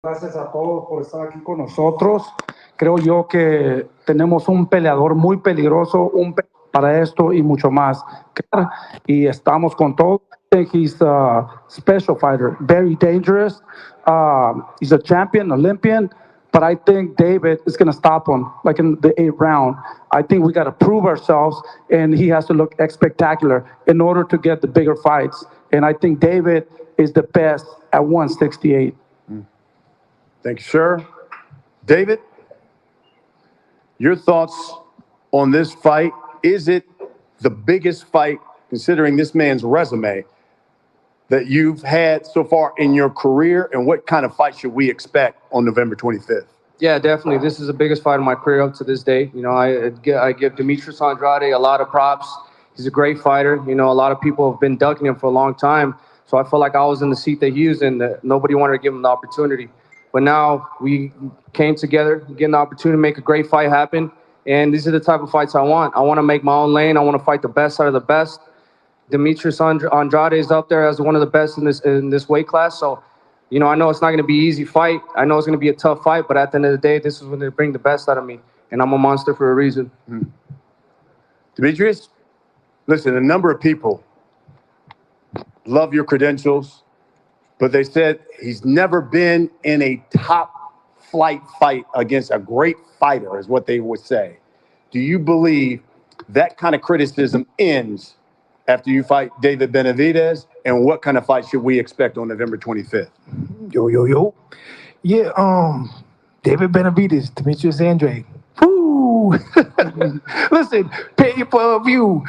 Gracias a todos por estar aquí con nosotros. Creo yo que tenemos un peleador muy peligroso, para esto y mucho más. Y estamos con todo. I think he's a special fighter, very dangerous. He's a champion, Olympian. But I think David is going to stop him, like in the 8th round. I think we got to prove ourselves, and he has to look spectacular in order to get the bigger fights. And I think David is the best at 168. Thank you, sir. David, your thoughts on this fight? Is it the biggest fight, considering this man's resume, that you've had so far in your career? And what kind of fight should we expect on November 25th? Yeah, definitely. This is the biggest fight of my career up to this day. You know, I give Demetrius Andrade a lot of props. He's a great fighter. You know, a lot of people have been ducking him for a long time. So I felt like I was in the seat that he was in, that nobody wanted to give him the opportunity. But now we came together, getting the opportunity to make a great fight happen. And these are the type of fights I want. I want to make my own lane. I want to fight the best out of the best. Demetrius Andrade is up there as one of the best in this weight class. So, you know, I know it's not going to be an easy fight. I know it's going to be a tough fight. But at the end of the day, this is when they bring the best out of me. And I'm a monster for a reason. Demetrius, listen, a number of people love your credentials, but they said he's never been in a top flight fight against a great fighter, is what they would say. Do you believe that kind of criticism ends after you fight David BENAVIDEZ? And what kind of fight should we expect on November 25th? Yo. Yeah, David BENAVIDEZ, Demetrius Andrade. Woo! Listen, pay-per-view.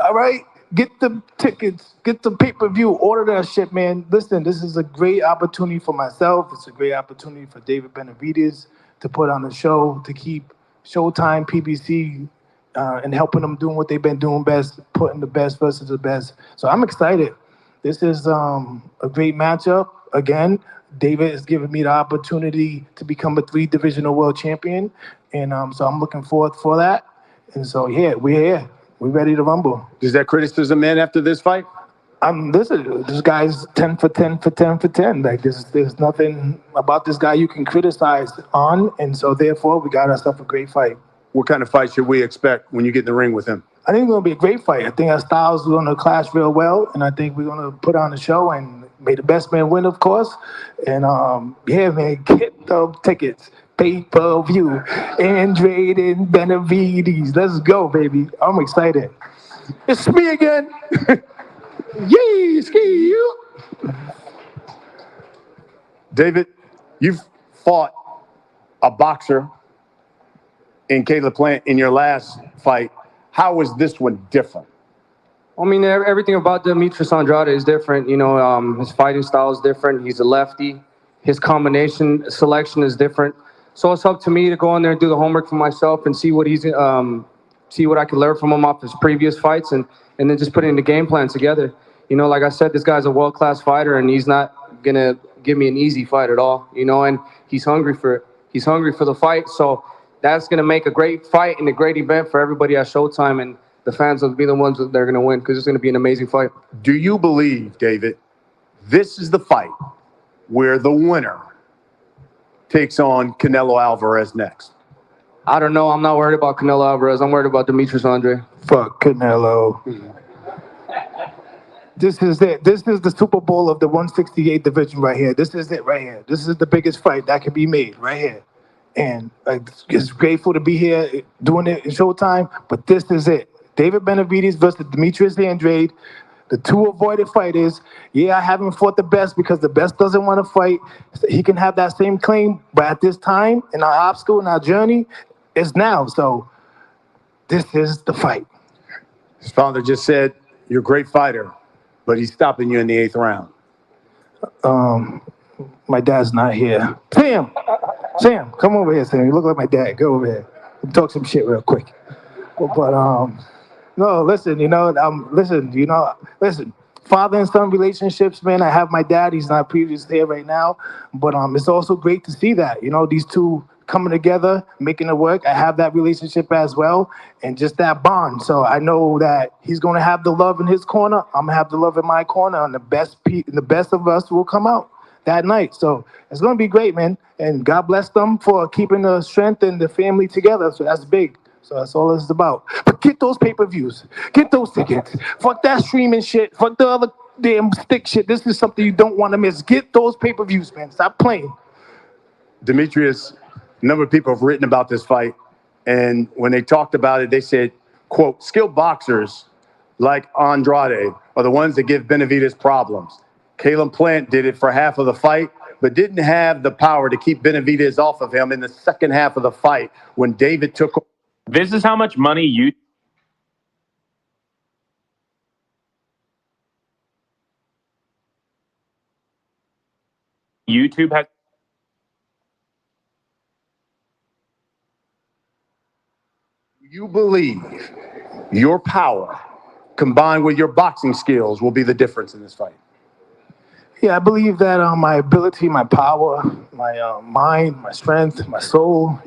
All right? Get the tickets, get the pay-per-view, order that shit, man. Listen, this is a great opportunity for myself. It's a great opportunity for David BENAVIDEZ to put on a show, to keep Showtime, PBC, and helping them doing what they've been doing best, putting the best versus the best. So I'm excited. This is a great matchup. Again, David has given me the opportunity to become a 3-divisional world champion. And so I'm looking forward for that. And so, yeah, we're here. We're ready to rumble. Does that criticism end after this fight? Listen, this guy's 10 for 10 for 10 for 10. Like, there's nothing about this guy you can criticize on. And so, therefore, we got ourselves a great fight. What kind of fight should we expect when you get in the ring with him? I think it's going to be a great fight. I think our styles are going to clash real well. And I think we're going to put on a show and may the best man win, of course. And, yeah, man, get the tickets. Pay-per-view, Andrade and BENAVIDEZ. Let's go, baby. I'm excited. It's me again. Yay, ski you. David, you've fought a boxer in Caleb Plant in your last fight. How was this one different? I mean, everything about Demetrius Andrade is different. You know, his fighting style is different. He's a lefty. His combination selection is different. So it's up to me to go in there and do the homework for myself and see what see what I can learn from him off his previous fights, and then just put in the game plan together. You know, like I said, this guy's a world-class fighter, and he's not gonna give me an easy fight at all. You know, and he's hungry for it. He's hungry for the fight, so that's gonna make a great fight and a great event for everybody at Showtime, and the fans will be the ones that they're gonna win, because it's gonna be an amazing fight. Do you believe, David, this is the fight where the winner takes on Canelo Alvarez next? I don't know. I'm not worried about Canelo Alvarez. I'm worried about Demetrius Andrade. Fuck Canelo. This is it. This is the Super Bowl of the 168 division right here. This is it right here. This is the biggest fight that can be made right here. And it's grateful to be here doing it in Showtime, but this is it. David BENAVIDEZ versus Demetrius Andrade. The 2 avoided fighters. Yeah, I haven't fought the best because the best doesn't want to fight. He can have that same claim, but at this time, in our obstacle, in our journey, it's now. So this is the fight. His father just said, you're a great fighter, but he's stopping you in the 8th round. My dad's not here. Sam, come over here, Sam. You look like my dad. Go over here. We'll talk some shit real quick. But no, listen, listen, father and son relationships, man. I have my dad. He's not previously here right now. But it's also great to see that, these two coming together, making it work. I have that relationship as well, and just that bond. So I know that he's going to have the love in his corner. I'm going to have the love in my corner, and the best of us will come out. that night. So it's going to be great, man. And God bless them for keeping the strength and the family together. So that's big. So that's all it's about. But get those pay-per-views. Get those tickets. Fuck that streaming shit. Fuck the other damn stick shit. This is something you don't want to miss. Get those pay-per-views, man. Stop playing. Demetrius, a number of people have written about this fight. And when they talked about it, they said, quote, skilled boxers like Andrade are the ones that give Benavidez problems. Caleb Plant did it for half of the fight, but didn't have the power to keep Benavidez off of him in the second half of the fight when David took. This is how much money YouTube has. You believe your power combined with your boxing skills will be the difference in this fight? Yeah, I believe that my ability, my power, my mind, my strength, my soul,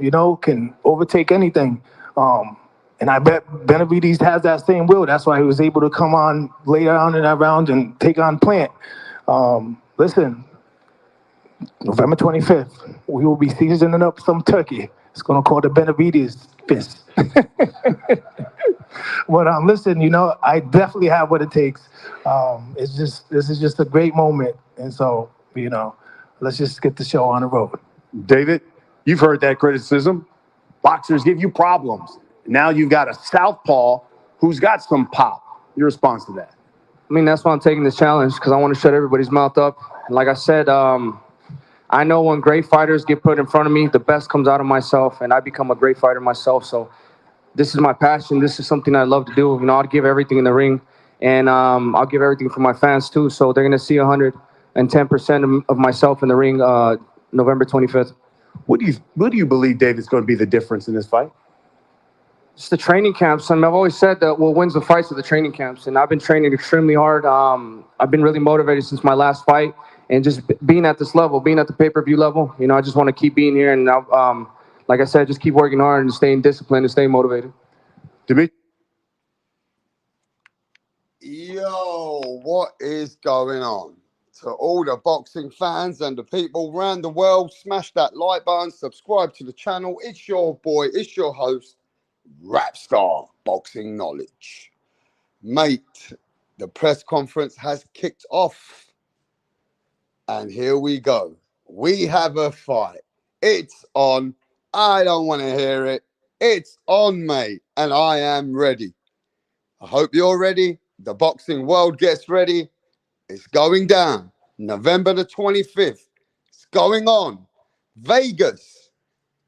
can overtake anything. And I bet Benavidez has that same will. That's why he was able to come on later on in that round and take on Plant. Listen, November 25th, we will be seasoning up some turkey. It's going to call the Benavidez fist. But listen, I definitely have what it takes. This is just a great moment. And so, let's just get the show on the road. David, you've heard that criticism. Boxers give you problems. Now you've got a southpaw who's got some pop. Your response to that? I mean, that's why I'm taking this challenge, because I want to shut everybody's mouth up. And like I said, I know when great fighters get put in front of me, the best comes out of myself, and I become a great fighter myself. So this is my passion. This is something I love to do. I'll give everything in the ring, and I'll give everything for my fans too. So they're going to see 110% of myself in the ring November 25th. What do you believe David's going to be the difference in this fight? It's the training camps. And I've always said that what wins the fights are the training camps. And I've been training extremely hard. I've been really motivated since my last fight. And just being at this level, being at the pay-per-view level, I just want to keep being here. And like I said, just keep working hard and staying disciplined and staying motivated. Yo, what is going on? To all the boxing fans and the people around the world, smash that like button, subscribe to the channel. It's your boy, it's your host, Rapstar Boxing Knowledge. Mate, the press conference has kicked off. And here we go. We have a fight. It's on. I don't want to hear it. It's on, mate. And I am ready. I hope you're ready. The boxing world gets ready. It's going down. November the 25th. It's going on. Vegas,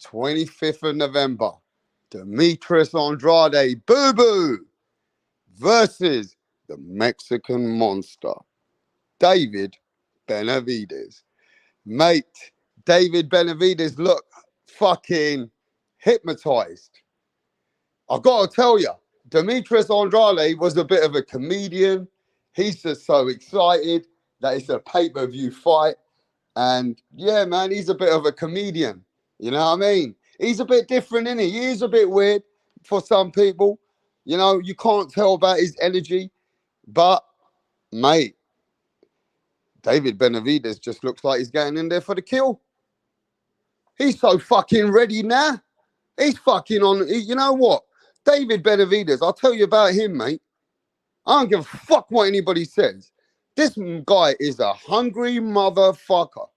25th of November. Demetrius Andrade, Boo-Boo, versus the Mexican monster, David Benavidez. Mate, David Benavidez look fucking hypnotized. I've got to tell you, Demetrius Andrade was a bit of a comedian. He's just so excited that it's a pay-per-view fight. And yeah, man, he's a bit of a comedian. You know what I mean? He's a bit different, isn't he? He is a bit weird for some people. You can't tell about his energy. But, mate, David Benavidez just looks like he's getting in there for the kill. He's so fucking ready now. He's fucking on. You know what? David Benavidez, I'll tell you about him, mate. I don't give a fuck what anybody says. This guy is a hungry motherfucker.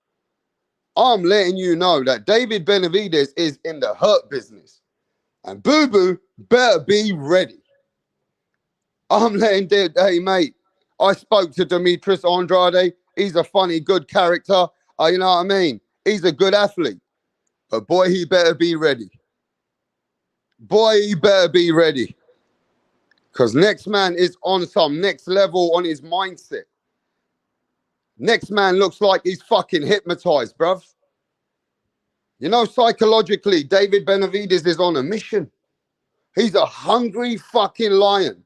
I'm letting you know that David Benavidez is in the hurt business. And Boo-Boo better be ready. I'm letting... Hey, mate, I spoke to Demetrius Andrade. He's a funny, good character. You know what I mean? He's a good athlete. But boy, he better be ready. Boy, he better be ready. Because next man is on some next level on his mindset. Next man looks like he's fucking hypnotized, bruv. Psychologically, David Benavidez is on a mission. He's a hungry fucking lion.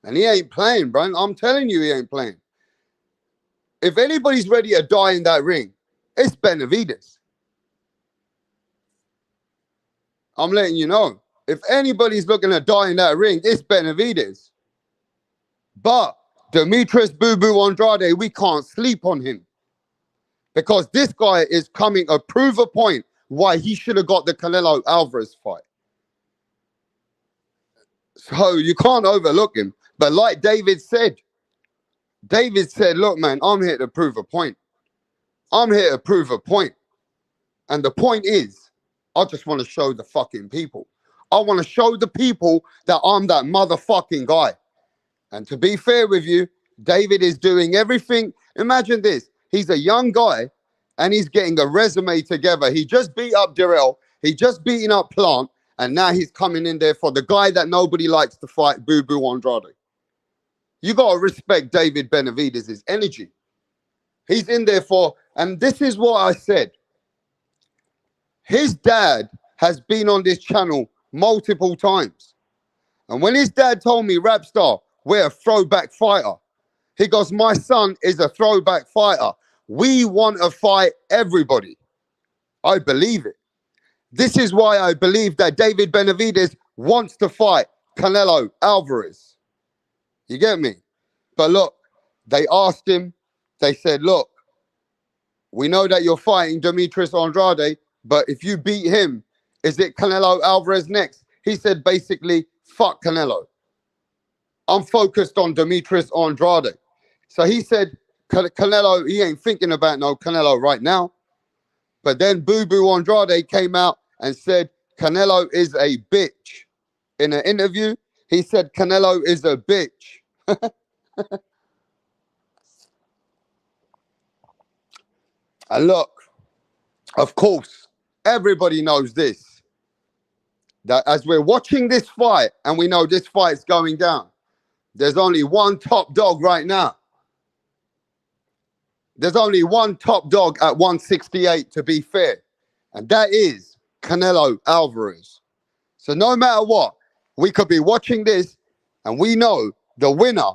And he ain't playing, bro. I'm telling you, he ain't playing. If anybody's ready to die in that ring, it's Benavidez. I'm letting you know. If anybody's looking to die in that ring, it's Benavidez. But Demetrius Boo-Boo Andrade, we can't sleep on him. because this guy is coming to prove a point why he should have got the Canelo Alvarez fight. So you can't overlook him. But like David said, look, man, I'm here to prove a point. I'm here to prove a point. And the point is, I just want to show the fucking people. I want to show the people that I'm that motherfucking guy. And to be fair with you, David is doing everything. Imagine this. He's a young guy and he's getting a resume together. He just beat up Darrell. He just beaten up Plant. And now he's coming in there for the guy that nobody likes to fight, Boo Boo Andrade. You got to respect David Benavidez' energy. He's in there for, and this is what I said. His dad has been on this channel multiple times. And when his dad told me, Rapstar, we're a throwback fighter, he goes, my son is a throwback fighter. We want to fight everybody. I believe it. This is why I believe that David Benavidez wants to fight Canelo Alvarez. You get me? But look, they asked him, they said, look, we know that you're fighting Demetrius Andrade, but if you beat him, is it Canelo Alvarez next? He said, basically, fuck Canelo. I'm focused on Demetrius Andrade. So he said, Canelo, he ain't thinking about no Canelo right now. But then Boo Boo Andrade came out and said, Canelo is a bitch. In an interview, he said, Canelo is a bitch. And look, of course, everybody knows this, that as we're watching this fight, and we know this fight's going down, there's only one top dog right now. There's only one top dog at 168, to be fair, and that is Canelo Alvarez. So no matter what, we could be watching this, and we know the winner,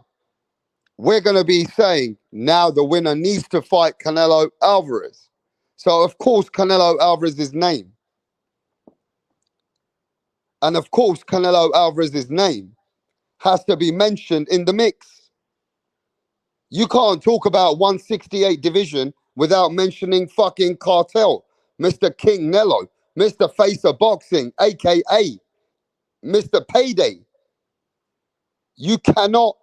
we're going to be saying, now the winner needs to fight Canelo Alvarez. So, of course, Canelo Alvarez's name. And, of course, Canelo Alvarez's name has to be mentioned in the mix. You can't talk about 168 division without mentioning fucking Cartel, Mr. King Nello, Mr. Face of Boxing, a.k.a. Mr. Payday. You cannot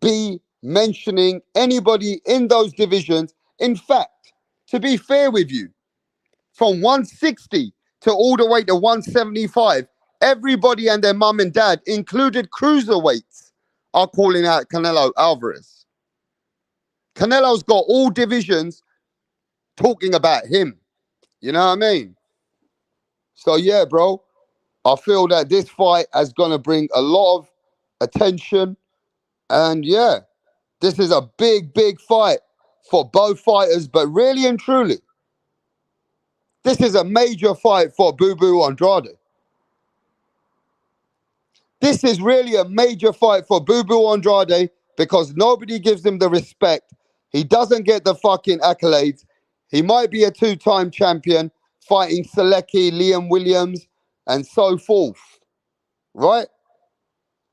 be mentioning anybody in those divisions. In fact, to be fair with you, from 160 to all the way to 175, everybody and their mum and dad, included cruiserweights, are calling out Canelo Alvarez. Canelo's got all divisions talking about him. You know what I mean? So yeah, bro, I feel that this fight is going to bring a lot of attention. And yeah, this is a big, big fight for both fighters, but really and truly, this is a major fight for Boo Boo Andrade. This is really a major fight for Boo Boo Andrade because nobody gives him the respect. He doesn't get the fucking accolades. He might be a two-time champion fighting Selecki, Liam Williams, and so forth, right?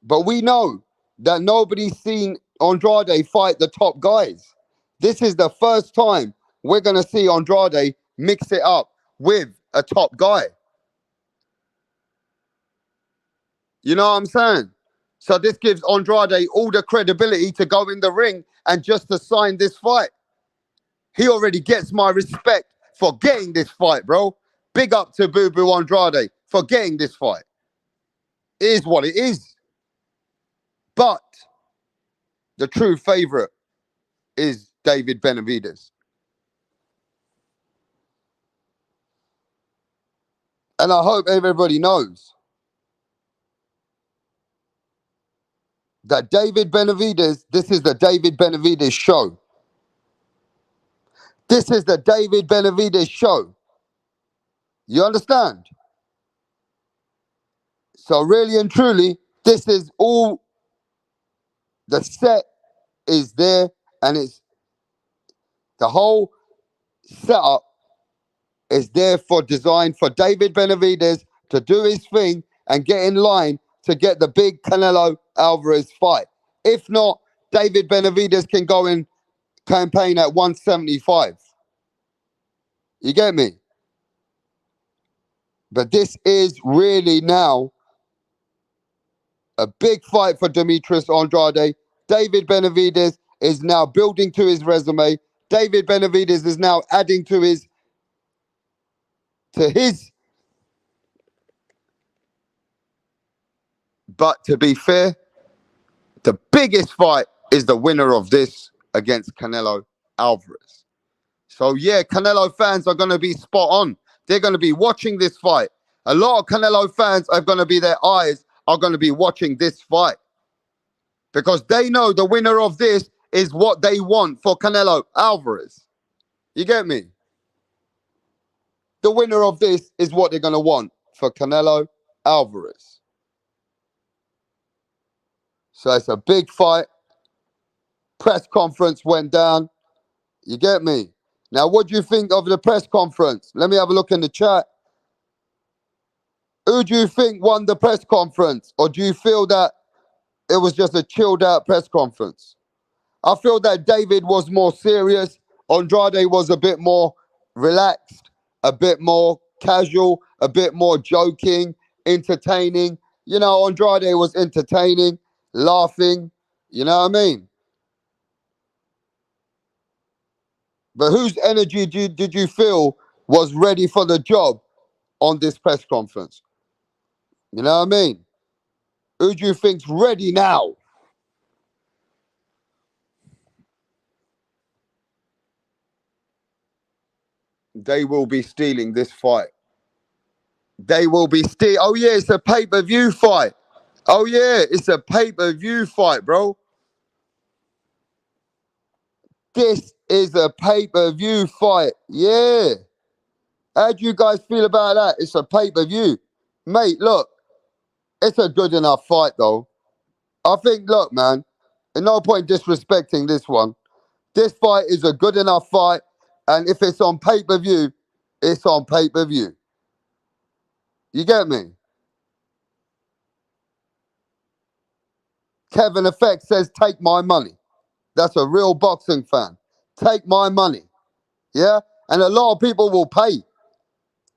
But we know that nobody's seen Andrade fight the top guys. This is the first time we're going to see Andrade mix it up with a top guy. You know what I'm saying? So this gives Andrade all the credibility to go in the ring and just to sign this fight. He already gets my respect for getting this fight, bro. Big up to Boo Boo Andrade for getting this fight. It is what it is. But the true favorite is David Benavidez. And I hope everybody knows that David Benavidez, this is the David Benavidez show. This is the David Benavidez show. You understand? So really and truly, this is all, the set is there, and it's the whole setup is there for designed for David Benavidez to do his thing and get in line to get the big Canelo Alvarez fight. If not, David Benavidez can go in campaign at 175. You get me? But this is really now a big fight for Demetrius Andrade. David Benavidez is now building to his resume. David Benavidez is now adding to his. But to be fair, the biggest fight is the winner of this against Canelo Alvarez. So yeah, Canelo fans are going to be spot on. They're going to be watching this fight. A lot of Canelo fans are going to be, their eyes are going to be watching this fight. Because they know the winner of this is what they want for Canelo Alvarez. You get me? The winner of this is what they're going to want for Canelo Alvarez. So it's a big fight. Press conference went down. You get me? Now, what do you think of the press conference? Let me have a look in the chat. Who do you think won the press conference? Or do you feel that it was just a chilled out press conference? I feel that David was more serious. Andrade was a bit more relaxed, a bit more casual, a bit more joking, entertaining. You know, Andrade was entertaining, laughing. You know what I mean? But whose energy did you feel was ready for the job on this press conference? You know what I mean? Who do you think's ready now? They will be stealing this fight. They will be stealing. Oh yeah, it's a pay-per-view fight. Oh yeah, it's a pay-per-view fight, bro. This is a pay-per-view fight. Yeah. How do you guys feel about that? It's a pay-per-view. Mate, look, it's a good enough fight, though. I think, look, man, there's no point disrespecting this one. This fight is a good enough fight, and if it's on pay-per-view, it's on pay-per-view. You get me? Kevin Effect says, take my money. That's a real boxing fan. Take my money. Yeah? And a lot of people will pay.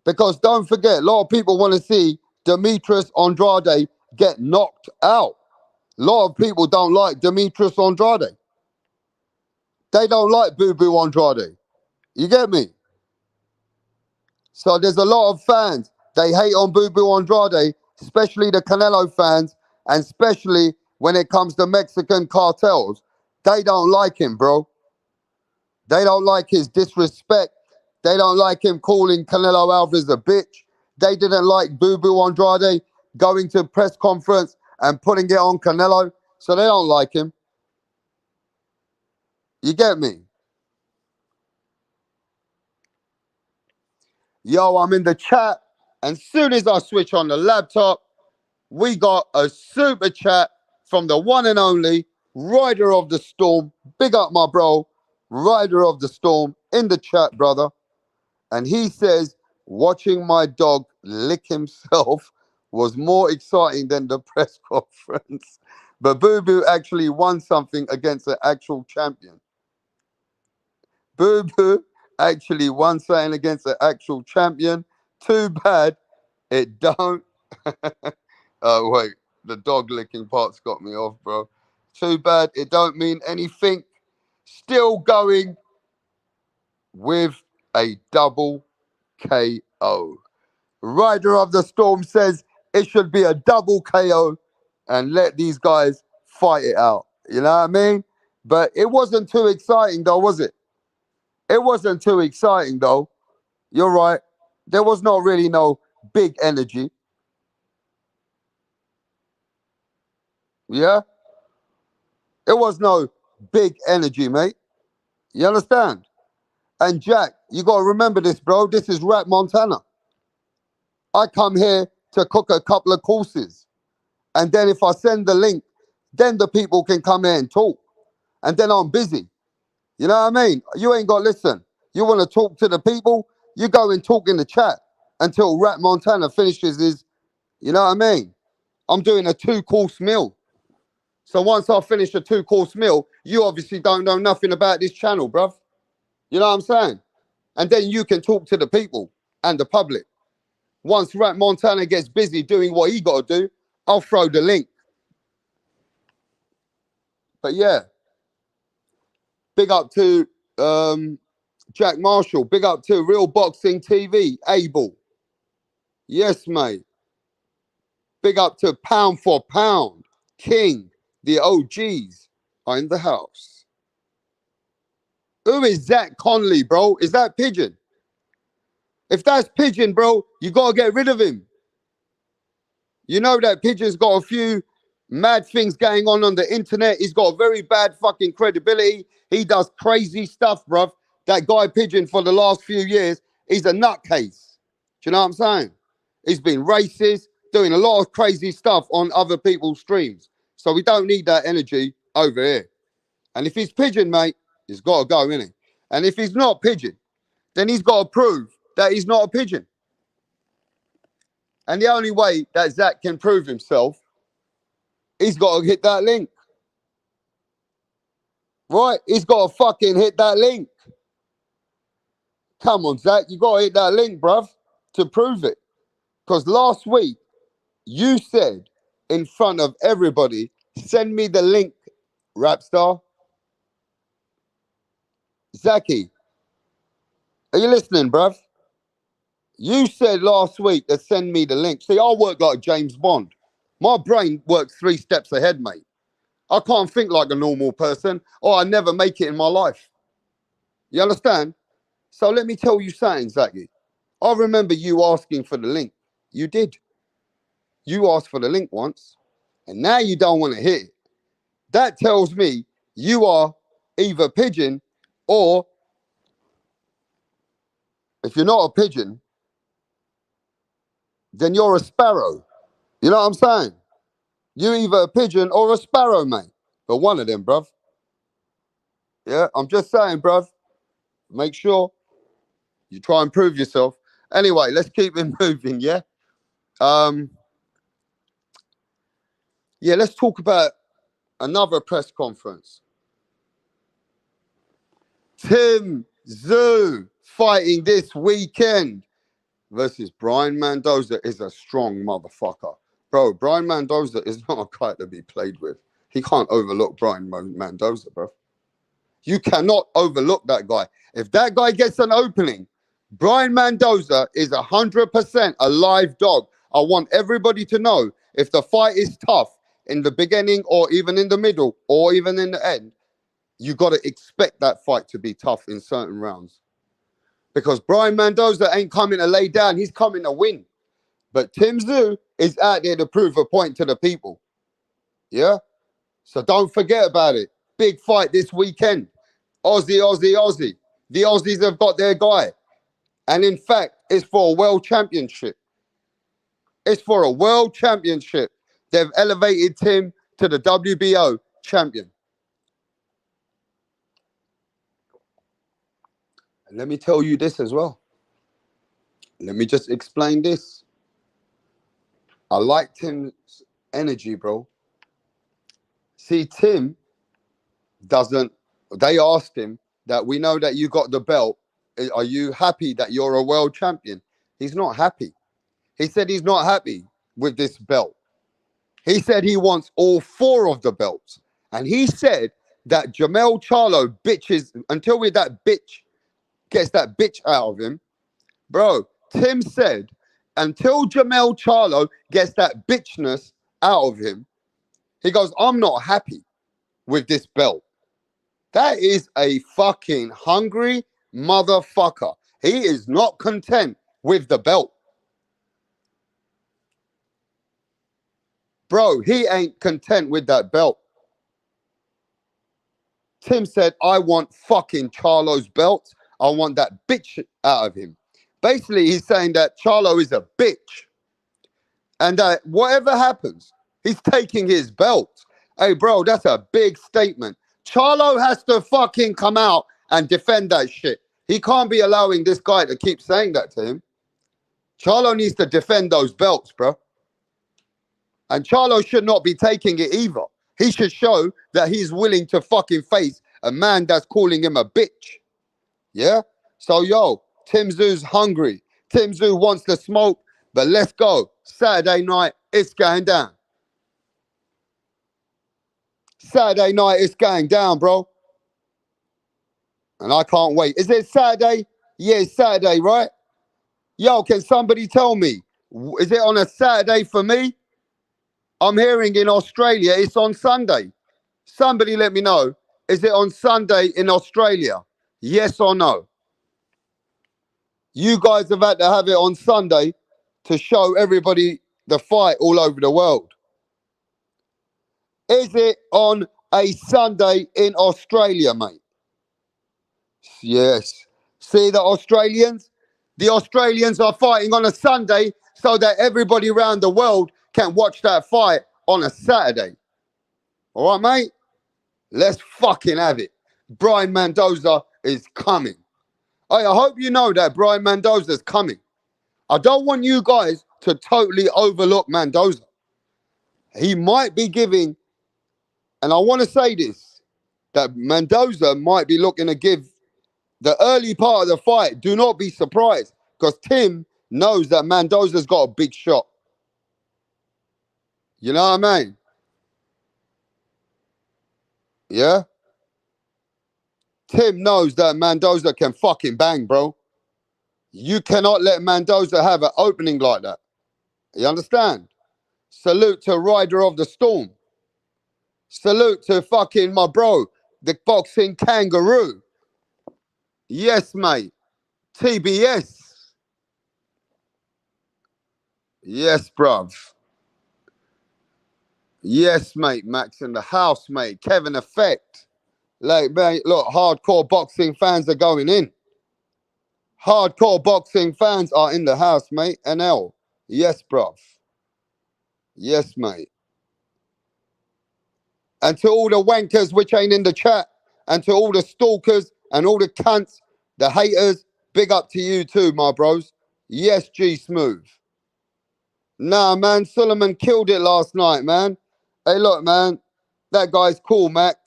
Because don't forget, a lot of people want to see Demetrius Andrade get knocked out. A lot of people don't like Demetrius Andrade. They don't like Boo Boo Andrade. You get me? So there's a lot of fans. They hate on Boo Boo Andrade, especially the Canelo fans, and especially when it comes to Mexican cartels. They don't like him, bro. They don't like his disrespect. They don't like him calling Canelo Alvarez a bitch. They didn't like Boo Boo Andrade going to press conference and putting it on Canelo. So they don't like him. You get me? Yo, I'm in the chat. And soon as I switch on the laptop, we got a super chat from the one and only Rider of the Storm. Big up, my bro. Rider of the Storm in the chat, brother. And he says, watching my dog lick himself was more exciting than the press conference. But Boo Boo actually won something against an actual champion. Boo Boo actually won something against an actual champion. Too bad it don't. Oh, wait. The dog licking part's got me off, bro. Too bad it don't mean anything. Still going with a double KO. Rider of the Storm says it should be a double KO and let these guys fight it out. You know what I mean? But it wasn't too exciting, though, was it? It wasn't too exciting, though. You're right. There was not really no big energy. Yeah? It was no big energy, mate. You understand? And Jack, you got to remember this, bro. This is Rap Montana. I come here to cook a couple of courses. And then if I send the link, then the people can come here and talk. And then I'm busy. You know what I mean? You ain't got to listen. You want to talk to the people, you go and talk in the chat until Rap Montana finishes his, you know what I mean? I'm doing a 2-course meal. So once I finish a 2-course meal, you obviously don't know nothing about this channel, bruv. You know what I'm saying? And then you can talk to the people and the public. Once Rat Montana gets busy doing what he got to do, I'll throw the link. But yeah, big up to Jack Marshall. Big up to Real Boxing TV, Abel. Yes, mate. Big up to Pound for Pound, King. The OGs are in the house. Who is Zach Conley, bro? Is that Pigeon? If that's Pigeon, bro, you got to get rid of him. You know that Pigeon's got a few mad things going on the internet. He's got very bad fucking credibility. He does crazy stuff, bruv. That guy Pigeon for the last few years, he's a nutcase. Do you know what I'm saying? He's been racist, doing a lot of crazy stuff on other people's streams. So we don't need that energy over here. And if he's Pigeon, mate, he's got to go, innit? And if he's not Pigeon, then he's got to prove that he's not a pigeon. And the only way that Zach can prove himself, he's got to hit that link. Right? He's got to fucking hit that link. Come on, Zach, you got to hit that link, bruv, to prove it. Because last week, you said in front of everybody, send me the link, Rapstar. Zachy, are you listening, bruv? You said last week to send me the link. See, I work like James Bond. My brain works 3 steps ahead, mate. I can't think like a normal person, or I never make it in my life. You understand? So let me tell you something, Zachy. I remember you asking for the link. You did. You asked for the link once, and now you don't want to hit it. That tells me you are either pigeon, or if you're not a pigeon, then you're a sparrow. You know what I'm saying? You're either a pigeon or a sparrow, mate. But one of them, bruv. Yeah, I'm just saying, bruv. Make sure you try and prove yourself. Anyway, let's keep it moving, yeah? Yeah, let's talk about another press conference. Tim Tszyu fighting this weekend versus Brian Mendoza is a strong motherfucker. Bro, Brian Mendoza is not a guy to be played with. He can't overlook Brian Mendoza, bro. You cannot overlook that guy. If that guy gets an opening, Brian Mendoza is 100% a live dog. I want everybody to know if the fight is tough in the beginning or even in the middle or even in the end, you got to expect that fight to be tough in certain rounds. Because Brian Mendoza ain't coming to lay down. He's coming to win. But Tim Tszyu is out there to prove a point to the people. Yeah? So don't forget about it. Big fight this weekend. Aussie, Aussie, Aussie. The Aussies have got their guy. And in fact, it's for a world championship. It's for a world championship. They've elevated Tim to the WBO champion. And let me tell you this as well. Let me just explain this. I like Tim's energy, bro. See, Tim doesn't, they asked him that we know that you got the belt. Are you happy that you're a world champion? He's not happy. He said he's not happy with this belt. He said he wants all 4 of the belts. And he said that Jermell Charlo bitches, until that bitch gets that bitch out of him. Bro, Tim said, until Jermell Charlo gets that bitchness out of him, he goes, I'm not happy with this belt. That is a fucking hungry motherfucker. He is not content with the belt. Bro, he ain't content with that belt. Tim said, I want fucking Charlo's belt. I want that bitch out of him. Basically, he's saying that Charlo is a bitch. And that whatever happens, he's taking his belt. Hey, bro, that's a big statement. Charlo has to fucking come out and defend that shit. He can't be allowing this guy to keep saying that to him. Charlo needs to defend those belts, bro. And Charlo should not be taking it either. He should show that he's willing to fucking face a man that's calling him a bitch. Yeah? So, yo, Tim Zoo's hungry. Tim Zoo wants to smoke, but let's go. Saturday night, it's going down. Saturday night, it's going down, bro. And I can't wait. Is it Saturday? Yeah, it's Saturday, right? Yo, can somebody tell me, is it on a Saturday for me? I'm hearing in Australia it's on Sunday. Somebody let me know. Is it on Sunday in Australia? Yes or no? You guys have had to have it on Sunday to show everybody the fight all over the world. Is it on a Sunday in Australia, mate? Yes. See the Australians? The Australians are fighting on a Sunday so that everybody around the world can watch that fight on a Saturday. All right, mate? Let's fucking have it. Brian Mendoza is coming. I hope you know that Brian Mendoza is coming. I don't want you guys to totally overlook Mendoza. He might be giving, and I want to say this, that Mendoza might be looking to give the early part of the fight. Do not be surprised, because Tim knows that Mendoza's got a big shot. You know what I mean? Yeah? Tim knows that Mendoza can fucking bang, bro. You cannot let Mendoza have an opening like that. You understand? Salute to Rider of the Storm. Salute to fucking my bro, the boxing kangaroo. Yes, mate. TBS. Yes, bruv. Yes, mate. Max in the house, mate. Kevin Effect. Like, mate, look, hardcore boxing fans are going in. Hardcore boxing fans are in the house, mate. NL. Yes, bruv. Yes, mate. And to all the wankers which ain't in the chat, and to all the stalkers and all the cunts, the haters, big up to you too, my bros. Yes, G Smooth. Nah, man, Suleiman killed it last night, man. Hey, look, man, that guy's cool, Max.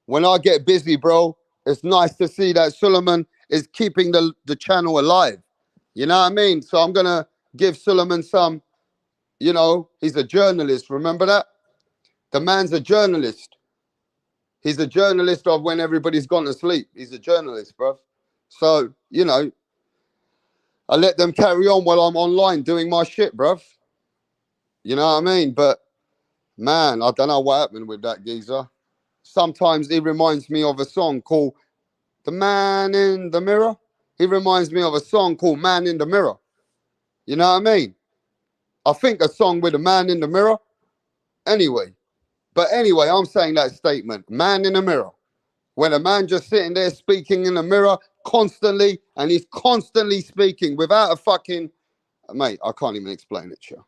When I get busy, bro, it's nice to see that Suleiman is keeping the channel alive. You know what I mean? So I'm going to give Suleiman some, you know, he's a journalist. Remember that? The man's a journalist. He's a journalist of when everybody's gone to sleep. He's a journalist, bro. So, you know, I let them carry on while I'm online doing my shit, bruv. You know what I mean? But, man, I don't know what happened with that geezer. Sometimes he reminds me of a song called The Man in the Mirror. He reminds me of a song called Man in the Mirror. You know what I mean? I think a song with a man in the mirror. Anyway. But anyway, I'm saying that statement. Man in the mirror. When a man just sitting there speaking in the mirror constantly, and he's constantly speaking without a fucking... Mate, I can't even explain it to you.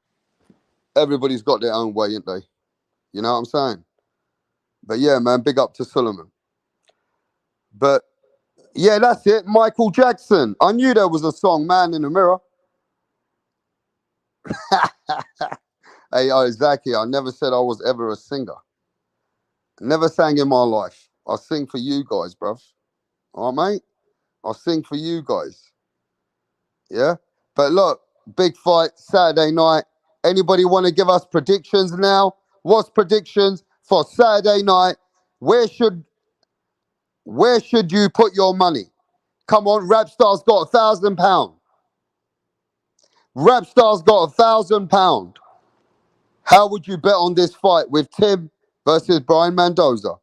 Everybody's got their own way, ain't they? You know what I'm saying? But yeah, man, big up to Suleiman. But yeah, that's it. Michael Jackson. I knew there was a song, Man in the Mirror. Hey, Zaki, I never said I was ever a singer. Never sang in my life. I sing for you guys, bruv. All right, mate? I sing for you guys. Yeah? But look, big fight, Saturday night. Anybody want to give us predictions now? What's predictions for Saturday night? Where should you put your money? Come on, Rapstar's got £1,000. Rapstar's got £1,000. How would you bet on this fight with Tim versus Brian Mendoza?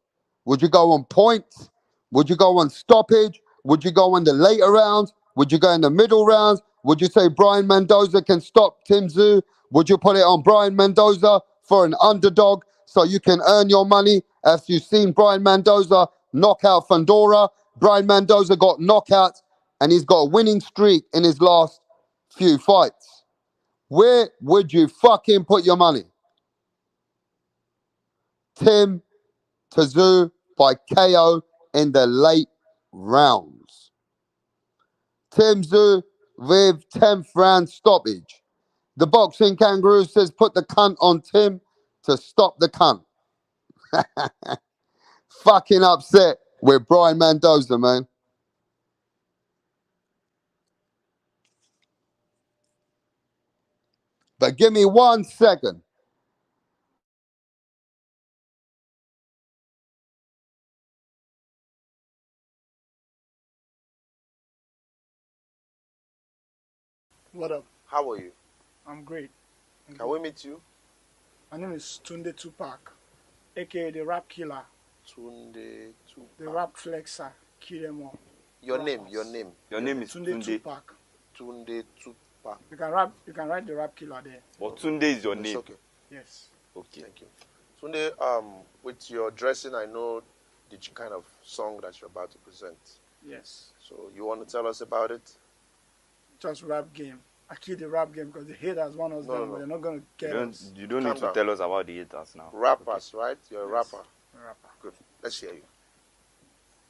Would you go on points? Would you go on stoppage? Would you go on the later rounds? Would you go in the middle rounds? Would you say Brian Mendoza can stop Tim Tszyu? Would you put it on Brian Mendoza for an underdog so you can earn your money? As you've seen Brian Mendoza knock out Fundora. Brian Mendoza got knockouts and he's got a winning streak in his last few fights. Where would you fucking put your money? Tim Tszyu by KO in the late rounds. Tim Tszyu with 10th round stoppage. The boxing kangaroo says put the cunt on Tim to stop the cunt. Fucking upset with Brian Mendoza, man. But give me 1 second. What up? How are you? I'm great. Can we meet you? My name is Tunde Tupac, aka the Rap Killer, Tunde Tupac. the Rap Flexer, kill them all. Your name. Your name is Tunde Tupac. Tunde Tupac. You can write the Rap Killer there. But Tunde is your It's name. okay. Yes. Okay. Thank you. Tunde, with your dressing, I know the kind of song that you're about to present. Yes. So you want to tell us about it? Just rap game. I kill the rap game because the haters want us down, but they're not gonna get us. You don't Calm need to down. tell us about the haters now. Rappers, right? You're a Yes. rapper. A rapper. Good. Let's hear you.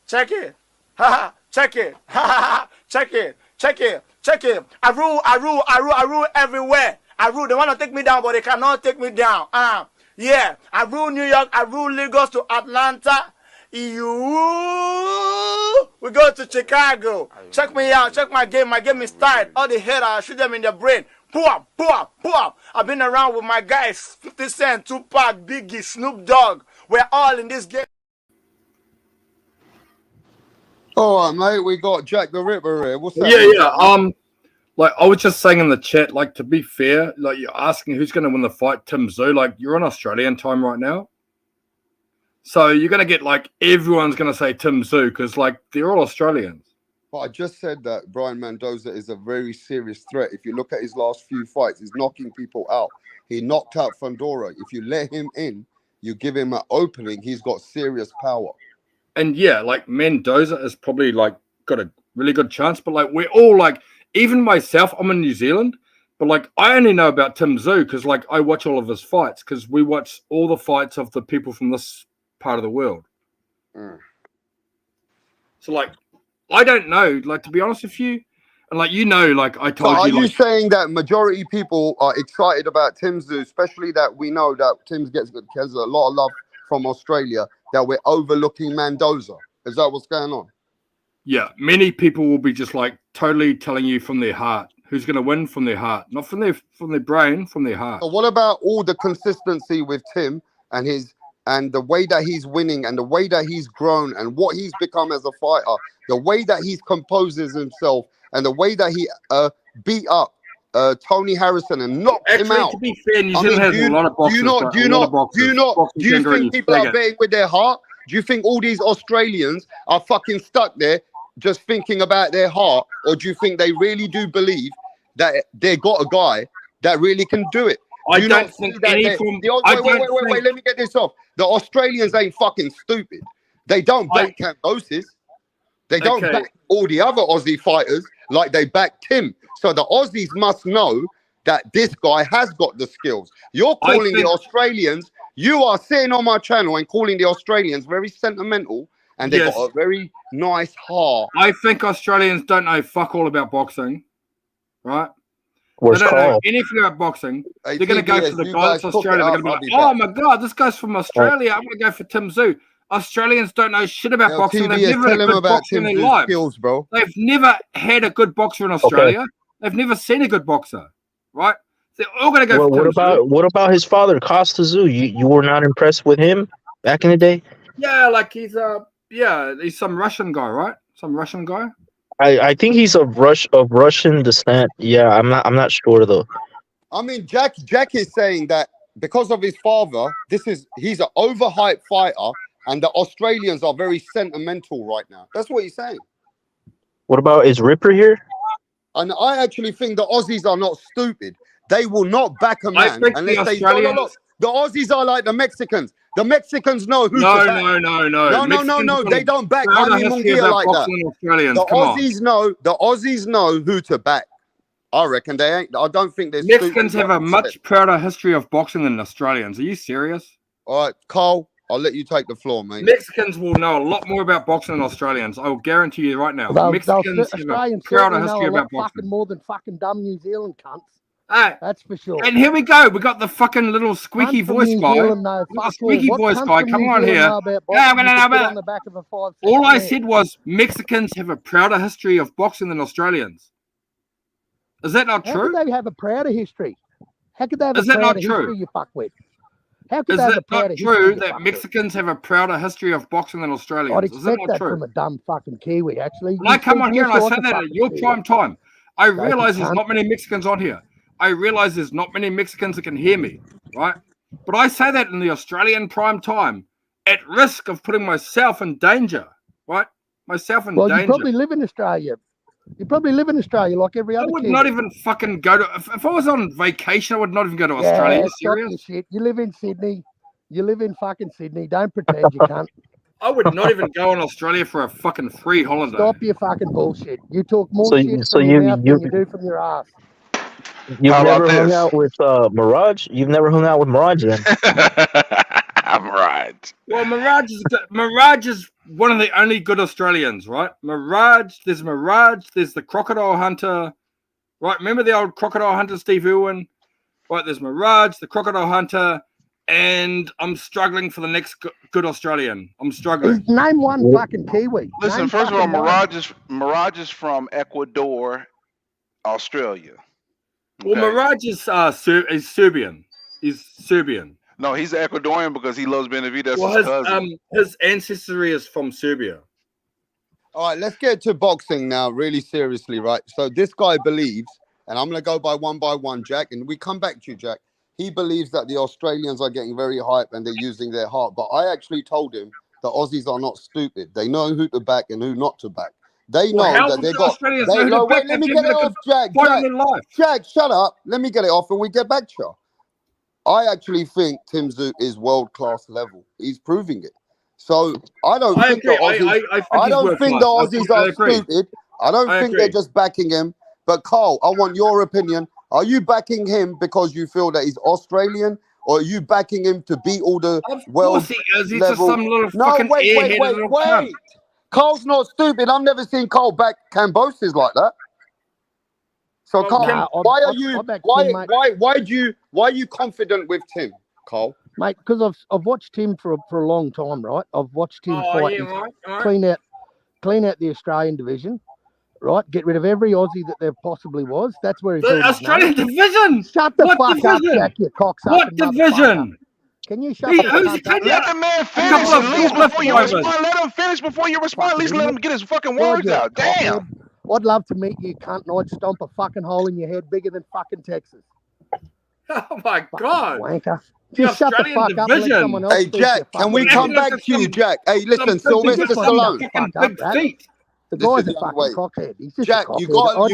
Check it. Ha ha. Check it. Ha ha ha. Check it. Check it. Check it. I rule everywhere. I rule. They want to take me down, but they cannot take me down. Yeah. I rule New York. I rule Lagos to Atlanta. We go to Chicago. Check me out. Check my game. My game is tight. All the haters, I shoot them in the brain. Boom. I've been around with my guys, 50 Cent, Tupac, Biggie, Snoop Dogg. We're all in this game. All right, mate. We got Jack the Ripper here. What's that? Yeah. Like I was just saying in the chat, like to be fair, like you're asking who's going to win the fight, Tim Tszyu. Like you're on Australian time right now, so you're going to get like everyone's going to say Tim Tszyu because like they're all Australians. But I just said that Brian Mendoza is a very serious threat. If you look at his last few fights, he's knocking people out. He knocked out Fundora. If you let him in, you give him an opening, he's got serious power. And yeah, like Mendoza is probably like got a really good chance, but like we're all like, even myself, I'm in New Zealand, but like I only know about Tim Tszyu because like I watch all of his fights because we watch all the fights of the people from this part of the world. So like I don't know, like to be honest with you, and like like I told So are you, you like, saying that majority people are excited about Tim Tszyu, especially that we know that Tim gets a lot of love from Australia, that we're overlooking Mendoza? Is that what's going on? yeah, many people will be just like totally telling you from their heart who's going to win from their heart, not from their brain, from their heart. So what about all the consistency with Tim and the way that he's winning and the way that he's grown and what he's become as a fighter, the way that he composes himself and the way that he beat up Tony Harrison and knocked him out? To be fair, New Zealand has a lot of boxers. Do you think people are betting with their heart? Do you think all these Australians are fucking stuck there just thinking about their heart? Or do you think they really do believe that they got a guy that really can do it? I don't think any from... Wait, let me get this off. The Australians ain't fucking stupid. They don't back Cambosis. They don't back all the other Aussie fighters like they backed him. So the Aussies must know that this guy has got the skills. You're calling the Australians... You are sitting on my channel and calling the Australians very sentimental, and they've got a very nice heart. I think Australians don't know fuck all about boxing, right? They don't know anything about boxing. They're going to go for the guy that's Australian. They're going to be like, oh my God, this guy's from Australia. I'm going to go for Tim Tszyu. Australians don't know shit about boxing. They've never had a good boxer in their lives. Skills, bro. They've never had a good boxer in Australia. They've never seen a good boxer, right? They're all going to go for what about his father, Costa Tszyu? You were not impressed with him back in the day? Yeah, like he's some Russian guy, right? Some Russian guy. I think he's of Russian descent. Yeah, I'm not sure though. I mean, Jack is saying that because of his father, he's an overhyped fighter, and the Australians are very sentimental right now. That's what he's saying. What about, is Ripper here? And I actually think the Aussies are not stupid. They will not back a man unless they no. The Aussies are like the Mexicans. The Mexicans know who to back. No. They don't back Honey Mungia like that. The Aussies know who to back. I reckon they ain't. I don't think there's Mexicans have a much prouder history of boxing than Australians. Are you serious? All right, Carl, I'll let you take the floor, mate. Mexicans will know a lot more about boxing than Australians. I will guarantee you right now. Mexicans have a prouder history about boxing. More than fucking dumb New Zealand cunts. That's for sure. And here we go. We got the fucking little squeaky voice guy. Squeaky voice guy. Come on here. All I said was Mexicans have a prouder history of boxing than Australians. Is that not true? How do they have a prouder history? How could they have Is a that not prouder true? history, you fuckwit? How could Is they have it a prouder not history, true you that fuckwit? Mexicans have a prouder history of boxing than I'd Australians? Is it expect not that true? from a dumb fucking Kiwi, actually. When I come on here and I say that at your Kiwi. prime time, I Dopey realize there's cunt. not many Mexicans on here. I realize there's not many Mexicans that can hear me, right? But I say that in the Australian prime time at risk of putting myself in danger, right? Myself in danger. Well, you probably live in Australia. You probably live in Australia like every other I would Kiwi. not even fucking go to... If I was on vacation, I would not even go to Australia. Are you Stop serious? your shit. You live in Sydney. You live in fucking Sydney. Don't pretend you can't. I would not even go in Australia for a fucking free holiday. Stop your fucking bullshit. You talk more So shit so from your you mouth than you do from your ass. you've How about never hung this? out with Mirage? You've never hung out with Mirage then? Right. Well, Mirage is one of the only good Australians, right? Mirage, there's the Crocodile Hunter, right? Remember the old Crocodile Hunter, Steve Irwin? Right, there's Mirage, the Crocodile Hunter, and I'm struggling for the next good Australian. I'm struggling. Name one fucking Kiwi. Listen, Name first of all, fucking one. Mirage is from Ecuador, Australia. Well, Mirage is Serbian. He's Serbian. No, he's Ecuadorian because he loves Benavidez's Well, cousin. his ancestry is from Serbia. All right, let's get to boxing now, really seriously, right? So this guy believes, and I'm going to go by one, Jack, and we come back to you, Jack. He believes that the Australians are getting very hype and they're using their heart. But I actually told him the Aussies are not stupid. They know who to back and who not to back. They know that they got... Wait, let me get it off, Jack. Jack, shut up. Let me get it off and we get back to you. I actually think Tim Tszyu is world-class level. He's proving it. So I don't think the Aussies... I don't think the Aussies are stupid. I don't think they're just backing him. But Carl, I want your opinion. Are you backing him because you feel that he's Australian, or are you backing him to beat all the world he is. He's level? just some little No, fucking wait. Carl's not stupid. I've never seen Carl back Cambosis like that. So Carl, why are you confident with Tim, Carl? Mate, because I've watched him for a long time, right? I've watched him fight, clean out the Australian division, right? Get rid of every Aussie that there possibly was. That's where he built his Australian name. division. Shut the fuck up, Jack, you cocksucker. What division? Can you shut the fuck up? Let the man finish at least before you respond. Let him finish before you respond. At least let him get his fucking words out. Damn. I'd love to meet you, cunt, and I'd stomp a fucking hole in your head bigger than fucking Texas. Oh my God. Wanker. The Just shut the Australian fuck up and let someone else Hey, speak, Jack, you can we fucking come idiot. back to you, Jack? Hey, listen, Sylvester Stallone. The guy's a fucking cockhead. He's just Jack, a cockhead. you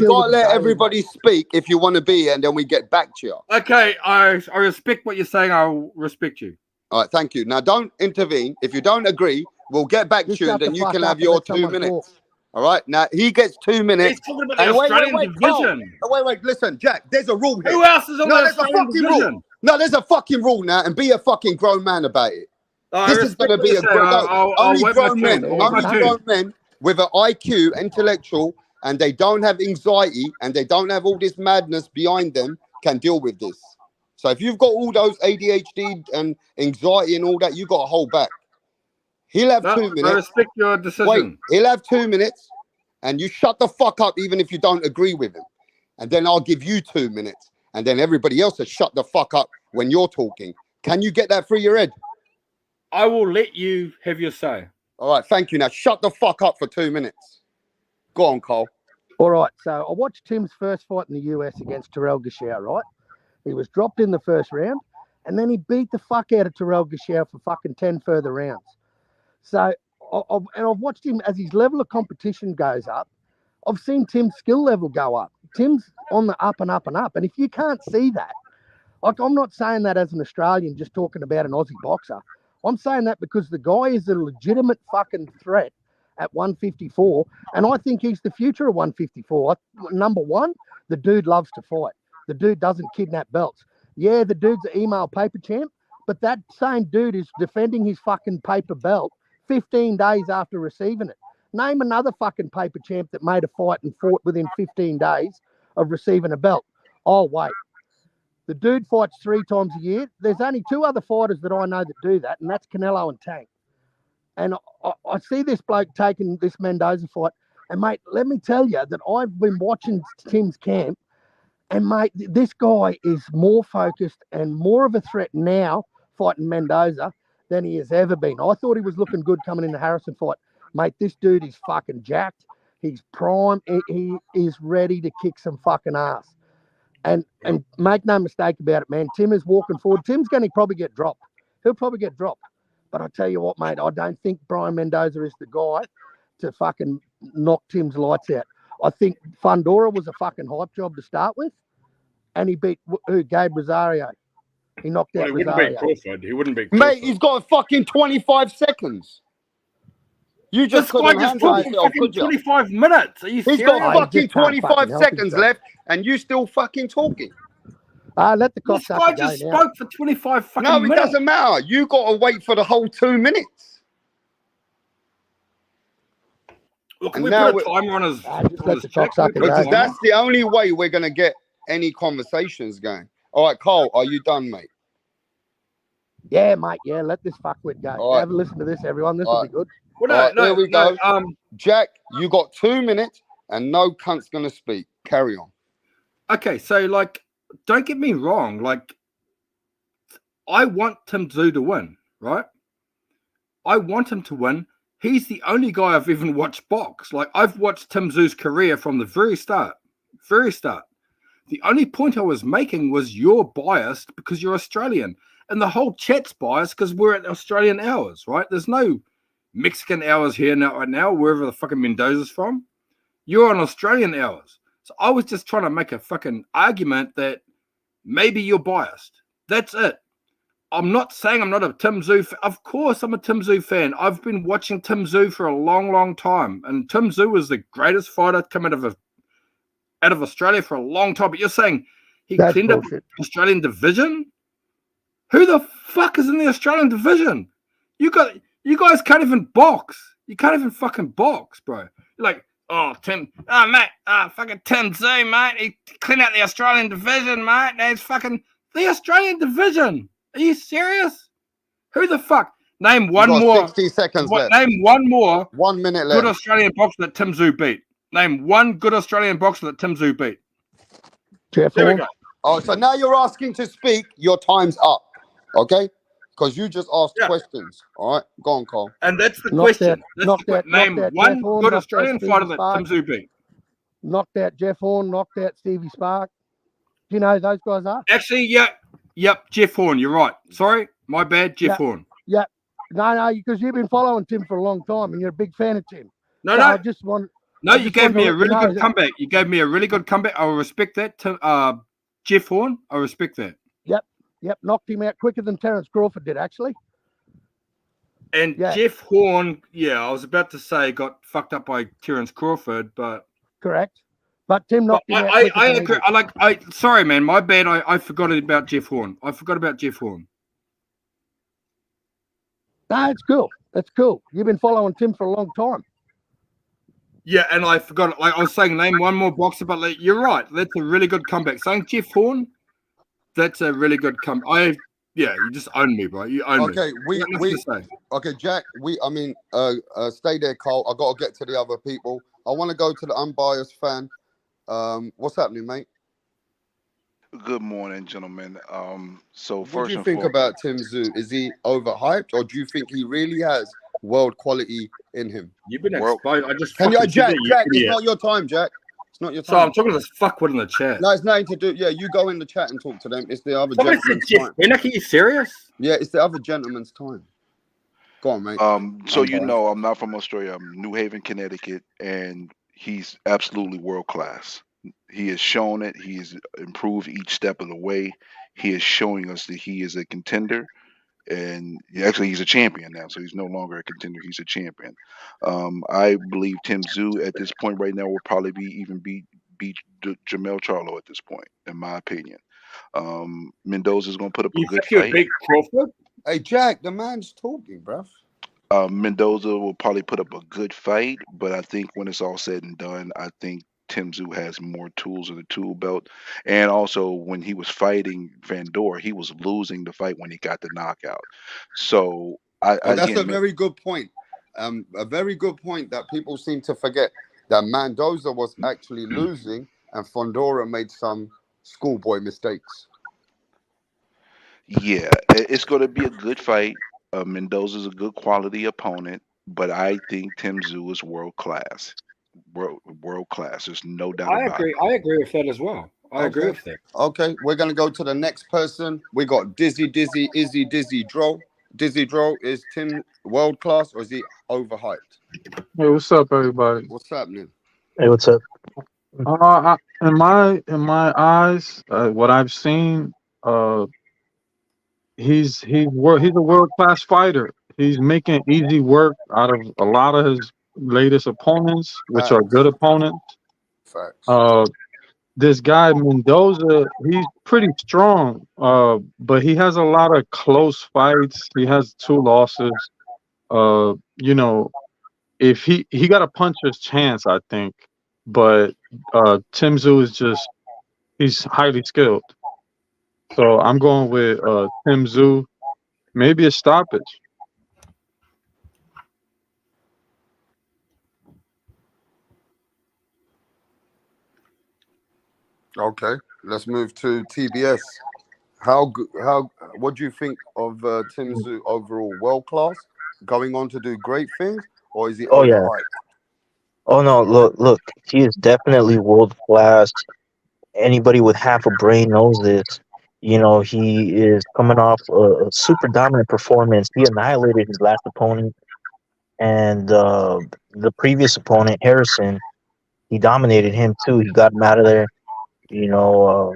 got to let everybody speak if you want to be, and then we get back to you. Okay, I respect what you're saying. I'll respect you. All right, thank you. Now, don't intervene. If you don't agree, we'll get back to you, and then you can have your 2 minutes. All right, now he gets 2 minutes. He's talking about the Australian division. Wait, listen, Jack, there's a rule here. Who else is on the Australian division? Rule. No, there's a fucking rule now, and be a fucking grown man about it. This is going to be only grown men with an IQ, intellectual, and they don't have anxiety, and they don't have all this madness behind them, can deal with this. So if you've got all those ADHD and anxiety and all that, you got to hold back. He'll have 2 minutes. I respect your decision. Wait, he'll have 2 minutes, and you shut the fuck up even if you don't agree with him. And then I'll give you 2 minutes, and then everybody else will shut the fuck up when you're talking. Can you get that through your head? I will let you have your say. All right, thank you. Now shut the fuck up for 2 minutes. Go on, Cole. All right, so I watched Tim's first fight in the US against Terrell Gashau, right? He was dropped in the first round, and then he beat the fuck out of Terrell Gashau for fucking 10 further rounds. So, I've watched him as his level of competition goes up. I've seen Tim's skill level go up. Tim's on the up and up and up. And if you can't see that, like, I'm not saying that as an Australian just talking about an Aussie boxer. I'm saying that because the guy is a legitimate fucking threat at 154. And I think he's the future of 154. Number one, the dude loves to fight. The dude doesn't kidnap belts. Yeah, the dude's an email paper champ, but that same dude is defending his fucking paper belt 15 days after receiving it. Name another fucking paper champ that made a fight and fought within 15 days of receiving a belt. Oh, wait. The dude fights 3 times a year. There's only 2 other fighters that I know that do that, and that's Canelo and Tank. And I see this bloke taking this Mendoza fight, and, mate, let me tell you that I've been watching Tim's camp, And, mate, this guy is more focused and more of a threat now fighting Mendoza than he has ever been. I thought he was looking good coming in the Harrison fight. Mate, this dude is fucking jacked. He's prime. He is ready to kick some fucking ass. And make no mistake about it, man. Tim is walking forward. Tim's going to probably get dropped. He'll probably get dropped. But I tell you what, mate, I don't think Brian Mendoza is the guy to fucking knock Tim's lights out. I think Fundora was a fucking hype job to start with, and he beat Gabe Rosario. He knocked out Rosario. He wouldn't beat Crawford. Mate, he's got fucking 25 seconds. You just couldn't handle yourself, could you? 25 minutes. Are you serious? He's got fucking 25 seconds left, and you still fucking talking. Let the This guy just spoke for 25 fucking minutes. No, it doesn't matter. You got to wait for the whole 2 minutes. Well, can we put a timer on his check? Because that's the only way we're going to get any conversations going. All right, Cole, are you done, mate? Yeah, mate. Yeah, let this fuckwit go. All right. Have a listen to this, everyone. This will be good. Well, here we go. Jack, you got 2 minutes, and no cunt's going to speak. Carry on. Okay, so, like, don't get me wrong. Like, I want Tim Tszyu to win, right? I want him to win. He's the only guy I've even watched box. Like, I've watched Tim Tszyu's career from the very start. Very start. The only point I was making was you're biased because you're Australian. And the whole chat's biased because we're at Australian hours, right? There's no Mexican hours here now, right now, wherever the fucking Mendoza's from. You're on Australian hours. So I was just trying to make a fucking argument that maybe you're biased. That's it. I'm not saying I'm not a Tim Tszyu fan. Of course I'm a Tim Tszyu fan. I've been watching Tim Tszyu for a long, long time. And Tim Tszyu was the greatest fighter to come out of Australia for a long time. But you're saying he cleaned up the Australian division? Who the fuck is in the Australian division? You guys can't even box. You can't even fucking box, bro. You're like, fucking Tim Tszyu, mate. He cleaned out the Australian division, mate. That's fucking the Australian division. Are you serious? Who the fuck? Name one more. 60 seconds left. Name one more. 1 minute left. Good Australian boxer that Tim Tszyu beat. Name one good Australian boxer that Tim Tszyu beat. Jeff, there we go. Oh, so now you're asking to speak. Your time's up. Okay? Because you just asked questions. All right? Go on, Cole. And that's the question. Name one good Australian fighter that Tim Tszyu beat. Knocked out Jeff Horn, knocked out Stevie Spark. Do you know who those guys are? Actually, yep, Jeff Horn. You're right. Sorry, my bad, Jeff Horn. Yep. No, because you've been following Tim for a long time and you're a big fan of Tim. No. I just want. No, you gave me a really good comeback. You gave me a really good comeback. I will respect that. Jeff Horn, I respect that. Yep, knocked him out quicker than Terence Crawford did, actually. And Jeff Horn, I was about to say got fucked up by Terence Crawford, but correct. But Tim knocked him out. I agree. Sorry, man, my bad. I forgot about Jeff Horn. I forgot about Jeff Horn. No, it's cool. That's cool. You've been following Tim for a long time. Yeah, and I forgot. Like I was saying, name one more boxer, but you're right. That's a really good comeback. Saying Jeff Horn, that's a really good comeback. You just own me, bro. You own me. Okay, Jack. Stay there, Cole. I gotta get to the other people. I want to go to the unbiased fan. What's happening, mate? Good morning, gentlemen. What do you think about Tim Tszyu? Is he overhyped, or do you think he really has world quality in him? You've been exposed. Jack, it's not your time, Jack. It's not your time. So I'm talking to this fuckwit in the chat. No, it's nothing to do. Yeah, you go in the chat and talk to them. It's the other gentleman's time. Are you serious? Yeah, it's the other gentleman's time. Go on, mate. I'm not from Australia. I'm New Haven, Connecticut, and he's absolutely world class. He has shown it. He has improved each step of the way. He is showing us that he is a contender. And actually, he's a champion now, so he's no longer a contender. He's a champion. I believe Tim Tszyu at this point right now will probably beat Jamel Charlo at this point, in my opinion. Mendoza's going to put up a good fight. Big Crawford? Hey, Jack, the man's talking, bruv. Mendoza will probably put up a good fight, but I think when it's all said and done, I think Tim Tszyu has more tools in the tool belt. And also, when he was fighting Fundora, he was losing the fight when he got the knockout. So that's a very good point. A very good point that people seem to forget, that Mendoza was actually losing and Fundora made some schoolboy mistakes. Yeah, it's going to be a good fight. Mendoza's a good quality opponent, but I think Tim Tszyu is world class. World class. There's no doubt about it. I agree with that as well. I agree with that. Okay, we're gonna go to the next person. We got Dizzy Dro. Dizzy Dro, is Tim world class or is he overhyped? Hey, what's up, everybody? What's happening? Hey, what's up? In my eyes, what I've seen, he's a world class fighter. He's making easy work out of a lot of his latest opponents, which are good opponents. Facts. This guy Mendoza, he's pretty strong, but he has a lot of close fights. He has 2 losses. You know, if he got a puncher's chance, I think. But Tim Tszyu is he's highly skilled. So I'm going with Tim Tszyu, maybe a stoppage. Okay, let's move to TBS. What do you think of Tim Tszyu overall? World class, going on to do great things, or is he overhyped? Oh no, look, he is definitely world class. Anybody with half a brain knows this. You know, he is coming off a super dominant performance. He annihilated his last opponent, and the previous opponent, Harrison, he dominated him too. He got him out of there. You know,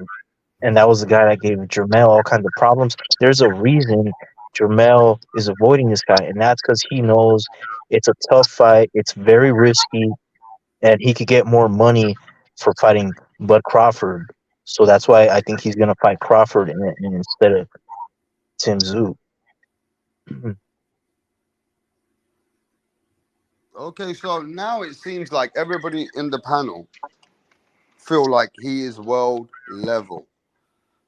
and that was the guy that gave Jermell all kinds of problems. There's a reason Jermell is avoiding this guy, and that's because he knows it's a tough fight. It's very risky, and he could get more money for fighting Bud Crawford. So that's why I think he's going to fight Crawford instead of Tim Tszyu. Okay, so now it seems like everybody in the panel feel like he is world level.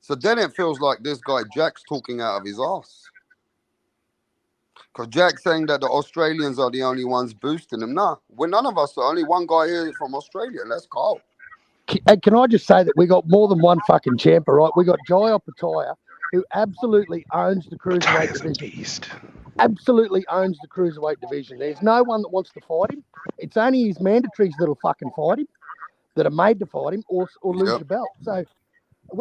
So then it feels like this guy Jack's talking out of his ass. Because Jack's saying that the Australians are the only ones boosting him. Nah, we're none of us. Only one guy here from Australia. Let's go. Can I just say that we got more than one fucking champion, right? We got Jai Opetaia, who absolutely owns the cruiserweight division. Absolutely owns the cruiserweight division. There's no one that wants to fight him. It's only his mandatories that'll fucking fight him, that are made to fight him or lose the belt. So,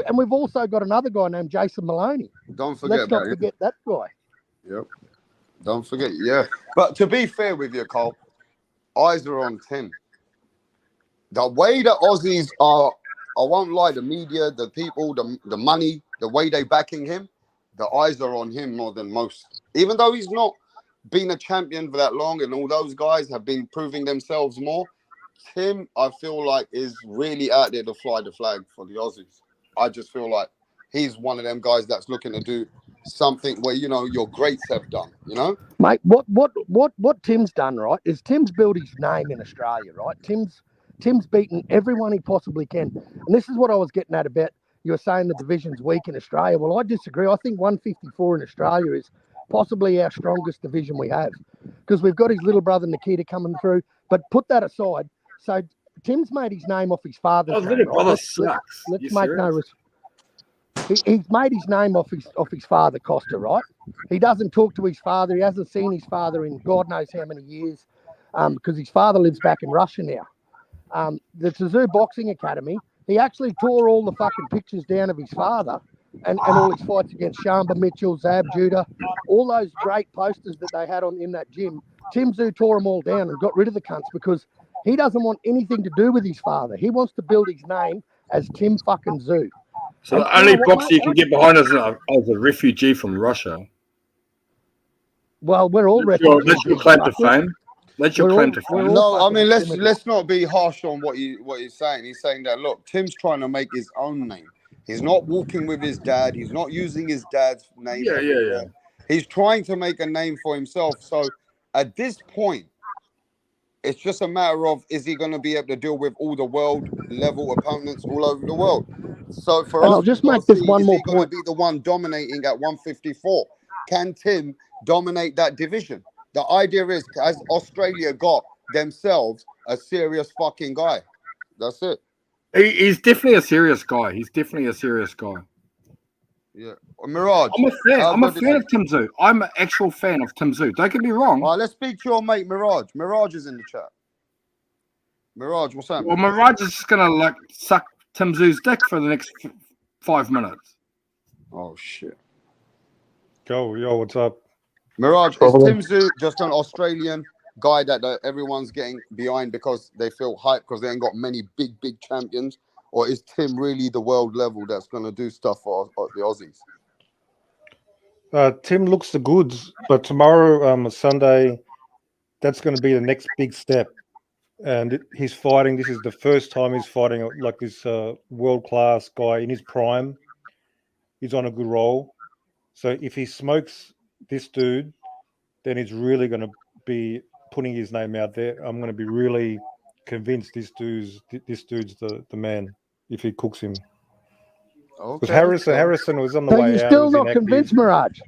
and we've also got another guy named Jason Maloney. Don't forget Let's not forget that guy. Yep. Don't forget, yeah. But to be fair with you, Cole, eyes are on Tim. The way the Aussies are, I won't lie, the media, the people, the money, the way they backing him, the eyes are on him more than most. Even though he's not been a champion for that long and all those guys have been proving themselves more, Tim, I feel like, is really out there to fly the flag for the Aussies. I just feel like he's one of them guys that's looking to do something where, you know, your greats have done, you know? Mate, what Tim's done, right, is Tim's built his name in Australia, right? Tim's beaten everyone he possibly can. And this is what I was getting at about, you were saying the division's weak in Australia. Well, I disagree. I think 154 in Australia is possibly our strongest division we have, because we've got his little brother Nikita coming through. But put that aside. So Tim's made his name off his father's name. Right? Let's make no risk. He's made his name off his father, Costa, right? He doesn't talk to his father. He hasn't seen his father in God knows how many years, because his father lives back in Russia now. The Tszyu Boxing Academy, he actually tore all the fucking pictures down of his father and all his fights against Shamba Mitchell, Zab Judah, all those great posters that they had in that gym. Tim Tszyu tore them all down and got rid of the cunts because he doesn't want anything to do with his father. He wants to build his name as Tim fucking Tszyu. So the only boxer you can get behind is a refugee from Russia. Well, we're all refugees. That's your claim to fame. That's your claim to fame. No, I mean let's not be harsh on what he's saying. He's saying that look, Tim's trying to make his own name. He's not walking with his dad. He's not using his dad's name. Yeah. He's trying to make a name for himself. So at this point, it's just a matter of, is he going to be able to deal with all the world level opponents all over the world? So for us, I'll just make this one more point. Going to be the one dominating at 154? Can Tim dominate that division? The idea is, has Australia got themselves a serious fucking guy? That's it. He's definitely a serious guy. He's definitely a serious guy. Yeah, Mirage. I'm a fan. I'm a fan of Tim Tszyu. I'm an actual fan of Tim Tszyu. Don't get me wrong. All right, let's speak to your mate Mirage. Mirage is in the chat. Mirage, what's up? Well, Mirage is just gonna like suck Tim Tszyu's dick for the next 5 minutes. Oh shit. Yo, what's up? Mirage, is Tim Tszyu just an Australian guy that everyone's getting behind because they feel hype because they ain't got many big champions? Or is Tim really the world level that's going to do stuff for the Aussies? Tim looks the goods, but tomorrow, Sunday, that's going to be the next big step. And he's fighting. This is the first time he's fighting like this world-class guy in his prime. He's on a good roll. So if he smokes this dude, then he's really going to be putting his name out there. I'm going to be really convinced this dude's the man if he cooks him. Okay. Because Harrison was on the way out. You're still not convinced, Mirage?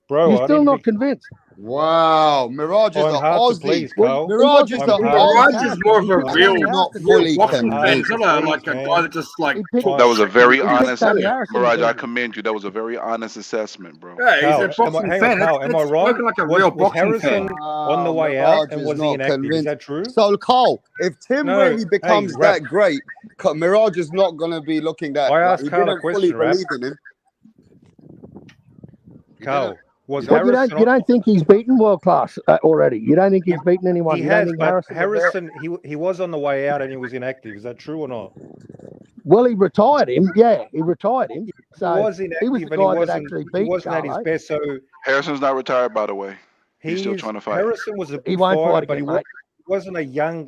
Bro, you're still not convinced. Wow, Mirage is I'm an hard to Aussie. please, Carl. Mirage is Mirage is more of a real not fully boxing fan. convinced. It's not like a guy that just like. That was a very honest, Mirage. I commend you. That was a very honest assessment, bro. Yeah, he's a boxing fan. Am I wrong? Like a real boxing Harrison fan. on the way out, and was he inactive? Is that true? So, Carl, if Tim really becomes that great, Mirage is not going to be looking that. I asked he Carl a didn't fully question, believe in him. Carl, was Well, Harrison? you don't think he's beaten world class already? You don't think he's beaten anyone? He you don't has, think but Harrison he was on the way out and he was inactive. Is that true or not? Well, he retired him. Yeah, he retired him. So he was inactive, he was the but guy that actually beat he wasn't at his Carlo. best. So Harrison's not retired, by the way. He's still trying to fight. Harrison was a He good won't fighter, fight but again, he mate. wasn't a young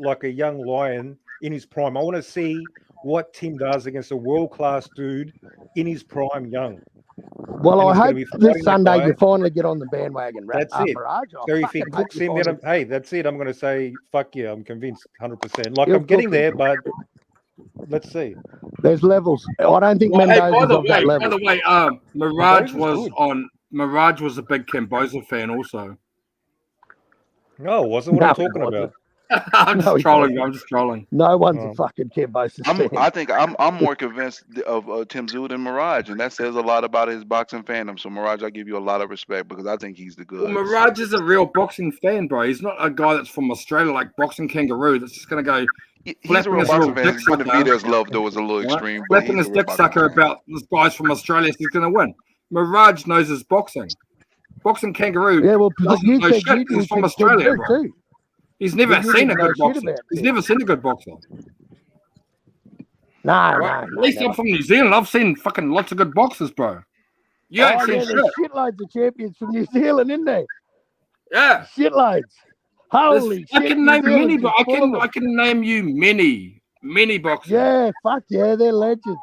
lion in his prime. I want to see what Tim does against a world-class dude in his prime, young. Well, And I he's gonna hope be fighting this that Sunday guy. you finally get on the bandwagon. That's it. Mirage. So if he cooks him, then hey, that's it. I'm going to say, fuck yeah, I'm convinced 100%. Like, I'm getting there, but let's see. There's levels. I don't think Well, Mendoza's by the of that way, level. Mirage Mendoza's good. Mirage was a big Camboza fan also. No, wasn't what I'm talking about. I'm just trolling. I'm just trolling. No one's a fucking Camboza fan. I think I'm more convinced of Tim Tszyu than Mirage, and that says a lot about his boxing fandom. So Mirage, I give you a lot of respect because I think he's the good. Well, Mirage is a real boxing fan, bro. He's not a guy that's from Australia like Boxing Kangaroo that's just gonna go. He's a real boxing fan. BENAVIDEZ love though is a little extreme. But Flipping his dick sucker about this guy's from Australia, so he's gonna win. Mirage knows his boxing. Boxing Kangaroo. Yeah, well, doesn't you know said shit. you He's from said Australia, bro. too. He's never You seen a didn't know good shit boxer. about He's it. never seen a good boxer. No, Right? At least I'm from New Zealand. I've seen fucking lots of good boxers, bro. You ain't seen yeah, shit. there's shitloads of champions from New Zealand, isn't there? Yeah. Shitloads. Holy I shit. can New name Zealand's many, but just full of them. I can name you many boxers. Yeah, fuck yeah, they're legends.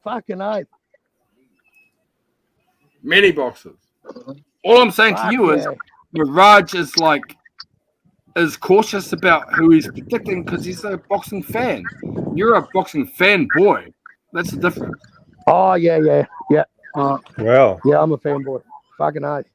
Fucking oath. Many boxers. All I'm saying to you is Mirage is cautious about who he's predicting because he's a boxing fan. You're a boxing fan boy. That's the difference. Oh, yeah. Well. Yeah, I'm a fanboy. Fucking oath.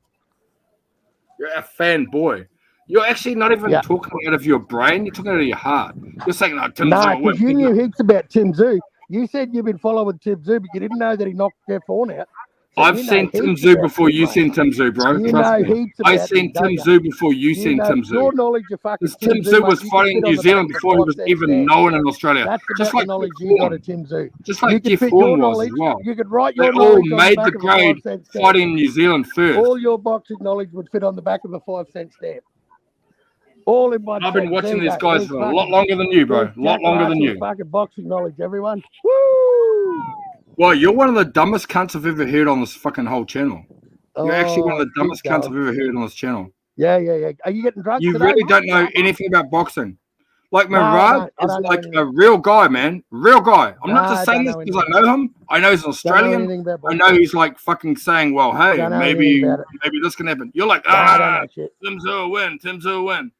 You're a fan boy. You're actually not even talking out of your brain. You're talking out of your heart. You're saying, "No, Tim Nah, Tszyu because you win." knew heaps about Tim Tszyu. You said you've been following Tim Tszyu, but you didn't know that he knocked Jeff Horn out. So I've you know seen Tim heaps Tszyu about before him, you mate. seen Tim Tszyu, bro. You Trust know me. heaps I've about seen him, don't Tim you? Tszyu before you You seen know Tim Tszyu. your knowledge of fucking Because Tim Tszyu, Tszyu mate, was you fighting can in sit New on the Zealand back of before he was 5 cent even stamp. known in Australia. That's the Just best like knowledge Jeff you got Horn. of Tim Tszyu. Just You like could Jeff fit Horn your was knowledge. as well. You could write They your all knowledge on the made back the of a 5 grade cent stamp. fighting in New Zealand first. All your boxing knowledge would fit on the back of a 5 cent stamp. All in one. I've been sentence. watching There you these go. guys There's for a fucking- lot longer than you, bro. there's A lot Jack longer than Russell's you. fucking boxing knowledge, everyone. Woo! Well, you're one of the dumbest cunts I've ever heard on this fucking whole channel. You're actually one of the keep dumbest cunts I've going. ever heard on this channel. Yeah. Are you getting drunk You today, really mate? don't know anything about boxing. Like No, I Mirage don't. I is don't know like anything. a real guy, man. Real guy. I'm not No, just I saying don't this know because I know him. I know he's an Don't know Australian. anything about I boxing. know he's like fucking saying, well, hey, Don't know maybe anything about it. this can happen. You're like, No, I don't know shit. Tim Tszyu will win. Tim Tszyu will win.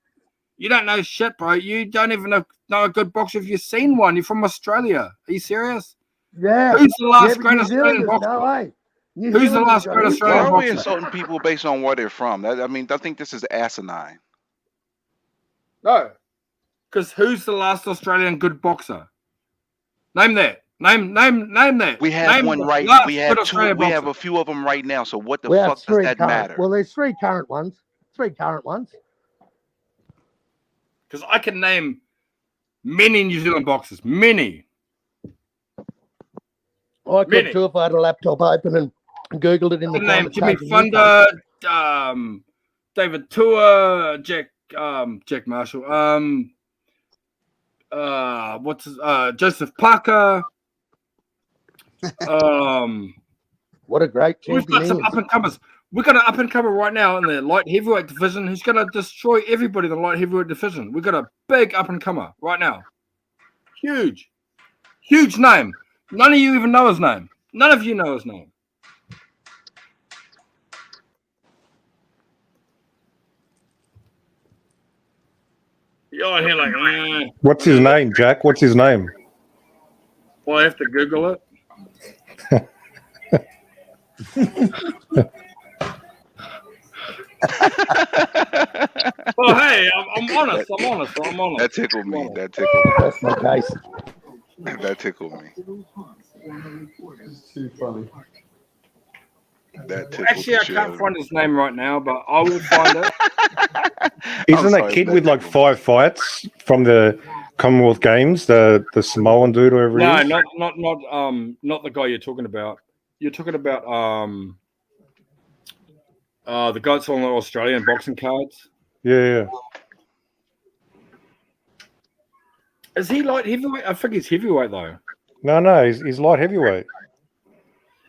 You don't know shit, bro. You don't even know a good boxer if you've seen one. You're from Australia. Are you serious? Yeah. Who's the last but great New Australian Zealanders, boxer? no way. New Who's the Zealanders last got great heaps. Australian Why are we boxer? insulting people based on where they're from? I think this is asinine. No. Because who's the last Australian good boxer? Name that. Name that. We have Name one the right. last We good have two. Australian We have boxer. a few of them right now. So what the We have fuck does three that current. matter? Well, there's three current ones. Because I can name many New Zealand boxers. Many. I could too if I had a laptop open and Googled it in the time. Name Jimmy Thunder, David Tua, Jack Marshall, Joseph Parker. What a great champion! We've got some up and comers. We've got an up and comer right now in the light heavyweight division who's going to destroy everybody in the light heavyweight division. We've got a big up and comer right now. Huge name. None of you even know his name. None of you know his name. You're here like, What's his name, Jack? What's his name? Well, I have to Google it. Well, hey, I'm honest. That tickled me. That's my case. That tickled me. It's too funny. Actually, I can't find his name right now, but I will find it. Isn't that kid with like 5 fights from the Commonwealth Games, the Samoan dude or whatever? No, not the guy you're talking about. You're talking about the guy that's on the Australian boxing cards. Yeah. Is he light heavyweight? I think he's heavyweight though. No, he's light heavyweight.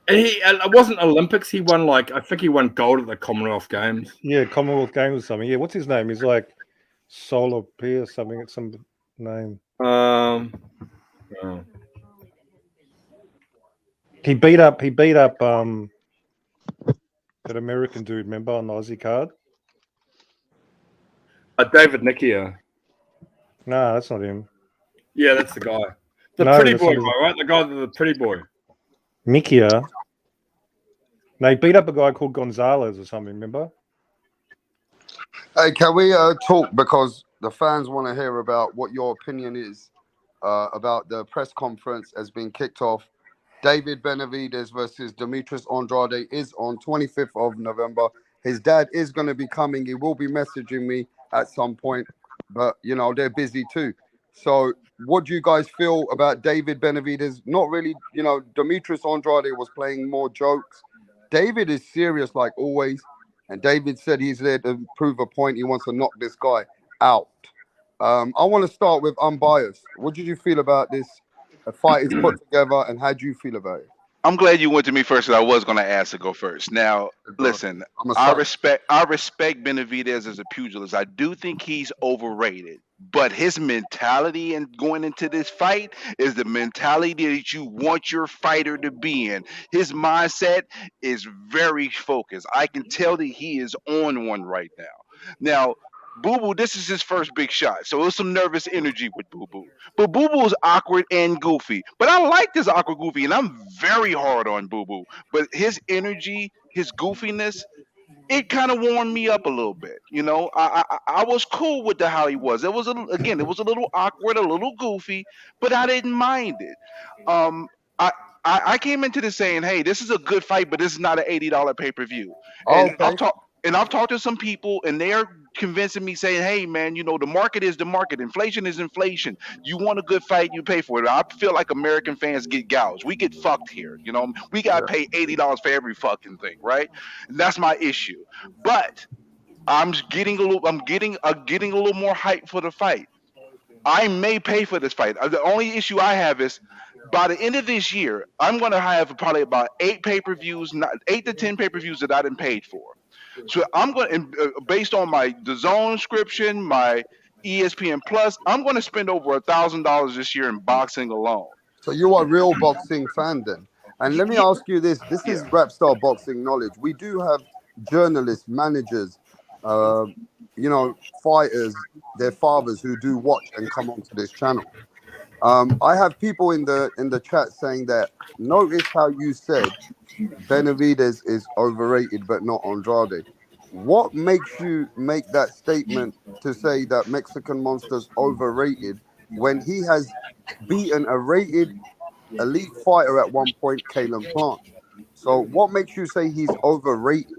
And it wasn't Olympics. He won I think he won gold at the Commonwealth Games. Yeah, Commonwealth Games or something. Yeah, what's his name? He's like Solar P or something. It's some name. He beat up that American dude, remember, on the Aussie card? David Nikia. No, that's not him. Yeah, that's the guy. The pretty boy guy, right? The guy, the pretty boy. Nikia. No, he beat up a guy called Gonzalez or something, remember? Hey, can we talk, because the fans want to hear about what your opinion is about the press conference has been kicked off. David Benavidez versus Demetrius Andrade is on 25th of November. His dad is going to be coming. He will be messaging me at some point, but, you know, they're busy too. So what do you guys feel about David Benavidez? Not really, you know, Demetrius Andrade was playing more jokes. David is serious like always. And David said he's there to prove a point. He wants to knock this guy out. I want to start with unbiased. What did you feel about this fight is put together, and how do you feel about it? I'm glad you went to me first, because I was going to ask to go first. Now, listen, I respect Benavidez as a pugilist. I do think he's overrated, but his mentality and going into this fight is the mentality that you want your fighter to be in. His mindset is very focused. I can tell that he is on one right now. Now, Boo Boo, this is his first big shot, so there's some nervous energy with Boo Boo. But Boo Boo is awkward and goofy. But I like this awkward goofy, and I'm very hard on Boo Boo. But his energy, his goofiness, it kind of warmed me up a little bit. You know, I was cool with how he was. It was it was a little awkward, a little goofy, but I didn't mind it. I came into this saying, hey, this is a good fight, but this is not an $80 pay-per-view. And I've talked to some people, and they're convincing me, saying, hey, man, you know, the market is the market. Inflation is inflation. You want a good fight, you pay for it. I feel like American fans get gouged. We get fucked here. You know, we got to pay $80 for every fucking thing, right? And that's my issue. But I'm getting a little more hype for the fight. I may pay for this fight. The only issue I have is, by the end of this year, I'm going to have probably about 8 to 10 pay-per-views that I didn't paid for. So I'm going to, based on my DAZN subscription, my ESPN Plus, I'm going to spend over $1,000 this year in boxing alone. So you are a real boxing fan then. And let me ask you this. This is Rap Star Boxing Knowledge. We do have journalists, managers, you know, fighters, their fathers who do watch and come onto this channel. I have people in the chat saying that, notice how you said Benavidez is overrated but not Andrade. What makes you make that statement to say that Mexican Monster's overrated when he has beaten a rated elite fighter at one point, Kalen Plant. So what makes you say he's overrated?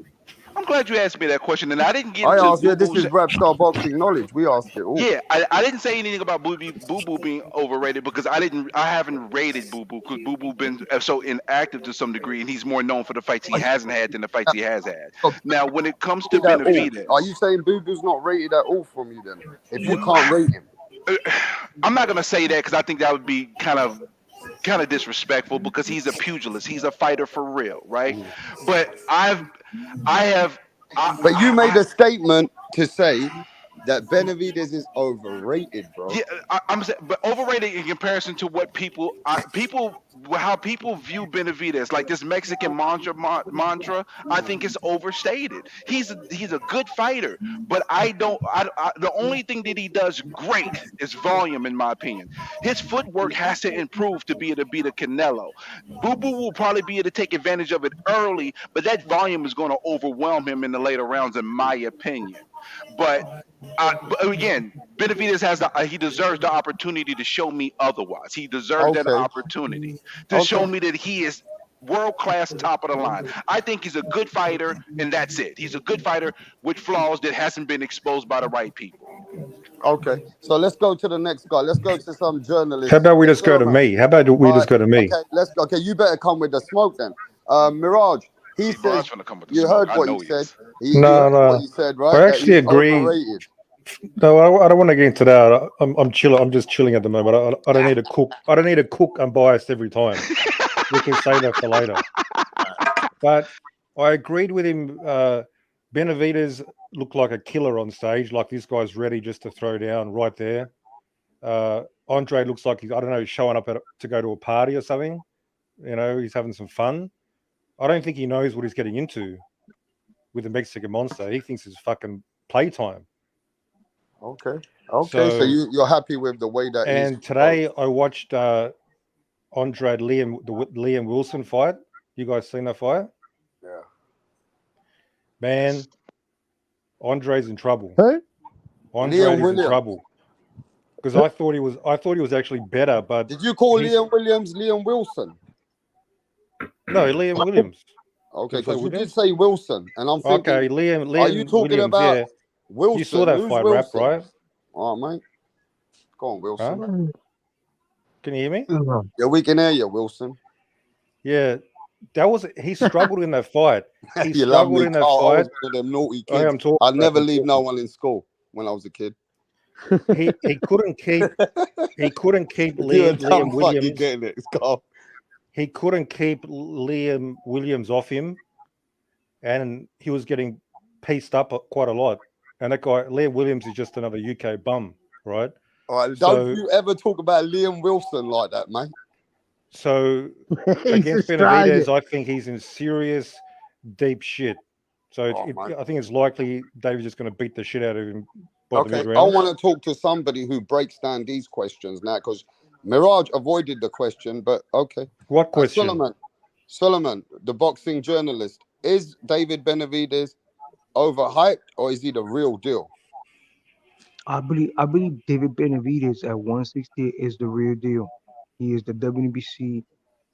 I'm glad you asked me that question, and I didn't get I into asked, yeah, Boo this Boo's. is Rap Star Boxing knowledge. We asked it all. Yeah, I didn't say anything about Boo Boo being overrated because I haven't rated Boo Boo because Boo Boo been so inactive to some degree, and he's more known for the fights he hasn't had than the fights he has had. Now, when it comes to Benavidez, are you saying Boo Boo's not rated at all from you then? If you can't rate him, I'm not gonna say that because I think that would be kind of disrespectful because he's a pugilist, he's a fighter for real, right? But but you made a statement to say that Benavidez is overrated, bro. Yeah, I'm saying, but overrated in comparison to what how people view Benavidez, like this Mexican mantra. I think it's overstated. He's a good fighter, but the only thing that he does great is volume, in my opinion. His footwork has to improve to be able to beat a Canelo. Boo Boo will probably be able to take advantage of it early, but that volume is going to overwhelm him in the later rounds, in my opinion. But again, Benavidez he deserves the opportunity to show me otherwise. He deserves that opportunity to show me that he is world class, top of the line. I think he's a good fighter, and that's it. He's a good fighter with flaws that hasn't been exposed by the right people. Okay, so let's go to the next guy. Let's go to some journalists. How about we just go to me? How about we just go to me? Okay, let's go. Okay, you better come with the smoke then. Mirage, he says, you heard what he said. No. What he said, right? I actually agree. Overrated. No, I don't want to get into that. I'm chilling. I'm just chilling at the moment. I don't need to cook. I don't need to cook unbiased every time. We can say that for later. But I agreed with him. Benavidez looked like a killer on stage. Like this guy's ready just to throw down right there. Andrade looks like he's showing up to go to a party or something. You know, he's having some fun. I don't think he knows what he's getting into with the Mexican monster. He thinks it's fucking playtime. Okay. So you're happy with the way that. And today I watched Andrade Liam Wilson fight. You guys seen that fight? Yeah. Man, Andre's in trouble. Hey? Andrade is in trouble. Because I thought he was actually better, but did you call Liam Williams Liam Wilson? No, Liam Williams. Okay, because you did say Wilson, and I'm thinking, okay, Liam. Are you talking Williams, about yeah. Wilson? You saw that Who's fight Wilson? rap, right? All right, mate. Go on, Wilson. Huh? Can you hear me? Yeah, we can hear you, Wilson. Yeah, he struggled in that fight. He you struggled in that Carl. fight. I was one of them naughty kids. I'd never leave no one in school when I was a kid. He couldn't keep Liam Williams. Getting it. It's Carl. He couldn't keep Liam Williams off him, and he was getting pieced up quite a lot. And that guy, Liam Williams, is just another UK bum, right? All right, don't you ever talk about Liam Wilson like that, mate. So against Benavidez, I think he's in serious, deep shit. So I think it's likely David's just going to beat the shit out of him. Okay, I want to talk to somebody who breaks down these questions now, because Mirage avoided the question, but okay. What question? Solomon, the boxing journalist. Is David Benavidez overhyped, or is he the real deal? I believe David Benavidez at 160 is the real deal. He is the WBC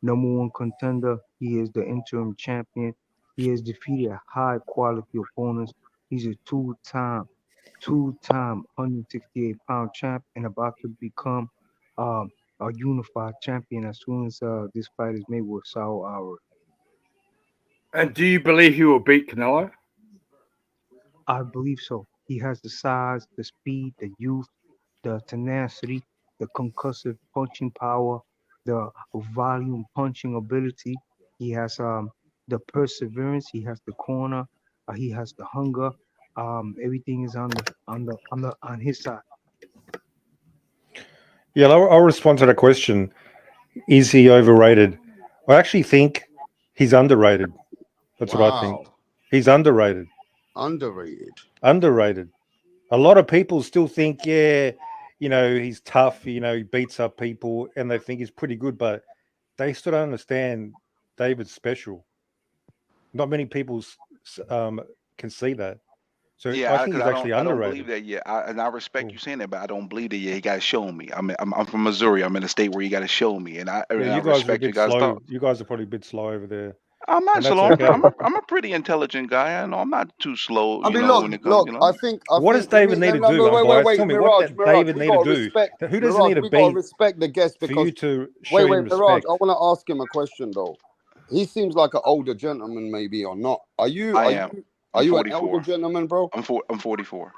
#1 contender. He is the interim champion. He has defeated high quality opponents. He's a two-time 168-pound champ and about to become a unified champion as soon as this fight is made with Saul Alvarez. And do you believe he will beat Canelo? I believe so. He has the size, the speed, the youth, the tenacity, the concussive punching power, the volume punching ability. He has the perseverance. He has the corner. He has the hunger. Everything is on his side. Yeah, I'll respond to that question. Is he overrated? I actually think he's underrated. That's what I think. He's underrated. Underrated. A lot of people still think, he's tough, he beats up people, and they think he's pretty good, but they still don't understand David's special. Not many people can see that. So Yeah, I think he's because actually I don't believe underrated. that yet. And I respect you saying that, but I don't believe that yet. He got to show me. I'm from Missouri. I'm in a state where you got to show me, and I Yeah, you guys are a respect your bit guys' slow. thoughts. You guys are probably a bit slow over there, I'm not and that's slow. okay. I'm a pretty intelligent guy. I know I'm not too slow. I You mean, know, when it comes, you know. I think. What does Let me. David need to No, do? wait. Tell me, what Mirage, did David we need to gotta do? respect. Who does he Mirage, need to we gotta beat respect the guest for because. you to show him Mirage, respect? I want to ask him a question though. He seems like an older gentleman, maybe or not. Are you? I am. Are I'm you an elder 44. gentleman, bro? I'm 44.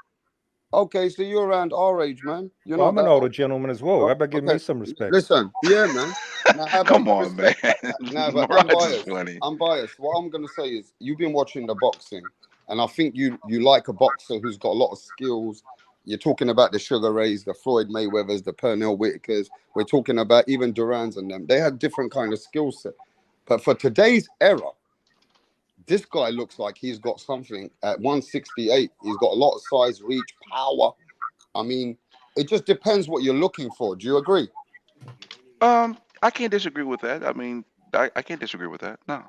Okay, so you're around our age, man. You're Well, not I'm that an older old. gentleman as well. How about giving me Okay, some respect? listen, yeah, man. Now, how about Come you on, man. respect? Now, but I'm Mirage is biased. funny. I'm biased. What I'm gonna say is, you've been watching the boxing, and I think you like a boxer who's got a lot of skills. You're talking about the Sugar Rays, the Floyd Mayweathers, the Pernell Whitakers. We're talking about even Durans and them. They had different kind of skill set. But for today's era, this guy looks like he's got something at 168. He's got a lot of size, reach, power. I mean, it just depends what you're looking for. Do you agree? I can't disagree with that. I mean, I can't disagree with that. No.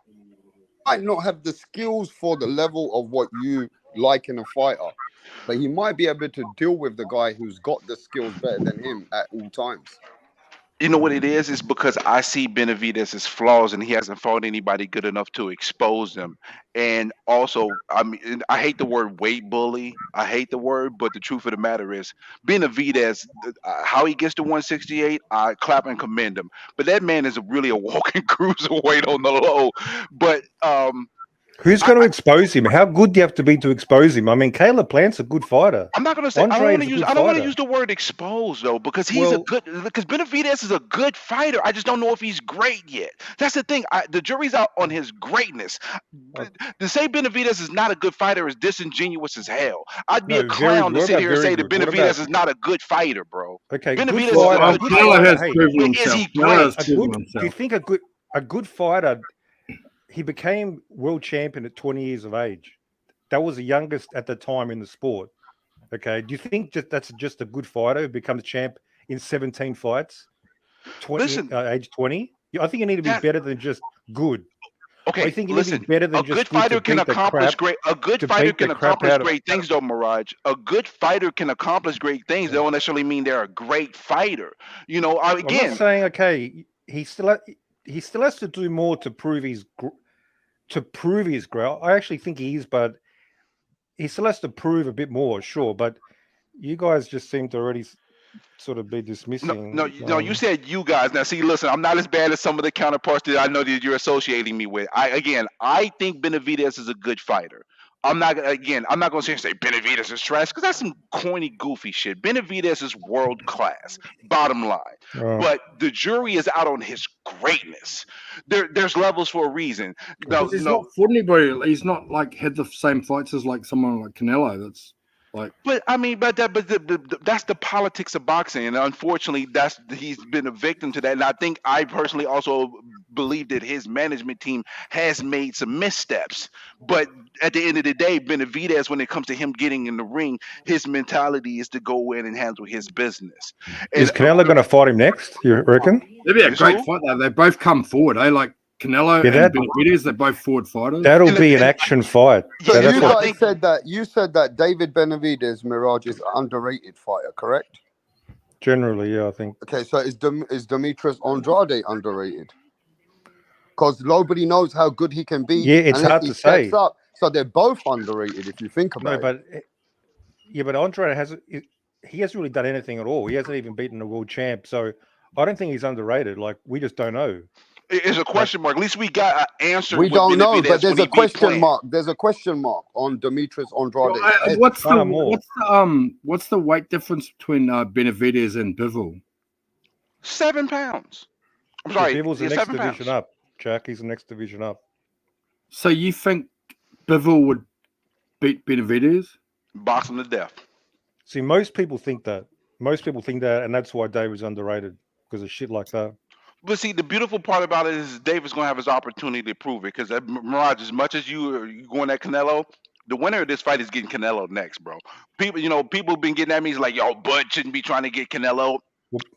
Might not have the skills for the level of what you like in a fighter, but he might be able to deal with the guy who's got the skills better than him at all times. You know what it is? It's because I see Benavidez's flaws, and he hasn't fought anybody good enough to expose them. And also, I mean, I hate the word weight bully. I hate the word, but the truth of the matter is, Benavidez, how he gets to 168, I clap and commend him. But that man is really a walking cruiserweight on the low. But Who's going to expose him? How good do you have to be to expose him? I mean, Caleb Plant's a good fighter. I'm not going to say. Andre's I don't want to a use. good I don't want to fighter. use the word expose though, because he's a good. Because Benavidez is a good fighter. I just don't know if he's great yet. That's the thing. The jury's out on his greatness. To say Benavidez is not a good fighter is disingenuous as hell. I'd be a clown to sit here and say that Benavidez is not a good fighter, bro. Okay, Benavidez good fighter. is a good fighter. Is he great? Do you think a good fighter? He became world champion at 20 years of age. That was the youngest at the time in the sport. Okay. Do you think that's just a good fighter who becomes champ in 17 fights? Age 20? I think you need to be better than just good. Okay, I think you listen. Need to be better than A just good fighter can accomplish great. A good fighter can accomplish great things, though, Mirage. A good fighter can accomplish great things. They don't necessarily mean they're a great fighter. You know, again. I'm not saying he still has to do more to prove his growth. I actually think he is, but he still has to prove a bit more, sure. But you guys just seem to already sort of be dismissing. No, you said you guys. Now, see, listen, I'm not as bad as some of the counterparts that I know that you're associating me with. I think Benavidez is a good fighter. I'm not going to say Benavidez is trash because that's some corny, goofy shit. Benavidez is world class, bottom line. But the jury is out on his greatness. There's levels for a reason. Because he's not fought anybody. He's not like had the same fights as like someone like Canelo. That's like. But I mean, that's the politics of boxing, and unfortunately, he's been a victim to that. And I think I personally also believe that his management team has made some missteps. But at the end of the day, Benavidez, when it comes to him getting in the ring, his mentality is to go in and handle his business. Is Canelo going to fight him next? You reckon? It'd be a great fight though. They both come forward. Like Canelo and Benavidez, they're both forward fighters. That'll be an action fight. So you said that David Benavidez, Mirage, is an underrated fighter, correct? Generally, yeah, I think. Okay, so is Demetrius Andrade underrated? Because nobody knows how good he can be. Yeah, it's hard to say. So they're both underrated if you think about it. But Andrade hasn't really done anything at all. He hasn't even beaten a world champ. So I don't think he's underrated. Like, we just don't know. It's a question mark. At least we got an answer. We don't know, but there's a question mark. There's a question mark on Demetrius Andrade. What's the weight difference between Benavidez and Bivol? 7 pounds. I'm sorry. Bivol's the next division up. Jack, he's the next division up. So you think Bivol would beat Benavidez? Box him to death. See, most people think that. And that's why David's underrated, because of shit like that. But see, the beautiful part about it is David's going to have his opportunity to prove it. Because Mirage, as much as you going at Canelo, the winner of this fight is getting Canelo next, bro. People have been getting at me like, yo, Bud shouldn't be trying to get Canelo.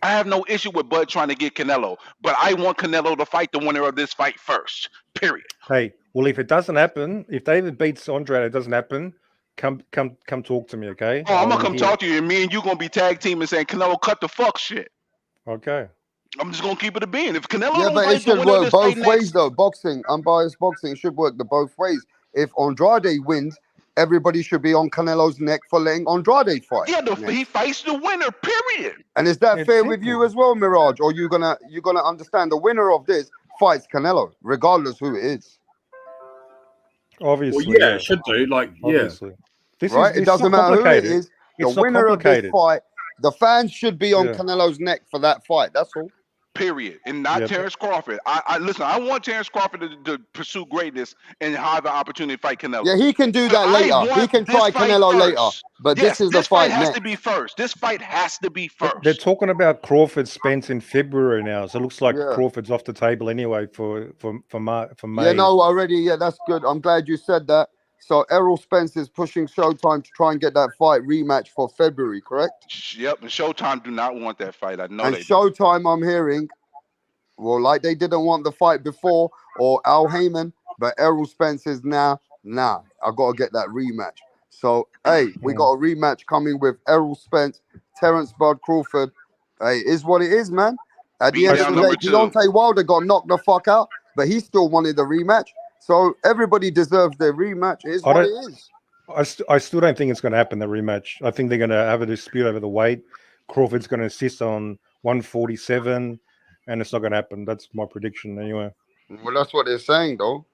I have no issue with Bud trying to get Canelo, but I want Canelo to fight the winner of this fight first. Period. Hey, well, if it doesn't happen, if David beats Andrade, it doesn't happen. come talk to me, okay? Oh, I'm gonna come talk to you, and me and you gonna be tag teaming saying Canelo cut the fuck shit. Okay. I'm just gonna keep it a bean. If Canelo Yeah, don't but fight it should the winner of work this both fight ways, next, though. Boxing, unbiased boxing, should work the both ways. If Andrade wins, everybody should be on Canelo's neck for letting Andrade fight. yeah, he fights the winner. Period. And is that fair with you as well, Mirage? Or you gonna understand the winner of this fights Canelo, regardless who it is? Obviously, well, yeah, it should do. Like, obviously. This right? It doesn't matter who it is. The winner of this fight, the fans should be on Canelo's neck for that fight. That's all. Period. And not Terrence Crawford. I listen, I want Terrence Crawford to pursue greatness and have an opportunity to fight Canelo. Yeah, he can do that later. He can try Canelo later. But this is the fight has next. to be first. This fight has to be first. They're talking about Crawford Spence in February now, so it looks like Crawford's off the table anyway for May. Yeah, no, already. Yeah, that's good. I'm glad you said that. So Errol Spence is pushing Showtime to try and get that fight rematch for February, correct? Yep, and Showtime do not want that fight. I know and they Showtime, I'm hearing, well, like they didn't want the fight before, or Al Heyman, but Errol Spence is now, I got to get that rematch. So, hey, we got a rematch coming with Errol Spence, Terrence Bud Crawford. Hey, is what it is, man. At the end of the day, Deontay Wilder got knocked the fuck out, but he still wanted the rematch. So everybody deserves their rematch. It is what it is. I still don't think it's going to happen, the rematch. I think they're going to have a dispute over the weight. Crawford's going to insist on 147, and it's not going to happen. That's my prediction anyway. Well, that's what they're saying, though.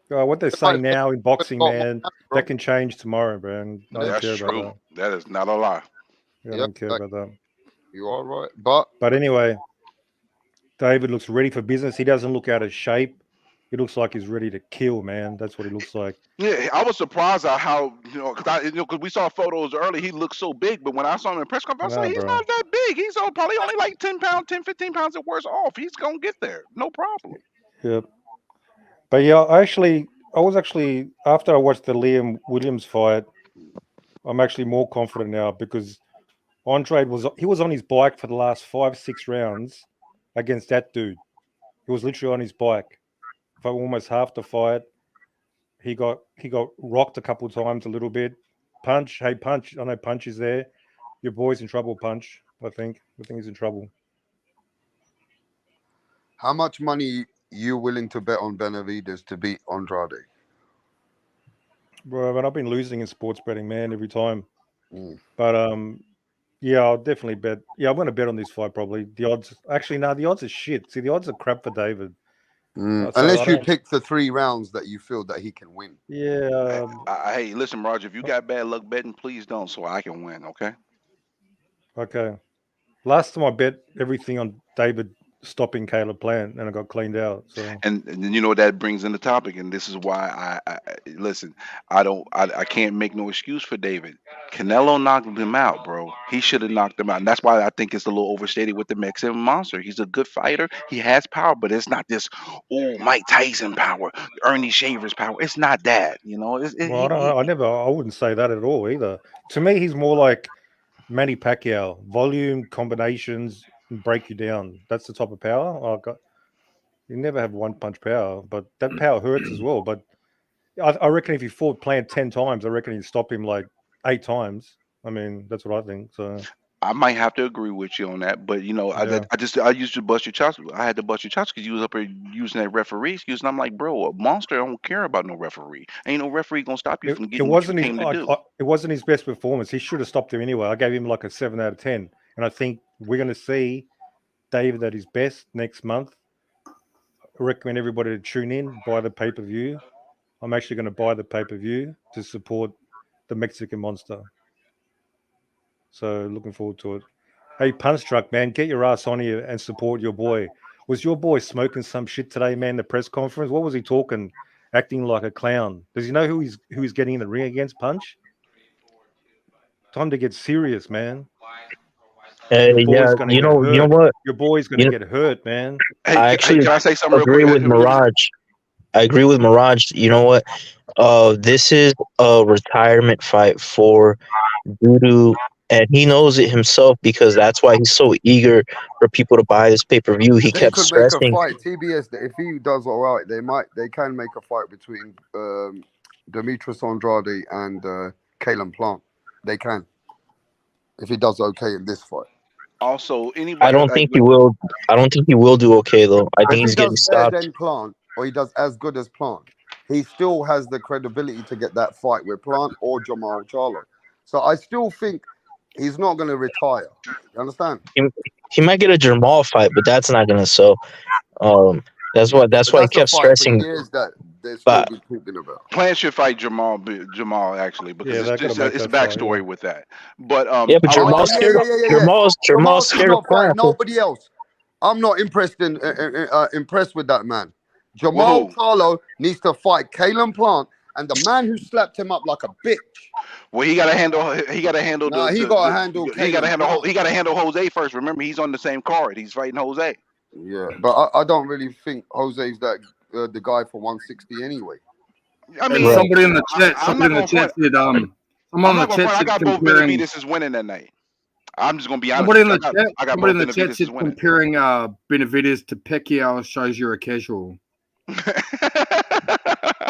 What they're saying now in boxing, man, that can change tomorrow, man. I don't care about that. That is not a lie. Yeah, I don't care about that. You are right. But anyway, David looks ready for business. He doesn't look out of shape. He looks like he's ready to kill, man. That's what he looks like. Yeah, I was surprised at how, because we saw photos early, he looked so big, but when I saw him in press conference, I was like, he's not that big. He's probably only like 10 pounds, 10, 15 pounds at worst off. He's going to get there. No problem. Yep. But yeah, I was actually, after I watched the Liam Williams fight, I'm actually more confident now because Andrade was on his bike for the last 5-6 rounds against that dude. He was literally on his bike for almost half the fight. He got rocked a couple of times a little bit. Punch. I know Punch is there. Your boy's in trouble, Punch. I think he's in trouble. How much money you willing to bet on Benavidez to beat Andrade? Bro, but I've been losing in sports betting, man, every time. But yeah, I'll definitely bet. Yeah, I'm going to bet on this fight probably. The odds, the odds are shit. See, the odds are crap for David. Unless you pick the 3 rounds that you feel that he can win. Yeah. Hey, listen, Roger, if you got bad luck betting, please don't, so I can win, okay? Okay. Last time I bet everything on David stopping Caleb Plant, and I got cleaned out. So and you know what that brings in the topic, and this is why I listen. I can't make no excuse for David. Canelo knocked him out, bro. He should have knocked him out, and that's why I think it's a little overstated with the Mexican Monster. He's a good fighter. He has power, but it's not this Mike Tyson power, Ernie Shavers power. It's not that, you know. I wouldn't say that at all either. To me, he's more like Manny Pacquiao, volume, combinations, and break you down. That's the type of power. You never have one punch power, but that power hurts as well. But I reckon if he fought Plant 10 times, I reckon he'd stop him like 8 times. I mean, that's what I think. So I might have to agree with you on that, but you know, I used to bust your chops. I had to bust your chops because you was up here using that referee excuse, and I'm like, bro, a Monster don't care about no referee. Ain't no referee gonna stop you from getting what you came to do. It wasn't his best performance. He should have stopped him anyway. I gave him like a 7 out of 10, and I think we're going to see David at his best next month. I recommend everybody to tune in, buy the pay-per-view. I'm actually going to buy the pay-per-view to support the Mexican Monster. So looking forward to it. Hey, Punch Truck, man, get your ass on here and support your boy. Was your boy smoking some shit today, man, the press conference? What was he talking, acting like a clown? Does he know who he's getting in the ring against, Punch? Time to get serious, man. Yeah, you know what? Your boy's going to get hurt, man. I actually can I say something agree real with quick? Mirage. I agree with Mirage. You know what? This is a retirement fight for Dudu, and he knows it himself because that's why he's so eager for people to buy this pay-per-view. He They kept could stressing. make a fight. TBS, if he does all right, they can make a fight between Demetrius Andrade and Caleb Plant. They can. If he does okay in this fight. Also, anybody. I don't think he will. I don't think he will do okay though. I think If he he's getting does better stopped. than Plant, or he does as good as Plant, he still has the credibility to get that fight with Plant or Jamal Charlo. So I still think he's not going to retire. You understand? He might get a Jamal fight, but that's not gonna. So, that's But why I that's a kept fight for stressing. years that they still But be talking about. Plant should fight Jamal actually because Yeah, they're gonna make it's a that fight, backstory yeah. with that. But yeah, but Oh, Jamal's yeah, scared. yeah, yeah, yeah, yeah. Jamal's Jamal should scared of not fight Plant. nobody else. I'm not impressed impressed with that man. Jamal Whoa. Charlo needs to fight Caleb Plant and the man who slapped him up like a bitch. Well, he got to handle. He got to handle Nah, he got to handle He got to Caleb handle. Plant. He got to handle Jose first. Remember, he's on the same card. He's fighting Jose. Yeah, but I don't really think Jose's that the guy for 160 anyway. I mean, Right. Somebody in the chat. I'm Somebody not in the gonna chat front. said. Someone I'm in the not gonna chat front. I said got both comparing. Benavidez is winning that night. I'm just gonna be honest. Somebody in with the you. chat. I got Somebody both in the chat Benavidez is said winning. comparing Benavidez to Pacquiao shows you're a casual.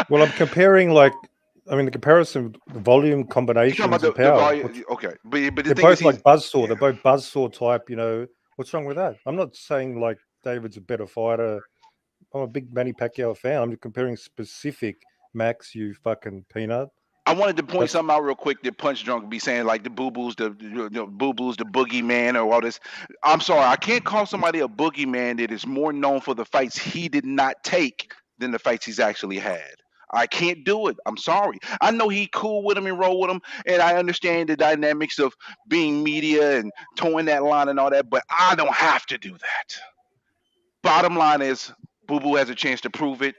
Well, I'm comparing the comparison, the volume combinations Talking about and the power. volume. Okay, but the They're thing both is, like buzzsaw. They're both buzzsaw type. What's wrong with that? I'm not saying like David's a better fighter. I'm a big Manny Pacquiao fan. I'm comparing specific Max, you fucking peanut. I wanted to point something out real quick that Punch Drunk be saying like the boo-boos, the boo-boos, the boogeyman or all this. I'm sorry, I can't call somebody a boogeyman that is more known for the fights he did not take than the fights he's actually had. I can't do it. I'm sorry. I know he cool with him and roll with him, and I understand the dynamics of being media and towing that line and all that, but I don't have to do that. Bottom line is, Boo Boo has a chance to prove it.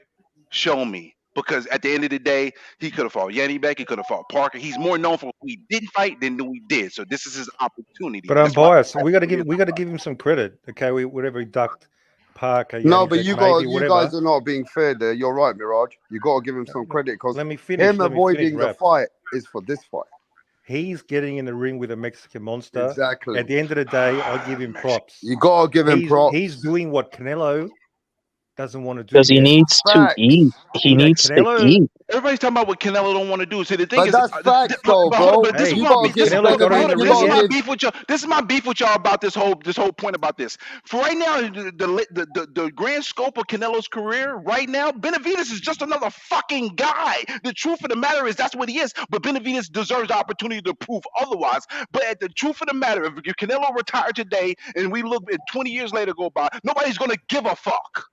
Show me. Because at the end of the day, he could have fought Yanni Beck, he could have fought Parker. He's more known for what we didn't fight than we did. So this is his opportunity. But I'm That's why biased. We got to give him some credit. Okay, whatever he ducked Parker. No, Yanni but Beck, you whatever. guys are not being fair there. You're right, Mirage. You got to give him some credit because Let me finish. him avoiding the fight is for this fight. He's getting in the ring with a Mexican monster. Exactly. At the end of the day, I give him props. You got to give him props. He's doing what Canelo doesn't want to do. Because he needs to eat. He needs to eat. everybody's talking about what Canelo don't want to do. See, the thing But is, that's facts, though, bro. But this is You my gotta beef. give This is my beef with y'all. This is my beef with y'all about this whole point about this. For right now, the grand scope of Canelo's career right now, Benavidez is just another fucking guy. The truth of the matter is that's what he is. But Benavidez deserves the opportunity to prove otherwise. But at the truth of the matter, if Canelo retired today and we look at 20 years later go by, nobody's gonna give a fuck.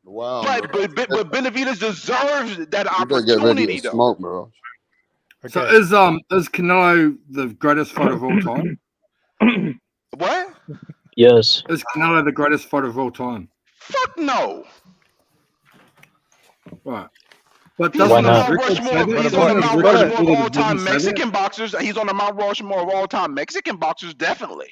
Wow. But Benavidez deserves that You better get ready opportunity, to though. smoke, Mirage. So is Canelo the greatest fighter of all time? What? Yes. Is Canelo the greatest fighter of all time? Fuck no. Right. But He's on doesn't the his Mount record Rushmore. say that? He's on the Doesn't his Mount record Rushmore say of that all it time doesn't say that? Mexican boxers. He's on the Mount Rushmore of all time Mexican boxers, definitely.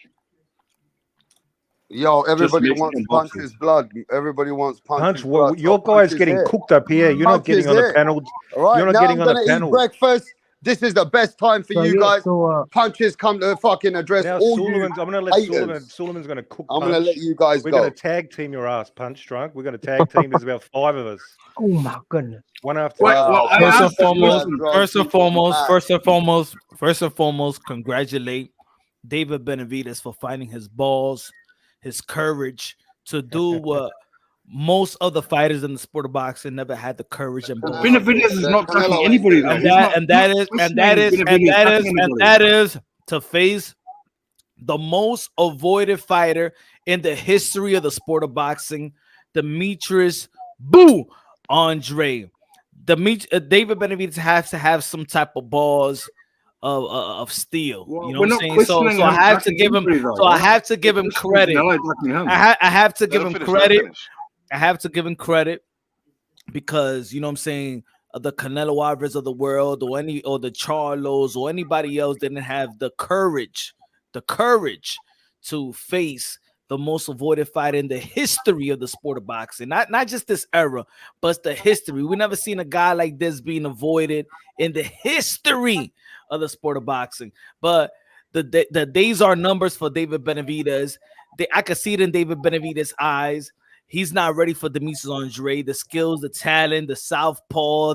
Yo, everybody Mexican wants boxers. Punch's blood. Everybody wants Punch's Punch. blood. Your So guy's Punch is getting here. cooked up here. You're not Punch getting is on the here. panel. All right, You're not now getting I'm on gonna the eat panel. breakfast. This is the best time for you guys. Punches come to fucking address Now all Sullivan's. you I'm going to let haters. Sullivan's going to cook. I'm Punch. gonna let you guys We're go. going to tag team your ass, Punch Drunk. We're going to tag team. There's about 5 of us. Oh my goodness. One after Wait, the well, other. First and foremost, congratulate David Benavidez for finding his balls, his courage to do what most of the fighters in the sport of boxing never had the courage and balls. Benavidez is not touching anybody, though. And that is to face the most avoided fighter in the history of the sport of boxing, Demetrius Boo Andre. David Benavidez has to have some type of balls of steel. You know what I'm saying? So I have to give him. So I have to give him credit. I have to give him credit. I have to give him credit because you know what I'm saying. The Canelo Alvarez of the world, or the Charlos, or anybody else didn't have the courage to face the most avoided fight in the history of the sport of boxing. Not just this era, but the history. We never seen a guy like this being avoided in the history of the sport of boxing. But the days are numbers for David Benavidez. I could see it in David Benavidez's eyes. He's not ready for Demetrius Andre. The skills, the talent, the southpaw,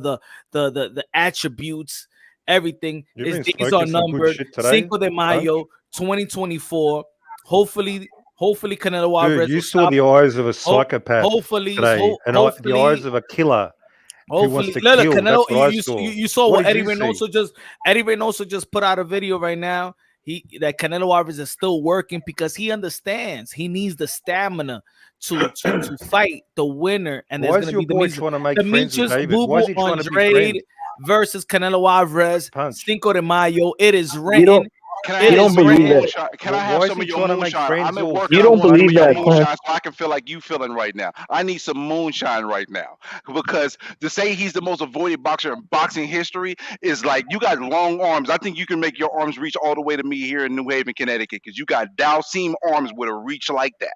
the attributes, everything. You've His been days smoking are some good numbered. shit today, Cinco de Mayo, 2024. Hopefully Canelo dude. Alvarez You will saw stop. the eyes of a psychopath Hopefully, today, and the eyes of a killer who wants to look, kill. Canelo, That's what I saw. you saw What what did you see? Eddie Reynoso just put out a video right now. That Canelo Alvarez is still working because he understands he needs the stamina to fight the winner. And Why is your boy trying to make friends with David? Why is he trying to be friends? Versus Canelo Alvarez, Cinco de Mayo. It is written. You don't believe that. Can I have some of your moonshine? I'm at work. You don't believe that, moonshine, so I can feel like you feeling right now. I need some moonshine right now because to say he's the most avoided boxer in boxing history is like you got long arms. I think you can make your arms reach all the way to me here in New Haven, Connecticut, because you got Dalseem arms with a reach like that.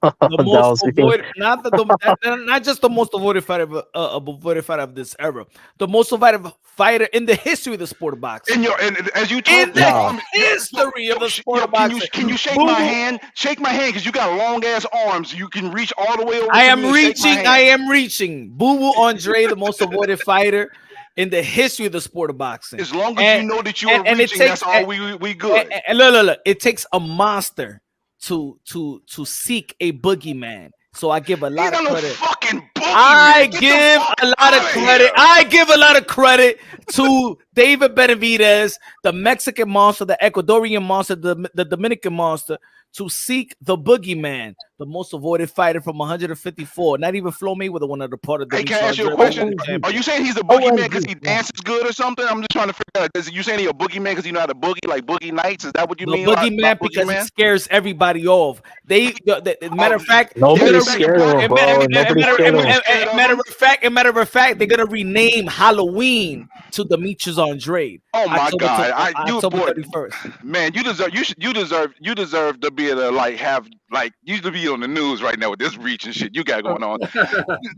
The most avoided, not just the most avoided fighter of this era, the most avoided fighter in the history of the sport of boxing. And as you told the history of the sport of boxing. Can you shake my hand? Shake my hand because you got long ass arms. You can reach all the way over. I am reaching. Boo Boo Andre, the most avoided fighter in the history of the sport of boxing. As long as you know that you are reaching, that's all we good. And look, it takes a monster to seek a boogeyman. So I give a lot of credit. I give a lot of credit to David Benavidez, the Mexican monster, the Ecuadorian monster, the Dominican monster, to seek the boogeyman, the most avoided fighter from 154. Not even Flo Mayweather, one of the part of the. Hey, can I ask you a question? Are you saying he's a boogeyman because he dances good or something? I'm just trying to figure out. Is you saying he's a boogeyman because he know how to boogie, like Boogie Nights? Is that what you mean? Boogeyman because he scares everybody off. Matter of fact, nobody's scared of him, bro. Matter of fact, they're gonna rename Halloween to Demetrius Andrade. Oh my God! October 31st. Man, you deserve to be able to you to be on the news right now with this reach and shit you got going on.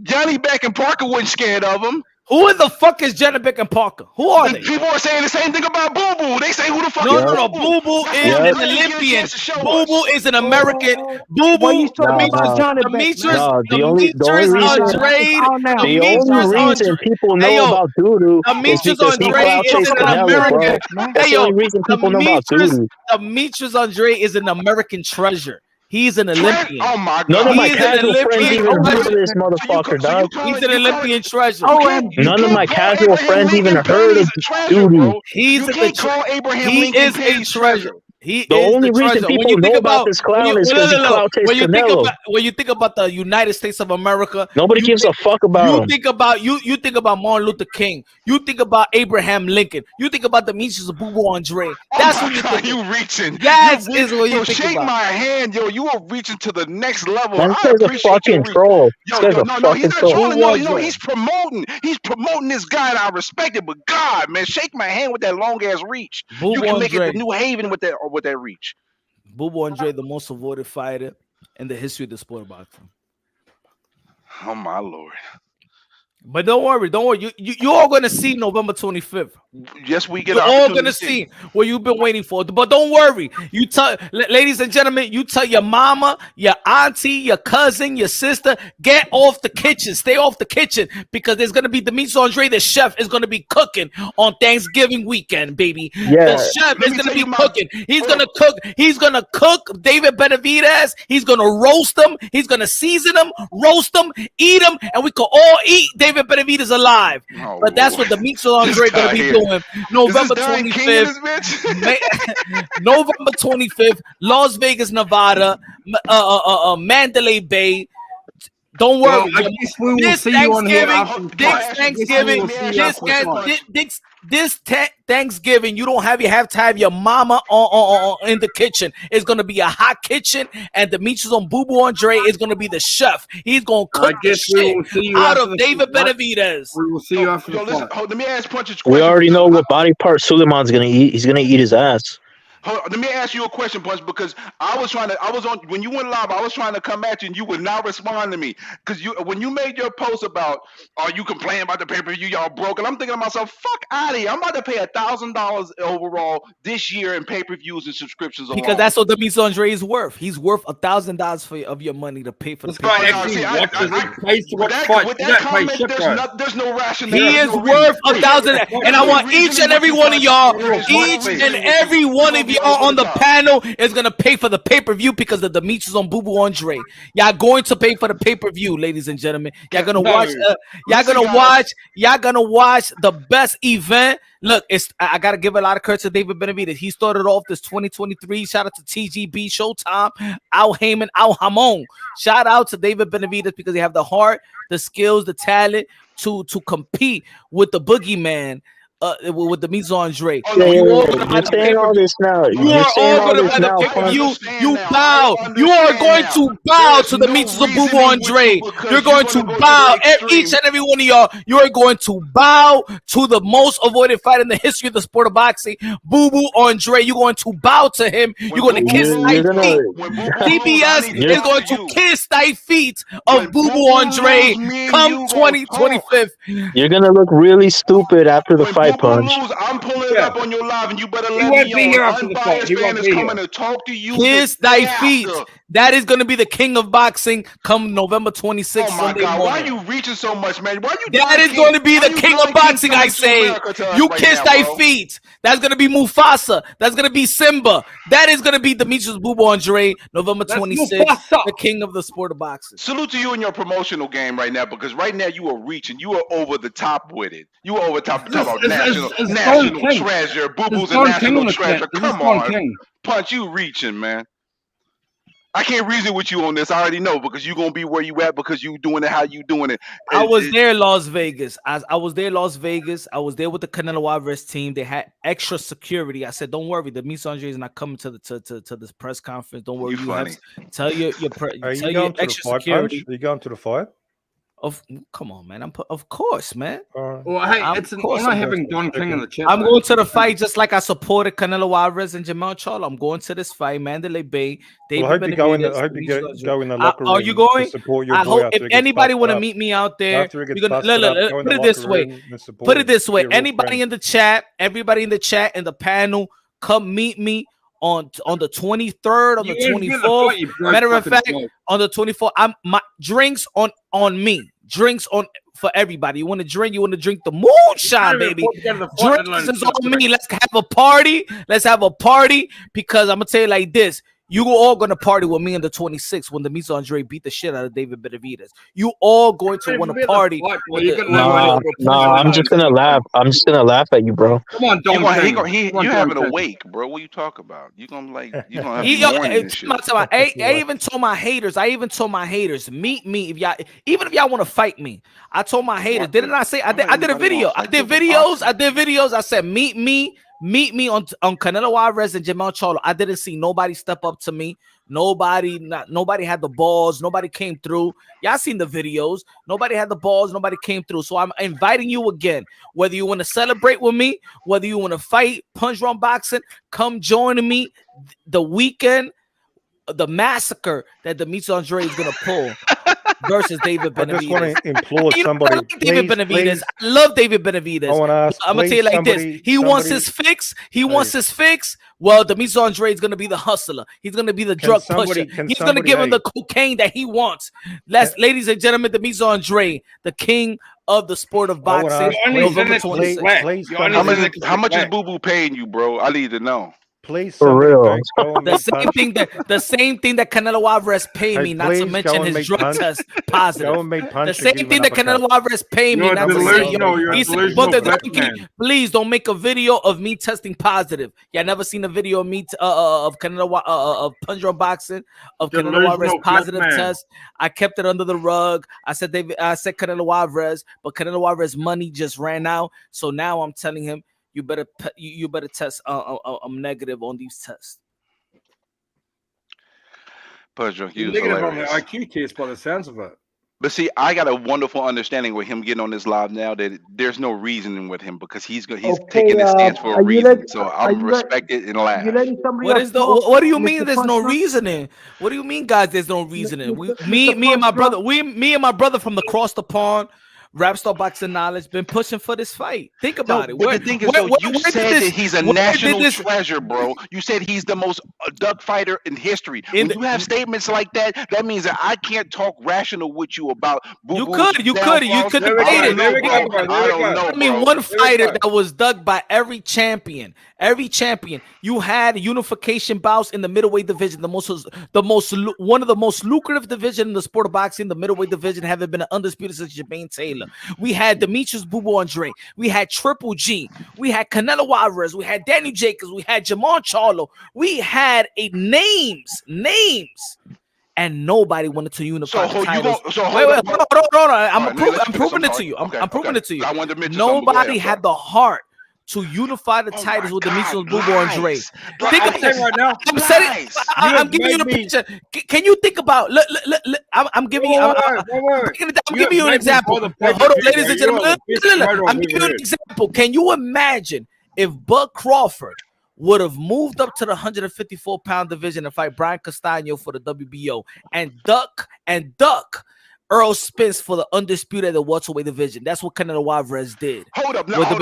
Johnny Beck and Parker wasn't scared of him. Who in the fuck is Johnny Beck and Parker? Who are they? People are saying the same thing about Boo Boo. They say who the fuck? No. Boo Boo is an Olympian. Boo Boo is an American. Boo Boo. The only reason people know about Doodoo is because he clout chased Canelo, bro. That's the only reason people know about Doodoo. Demetrius Andrade is an American treasure. He's an Olympian. Oh my God! None of my casual friends even heard of this motherfucker, dog. He's an Olympian treasure. None of my casual friends even heard of Doodoo. He is a treasure. The only reason people know about this clown is because he clout chased Canelo. When you think about the United States of America, nobody gives a fuck about him. You think about Martin Luther King. You think about Abraham Lincoln. You think about Demetrius Boo Boo Andre. That's what you think. You reaching? Yes, is what you think shake about. my hand, yo. You are reaching to the next level. This guy's a fucking troll. This guy's a fucking troll. No, he's promoting. He's promoting this guy, and I respect it. But God, man, shake my hand with that long ass reach. You can make it the New Haven with that reach. Boo Boo Andre, the most avoided fighter in the history of the sport of boxing. Oh my Lord! But don't worry. You're all gonna see November 25th. Yes, we get. You're all gonna see what you've been waiting for. But don't worry. You tell, ladies and gentlemen, you tell your mama, your auntie, your cousin, your sister, get off the kitchen. Stay off the kitchen because there's gonna be Demetrius Andre, the chef, is gonna be cooking on Thanksgiving weekend, baby. Yeah. The chef is gonna be cooking. He's gonna cook. He's gonna cook David Benavidez. He's gonna roast him. He's gonna season him, roast him, eat him, and we can all eat David Benavidez alive. But that's what Demetrius Andre gonna be doing. November 25th. November 25th, Las Vegas, Nevada, Mandalay Bay. Don't worry. This Thanksgiving, you don't have to have your mama in the kitchen. It's gonna be a hot kitchen, and Demetrius Boo Boo Andre is gonna be the chef. He's gonna cook the shit out of David Benavidez. We will see you after the fight. Let me ask Punch a question. We already know what body part Suleiman's gonna eat. He's gonna eat his ass. Hold on, let me ask you a question, Punch, because I was on when you went live, I was trying to come at you and you would not respond to me. Because when you made your post about, are you complaining about the pay-per-view, y'all broke? And I'm thinking to myself, fuck out of here. I'm about to pay $1,000 overall this year in pay-per-views and subscriptions alone. Because that's what Demetrius Andre is worth. He's worth $1,000 of your money to pay for the pay-per-view. There's no rationale. He is worth $1,000, and I want each and every one of y'all, every one of y'all on the panel is gonna pay for the pay-per-view because of Demetrius on Boo Boo Andre. Y'all going to pay for the pay-per-view, ladies and gentlemen. Y'all gonna watch. Y'all gonna watch the best event. Look, I gotta give a lot of credit to David Benavidez. He started off this 2023. Shout out to TGB, Showtime, Al Heyman, Al Hamon. Shout out to David Benavidez because they have the heart, the skills, the talent to compete with the boogeyman. With the Demetrius Andre. You're saying all this now. You are all going to buy the pay-per-view. You bow. You are going to bow to the Demetrius Boo Boo Andre. You're going to bow. Each and every one of y'all, you are going to bow to the most avoided fight in the history of the sport of boxing, Boo Boo Andre. You're going to bow to him. You're going to kiss thy feet. CBS is going to kiss thy feet of Boo Boo Andre come 2025. You're going to look really stupid after the fight. Punch. I'm pulling it up on your live, and you better let me know. Unbiased fan is coming to talk to you. Kiss thy feet. That is going to be the king of boxing come November 26th. Oh my God! Why are you reaching so much, man? Why you? That is going to be the king of boxing. I say. You kiss thy feet. That's going to be Mufasa. That's going to be Simba. That is going to be Demetrius Boo Boo Andre, November 26th, the king of the sport of boxing. Salute to you in your promotional game right now, because right now you are reaching. You are over the top with it. You are over the top. About national treasure. Boo Boo's a national treasure. Come on, Punch. You reaching, man. I can't reason with you on this. I already know because you're gonna be where you at because you doing it how you doing it. I was there in Las Vegas. I was there in Las Vegas. I was there with the Canelo Alvarez team. They had extra security. I said, "Don't worry, Demetrius Andre is not coming to this press conference. Don't worry, you have to tell your extra security." Are you going to the fight? Come on, man. Of course, man. Well, hey, it's an honor having Don King in the chat. I'm going to the fight just like I supported Canelo Alvarez and Jamal Charlo. I'm going to this fight, Mandalay Bay. I hope you go in the locker room. Are you going? To support your I boy hope if anybody want to meet me out there, put it this way. Put it this way. Anybody in the chat, everybody in the chat and the panel, come meet me on the 23rd, on the 24th. Matter of fact, on the 24th, my drinks on me. Drinks on for everybody. You want to drink? You want to drink the moonshine, baby? Drinks is on me. Let's have a party. Let's have a party because I'm gonna tell you like this. You all gonna party with me on the 26th when Demetrius Andre beat the shit out of David Benavidez. You all going to want to party. Nah, I'm just gonna laugh. I'm just gonna laugh at you, bro. Come on, Don. You having a wake, bro. What you talk about? You gonna have morning shit. I even told my haters. Meet me if y'all want to fight me. I told my haters. Didn't I say I did a video? I did videos. I said meet me on Canelo Alvarez and Jamal Charlo. I didn't see nobody step up to me. Nobody had the balls. Nobody came through. Y'all seen the videos. Nobody had the balls. Nobody came through. So I'm inviting you again. Whether you want to celebrate with me, whether you want to fight, punch run boxing, come join me the weekend. The massacre that Demetrius Andre is gonna pull versus David Benavidez. I just want to implore somebody. David Benavidez. I love David Benavidez. I want to ask. I'm gonna tell you like this. He wants his fix. Wants his fix. Well, Demetrius Andre is gonna be the hustler. He's gonna be the drug pusher. He's gonna give him the cocaine that he wants. Ladies and gentlemen, Demetrius Andre, the king of the sport of boxing. November 26th. How much is Boo Boo paying you, bro? I need to know. Please, for real. The same thing that Canelo Alvarez paid me, not to mention his drug test positive. The same thing that Canelo Alvarez paid me, not to say, please don't make a video of me testing positive. Y'all never seen a video of me of Canelo of punch run boxing of Canelo Alvarez positive test. I kept it under the rug. I said Canelo Alvarez, but Canelo Alvarez money just ran out. So now I'm telling him, you better test negative on these tests. Negative on the IQ test by the sounds of it. But see, I got a wonderful understanding with him getting on this live now that there's no reasoning with him because he's taking this stance for a reason. So I'm respected and laugh. What do you mean? There's no reasoning. What do you mean, guys? There's no reasoning. Me and my brother from across the pond. Rapstar Boxing Knowledge been pushing for this fight. Think about it. But the thing is, you said that he's a national treasure, bro. You said he's the most duck fighter in history. When you have statements like that, that means that I can't talk rational with you about. You could debate it. I don't know. I mean, one fighter that was dug by every champion. You had unification bouts in the middleweight division, one of the most lucrative division in the sport of boxing. The middleweight division haven't been undisputed since Jermaine Taylor. We had Demetrius Boo Boo Andre. We had Triple G. We had Canelo Alvarez. We had Danny Jacobs. We had Jamon Charlo. We had names, and nobody wanted to unify the titles. Hold on. I'm proving it to you. I'm proving it to you. Nobody had the heart to unify the titles with Demetrius Boo Boo Andre. Think about it right now. I'm giving you the picture. Can you think about? I'm giving you. I'm giving you an example. Hold on, ladies and gentlemen. I'm giving you an example. Can you imagine if Bud Crawford would have moved up to the 154-pound division and fight Brian Castano for the WBO and duck Earl Spence for the undisputed the welterweight division? That's what Canelo Alvarez did. Hold up, I gotta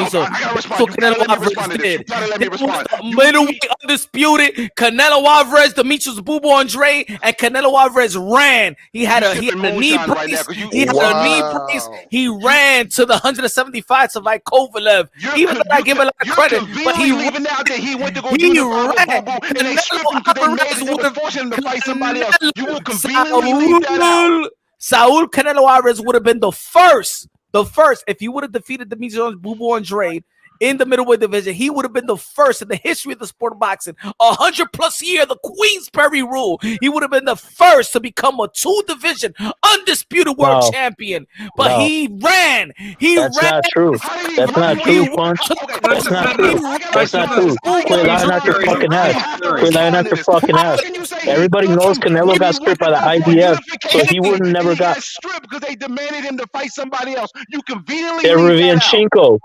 respond. Canelo Alvarez did. Middleweight undisputed. Canelo Alvarez, Demetrius Boo Boo Andre, and Canelo Alvarez ran. He had a knee brace. He ran to the 175 to fight Kovalev. Even though I give a lot of credit, but he ran. Canelo Alvarez would have forced him to fight somebody else. You will conveniently leave that out. Saul Canelo Alvarez would have been the first. If he would have defeated Demetrius Boo Boo Andre in the middleweight division, he would have been the first in the history of the sport of boxing. 100+ year, the Queensberry rule. He would have been the first to become a 2-division undisputed world champion. But he ran. That's not true. That's not true, Punch. That's not true. That's not true. Quit lying out your fucking ass. Quit lying out your fucking ass. Everybody knows Canelo got stripped by the IDF, so he would have never got stripped because they demanded him to fight somebody else. You conveniently Derevianchenko.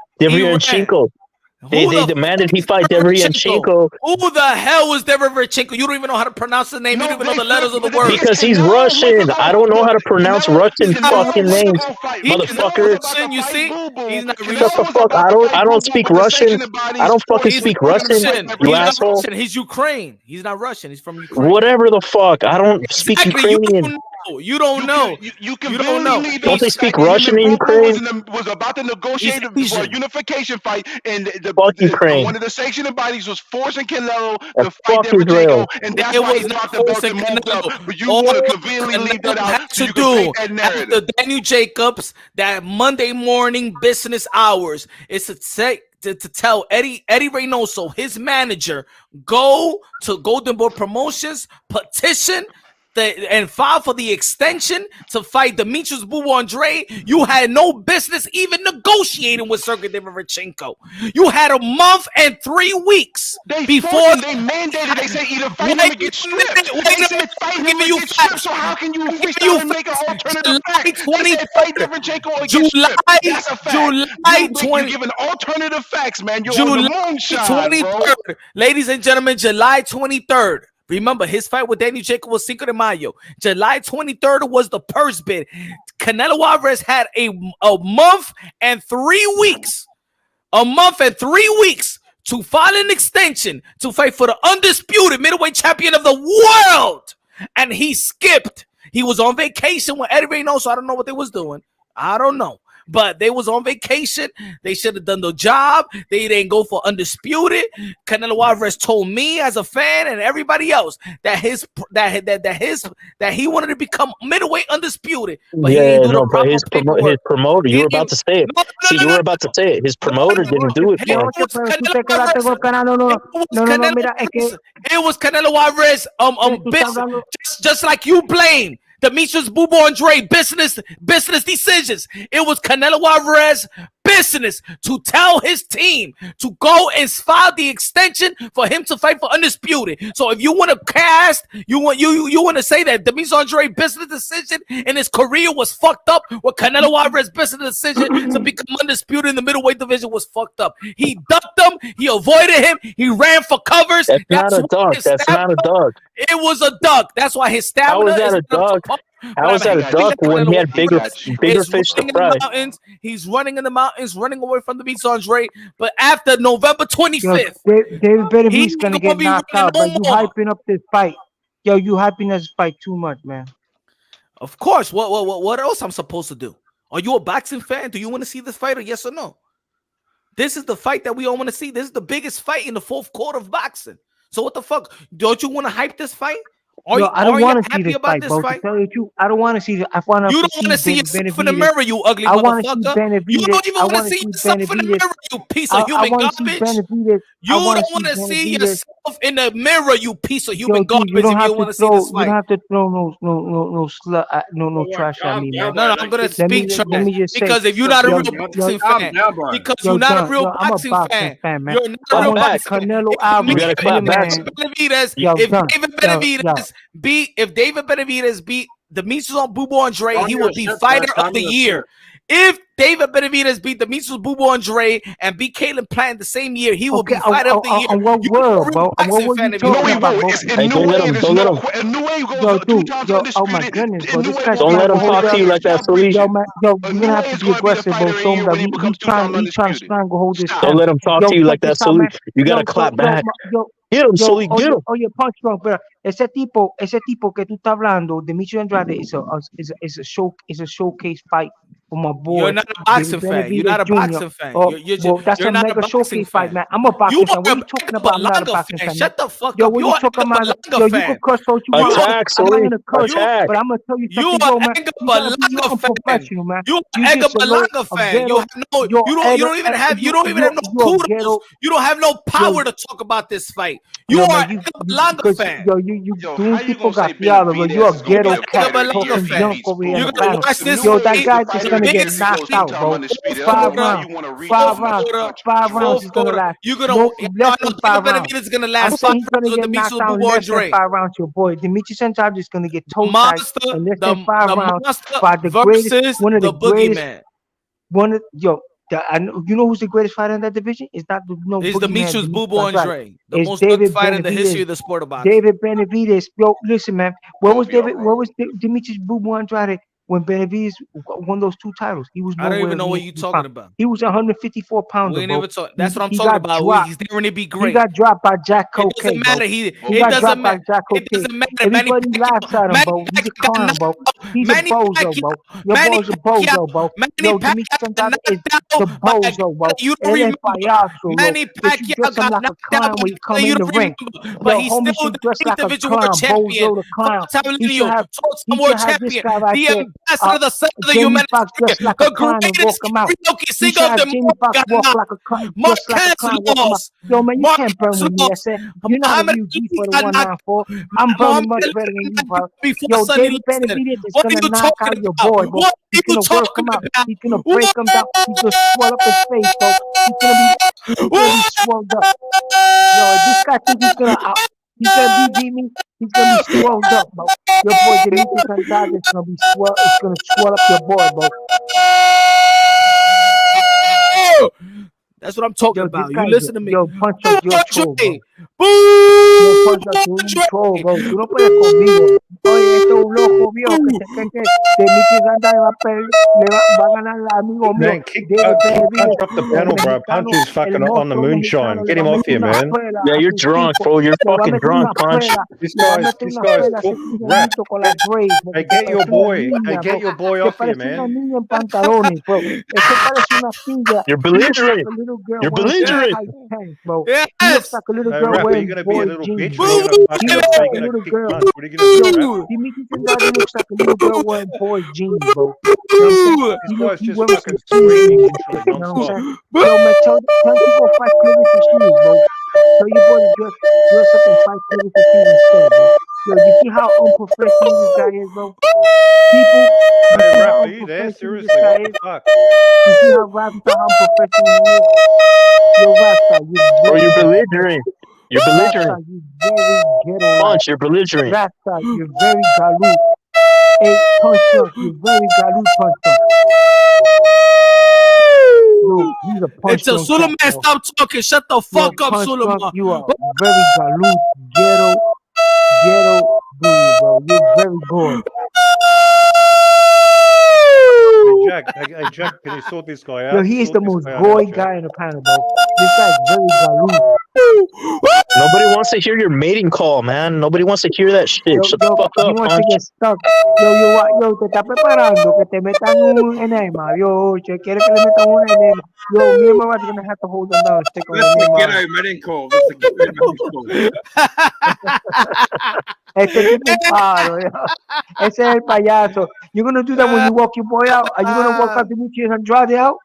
They demanded he fight Derevianchenko. Who the hell was Derevianchenko? You don't even know how to pronounce the name. You don't even know the letters of the word. Because he's Russian. I don't know how to pronounce Russian fucking names, motherfucker. You see? He's not Shut the fuck. I don't speak Russian. I don't fucking speak Russian. You asshole. He's Ukraine. He's not Russian. He's from Ukraine. Whatever the fuck. I don't speak Ukrainian. You don't know. You don't know. Don't they speak Russian in Ukraine? Was about to negotiate for a unification fight, and Ukraine. One of the sanctioning bodies was forcing Canelo to fight Derevianchenko, and that's why he talked about the move. But you want to conveniently leave that out so you can take that narrative. After Daniel Jacobs, that Monday morning business hours, it's to tell Eddie Reynoso, his manager, go to Golden Boy Promotions, petition and file for the extension to fight Demetrius Boo Boo Andre. You had no business even negotiating with Sergey Derevianchenko. You had a month and 3 weeks before they mandated. They say either fight him or get stripped. They said fight him or get stripped. So how can you make an alternative fact? They said fight Derevianchenko or get stripped. That's a fact. July 20. You giving alternative facts, man. You're on the moonshine, 23rd, bro. Ladies and gentlemen, July 23rd. Remember, his fight with Danny Jacobs was Cinco de Mayo. July 23rd was the purse bid. Canelo Alvarez had a month and 3 weeks. A month and 3 weeks to file an extension to fight for the undisputed middleweight champion of the world. And he skipped. He was on vacation with Eddie Reynoso. I don't know what they was doing. I don't know. But they was on vacation. They should have done the job. They didn't go for undisputed. Canelo Alvarez told me as a fan and everybody else that he wanted to become middleweight undisputed. But his promoter. You were about to say it. You were about to say it. His promoter didn't do it. It was Canelo Alvarez. Just like you blame Demetrius Boo Boo Andre business decisions. It was Canelo Alvarez business to tell his team to go and file the extension for him to fight for undisputed. So if you want to cast, you want to say that Demetrius Andrade business decision in his career was fucked up, with Canelo Alvarez's business decision to become undisputed in the middleweight division was fucked up. He ducked him, he avoided him, he ran for covers. That's not a duck. That's not a duck. It was a duck. That's why his stamina. How is that a duck? How is that a duck when he had bigger fish to fry? He's running in the mountains, running away from the Demetrius Andrade. But after November 25th, David Benavidez gonna get knocked out. But you hyping up this fight. Yo, you hyping this fight too much, man. Of course. What else I'm supposed to do? Are you a boxing fan? Do you want to see this fight, or yes or no? This is the fight that we all want to see. This is the biggest fight in the fourth quarter of boxing. So what the fuck? Don't you want to hype this fight? I don't want to see this fight, bro. To tell you the truth, I don't want to see it. I want to. You don't want to see yourself in the mirror, you ugly motherfucker. You don't even want to see yourself in the mirror, you piece of human garbage. You don't want to see yourself in the mirror, you piece of human garbage. You don't have to throw. You don't have to throw no trash at me, man. No, I'm gonna speak trash because if you're not a real boxing fan, because you're not a real boxing fan, you're not a real boxing fan. Canelo Alvarez, if David Benavidez beat Demetrius Andrade, he would be fighter of the year. If David Benavidez beat Demetrius Andrade and beat Caleb Plant the same year, he will be fighter of the year. On what world, bro? On what world you talking about, bro? Oh my goodness, bro. This guy's don't let him talk to you like that, Solis. Yo, you're gonna have to be aggressive, bro. Show him that he's trying to stranglehold this. Don't let him talk to you like that, Solis. You gotta clap back. Get him, Solis. Get him. Oye, punch drunk, pero ese tipo que tú estás hablando, Demetrius Andrade, is a showcase fight for my boy. You're not a boxing fan. You're not a boxing fan. That's a mega showcase fight, man. I'm a boxing fan. What are you talking about? I'm not a boxing fan. Shut the fuck up. Yo, what you talking about? Yo, you can curse what you want. I'm not gonna curse, but I'm gonna tell you something. You're unprofessional, man. You're an Egabalaga fan. You don't even have no kudos. You don't have no power to talk about this fight. You are an Egabalaga fan. Yo, you doing people got fiado, but you're a ghetto cat talking junk over here in the battle. Yo, that guy is gonna get knocked out, bro. 5 rounds is gonna last. You're gonna less than 5 rounds. It's gonna last 5 rounds with Demetrius Andrade. 5 rounds, your boy. Demetrius Andrade is gonna get toe tied in less than 5 rounds by the greatest, one of the greatest. You know who's the greatest fighter in that division? It's not it's Demetrius Andrade, the most good fighter in the history of the sport of boxing. David Benavidez. Yo, listen, man. What was Demetrius Andrade when Benavidez won those 2 titles? He was. I don't even know what you're talking about. He was 154 pounds. That's what I'm talking about. He's never gonna be great. He got dropped by Jack Cocaine. It doesn't matter. It doesn't matter. Everybody laughs at him, bro. He's a clown, bro. He's a bozo, bro. Your boy's a bozo, bro. Yo, Demetrius Andrade is the bozo, bro. You don't remember. Manny Pacquiao got knocked out when he come in the ring. But he's still the individual world champion. He should have this guy right there. Ambassador of the son of the humanity, the greatest karaoke singer of the world. Mark Cancel. Yo, man, you can't burn with me. I said, you're not a UG for the 194. I'm burning much better than you, bro. Yo, David Benavidez is gonna knock out your boy, bro. He's gonna work him out. He's gonna break him down. He's gonna swell up his face, bro. He's gonna be swelled up. Yo, if this guy thinks he's gonna beat me, he's gonna be swelled up, bro. Your boy Demetrius Andrade is gonna be it's gonna swell up your boy, bro. That's what I'm talking about. You listen to me. Yo, punch up your troll, bro. Boo! Yo, punch up your troll, bro. Tú no puedes conmigo. Oye, esto es un loco viejo que se cree que Demetrius Andrade va a ganar al amigo mío. Man, punch up the panel, bro. Punch is fucking on the moonshine. Get him off here, man. Yeah, you're drunk, bro. You're fucking drunk, Punch. This guy's rap. Hey, get your boy. Hey, get your boy off here, man. You're belligerent. You're belligerent. Yes. He looks like a little girl wearing boy jeans. He looks like a little girl. Demetrius Andrade looks like a little girl wearing boy jeans, bro. This guy's just fucking screaming. You know what I'm saying? Yo, man, tell him to go fight Cleveland for shoes, bro. Tell your boy to dress up and fight Cleveland for shoes instead, bro. Yo, you see how unprofessional this guy is, bro? People, you Hey, see Rap, how are you there? unprofessional this Seriously, guy what the is? fuck? You see how unprofessional he is? Yo, Rasta, you Bro, very you're belligerent. You're belligerent. Rasta, you very ghetto like. Punch, you're belligerent. Rasta, you're very galoot. Hey, Punch Drunk, you're very galoot, Punch Drunk. Yo, he's a Punch Until Drunk Suleiman cat, bro. stop talking, shut the fuck up, Punch Drunk, Suleiman. you are very galoot, ghetto dude, bro. You're very bored. Hey, Jack, can you sort this guy out? Yo, he is Sort the this most guy out, goy Jack. guy in the panel, bro. This guy's very galoot. Nobody wants to hear your mating call, man. Nobody wants to hear that shit. Shut the fuck He up, wants to Punch. get stuck. Yo, te está preparando que te metan un enema. Yo, che, quiere que le metan un enema. Yo, me and my wife's gonna have to hold him down and stick on That's the the enema. ghetto meeting call. That's the ghetto meeting call. Este tipo un paro, yo. Ese es el payaso. You're gonna do that when you walk your boy out? Are you gonna walk out Demetrius Andrade out?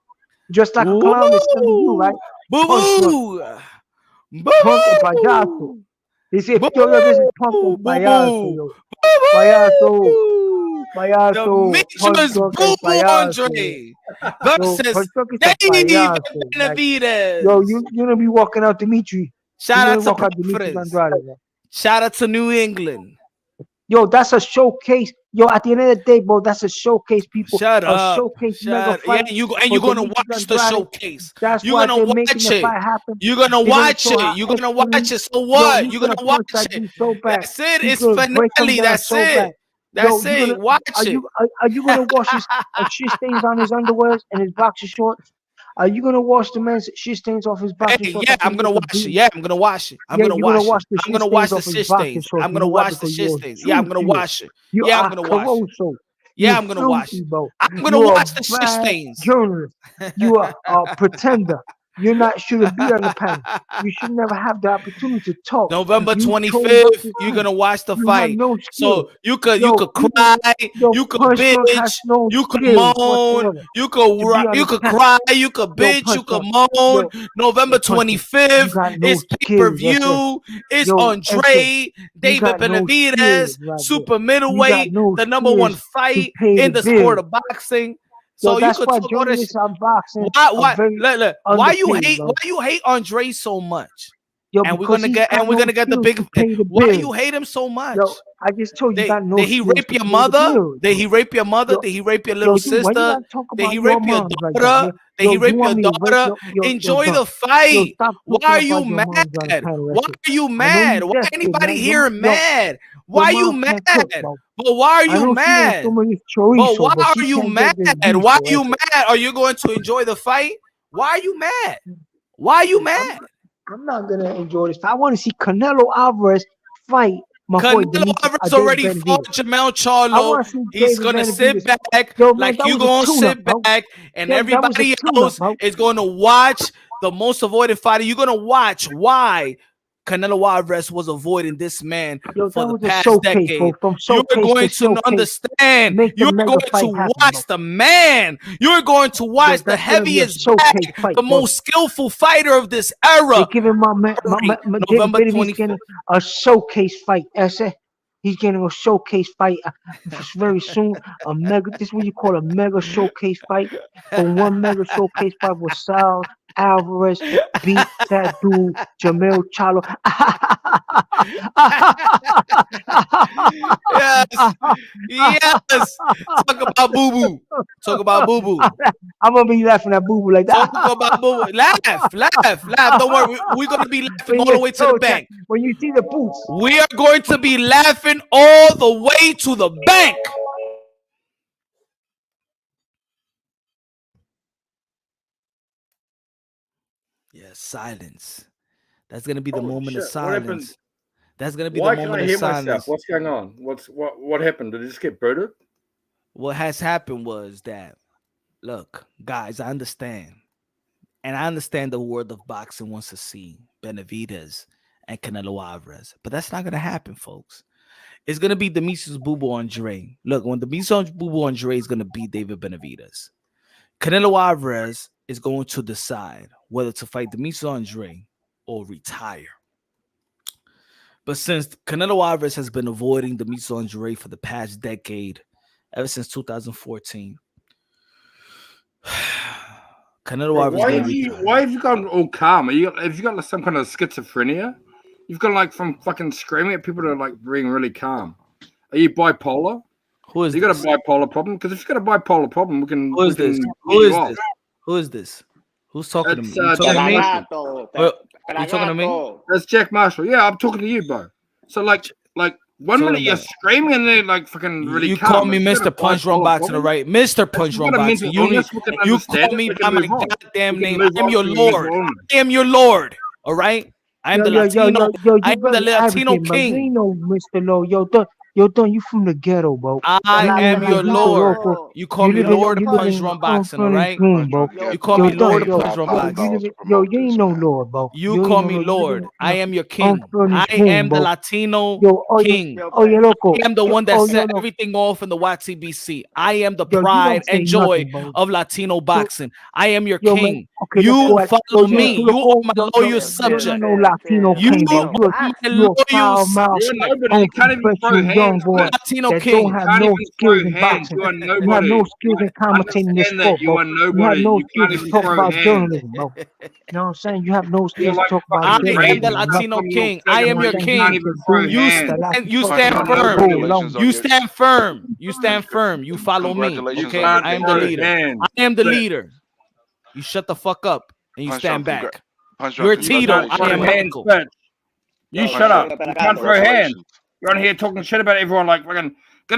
Just like a clown, it's gonna be you, right? Boo-boo! Punk and payaso. This is, this is punk and payaso, yo. Payaso. Demetrius Boo Andre versus David Benavidez. Yo, you're gonna be walking out Dimitri. Shout out to Andrade. Shout out to New England. Yo, that's a showcase. Yo, at the end of the day, bro, that's a showcase, people. Shut a up. Showcase mega fight. Yeah, you're gonna watch the showcase. That's you're why gonna they're watch making the it. fight happen. You're gonna watch it. You're gonna watch it. So what? You're gonna watch it. That's it. It's finale. That's it. That's it. Watch it. Are you gonna wash his shit stains on his underwears and his boxer shorts? Are you gonna wash the man's shit stains off his boxer shorts? Yeah, I'm gonna watch it. Yeah, I'm gonna watch it. I'm gonna watch it. I'm gonna watch the shit stains. I'm gonna watch the shit stains. Yeah, I'm gonna watch it. Yeah, I'm gonna watch it. Yeah, I'm gonna watch it. I'm gonna watch the shit stains. Journalist, you are a pretender. Shouldn't be on the panel. You should never have the opportunity to talk. November 25th, you're gonna watch the fight. So you could cry, you could bitch, you could moan, you could cry, you could bitch, you could moan. November 25th, it's pay-per-view. It's Andre, David Benavidez, super middleweight, the number one fight in the sport of boxing. So you could talk all this. Why you hate Andre so much? And we're gonna get the big. Why you hate him so much? Yo, I just told you. Did he rape your mother? Did he rape your mother? Did he rape your little sister? Did he rape your daughter? Did he rape your daughter? Enjoy the fight. Why are you mad? Why are you mad? Why anybody here mad? Why are you mad? But why are you mad? But why are you mad? Why are you mad? Are you going to enjoy the fight? Why are you mad? Why are you mad? I'm not gonna enjoy this. I want to see Canelo Alvarez fight. Canelo Alvarez already fought Jamel Charlo. He's gonna sit back like you gonna sit back, and everybody else is gonna watch the most avoided fighter. You're gonna watch why Canelo Alvarez was avoiding this man for the past decade. You're going to understand. You're going to watch the man. You're going to watch the heaviest back, the most skillful fighter of this era. They're giving November 25th a showcase fight. He's getting a showcase fight very soon. This is what you call a mega showcase fight. From one mega showcase fight with Sal Alvarez beat that dude Jamel Charlo. yes. Talk about Boo Boo. Talk about Boo Boo. I'm gonna be laughing at Boo Boo like that. Talk about Boo Boo. Laugh. Don't worry. We're gonna be laughing all the way to the bank. When you see the boots, we are going to be laughing all the way to the bank. Yes, silence. That's gonna be the moment of silence. That's gonna be the moment of silence. Myself? What's going on? What happened? Did it just get booted? What has happened was that, look, guys, I understand. And I understand the world of boxing wants to see Benavidez and Canelo Alvarez. But that's not gonna happen, folks. It's gonna be Demetrius Boo Andre. Look, when Demetrius Boo Andre is gonna beat David Benavidez, Canelo Alvarez is going to decide whether to fight Demetrius Andre or retire. But since Canelo Alvarez has been avoiding Demetrius Andrade for the past decade, ever since 2014, Canelo Alvarez. Why have you gone all calm? Have you got like some kind of schizophrenia? You've gone like from fucking screaming at people to like being really calm. Are you bipolar? Who is? You got a bipolar problem? Because if you got a bipolar problem, we can. Who is this? Who is this? Who is this? Who's talking to me? You talking to me? You talking to me? That's Jack Marshall. Yeah, I'm talking to you, bro. So like 1 minute you're screaming and then like fucking really. You calm. call me Mr. Punch Run Boxing, right? Mr. Punch Run Boxing. You call me by my goddamn name. I am your lord. I am your lord. All right. I am the Latino. I am the Latino king. You know, Mr. Low, Don, you from the ghetto, bro. I am your lord. You call me Lord of Punch Run Boxing, all right? You call me Lord of Punch Run Boxing. Yo, you ain't no lord, bro. You call me Lord. I am your king. I am the Latino king. I am the one that set everything off in the YTBC. I am the pride and joy of Latino boxing. I am your king. You follow me. You are my loyal subject. You are my loyal subject. Latino king. Don't have no skills in boxing. You have no skills in commentating this sport, bro. You have no skills to talk about journalism, bro. You know what I'm saying? You have no skills to talk about journalism. I am the Latino king. I am your king. You stand firm. You stand firm. You stand firm. You follow me. Okay, I am the leader. I am the leader. You shut the fuck up and you stand back. You're Tito. I am Michael. You shut up. You can't throw hands. You're on here talking shit about everyone like fucking the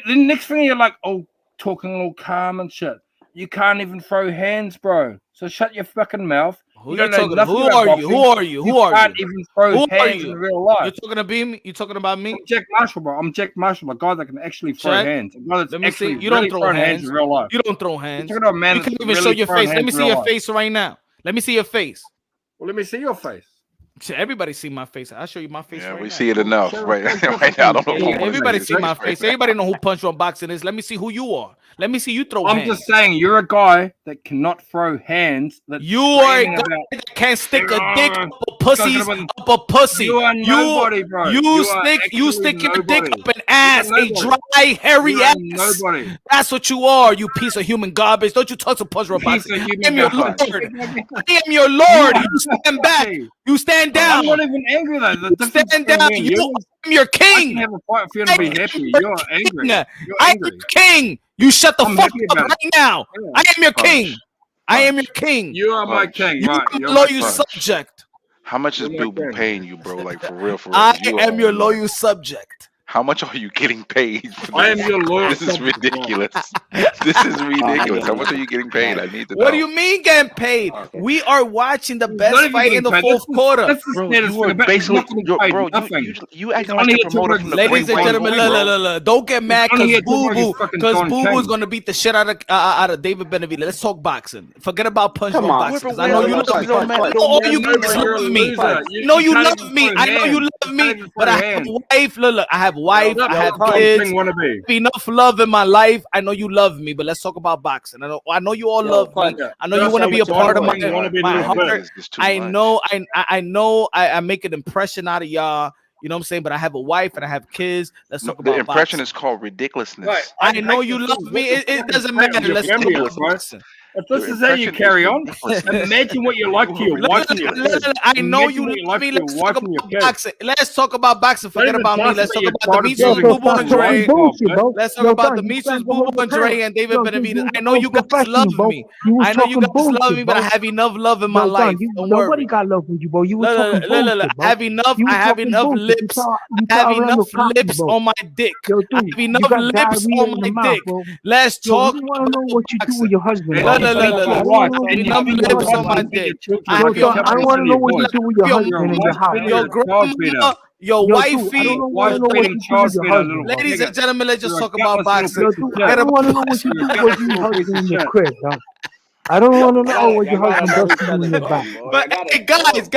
next thing you're like, oh, talking all calm and shit. You can't even throw hands, bro. So shut your fucking mouth. Who are you? Who are you? You can't even throw hands in real life. You're talking to me? You talking about me? I'm Jack Marshall, bro. I'm Jack Marshall, a guy that can actually throw hands. Let me see. You don't throw hands in real life. You don't throw hands. You're talking about a man you can't even show your face. Let me see your face right now. Let me see your face. Well, let me see your face. Everybody see my face. I'll show you my face. Yeah, right we now. see it enough right now. I don't know. Everybody see my face. Everybody know who Punch Run Boxing is. Let me see who you are. Let me see you throw hands. I'm just saying, you're a guy that cannot throw hands. You are a guy that can't stick a dick up a pussy. You are nobody, bro. You stick your dick up an ass, a dry, hairy ass. Nobody. That's what you are, you piece of human garbage. Don't you touch a Punch Run Boxing. I am your lord. I am your lord. You stand back. You stand down. I'm not even angry though. You stand down. I'm your king. I can have a fight for you to be happy. You're angry. I am your king. You shut the fuck up right now. I am your king. I am your king. You are my king. Right. You're my loyal subject. How much is Boo Boo paying you, bro? Like for real, for real. I am your loyal subject. How much are you getting paid? I am your loyal. This is ridiculous. This is ridiculous. How much are you getting paid? I need to know. What do you mean getting paid? We are watching the best fight in the fourth quarter. You acting like a promoter. Ladies and gentlemen, don't get mad because Boo Boo's gonna beat the shit out of David Benavidez. Let's talk boxing. Forget about Punch Run Boxing. I know you love me. You guys love me. No, you love me. I know you love me, but I have a wife. Look, I have a wife. I have kids. Enough love in my life. I know you love me, but let's talk about boxing. I know you all love me. I know you want to be a part of my heart. I know I make an impression out of y'all. You know what I'm saying? But I have a wife and I have kids. Let's talk about the impression boxing. is called ridiculousness. Right. I know you love me. It doesn't matter. Let's talk about boxing. If this is how you carry on, imagine what you're like to your wife and your kids. I know you love me. Let's talk about boxing. Let's talk about boxing. Forget about me. Let's talk about Demetrius Boo Boo Andre. Let's talk about Demetrius Boo Boo Andre and David Benavidez. I know you guys love me. I know you guys love me, but I have enough love in my life. Don't worry. Nobody got love with you, bro. You were talking bullshit, I have enough. I have enough lips. I have enough lips on my dick. I have enough lips on my dick. Let's talk. I want to know what you do with your husband. I have lips on my dick. I want to know what you do with your husband in your house. Your grandma, your wifey. Ladies and gentlemen, let's just talk about boxing. I don't want to know what you do with your husband in your crib, dog. I don't want to know what your husband does to you in your back. But hey, guys,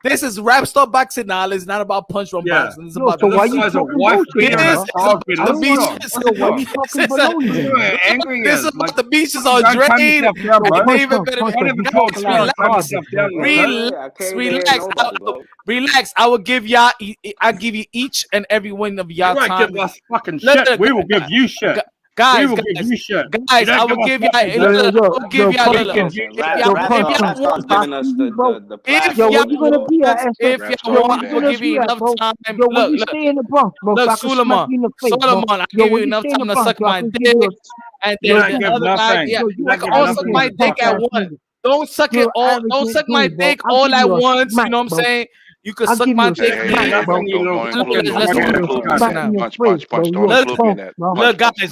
this is rap star boxing knowledge, not about punch from boxing. It's about so why you talking bullshit? This is about the beaches on Drake. Relax. I will give y'all. I give you each and every one of y'all time. You won't give us fucking shit. We will give you shit. Guys, I will give you shit. Guys, I will give y'all. If y'all want, I will give you enough time. Look, stay in the Bronx, bro. Look, Suleiman, I give you enough time to suck my dick, and then the other guy, you can all suck my dick at once. Don't suck it all. Don't suck my dick all at once. You know what I'm saying? You can suck my dick. Look, guys,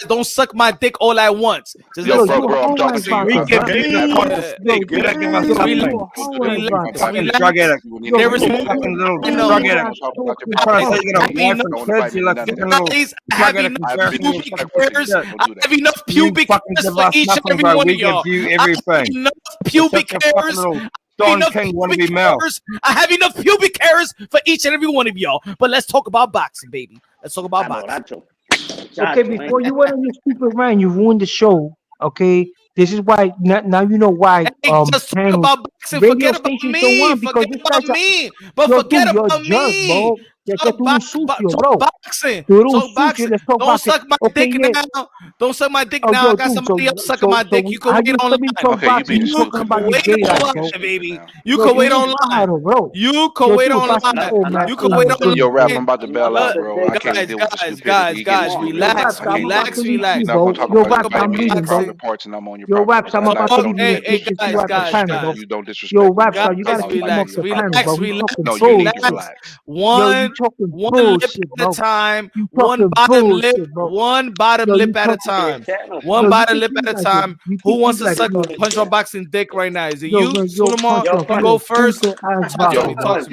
don't suck my dick all at once. Just relax. There is have enough pubic hairs for each and every one of y'all. Enough pubic hairs. Don King want to be male. I have enough pubic hairs for each and every one of y'all. But let's talk about boxing, baby. Let's talk about boxing. Okay, before you went on your stupid rant, you ruined the show. Okay, this is why now you know why. Just talk about boxing. Forget about me. Forget about me. But forget about me. Talk boxing. Talk boxing. Don't suck my dick now. Don't suck my dick now. I got somebody else sucking my dick. You can wait online. Baby. You can wait online. You can wait online. You can wait online. Yo, rap, I'm about to bail out, bro. I can't deal with the stupidity. Guys, relax. You're not gonna talk about the parts, and I'm on your property. I'm about to guys. You don't disrespect. Yo, Raps, you gotta relax. No, you need to relax. One lip at a time. One bottom lip at a time. One bottom lip at a time. Who wants to suck punch on boxing dick right now? Is it you, Suleiman? You go first. Yo,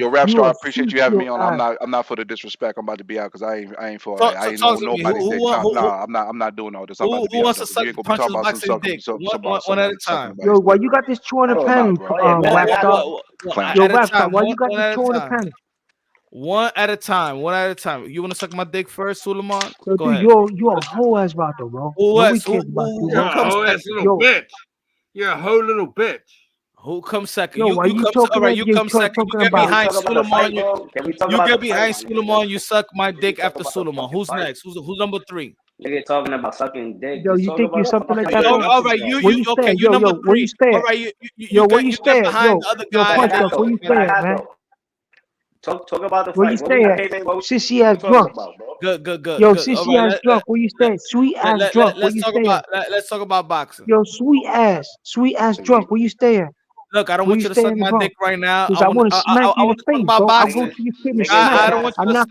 Rap Star, I appreciate you having me on. I'm not for the disrespect. I'm about to be out because I ain't for it. I ain't know nobody's dick. No, I'm not doing all this. Who wants to suck punch on boxing dick? One at a time. Yo, why you got this 200 pound, Rap Star? Yo, Rap Star, why you got this 200 pound? One at a time. You want to suck my dick first, Suleiman? Go ahead. You're a whole ass about to, bro. You're a whole ass little bitch. You're a whole little bitch. Who comes second? You come second. You get behind Suleiman. You get behind Suleiman. You suck my dick after Suleiman. Who's next? Who's number 3? You're talking about sucking dick. Yo, you think you're something like that? All right, you okay? You number 3. All right, you where you stand? Yo, where you stand, man? Talk about the fight. Where you stay at? Sissy ass drunk. Good. Yo, sissy ass drunk. Where you stay? Sweet ass drunk. Where you stay at? Let's talk about boxing. Yo, sweet ass drunk. Where you stay at? Look, I don't want you to suck my dick right now. I want to smack you in the face, bro. I'll go to your crib and smack. I don't want you to suck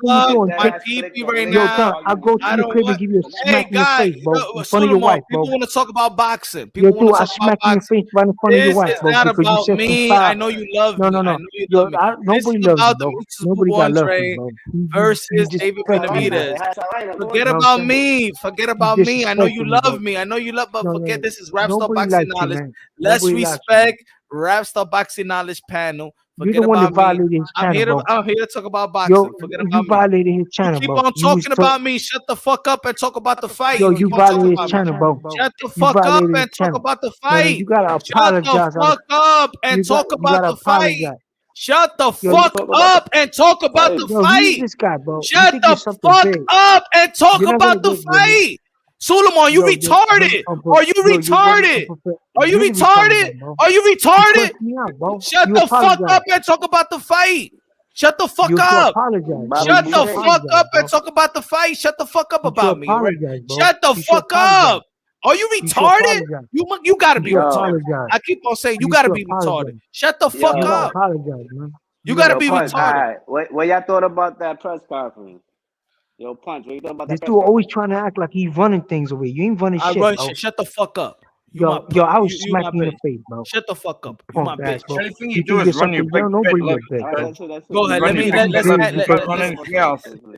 my pee-pee right now. I'll go to your crib and give you a smack in your face, bro. In front of your wife, bro. People want to talk about boxing. People want to talk about boxing. I'll smack you in your face right in front of your wife, bro. This is not about me. I know you love me. No. Nobody loves you, bro. Nobody got love you, bro. Versus David Benavidez. Forget about me. I know you love me. But forget this is Rap Star Boxing Knowledge. Let's respect Rap Star Boxing Knowledge panel. Forget about me. I'm here to talk about boxing. Forget about me. You violated his channel, keep bro. on talking about me. Shut the fuck up and talk about the fight. Yo, you violated his channel, bro. Shut the fuck up and talk about the fight. You gotta apologize. Shut the fuck up and talk about the fight. Shut the fuck up and talk about the fight. This guy, bro. Shut the fuck up and talk about the fight. Suleiman, you retarded? Are you retarded? Are you retarded? Shut the fuck up and talk about the fight. Shut the fuck up. Shut the fuck up and talk about the fight. Shut the fuck up about me. Shut the fuck up. Are you retarded? You gotta be retarded. I keep on saying you gotta be retarded. Shut the fuck up. You gotta be retarded. What y'all thought about that press conference? Yo, Punch, what you thought about that? This dude always trying to act like he's running things away. You ain't running shit. I run shit. Shut the fuck up. Yo, I was smacking you in the face, bro. Shut the fuck up. You my bitch. Anything you do is run your big Go ahead.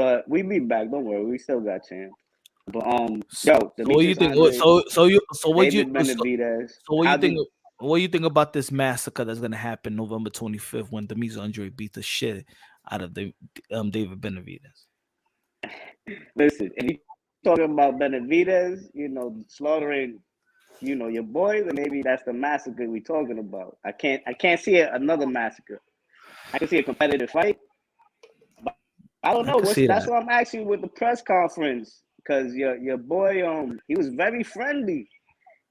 But we be back. Don't worry. We still got chance. But yo, So what you think? What you think? What do you think about this massacre that's gonna happen November 25th when Demetrius Andre beat the shit out of the David Benavidez? Listen, if you talking about Benavidez, slaughtering, your boys, then maybe that's the massacre we talking about. I can't see another massacre. I can see a competitive fight, I don't know. see That's that. what I'm asking with the press conference. Because your boy, he was very friendly.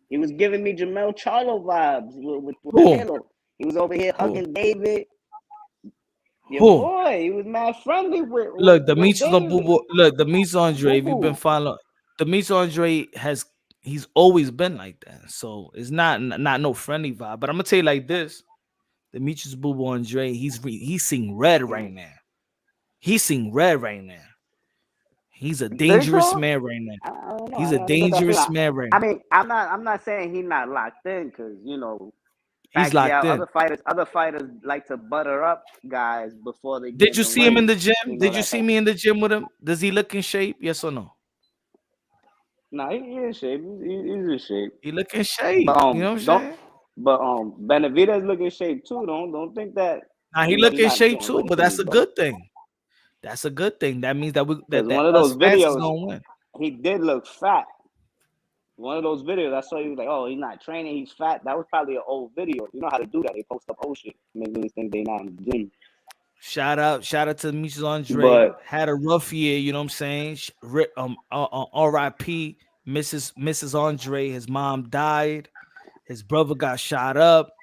He was giving me Jamel Charlo vibes with Canelo. He was over here hugging David. Your boy, he was mad friendly with Look, the with Demetrius David. Boo. Look, Demetrius Andre. If you've been Boo-boo. following, Demetrius Andre he's always been like that. So it's not no friendly vibe. But I'm gonna tell you like this: Demetrius Boo Andre, he's seeing red right now. He's seeing red right now. He's a dangerous man right now. I don't know. He's a dangerous man right now. I mean, I'm not saying he's not locked in because He's locked in. Other fighters like to butter up guys before they. Did you see him in the gym? Did you that see me in the gym with him? Does he look in shape? Yes or no? Nah, he's in shape. He's in shape. He look in shape. But, you know what I'm saying? But Benavidez look in shape too. Don't think that. Now he look in shape too, but that's a good thing. That's a good thing. That means that that one of those videos gonna win. He did look fat. One of those videos I saw, you was like, oh, he's not training, he's fat. That was probably an old video. You know how to do that. They post up old shit, make niggas think they not in the gym. Shout out to Demetrius Andre. But had a rough year, you know what I'm saying? R.I.P. Mrs. Andre. His mom died. His brother got shot up.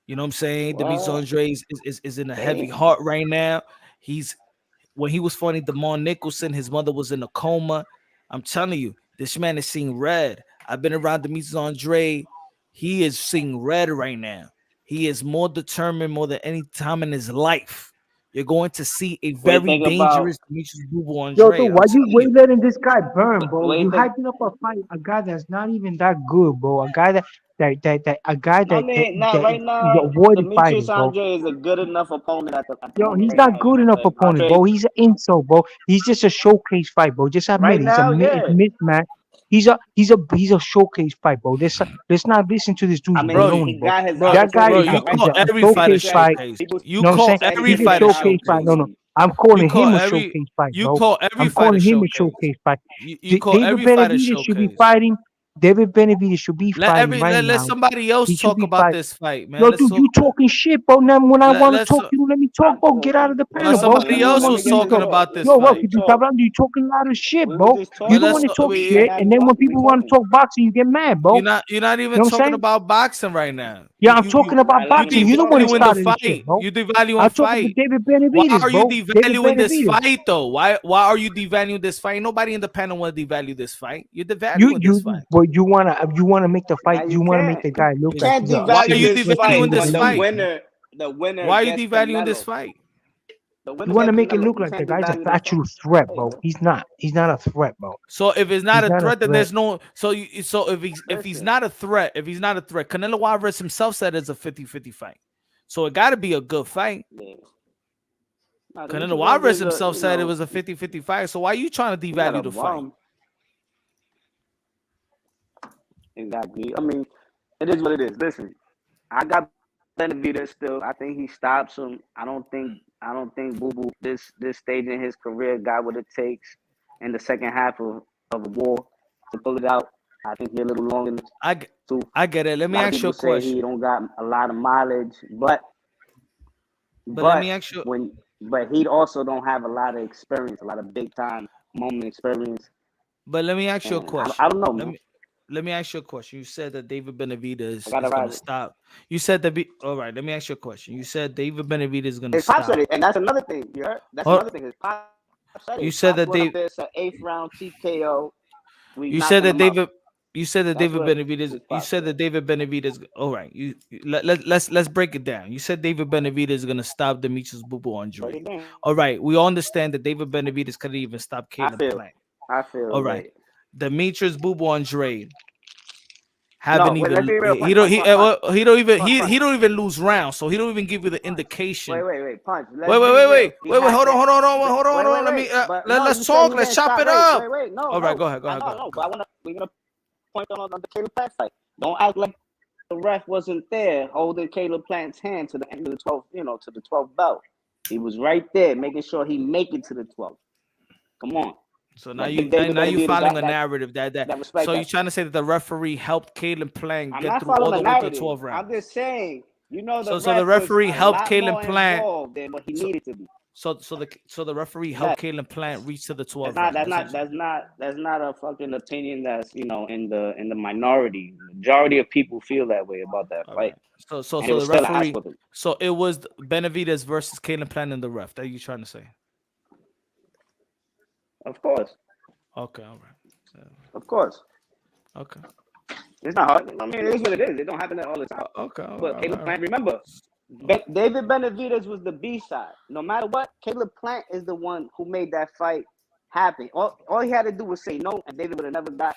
You know what I'm saying? Demetrius Andre is in a heavy heart right now. When he was fighting Damon Nicholson, his mother was in a coma. I'm telling you, this man is seeing red. I've been around Demetrius Andre. He is seeing red right now. He is more determined more than any time in his life. You're going to see a very dangerous Demetrius Andre. Yo, dude, why you letting this guy burn, bro? You hyping up a guy that's not even that good, bro. A guy that right now, Demetrius Andre is a good enough opponent at the Yo, he's not good enough opponent, bro. He's an insult, bro. He's just a showcase fight, bro. Just admit it. He's a man. He's a showcase fight, bro. Let's not listen to this dude's baloney, bro. That guy is a showcase fight. You call every fight a showcase fight. No. I'm calling him a showcase fight, bro. I'm calling him a showcase fight. David Benavidez should be fighting. David Benavidez should be fighting right now. Let somebody else talk about this fight, man. No, dude, you talking shit, bro. Now when I want to talk to you, let me talk, bro. Get out of the panel, bro. Somebody else was talking about this fight. Yo, you talking a lot of shit, bro. You don't want to talk shit, and then when people want to talk boxing, you get mad, bro. You're not even talking about boxing right now. Yeah, I'm talking about boxing. You don't want to start this shit, bro. You devaluing I'm fight. talking to David Benavidez, Why are you bro. devaluing this fight, though? Why are you devaluing this fight? Nobody in the panel want to devalue this fight. You're devaluing this fight. But you wanna make the fight. You wanna make the guy look like. Why are you devaluing this fight? The winner. Why are you devaluing this fight? You want to make it look like the guy's an actual threat, bro. He's not. He's not a threat, bro. So if it's not a threat, then there's no. So if he's not a threat, Canelo Alvarez himself said it's a 50-50 fight. So it got to be a good fight. Canelo Alvarez himself said it was a 50-50 fight. So why are you trying to devalue the fight? Exactly. I mean, it is what it is. Listen, I got Benavidez still. I think he stops him. I don't think Boo Boo this stage in his career got what it takes in the second half of a war to pull it out. I think he's a little long in the tooth. I get it. Let me ask you a question. He don't got a lot of mileage, but let me ask you. But he also don't have a lot of experience, a lot of big time moment experience. But let me ask you a question. I don't know. Man. Let me ask you a question. You said that David Benavidez is going to stop. You said that. All right. Let me ask you a question. You said David Benavidez is going to stop. Said it, and that's another thing. You heard? That's another thing. His pop said it. You said that David. It's an 8th round TKO. You said that David. You said that David Benavidez. You said that David Benavidez. All right. Let's break it down. You said David Benavidez is going to stop Demetrius Boo Andre. All right. We all understand that David Benavidez couldn't even stop Caleb Plant. I feel. All right. Demetrius Boo Andre haven't even he don't even lose rounds, so he don't even give you the indication. Wait, punch. Wait, hold on. Let's talk. Let's chop it up. All right, go ahead. No, but we're gonna point on the Caleb Plant fight. Don't act like the ref wasn't there holding Caleb Plant's hand to the end of the 12th, to the 12th belt. He was right there, making sure he make it to the 12th. Come on. So now you following a narrative that so you're trying to say that the referee helped Caleb Plant get through all the way to 12 rounds. I'm just saying, so the referee helped Caleb Plant than what he needed to be. So the referee helped Caleb Plant reach to the 12th round. That's not a fucking opinion that's in the minority. Majority of people feel that way about that fight. Right. So the referee. So it was Benavidez versus Caleb Plant in the ref. That you trying to say? Of course. Okay. All right. Yeah. Of course. Okay. It's not hard. I mean, it is what it is. It don't happen all the time. Okay. But Caleb Plant, remember, David Benavidez was the B side. No matter what, Caleb Plant is the one who made that fight happen. All he had to do was say no, and David would have never got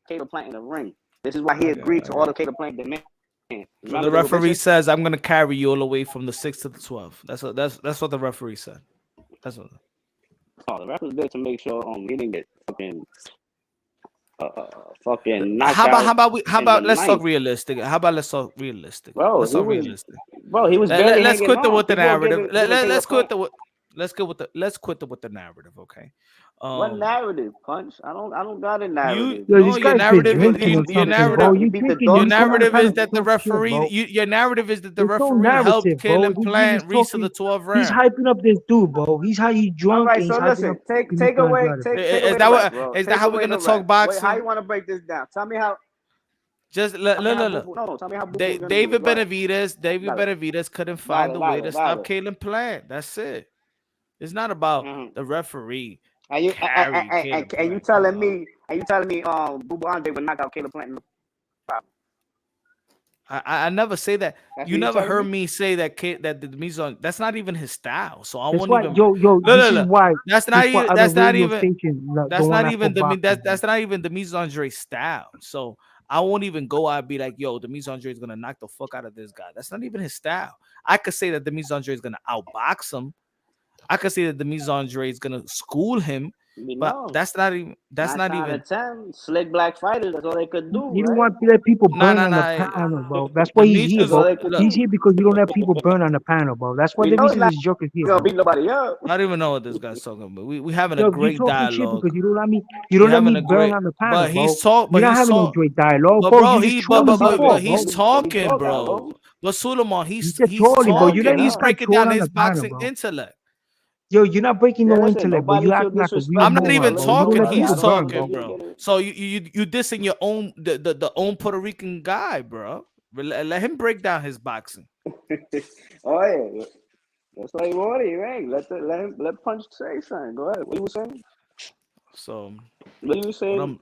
Caleb Plant in the ring. This is why he agreed to all the Caleb Plant demands. So the referee says, "I'm gonna carry you all the way from the 6 to the 12." That's what the referee said. That's what. Oh, the referee's there to make sure he didn't get fucking knocked How out. about let's talk realistic. How about let's talk realistic? Bro, let's talk realistic. Bro, he was let's quit with the People narrative. Let's quit with the narrative, okay? What narrative, Punch? I don't got a narrative. Your narrative is that the referee. Your narrative is that the referee helped Caleb Plant reach to the 12th round. He's hyping up this dude, bro. He's drunk. All right, so listen. Take away. Is that how we're gonna talk boxing? Wait, how you want to break this down? Tell me how. Just look. No, tell me how. David Benavidez couldn't find a way to stop Caleb Plant. That's it. It's not about the referee. And you telling me, Boo Andre would knock out Caleb Plant in the fight? I never say that. You never heard me say that the Demetrius. That's not even his style. So I won't even. That's not even Demetrius Andre's style. So I won't even go out and be like, yo, Demetrius Andre is gonna knock the fuck out of this guy. That's not even his style. I could say that Demetrius Andre is gonna outbox him. I could say that Demetrius Andre is gonna school him, but that's not even. That's not even. 10 slick black fighters. That's all they could do. You don't want to let people burn on the panel, bro. That's why he's here, bro. He's here because you don't let people burn on the panel, bro. That's why Demetrius is joking here. You don't beat nobody up. I don't even know what this guy's talking about. We having a great dialogue. Because you don't let me burn on the panel, but he's talking. You're not having no great dialogue, bro. He's talking, bro. But Suleiman, he's talking. He's breaking down his boxing intellect. Yo, you're not breaking no intellect, but you act like a real I'm not even talking. He's burn, talking, bro. So you dissing your own the own Puerto Rican guy, bro. Let him break down his boxing. Oh yeah, that's what he wanted, right? Let Punch say something. Go ahead. What you saying? So what you saying?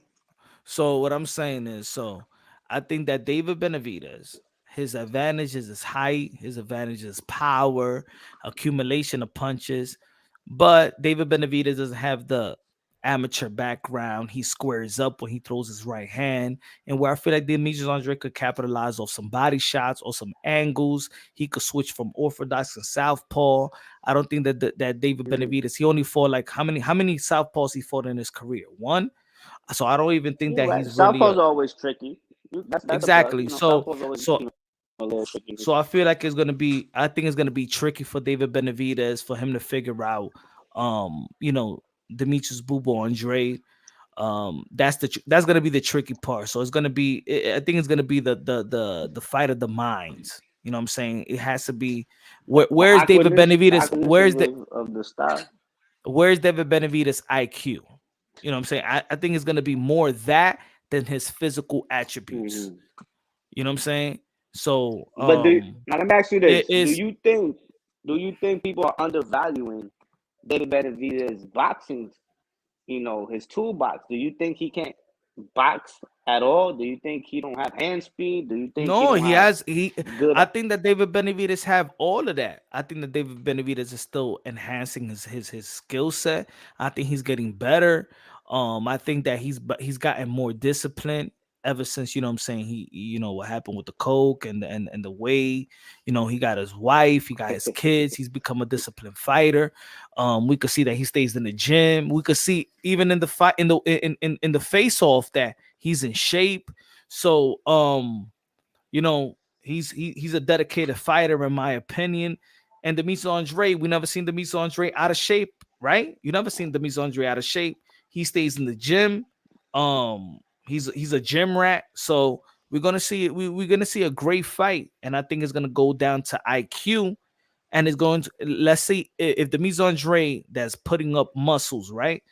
What I'm saying is, I think that David Benavidez, his advantage is his height, his advantage is power, accumulation of punches. But David Benavidez doesn't have the amateur background. He squares up when he throws his right hand. And where I feel like Demetrius Andre could capitalize off some body shots or some angles. He could switch from orthodox and southpaw. I don't think that David Benavidez, he only fought like how many southpaws he fought in his career? One. So I don't even think that he's southpaw's always tricky. That's exactly. So I feel like it's gonna be. I think it's gonna be tricky for David Benavidez for him to figure out, Demetrius Boo Andre. That's gonna be the tricky part. So it's gonna be. I think it's gonna be the fight of the minds. You know what I'm saying? It has to be. Where's David Benavidez? Where's David Benavidez IQ? You know what I'm saying? I think it's gonna be more that than his physical attributes. You know what I'm saying? So, but now let me ask you this: Do you think people are undervaluing David Benavidez's boxing? His toolbox. Do you think he can't box at all? Do you think he don't have hand speed? Do you think I think that David Benavidez have all of that. I think that David Benavidez is still enhancing his skill set. I think he's getting better. I think that he's gotten more disciplined ever since, what I'm saying, he what happened with the coke and the way, he got his wife, he got his kids, he's become a disciplined fighter. We could see that he stays in the gym. We could see even in the fight in the face off that he's in shape. So he's a dedicated fighter in my opinion. And Demetrius Andre, we never seen Demetrius Andre out of shape, right? You never seen Demetrius Andre out of shape. He stays in the gym. He's a gym rat. So we're gonna see a great fight, and I think it's gonna go down to IQ and is going to, let's say if Demetrius Andrade that's putting up muscles, right?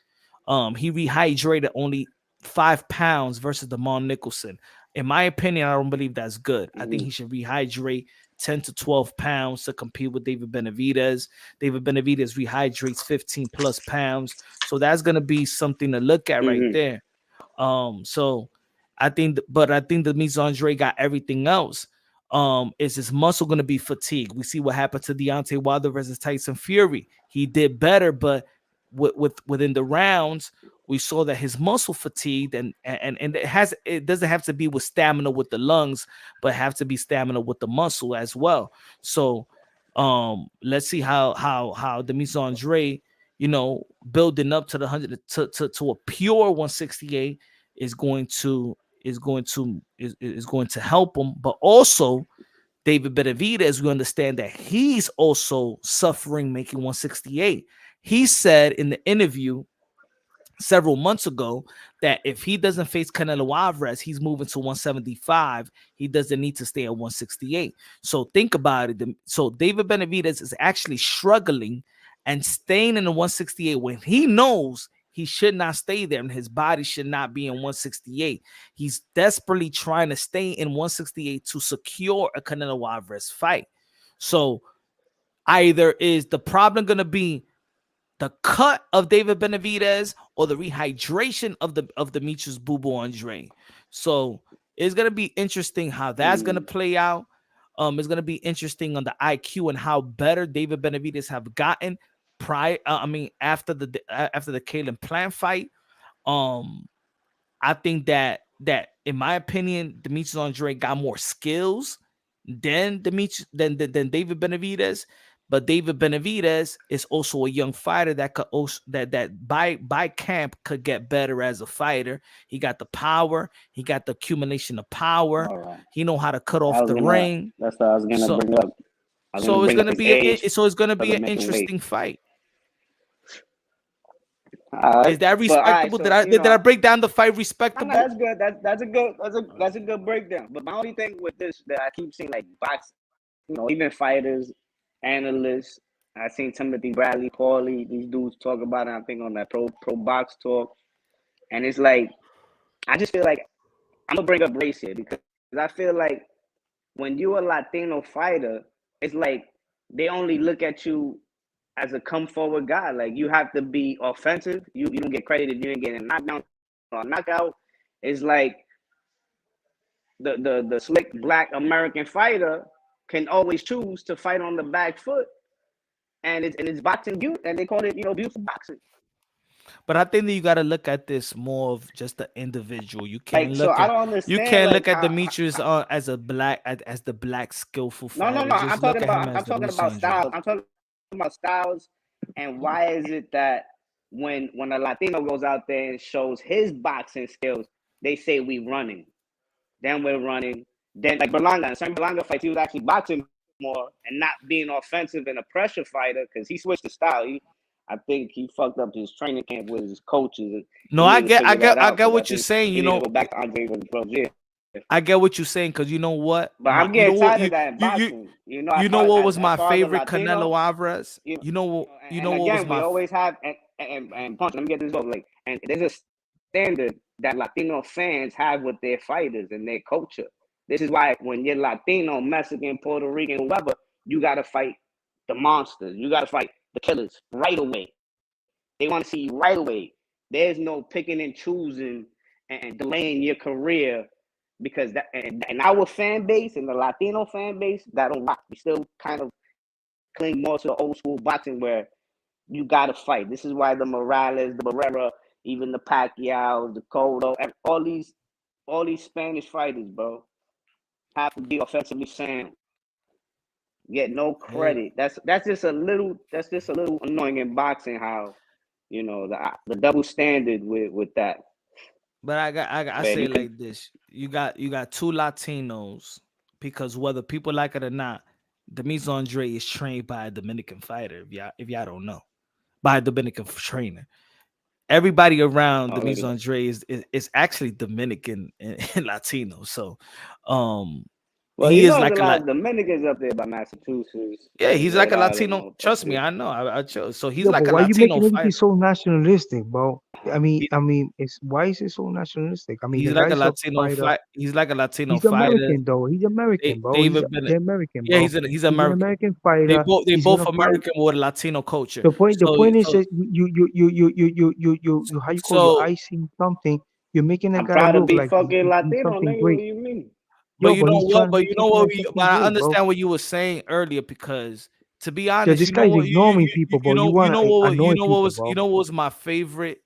He rehydrated only 5 pounds versus Demond Nicholson. In my opinion, I don't believe that's good. I think he should rehydrate 10 to 12 pounds to compete with David Benavidez. David Benavidez rehydrates 15 plus pounds. So that's going to be something to look at right there. So I think Demetrius Andrade got everything else. Is his muscle going to be fatigued? We see what happened to Deontay Wilder versus Tyson Fury. He did better, but within the rounds, we saw that his muscle fatigued, and it doesn't have to be with stamina with the lungs, but have to be stamina with the muscle as well. So let's see how Demetrius Andrade, building up to the 100 to a pure 168 is going to help him. But also David Benavidez, we understand that he's also suffering making 168. He said in the interview several months ago that if he doesn't face Canelo Alvarez, he's moving to 175. He doesn't need to stay at 168. So think about it. So David Benavidez is actually struggling and staying in the 168 when he knows he should not stay there and his body should not be in 168. He's desperately trying to stay in 168 to secure a Canelo Alvarez fight. So either is the problem going to be the cut of David Benavidez or the rehydration of Demetrius Boo Boo Andrade. So it's gonna be interesting how that's gonna play out. It's gonna be interesting on the IQ and how better David Benavidez have gotten after the Caleb Plant fight. I think that in my opinion, Demetrius Andrade got more skills than David Benavidez. But David Benavidez is also a young fighter that could also that by camp could get better as a fighter. He got the power. He got the accumulation of power. Right. He know how to cut off the ring. That's what I was gonna bring up. So it's gonna be an interesting fight. Is that respectable? Did I break down the fight respectable? That's good. That's a good breakdown. But my only thing with this that I keep seeing, like boxing, even fighters, analysts, I seen Timothy Bradley, Paulie, these dudes talk about it. I think on that pro box talk, and it's like I just feel like I'm gonna bring up race here because I feel like when you're a Latino fighter, it's like they only look at you as a come forward guy. Like you have to be offensive. You don't get credit if you ain't getting knocked down or knockout. It's like the slick black American fighter can always choose to fight on the back foot, and it's boxing beauty, and they call it beautiful boxing. But I think that you got to look at this more of just the individual. You can't look I don't understand. You can't look at Demetrius as the black skillful fighter. No. I'm talking about styles. I'm talking about styles, and why is it that when a Latino goes out there and shows his boxing skills, they say we running, then we're running. Then like Berlanga, in some Berlanga fights, he was actually boxing more and not being offensive and a pressure fighter because he switched the style. I think he fucked up his training camp with his coaches. No, I get what you're saying. Go back to Andre Rozier. I get what you're saying because you know what? But I'm getting tired of that in boxing. You know what was my favorite Canelo Alvarez? You know what was my. We always have and punch. Let me get this over. Like, and there's a standard that Latino fans have with their fighters and their culture. This is why when you're Latino, Mexican, Puerto Rican, whoever, you got to fight the monsters. You got to fight the killers right away. They want to see you right away. There's no picking and choosing and delaying your career because that and our fan base and the Latino fan base, that don't rock. We still kind of cling more to the old school boxing where you got to fight. This is why the Morales, the Barrera, even the Pacquiao, the Cotto, all these Spanish fighters, bro, have to be offensively sound. Get no credit. That's just a little annoying in boxing how the double standard with that. But I say it like this: you got two Latinos because whether people like it or not, Demetrius Andrade is trained by a Dominican fighter. If y'all don't know, by a Dominican trainer. Everybody around Demetrius Andrade is actually Dominican and Latino. So, Well, he you is know, like there's a a lot lot. of Dominicans up there by Massachusetts. Yeah, he's like Rhode a Island, Latino. up Trust me, there. I know. I chose. So he's Yo, like but a why you Latino making everything fighter. so nationalistic, bro? I mean, it's why is it so nationalistic? I mean, He's the like a guy's a Latino fighter. fight. He's like a Latino He's fighter. American though. He's American, bro. He's David Bennett. the American, Yeah, bro. he's He's American. an American fighter. They He's both gonna fight. American with Latino culture. The point So is that you how you call you icing something. You're making a I'm guy proud to look be like fucking he's Latino, something nigga. great. What do you mean? But Yo, you but know he's what? trying to But make you it know seem what? like something But I great, bro. understand what you were saying earlier because, to be Yo, honest, this guy's ignoring people, bro. You want to annoy people, bro. you know what was my favorite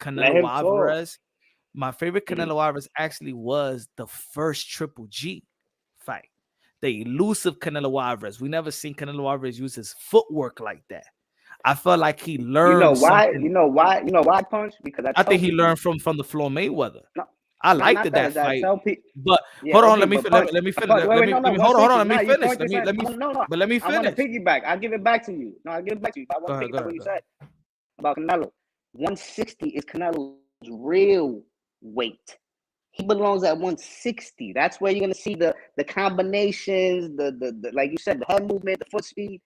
Let Canelo him talk. Alvarez? My favorite Canelo Alvarez actually was the first Triple G fight, the elusive Canelo Alvarez. We never seen Canelo Alvarez use his footwork like that. I felt like he learned. You know why? something. You know why? You know why, Punch? Because I think he learned from the Floyd Mayweather. No, I no, liked not that that. I fight. tell people. But Yeah, hold on, okay, let me but finish. Punch, Let me finish. Punch, wait, no, Hold on, 160. Nah, you finish. point this out. No. But let me I want to finish. piggyback. I'll give it back to you. No, I'll give it back to you. But I want to piggyback what you said about Canelo. 160 is Canelo's real weight. He belongs at 160. That's where you're gonna see the combinations, the like you said, the head movement, the foot speed.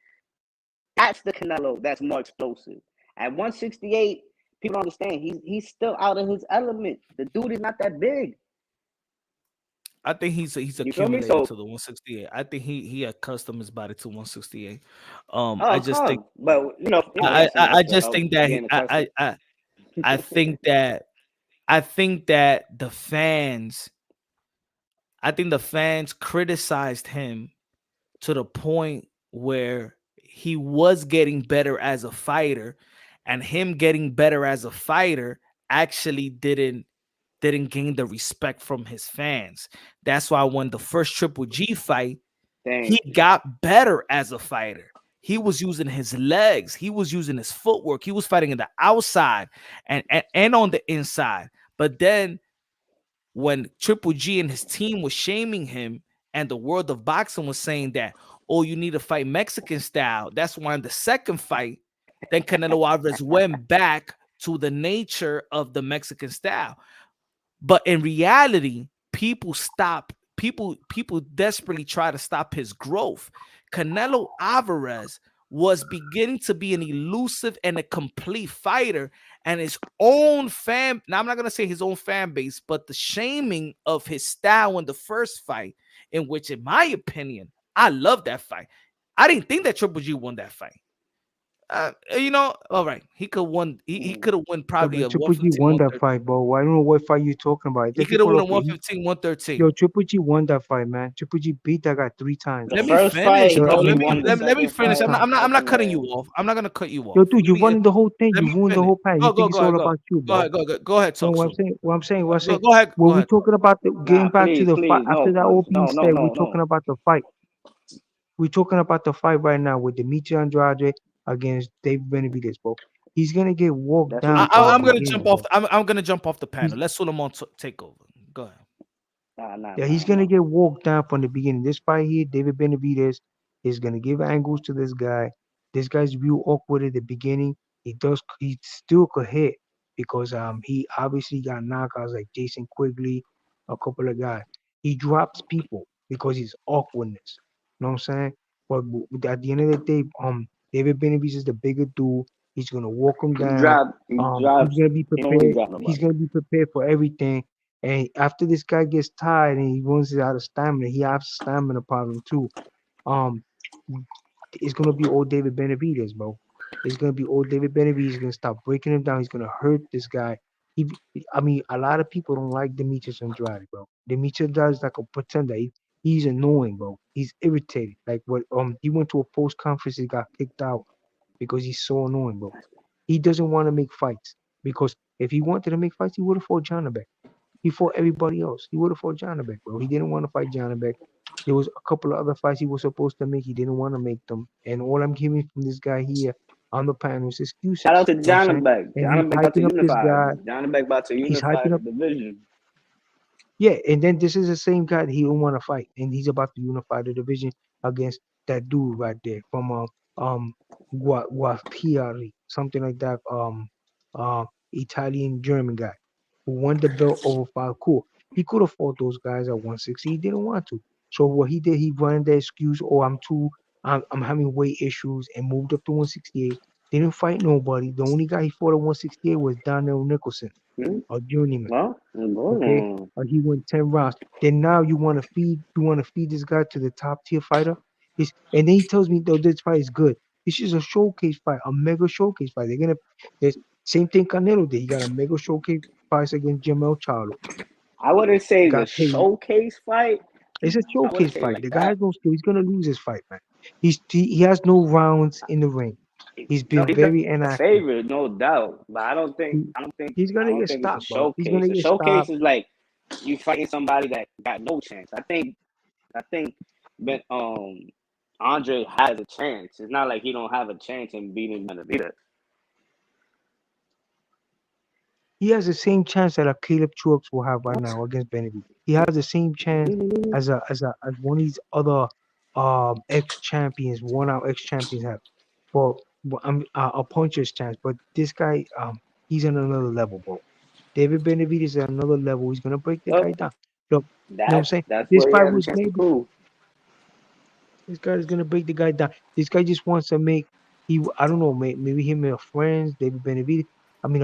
That's the Canelo that's more explosive. At 168, people don't understand. He's still out of his element. The dude is not that big. I think he's accumulated to the 168. I think he accustomed his body to 168. I just think, but I just think that I think that the fans criticized him to the point where he was getting better as a fighter, and him getting better as a fighter actually didn't gain the respect from his fans. That's why when the first Triple G fight, he got better as a fighter. He was using his legs. He was using his footwork. He was fighting in the outside and on the inside. But then when Triple G and his team was shaming him and the world of boxing was saying that, oh, you need to fight Mexican style. That's why in the second fight, then Canelo Alvarez went back to the nature of the Mexican style. But in reality, people desperately try to stop his growth. Canelo Alvarez was beginning to be an elusive and a complete fighter, and his own fan. Now, I'm not going to say his own fan base, but the shaming of his style in the first fight, in which, in my opinion, I love that fight. I didn't think that Triple G won that fight. All right. He could won. He could have won probably a Triple G 115, won that fight, bro. I don't know what fight you talking about. He could have won a 115, 113. Yo, Triple G won that fight, man. Triple G beat that guy 3 times. Let me finish, bro. Let me finish. I'm not cutting you off. I'm not gonna cut you off. Yo, dude, you won the whole thing. You won the whole pan. You think it's all about you, bro? Go ahead. So what I'm saying. Go ahead. When we talking about getting back to the fight after that all being said, we're talking about the fight. We're talking about the fight right now with Demetri Andrade against David Benavidez, bro. He's gonna get walked down. I'm gonna jump off. I'm gonna jump off the panel. Let Solomon take over. Go ahead. Yeah, he's gonna get walked down from the beginning. This fight here, David Benavidez is gonna give angles to this guy. This guy's real awkward at the beginning. He still could hit because he obviously got knockouts like Jason Quigley, a couple of guys. He drops people because he's awkwardness. You know what I'm saying? But at the end of the day, David Benavidez is the bigger dude. He's gonna walk him down. He's gonna be prepared. He's gonna be prepared for everything. And after this guy gets tired and he runs out of stamina, he has a stamina problem too. It's gonna be old David Benavidez, bro. It's gonna be old David Benavidez. He's gonna start breaking him down. He's gonna hurt this guy. A lot of people don't like Demetrius Andrade, bro. Demetrius Andrade is like a pretender. He's annoying, bro. He's irritated. Like he went to a post conference, he got kicked out because he's so annoying, bro. He doesn't want to make fights because if he wanted to make fights, he would have fought Janabek. He fought everybody else. He would have fought Janabek, bro. He didn't want to fight Janabek. There was a couple of other fights he was supposed to make. He didn't want to make them. And all I'm hearing from this guy here on the panel is excuses. Shout out to Janabek. Janabek about to unify. Janabek about to unify the division. Yeah, and then this is the same guy that he don't want to fight, and he's about to unify the division against that dude right there from Guapiari, something like that. Italian German guy who won the belt over Falco. He could have fought those guys at 160. He didn't want to. So what he did, he ran the excuse, oh, I'm having weight issues, and moved up to 168. Didn't fight nobody. The only guy he fought at 168 was Donnell Nicholson, a journeyman. Well, Okay, he went 10 rounds. Then now you want to feed this guy to the top tier fighter. And then he tells me, though, this fight is good. This is a showcase fight, a mega showcase fight. There's same thing Canelo did. He got a mega showcase fight against Jamel Charlo. I wouldn't say the Got paid. showcase fight. It's a I wouldn't showcase say fight. like The guy that. has no skill. He's gonna lose his fight, man. He has no rounds in the ring. He's been He's very the inactive. favorite, no doubt. But I don't think He's gonna get it's a stopped, bro. He's showcase. gonna A get showcase stopped. is like you fighting somebody that got no chance. I think Andre has a chance. It's not like he don't have a chance in beating Benavidez. He has the same chance that a Caleb Truex will have right now against Benavidez. He has the same chance as one of these other ex-champions, one-out ex-champions have. For a puncher's chance, but this guy, he's on another level, bro. David Benavidez is at another level. He's gonna break the guy down. Look, you know what I'm saying? That's This what he fight has a was chance to made. prove. This guy is gonna break the guy down. This guy just wants to make. I don't know, maybe him and a friends, David Benavidez. I mean,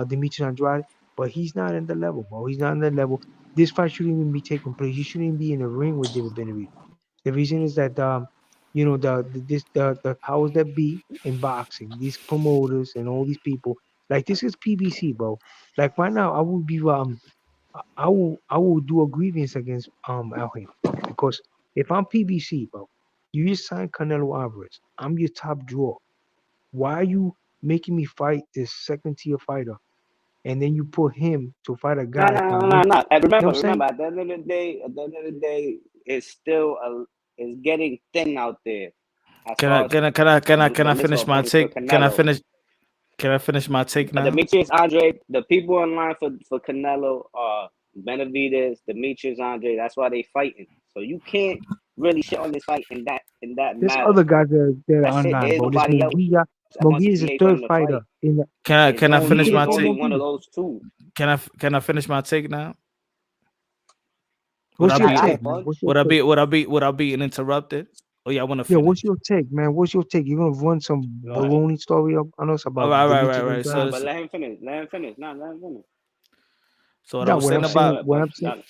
Demetrius Andrade, but he's not in the level, bro. He's not in the level. This fight shouldn't even be taking place. He shouldn't even be in the ring with David Benavidez. The reason is that the powers that be in boxing, these promoters and all these people, like this is PBC, bro. Like right now, I will do a grievance against Al Haymon, because if I'm PBC, bro, you just signed Canelo Alvarez. I'm your top draw. Why are you making me fight this second tier fighter, and then you put him to fight a guy? No. And remember, You know at the end of the day, it's still it's getting thin out there. Can I finish my take? Can I finish my take now? Demetrius Andre, the people in line for Canelo are Benavidez, Demetrius Andre. That's why they fighting. So you can't really shit on this fight in that There's matter. other guys that are That's it. online, There is bro. This nobody else. Munguia is the third fighter in the. Can I finish my take? One of those two. Can I finish my take now? What's your take, man? Would I be interrupted? Oh yeah, I want to finish. Yeah, what's your take, man? What's your take? You're gonna run some baloney story up on us about right. So, but let him finish. Let him finish. No, let him finish. So what I was saying about what I'm saying.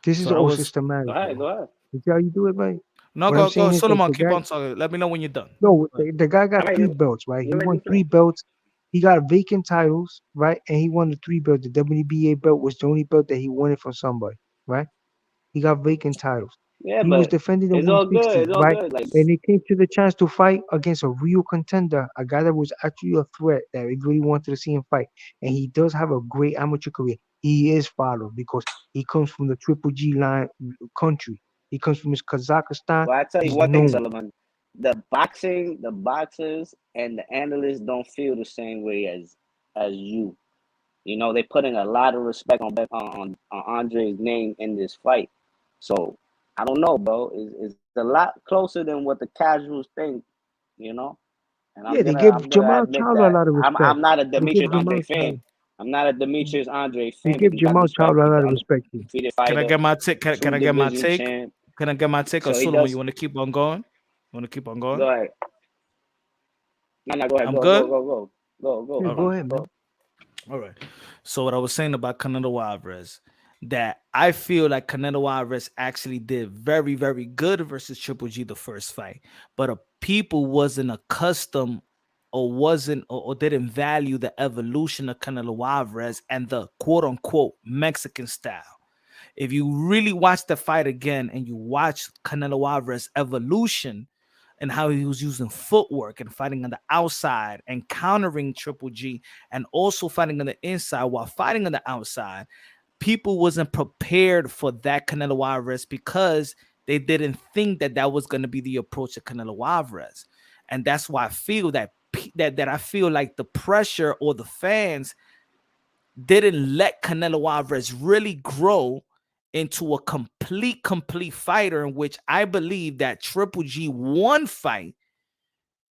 This is all systematic. Go ahead. You see how you do it, right? No, go, Solomon, keep on talking. Let me know when you're done. No, the guy got 3 belts, right? He won 3 belts. He got vacant titles, right? And he won the 3 belts. The WBA belt was the only belt that he won it from somebody, right? He got vacant titles. Yeah, he was defending the 160, right? And it came to the chance to fight against a real contender, a guy that was actually a threat that we really wanted to see him fight. And he does have a great amateur career. He is followed because he comes from the Triple G line country. He comes from Kazakhstan. Well, I tell you one thing, Solomon. The boxers, and the analysts don't feel the same way as you. You know, they're putting a lot of respect on Andre's name in this fight. So I don't know, bro. It's a lot closer than what the casuals think, you know. And they give Jamal Charlo a lot of respect. I'm not a Demetrius Andre fan. I'm not a Demetrius Andre fan. They give Jamal Charlo a lot of respect. Can I get my take? Can I get my take? Can I get my take? Or Solomon, you want to keep on going? You want to keep on going? Go ahead. No, go ahead. I'm good. Go. Go ahead, bro. All right. So what I was saying about Canelo Alvarez, that I feel like Canelo Alvarez actually did very, very good versus Triple G the first fight, but people wasn't accustomed or didn't value the evolution of Canelo Alvarez and the quote unquote Mexican style. If you really watch the fight again and you watch Canelo Alvarez evolution and how he was using footwork and fighting on the outside and countering Triple G and also fighting on the inside while fighting on the outside, people wasn't prepared for that Canelo Alvarez because they didn't think that was going to be the approach of Canelo Alvarez. And that's why I feel that I feel like the pressure or the fans didn't let Canelo Alvarez really grow into a complete fighter, in which I believe that Triple G won fight,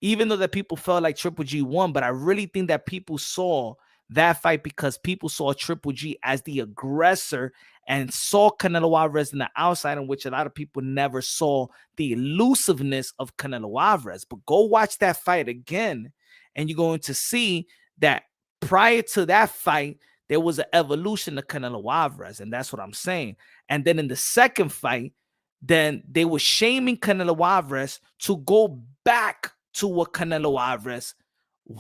even though that people felt like Triple G won, but I really think that people saw that fight because people saw Triple G as the aggressor and saw Canelo Alvarez in the outside, in which a lot of people never saw the elusiveness of Canelo Alvarez. But go watch that fight again, and you're going to see that prior to that fight, there was an evolution of Canelo Alvarez, and that's what I'm saying. And then in the second fight, then they were shaming Canelo Alvarez to go back to what Canelo Alvarez,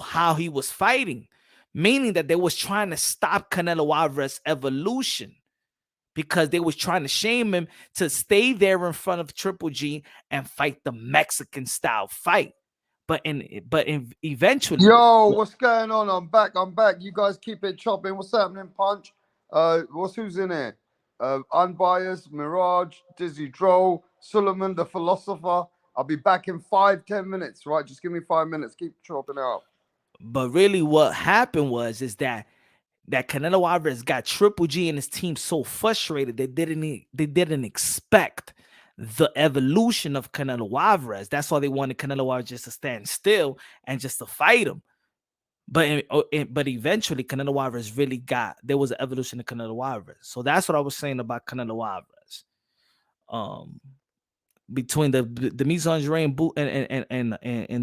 how he was fighting, meaning that they was trying to stop Canelo Alvarez evolution, because they was trying to shame him to stay there in front of Triple G and fight the Mexican style fight. But eventually, yo, what's going on? I'm back. You guys keep it chopping. What's happening, Punch? Who's in here? Unbiased, Mirage, Dizzy Droll, Suleiman the Philosopher. I'll be back in 5-10 minutes, right? Just give me 5 minutes. Keep chopping out. But really what happened is that Canelo Alvarez got Triple G and his team so frustrated they didn't expect the evolution of Canelo Alvarez. That's why they wanted Canelo Alvarez just to stand still and just to fight him. But eventually Canelo Alvarez there was an evolution of Canelo Alvarez. So that's what I was saying about Canelo Alvarez. Between the Demetrius Andre and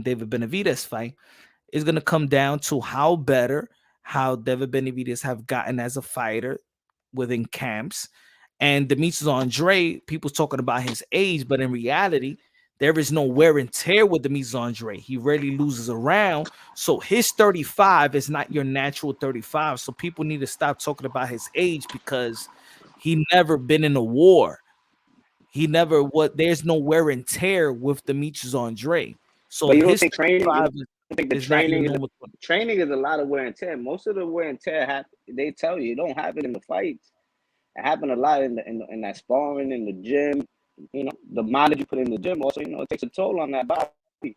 David Benavidez fight is going to come down to how David Benavidez have gotten as a fighter within camps. And Demetrius Andre, people talking about his age, but in reality, there is no wear and tear with Demetrius Andre. He rarely loses a round. So his 35 is not your natural 35. So people need to stop talking about his age, because he never been in a war. There's no wear and tear with Demetrius Andre. So you don't his think training, training is a lot of wear and tear. Most of the wear and tear they tell you, don't happen in the fights. It happened a lot in that sparring in the gym. You know, the mileage you put in the gym also, you know, it takes a toll on that body.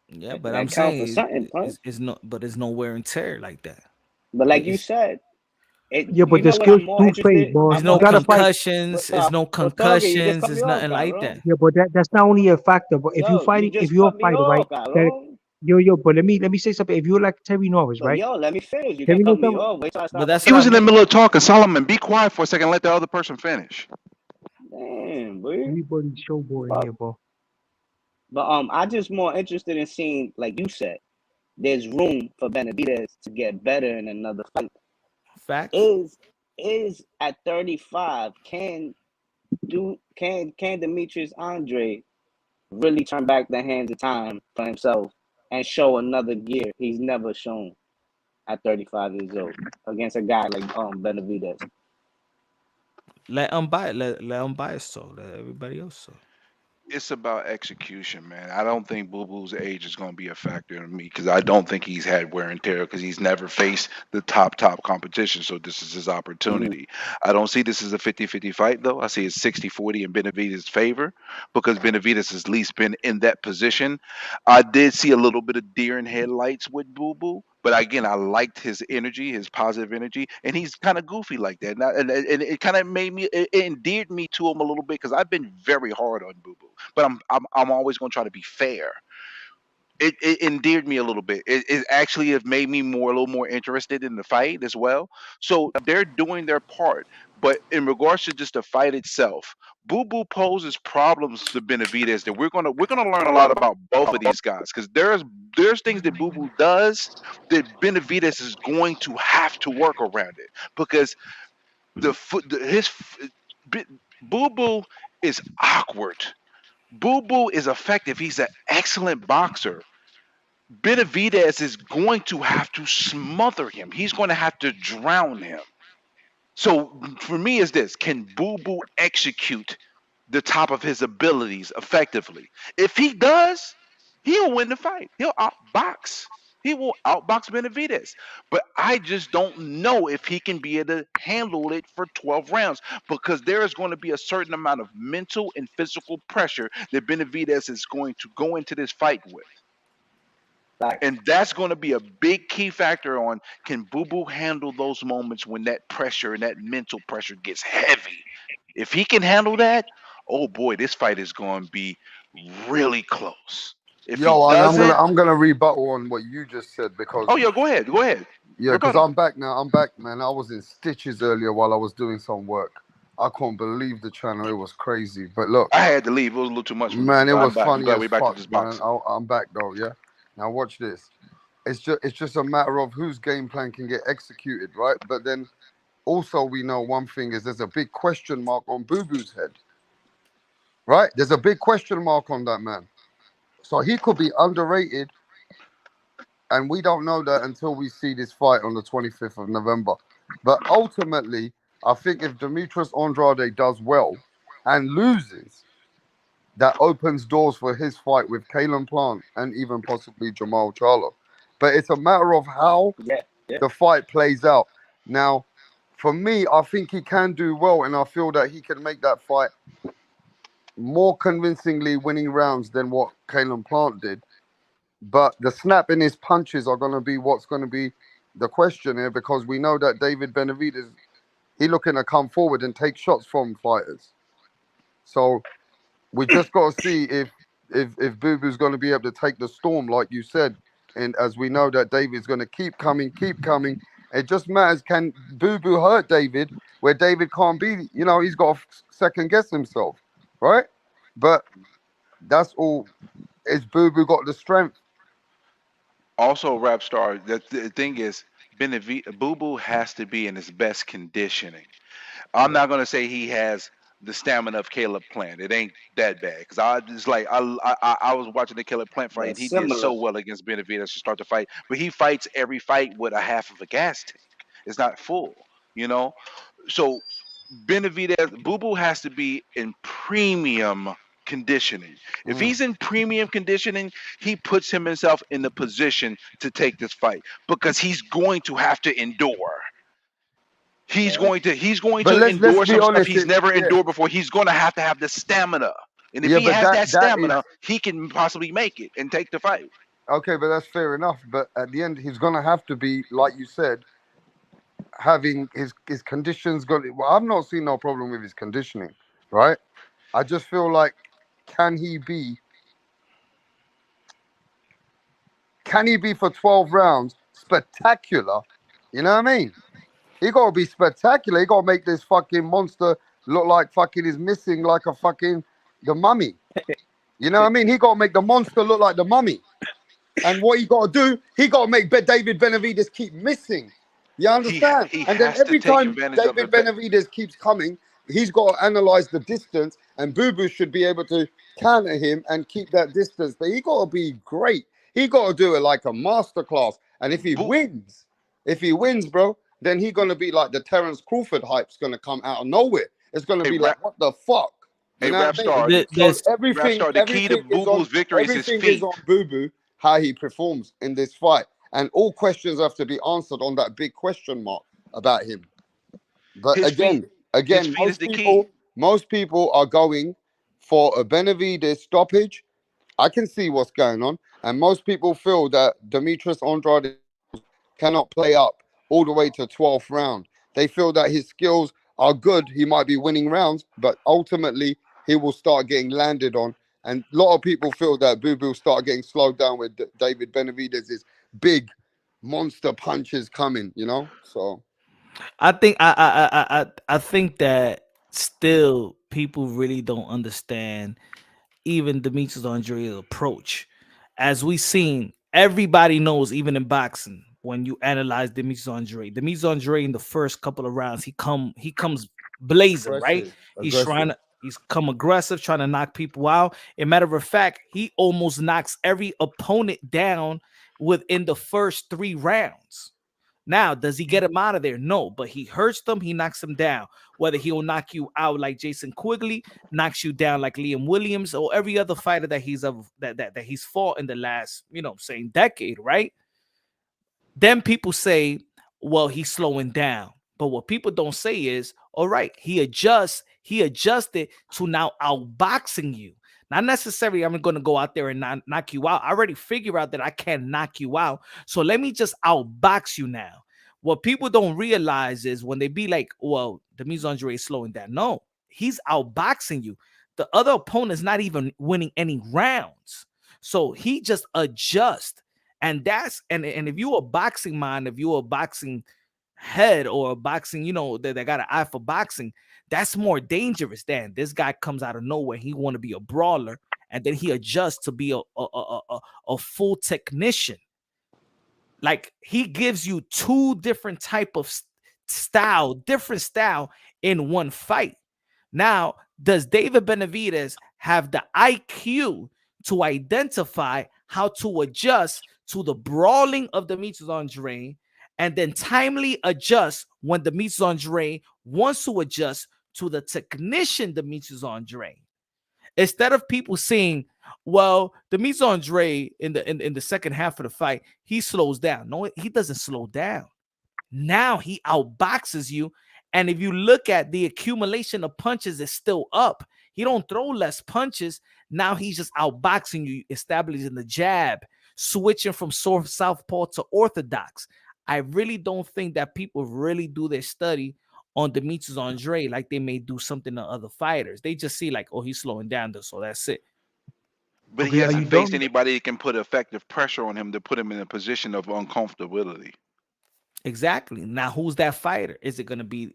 Yeah, but I'm saying there's no wear and tear like that. But like you said, but the skills do fade, bro. There's no concussions. There's no concussions. There's nothing like that. Yeah, but that's not only a factor. But if you're a fighter, right? But let me say something. If you're like Terry Norris, right? Let me finish. You can cut me off. Wait till I stop. But that's he was in the middle of talking. Solomon, be quiet for a second. Let the other person finish. Damn, boy. Everybody's showboy here, bro. But I just more interested in seeing, like you said, there's room for Benavidez to get better in another fight. Fact is at 35, can Demetrius Andre really turn back the hands of time for himself and show another gear he's never shown at 35 years old against a guy like Benavidez? Let unbiased talk. Let everybody else talk. It's about execution, man. I don't think Boo Boo's age is going to be a factor in me, because I don't think he's had wear and tear, because he's never faced the top competition. So this is his opportunity. I don't see this as a 50-50 fight, though. I see it 60-40 in Benavidez's favor, because Benavidez has at least been in that position. I did see a little bit of deer in headlights with Boo Boo. But again, I liked his energy, his positive energy, and he's kind of goofy like that. And it kind of it endeared me to him a little bit, because I've been very hard on Boo Boo, but I'm always going to try to be fair. It endeared me a little bit. It actually has made me a little more interested in the fight as well. So they're doing their part. But in regards to just the fight itself, Boo Boo poses problems to Benavidez that we're gonna learn a lot about both of these guys, because there's things that Boo Boo does that Benavidez is going to have to work around it, because Boo Boo is awkward. Boo Boo is effective. He's an excellent boxer. Benavidez is going to have to smother him. He's going to have to drown him. So for me, is this: can Boo Boo execute the top of his abilities effectively? If he does, he'll win the fight. He'll outbox. He will outbox Benavidez. But I just don't know if he can be able to handle it for 12 rounds, because there is going to be a certain amount of mental and physical pressure that Benavidez is going to go into this fight with. And that's going to be a big key factor on, can Boo Boo handle those moments when that pressure and that mental pressure gets heavy? If he can handle that, oh boy, this fight is going to be really close. If Yo, he doesn't, I'm gonna rebuttal on what you just said because oh yeah, go ahead. yeah, because Rebuttal. I'm back now. I'm back, man. I was in stitches earlier while I was doing some work. I couldn't believe the channel. It was crazy. But look, I had to leave. It was a little too much for me, man, it but I'm was back. I'm funny glad as we're back to fuck, this man. boxing. I'm back though. Yeah. Now watch this. It's just a matter of whose game plan can get executed, right? But then also we know one thing is there's a big question mark on Boo Boo's head, right? There's a big question mark on that man. So he could be underrated, and we don't know that until we see this fight on the 25th of November. But ultimately, I think if Demetrius Andrade does well and loses, that opens doors for his fight with Kalen Plant and even possibly Jamal Charlo. But it's a matter of how the fight plays out. Now, for me, I think he can do well, and I feel that he can make that fight more convincingly winning rounds than what Kalen Plant did. But the snap in his punches are going to be what's going to be the question here, because we know that David Benavidez, he looking to come forward and take shots from fighters. So we just got to see if Boo Boo's going to be able to take the storm, like you said. And as we know that David's going to keep coming. It just matters, can Boo Boo hurt David where David can't be, he's got to second guess himself, right? But that's all. Is Boo Boo got the strength? Also, Rap Star, the thing is, Boo Boo has to be in his best conditioning. I'm not gonna say he has the stamina of Caleb Plant. It ain't that bad because I just like I was watching the Caleb Plant fight They're and he did similar. so well against Benavidez to start the fight, but he fights every fight with a half of a gas tank. It's not full, you know. So Benavidez, Boo Boo has to be in premium conditioning. If he's in premium conditioning, he puts himself in the position to take this fight because he's going to have to endure. He's going But to let's endure be some stuff honest. he's never Yeah, endured before. He's going to have the stamina. And if yeah, he but has that that is stamina, he can possibly make it and take the fight. okay. But that's fair enough. But at the end, he's gonna have to be, like you said, having his conditions. Well, I've not seen no problem with his conditioning, right? I just feel like, can he be? Can he be for 12 rounds spectacular? You know what I mean? He gotta be spectacular. He gotta make this fucking monster look like fucking is missing like a fucking the mummy. You know what I mean? He gotta make the monster look like the mummy. And what he gotta do, he gotta make David Benavidez keep missing. You understand? He And then has to every take time advantage of David it. Benavidez keeps coming, he's got to analyze the distance, and Boo Boo should be able to counter him and keep that distance. But he got to be great. He got to do it like a masterclass. And if he wins, bro, then he gonna be like the Terence Crawford hype's gonna come out of nowhere. It's gonna Hey, be like, what the fuck? You hey know Rap what I mean? Star, So Rap Star, the key to Boo Boo's victory is his everything is feet. on Boo Boo, how he performs in this fight. And all questions have to be answered on that big question mark about him. But His feet is the key. most people are going for a Benavidez stoppage. I can see what's going on, and most people feel that Demetrius Andrade cannot play up all the way to 12th round. They feel that his skills are good. He might be winning rounds, but ultimately he will start getting landed on. And a lot of people feel that Boo Boo will start getting slowed down with David Benavidez's big monster punches coming, So I think that still people really don't understand even Demetrius Andrea's approach. As we seen, everybody knows, even in boxing, when you analyze Demetrius Andre in the first couple of rounds, he comes blazing, right? aggressive. He's come aggressive, trying to knock people out. As a matter of fact, he almost knocks every opponent down within the first 3 rounds. Now, does he get him out of there? No, but he hurts them, he knocks them down. Whether he'll knock you out like Jason Quigley, knocks you down like Liam Williams, or every other fighter that he's fought in the last, saying decade, right? Then people say, well, he's slowing down. But what people don't say is, all right, he adjusted to now outboxing you. Not necessarily I'm going to go out there and not knock you out. I already figured out that I can't knock you out. So let me just outbox you now. What people don't realize is when they be like, well, Demetrius Andre is slowing down. No, he's outboxing you. The other opponent's not even winning any rounds. So he just adjusts. And that's and if you're a boxing mind, if you're a boxing head or a boxing, that got an eye for boxing, that's more dangerous than this guy comes out of nowhere. He want to be a brawler, and then he adjusts to be a full technician. Like, he gives you two different type of different style in one fight. Now, does David Benavidez have the IQ to identify how to adjust to the brawling of Demetrius Andrade and then timely adjust when Demetrius Andrade wants to adjust to the technician Demetrius Andrade? Instead of people saying, well, Demetrius Andrade in the second half of the fight, he slows down. No, he doesn't slow down. Now he outboxes you. And if you look at the accumulation of punches, it's still up. He don't throw less punches. Now he's just outboxing you, establishing the jab, switching from southpaw to orthodox. I really don't think that people really do their study on Demetrius Andrade like they may do something to other fighters. They just see like, oh, he's slowing down, so that's it. But he hasn't faced anybody that can put effective pressure on him to put him in a position of uncomfortability. Exactly. Now, who's that fighter? Is it gonna be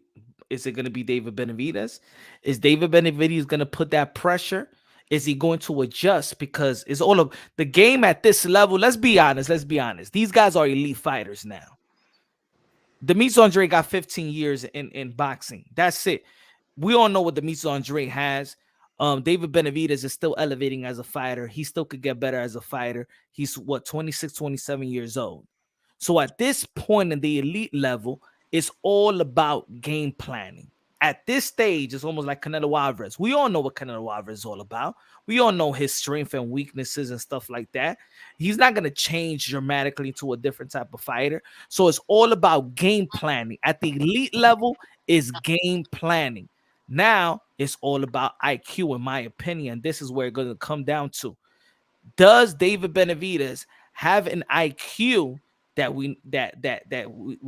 David Benavidez? Is David Benavidez gonna put that pressure? Is he going to adjust? Because it's all of the game at this level. Let's be honest. These guys are elite fighters now. Demetrius Andrade got 15 years in boxing. That's it. We all know what Demetrius Andrade has. David Benavidez is still elevating as a fighter. He still could get better as a fighter. He's 26, 27 years old. So at this point in the elite level, it's all about game planning. At this stage, it's almost like Canelo Alvarez. We all know what Canelo Alvarez is all about. We all know his strengths and weaknesses and stuff like that. He's not going to change dramatically to a different type of fighter. So it's all about game planning. At the elite level, is game planning. Now, it's all about IQ, in my opinion. This is where it's going to come down to. Does David Benavidez have an IQ that we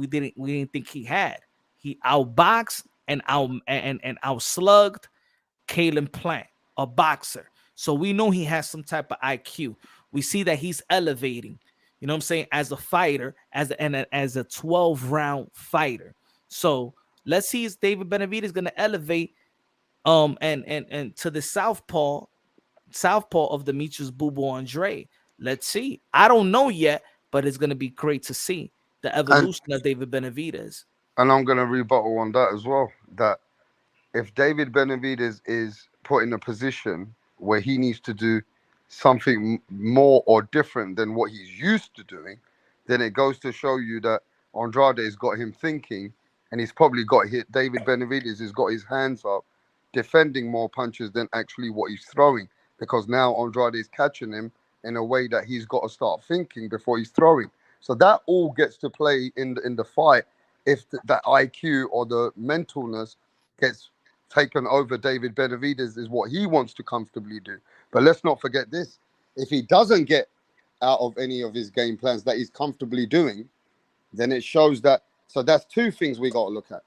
didn't think he had? He outboxed and outslugged Kalen Plant, a boxer. So we know he has some type of IQ. We see that he's elevating, you know what I'm saying, as a fighter, as a 12-round fighter. So let's see if David Benavidez is going to elevate and to the southpaw of Demetrius Boo Andrade. Let's see. I don't know yet, but it's going to be great to see the evolution of David Benavidez. And I'm going to rebuttal on that as well, that if David Benavidez is put in a position where he needs to do something more or different than what he's used to doing, then it goes to show you that Andrade has got him thinking, and he's probably got hit. David Benavidez has got his hands up, defending more punches than actually what he's throwing, because now Andrade is catching him in a way that he's got to start thinking before he's throwing. So that all gets to play in the fight if that IQ or the mentalness gets taken over David Benavidez is what he wants to comfortably do. But let's not forget this. If he doesn't get out of any of his game plans that he's comfortably doing, then it shows that. So that's two things we got to look at.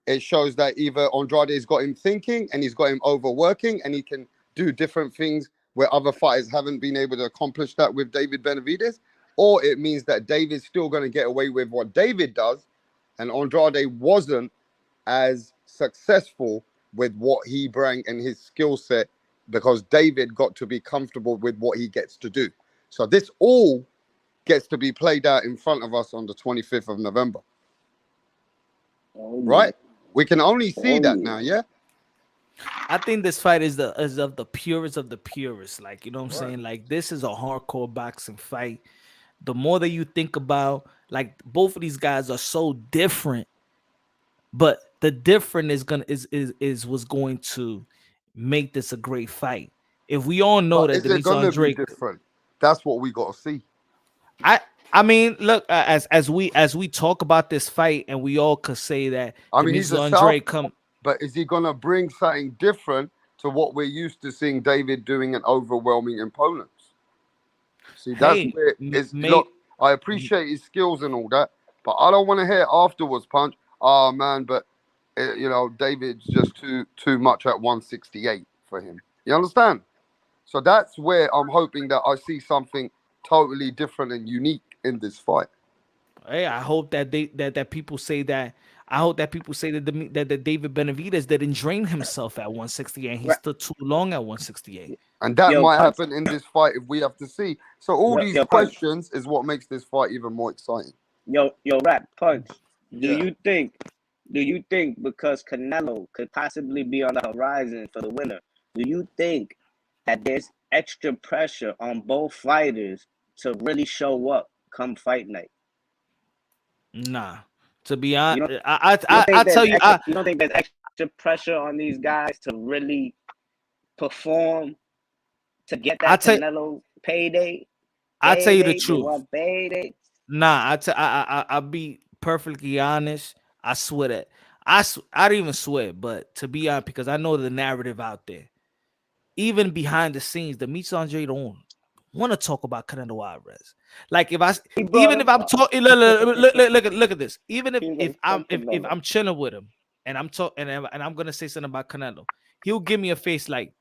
It shows that either Andrade has got him thinking and he's got him overworking and he can do different things where other fighters haven't been able to accomplish that with David Benavidez, or it means that David's still going to get away with what David does and Andrade wasn't as successful with what he brought in his skill set because David got to be comfortable with what he gets to do. So this all gets to be played out in front of us on the 25th of November. Right? We can only see that now, yeah? I think this fight is of the purest of the purest. Like, you know what I'm saying? Like, this is a hardcore boxing fight. The more that you think about, like, both of these guys are so different, but the different is what's going to make this a great fight. If we all know that is it going to be different? That's what we got to see. I mean, look, as we talk about this fight, and we all could say that he's a Andrade come. But is he going to bring something different to what we're used to seeing David doing in overwhelming opponents? See, that's where it's. Look, I appreciate his skills and all that, but I don't want to hear afterwards, Punch. Oh man, but David's just too much at 168 for him. You understand? So that's where I'm hoping that I see something totally different and unique in this fight. Hey, I hope that that people say that. I hope that people say that that David Benavidez didn't drain himself at 168 and he stood too long at 168. And that might happen in this fight if we have to see. So all these questions is what makes this fight even more exciting. Yo, Rap Punch. Do you think because Canelo could possibly be on the horizon for the winner, do you think that there's extra pressure on both fighters to really show up come fight night? Nah. To be honest, you don't think there's extra pressure on these guys to really perform to get that Canelo payday? I'll tell you the truth. Nah, I'll be perfectly honest. I swear that. I don't even swear, but to be honest, because I know the narrative out there, even behind the scenes, Demetrius Andrade don't want to talk about Canelo Alvarez. Like if I'm talking, look at this. Even if I'm chilling with him and I'm talking and I'm gonna say something about Canelo, he'll give me a face like,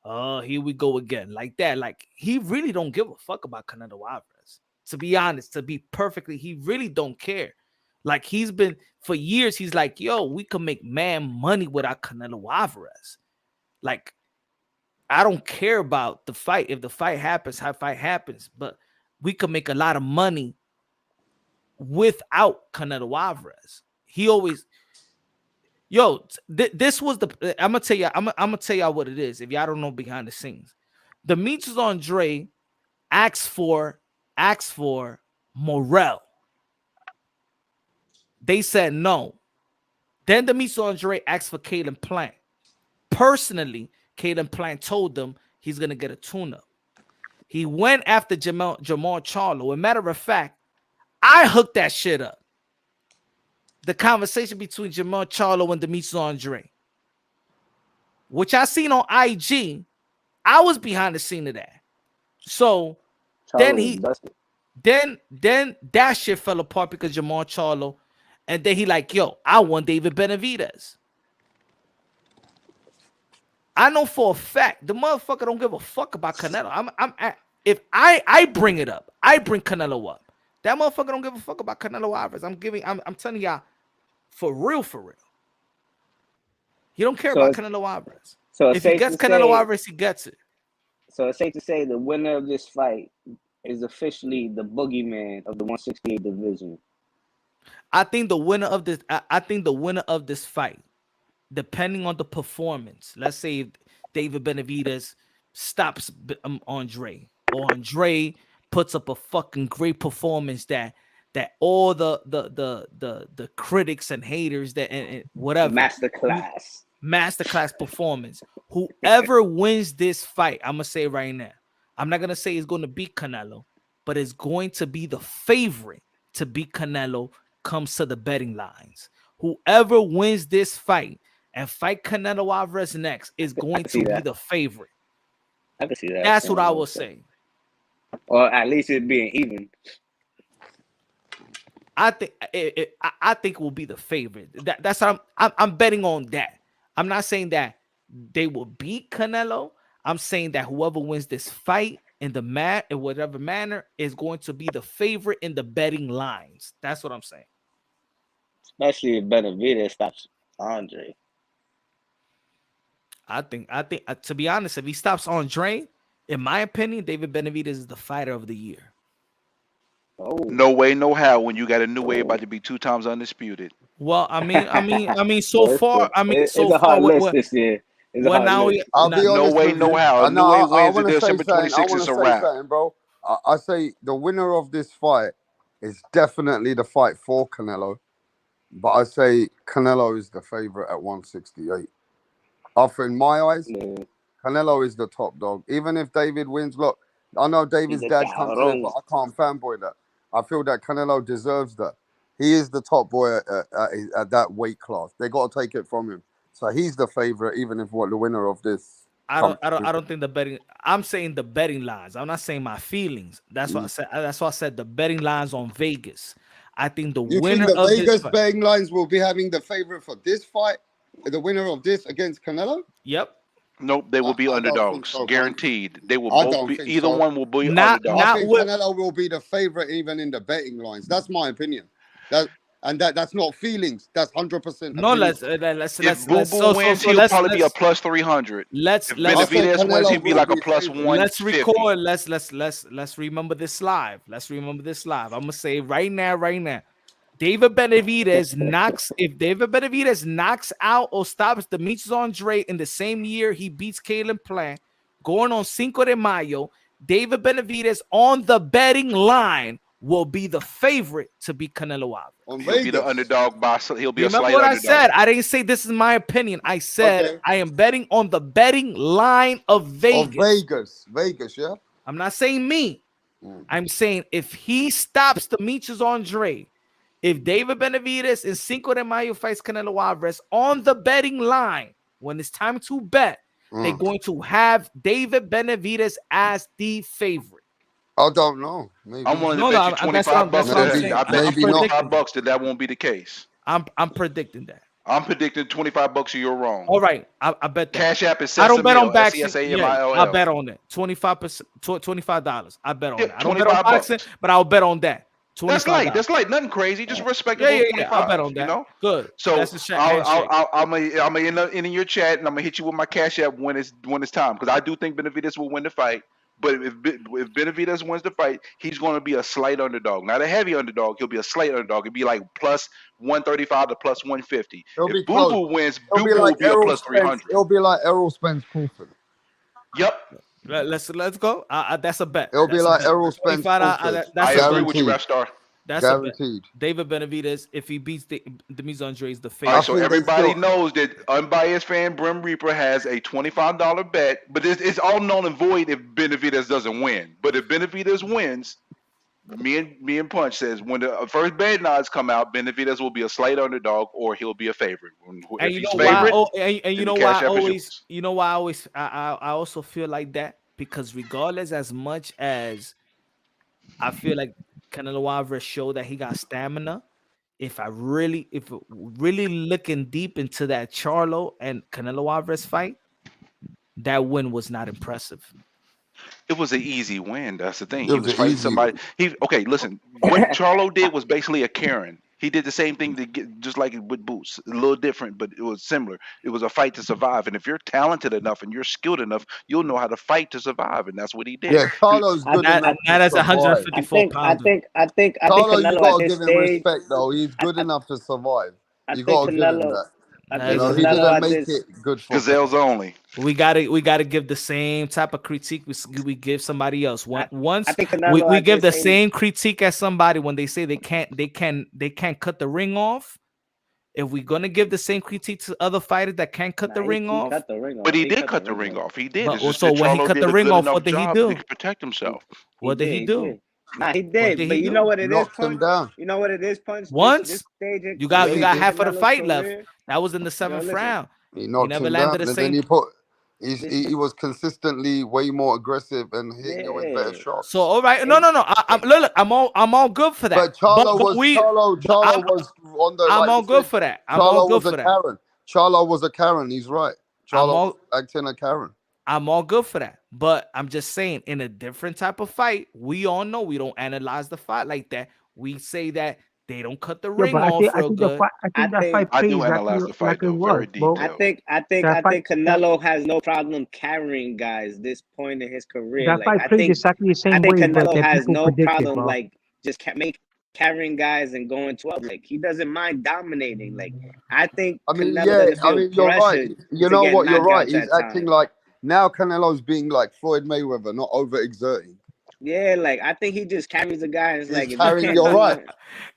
oh, here we go again, like that. Like he really don't give a fuck about Canelo Alvarez. To be honest, to be perfectly, he really don't care. Like he's been for years. He's like, yo, we can make money without Canelo Alvarez. Like I don't care about the fight. If the fight happens, how fight happens, but we could make a lot of money without Canelo Alvarez. He always, this was the. I'm gonna tell you. I'm gonna tell y'all what it is. If y'all don't know behind the scenes, Demetrius Andrade asked for Morrell. They said no. Then Demetrius Andrade asked for Caleb Plant. Personally, Caleb Plant told them he's gonna get a tune-up. He went after Jamal Charlo. As a matter of fact, I hooked that shit up. The conversation between Jamal Charlo and Demetrius Andrade, which I seen on IG, I was behind the scene of that. So Charlo then that shit fell apart because Jamal Charlo, and then he like, yo, I want David Benavidez. I know for a fact the motherfucker don't give a fuck about Canelo. If I bring it up, I bring Canelo up. That motherfucker don't give a fuck about Canelo Alvarez. I'm telling y'all for real. He don't care about Canelo Alvarez. So if he gets Canelo Alvarez, he gets it. So it's safe to say the winner of this fight is officially the boogeyman of the 168 division. I think the winner of this fight, depending on the performance, let's say if David Benavidez stops Andre, or Andre puts up a fucking great performance that all the critics and haters and whatever masterclass performance. Whoever wins this fight, I'm gonna say right now, I'm not gonna say it's gonna beat Canelo, but it's going to be the favorite to beat Canelo comes to the betting lines. Whoever wins this fight and fight Canelo Alvarez next is going to be the favorrit. I can see that. That's what I will say. Or at least it being even. I think it will be the favorite. That's what I'm betting on that. I'm not saying that they will beat Canelo. I'm saying that whoever wins this fight in whatever manner is going to be the favorite in the betting lines. That's what I'm saying. Especially if Benavidez stops Andre. I think to be honest, if he stops Andre, in my opinion, David Benavidez is the fighter of the year. Oh. No way, no how. When you got a new way about to be 2 times undisputed. Well, I mean, so far, it's a hard list this year. I'll be honest no way, no how. I No way want wins to say December 26th is a wrap. bro. I say the winner of this fight is definitely the fight for Canelo, but I say Canelo is the favorite at 168. In my eyes, Canelo is the top dog. Even if David wins, look, I know David's dad comes in, but I can't fanboy that. I feel that Canelo deserves that. He is the top boy at that weight class. They got to take it from him. So he's the favorite, even if the winner of this. I don't think the betting. I'm saying the betting lines. I'm not saying my feelings. That's what I said. That's why I said the betting lines on Vegas. I think the winner of Vegas this fight, betting lines will be having the favorite for this fight. The winner of this against Canelo. Yep. Nope, they will be I don't think underdogs, so, guaranteed. They will I both don't be. think Either so. one will be Not underdogs. I not think with Canelo will be the favorite even in the betting lines. That's my opinion. That's not feelings. That's 100% no. opinion. If Boo Boo wins, he'll probably be a plus 300. If I said Benavidez wins, Canelo he'll be will like a be plus favorite. 150. record. Let's remember this live. Let's remember this live. I'm gonna say right now. David Benavidez knocks. If David Benavidez knocks out or stops Demetrius Andrade in the same year he beats Caleb Plant, going on Cinco de Mayo, David Benavidez on the betting line will be the favorite to beat Canelo Alvarez. He'll be the underdog by. He'll be a Remember slight what underdog. I said? I didn't say this is my opinion. I said I am betting on the betting line of Vegas. Vegas, yeah. I'm not saying me. I'm saying if he stops Demetrius Andrade, if David Benavidez in Cinco de Mayo fights Canelo Alvarez on the betting line, when it's time to bet, they're going to have David Benavidez as the favorite. I don't know. Maybe. I'm willing to bet you $25 bucks. I bet you $25 that won't be the case. I'm predicting that. I'm predicting $25 or you're wrong. All right, I bet that. Cash App is I don't bet on boxing. boxing. Yeah, I bet on that. $25. I bet on that. I don't bet on $25. boxing, but I'll bet on that. That's light. That's light. Nothing crazy. Just respectable. Yeah. I'll bet on that. You know? Good. So that's I'm gonna end up in your chat, and I'm gonna hit you with my Cash App when it's time, because I do think Benavidez will win the fight. But if Benavidez wins the fight, he's going to be a slight underdog, not a heavy underdog. He'll be a slight underdog. It'll be like plus 135 to plus 150. If Boo Boo wins, Boo Boo will be a plus 300. It'll be like Errol Spence Crawford. Yep. Let's go. That's a bet. It'll be like Errol Spence Crawford. I agree with you, Ref Star. That's guaranteed. A bet. David Benavidez, if he beats Demetrius Andrade, is the favorite. All right, so everybody knows that unbiased fan Brim Reaper has a $25 bet, but it's all null and void if Benavidez doesn't win. But if Benavidez wins, me and Punch says when the first bet odds come out, Benavidez will be a slight underdog or he'll be a favorite. And you know why I also feel like that, because regardless, as much as I feel like Canelo Alvarez showed that he got stamina, if really looking deep into that Charlo and Canelo Alvarez fight, that win was not impressive. It was an easy win. That's the thing. He was fighting somebody. Listen. What Charlo did was basically a Karen. He did the same thing just like with Boots. A little different, but it was similar. It was a fight to survive. And if you're talented enough and you're skilled enough, you'll know how to fight to survive. And that's what he did. Yeah, Charlo's good enough. That is 154 pounds. I think Charlo, Canelo you gotta at give this him stage, respect though. He's good enough to survive. You think gotta give him Canelo- that. I You think know, he Canelo didn't at make this- it good for Gazelles only. We gotta give the same type of critique we give somebody else. Once think Canelo we at give the this same critique as somebody when they say they can't cut the ring off. If we're gonna give the same critique to other fighters that can't cut the ring off, But he did cut the ring off. He did. But It's just also that when he Charlo cut did the a ring good off, enough what did he job do? to protect himself. What did he do? Nah, he did. did But he you do? know what it is, Knocked him Punch? down. You know what it is, Punch? Once This stage in- you got in half of the Canelo's fight career- left. That was in the seventh listen. round. He knocked never him landed down, the and same- then he was consistently way more aggressive and hitting you with better shots. So all right, no. I'm all good for that. But Charlo was on the. I'm like all you good said, for that. I'm Charlo all good was for a that. Karen. Charlo was a Karen. He's right. Charlo all- was acting a Karen. I'm all good for that. But I'm just saying, in a different type of fight, we all know we don't analyze the fight like that. We say that they don't cut the ring but I off think real good. that fight I plays do analyze exactly the fight like it though, was, very bro. detailed. I think Canelo has no problem carrying guys this point in his career. That fight I plays think exactly the same I think way, but Canelo that has people no predicted, problem bro. like just carrying guys and going 12. Like he doesn't mind dominating. Like I think Canelo doesn't feel you're right. pressured You to know get what? You're right. knockouts He's at acting times. like now Canelo's being like Floyd Mayweather, not overexerting. Yeah, like I think he just carries the guy. And it's like if you carrying. can't You're do right.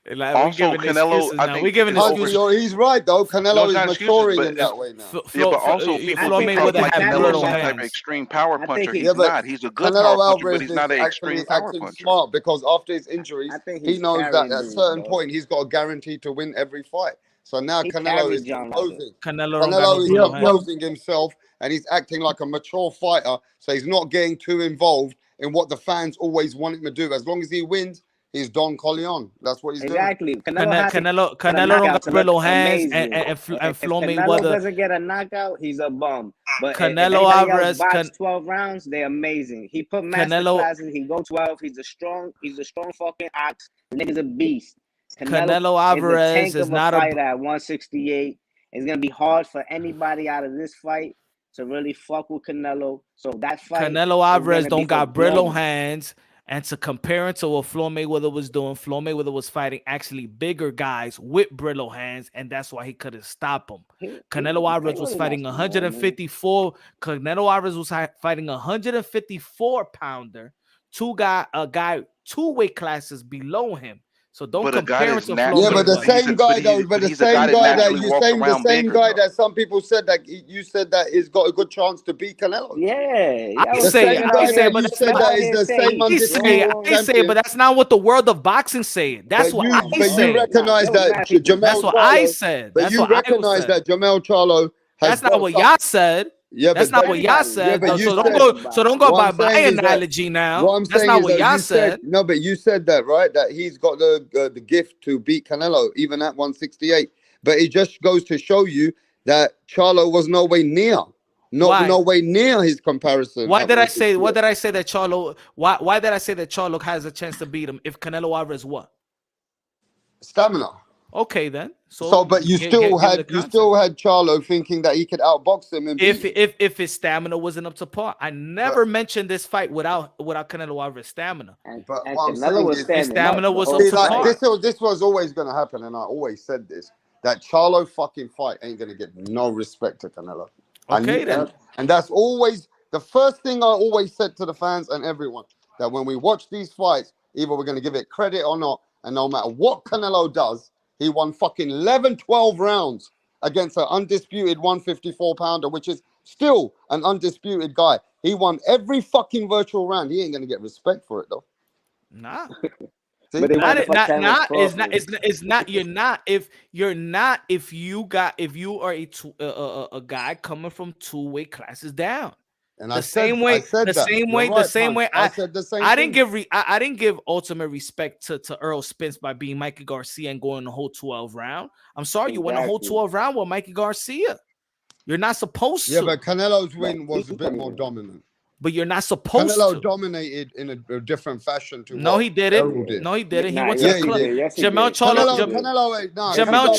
it- Like, Also, we giving Canelo, excuses I now. think We giving it's excuses. He's right though. Canelo No, it's is not excuses, maturing but in that way now. Yeah, but also Floyd people talk Mayweather like had Canelo's brutal some type of hands. extreme power I think puncher. he- He's Yeah, but not. He's a good Canelo power puncher, Alvarez but he's not is an extreme actually power acting puncher. smart because after his injuries, I think he he's knows that carrying at a dudes, certain bro. point he's got a guarantee to win every fight. So now He Canelo carries is John Ryder. composing. Canelo don't got Canelo no is brutal hands. composing himself and he's acting like a mature fighter. So he's not getting too involved in what the fans always want him to do. As long as he wins, He's Don Corleone. That's what he's exactly. doing. Canelo don't got brittle hands, and Floyd Canelo Mayweather doesn't get a knockout, he's a bum. But if Canelo anybody Alvarez else box 12 rounds, they're amazing. He put master classes. He go 12. He's a strong fucking ox. The nigga's a beast. Canelo Alvarez is a tank is of not a fighter at 168. It's gonna be hard for anybody out of this fight to really fuck with Canelo. So that fight, Canelo Alvarez don't got brittle hands. And to compare it to what Floyd Mayweather was doing, Floyd Mayweather was fighting actually bigger guys with brittle hands, and that's why he couldn't stop him. Canelo Alvarez was fighting 154. Canelo Alvarez was fighting 154 pounder. A guy 2 weight classes below him. So don't compare it to Floyd Mayweather. Yeah, but the same guy though, but the same guy that you saying the same guy that some people said that you said that he's got a good chance to beat Canelo. Yeah, I say, but that's not what the world of boxing saying. That's what I say. You recognize that Jamel. That's what I said. But you recognize that Jamel Charlo. That's not what y'all said. Yeah, that's not what y'all said. So don't go by my analogy now. That's not what y'all said. No, but you said that, right? That he's got the gift to beat Canelo, even at 168. But it just goes to show you that Charlo was no way near. No way near his comparison. Why did I say that Charlo? Why did I say that Charlo has a chance to beat him if Canelo Alvarez what? Stamina. Okay, then. But you still had Charlo thinking that he could outbox him. And if his stamina wasn't up to par, I never mentioned this fight without Canelo Alvarez stamina. But Canelo was his stamina was up to par. This was always going to happen, and I always said this: that Charlo fucking fight ain't going to get no respect to Canelo. Okay, then. And that's always the first thing I always said to the fans and everyone, that when we watch these fights, either we're going to give it credit or not, and no matter what Canelo does, he won fucking 11, 12 rounds against an undisputed 154 pounder, which is still an undisputed guy. He won every fucking virtual round. He ain't gonna get respect for it though. Nah. If you are a guy coming from 2 weight classes down. And I said the same way. I said the same. I didn't give ultimate respect to Earl Spence by being Mikey Garcia and going the whole 12 round. I'm sorry, you won the whole 12 round with Mikey Garcia. You're not supposed to. Yeah, but Canelo's win was a bit more dominant. But you're not supposed to. Canelo dominated in a different fashion to No, he didn't. No, he didn't. He went to the club. Jamel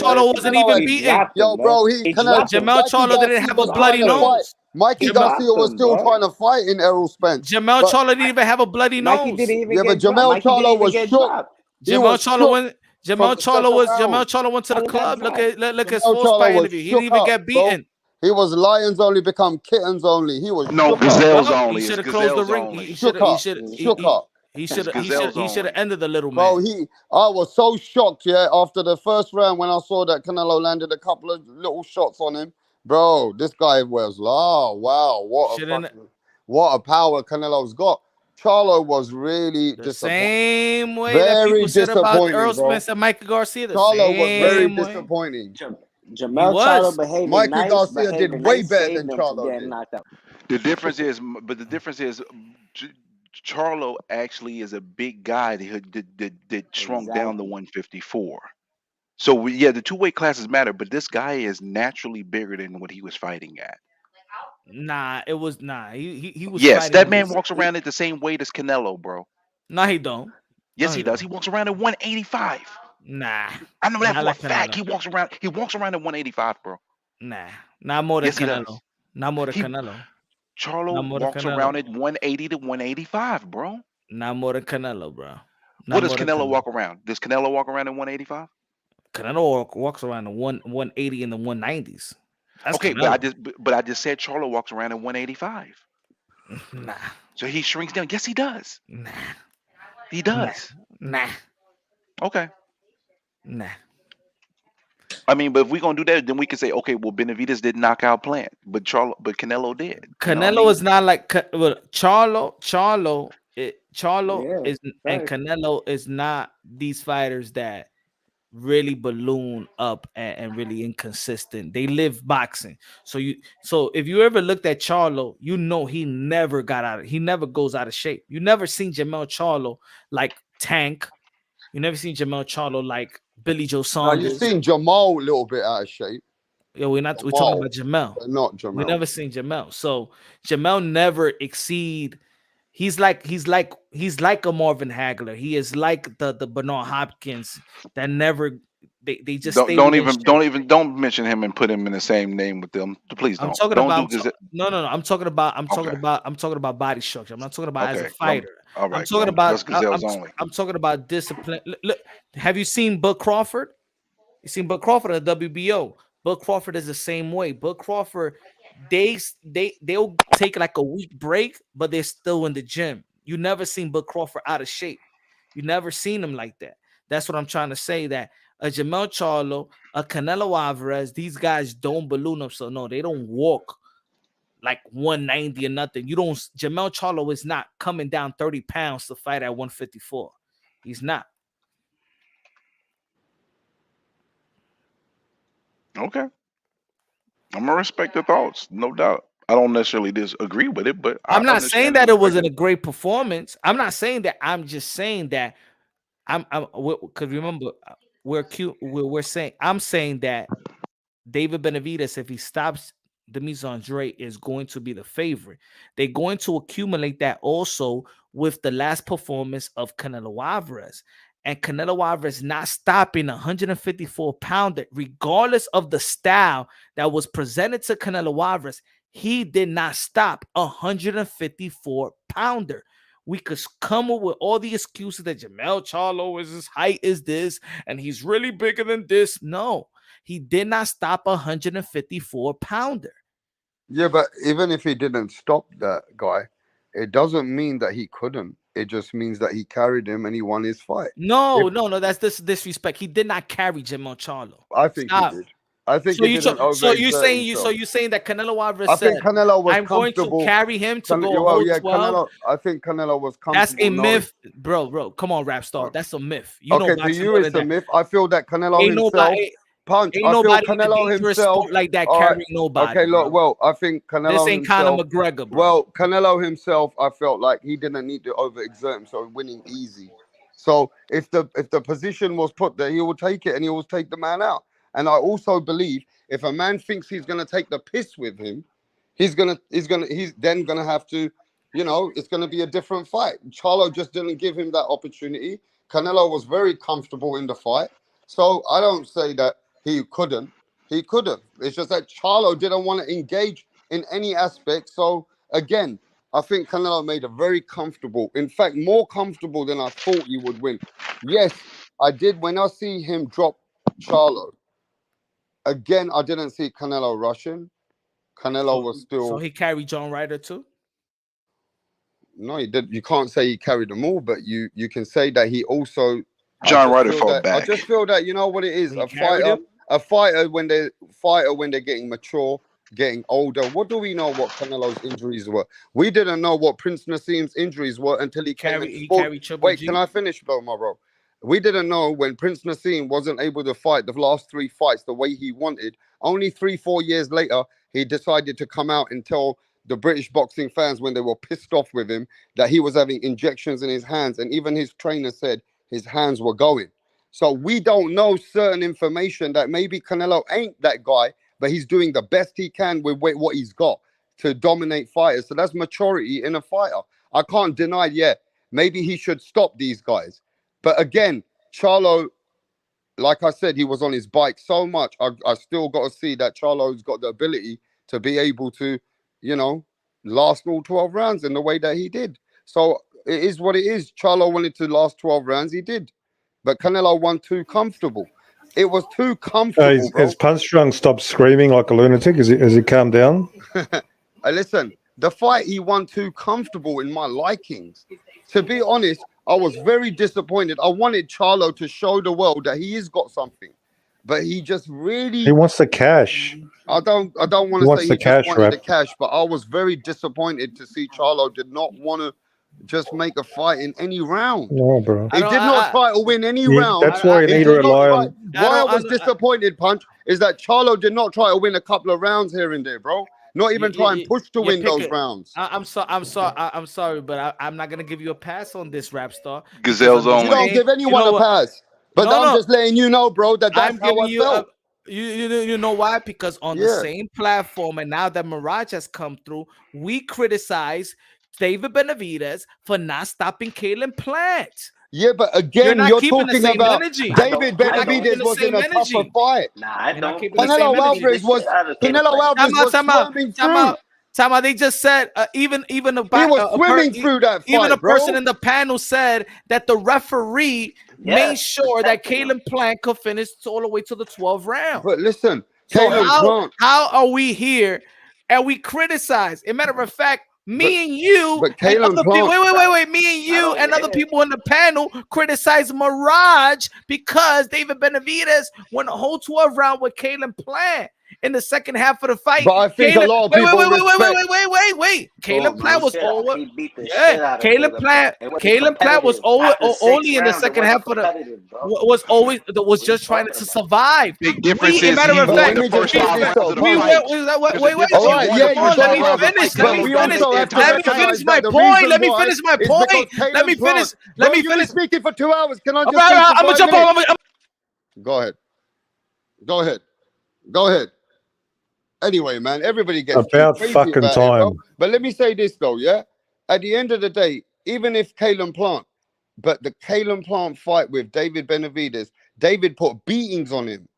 Charlo wasn't even beaten. Yo, bro, Jamel Charlo didn't have a bloody nose. Mikey Garcia was still trying to fight in Errol Spence. Jamel Charlo didn't even have a bloody nose. But Jamel Charlo was shook. Jamel Charlo went to the club. Look at his full fight interview. He didn't even get beaten. He was lions only become kittens only. He was gazelles only. He should have closed the ring. He should have ended the little man. Bro, I was so shocked, after the first round when I saw that Canelo landed a couple of little shots on him. Bro, this guy was wow, what a power Canelo's got. Charlo was really the same way that people said about Earl Spence and Mikey Garcia. Charlo was very disappointing. Jamel Charlo behaved Mikey Garcia did way better than Charlo did. The difference is Charlo actually is a big guy that shrunk down to 154. So the 2 weight classes matter, but this guy is naturally bigger than what he was fighting at. He was. Yes, that man walks around at the same weight as Canelo, bro. No, he don't. Yes, he does. He walks around at 185. Nah, I know that for a fact. He walks around at 185, bro. Nah, not more than Canelo. Not more than Canelo. Charlo walks around at 180 to 185, bro. Not more than Canelo, bro. What does Canelo walk around? Does Canelo walk around at 185? Canelo walks around the 180 and the 190s. That's okay, Canelo. but I just said Charlo walks around at 185. Nah. So he shrinks down. Yes, he does. Nah. He does. Nah. Okay. Nah. I mean, but if we're gonna do that, then we can say, okay, well, Benavidez did knock out Plant, but Canelo did. Canelo is not like Charlo is and Canelo is not these fighters that really balloon up and really inconsistent. They live boxing. So if you ever looked at Charlo, you know he never goes out of shape. You never seen Jamel Charlo like tank You never seen Jermell Charlo like Billy Joe Now Saunders. you've seen Jamal a little bit out of shape. Yeah, we're talking about Jermell. But not Jermell. We never seen Jermell. So Jermell never exceed. He's like a Marvin Hagler. He is like the Bernard Hopkins that never they just don't mention him and put him in the same name with them. Please don't. No. I'm talking about body structure. I'm not talking about as a fighter. All right. I'm talking about discipline. Look, have you seen Bud Crawford? You seen Bud Crawford at WBO? Bud Crawford is the same way. Bud Crawford, they'll take like a week break, but they're still in the gym. You never seen Bud Crawford out of shape. You never seen him like that. That's what I'm trying to say. That a Jermell Charlo, a Canelo Alvarez, these guys don't balloon up. So no, they don't walk like 190 or nothing. Jermell Charlo is not coming down 30 pounds to fight at 154. He's not. Okay. I'm gonna respect the thoughts, no doubt. I don't necessarily disagree with it, but I'm not saying that it wasn't a great performance. I'm not saying that. I'm just saying that because remember I'm saying that David Benavidez, if he stops Demetrius Andrade, is going to be the favorite. They're going to accumulate that also with the last performance of Canelo Alvarez. And Canelo Alvarez not stopping 154-pounder, regardless of the style that was presented to Canelo Alvarez, he did not stop 154-pounder. We could come up with all the excuses that Jermell Charlo is his height is this, and he's really bigger than this. No, he did not stop 154-pounder. Yeah, but even if he didn't stop that guy, it doesn't mean that he couldn't. It just means that he carried him and he won his fight. No, that's disrespect. He did not carry Jermell Charlo. I think he did. I think so. You're saying that Canelo Alvarez said, Canelo was "I'm going to carry him to go hold 12." I think Canelo was comfortable. That's a myth, bro. Come on, Rap Star. That's a myth. To you, it's a myth. I feel that Canelo himself. Punch. Ain't I feel nobody Canelo himself like that carrying nobody. Okay, look. Well, I think Canelo. This ain't Conor McGregor, bro. Well, Canelo himself, I felt like he didn't need to overexert himself, winning easy. So if the position was put there, he will take it and he will take the man out. And I also believe if a man thinks he's gonna take the piss with him, he's then gonna have to, it's gonna be a different fight. Charlo just didn't give him that opportunity. Canelo was very comfortable in the fight, so I don't say that he couldn't. He could have. It's just that Charlo didn't want to engage in any aspect. So again, I think Canelo made it very comfortable. In fact, more comfortable than I thought he would win. Yes, I did. When I see him drop Charlo, again, I didn't see Canelo rushing. Canelo was still. So he carried John Ryder too? No, he did. You can't say he carried them all, but you can say that he also. John Ryder fought back. I just feel that you know what it is. A fighter when they're getting mature, getting older. What do we know what Canelo's injuries were? We didn't know what Prince Nassim's injuries were until he carried Wait, can I finish, bro, my bro? We didn't know when Prince Nassim wasn't able to fight the last 3 fights the way he wanted. Only 3-4 years later, he decided to come out and tell the British boxing fans when they were pissed off with him that he was having injections in his hands. And even his trainer said his hands were going. So we don't know certain information that maybe Canelo ain't that guy, but he's doing the best he can with what he's got to dominate fighters. So that's maturity in a fighter. I can't deny, maybe he should stop these guys. But again, Charlo, like I said, he was on his bike so much. I still got to see that Charlo's got the ability to be able to, last all 12 rounds in the way that he did. So it is what it is. Charlo wanted to last 12 rounds. He did. But Canelo won too comfortable. It was too comfortable, bro. Has Punch Drunk stopped screaming like a lunatic? Has he calmed down? Listen, the fight he won too comfortable in my likings. To be honest, I was very disappointed. I wanted Charlo to show the world that he has got something. But he just really... He wants the cash. I don't want to say he just wanted the cash, but I was very disappointed to see Charlo did not want to just make a fight in any round. No, bro. He did not try to win any round. That's why you need to rely on. Why I was disappointed, Punch, is that Charlo did not try to win a couple of rounds here and there, bro. not even try and push to win those rounds. I'm sorry, but I'm not gonna give you a pass on this, rap star. Gazelles only. You don't give anyone a pass. But I'm just letting you know, bro, that's how I felt. You know why? Because on the same platform, and now that Mirage has come through, we criticize David Benavidez for not stopping Caleb Plant. Yeah, but again, you're talking about energy. David Benavidez was in a tougher fight. Nah, I don't. Canelo Alvarez was swimming through. Tama, they just said even he was swimming through that fight, even a person in the panel said that the referee made sure that Caleb Plant could finish all the way to the 12th round. But listen, so how are we here and we criticize? As a matter of fact, me and you, and other people, wait, me and you and other people in the panel criticize Mirage because David Benavidez won a whole 12 round with Caleb Plant in the second half of the fight. But I think a lot of people wait. Caleb Plant was over. Yeah, Caleb Plant was over only in the second half of the was just trying to survive. Big difference is matter of fact, the first five rounds of the fight. Let me finish my point. Let me finish. Speaking for 2 hours. Can I just? I'm gonna jump on. Go ahead. Anyway, man, everybody gets about fucking time. But let me say this though, yeah. At the end of the day, even if Caleb Plant, but the Caleb Plant fight with David Benavidez, David put beatings on him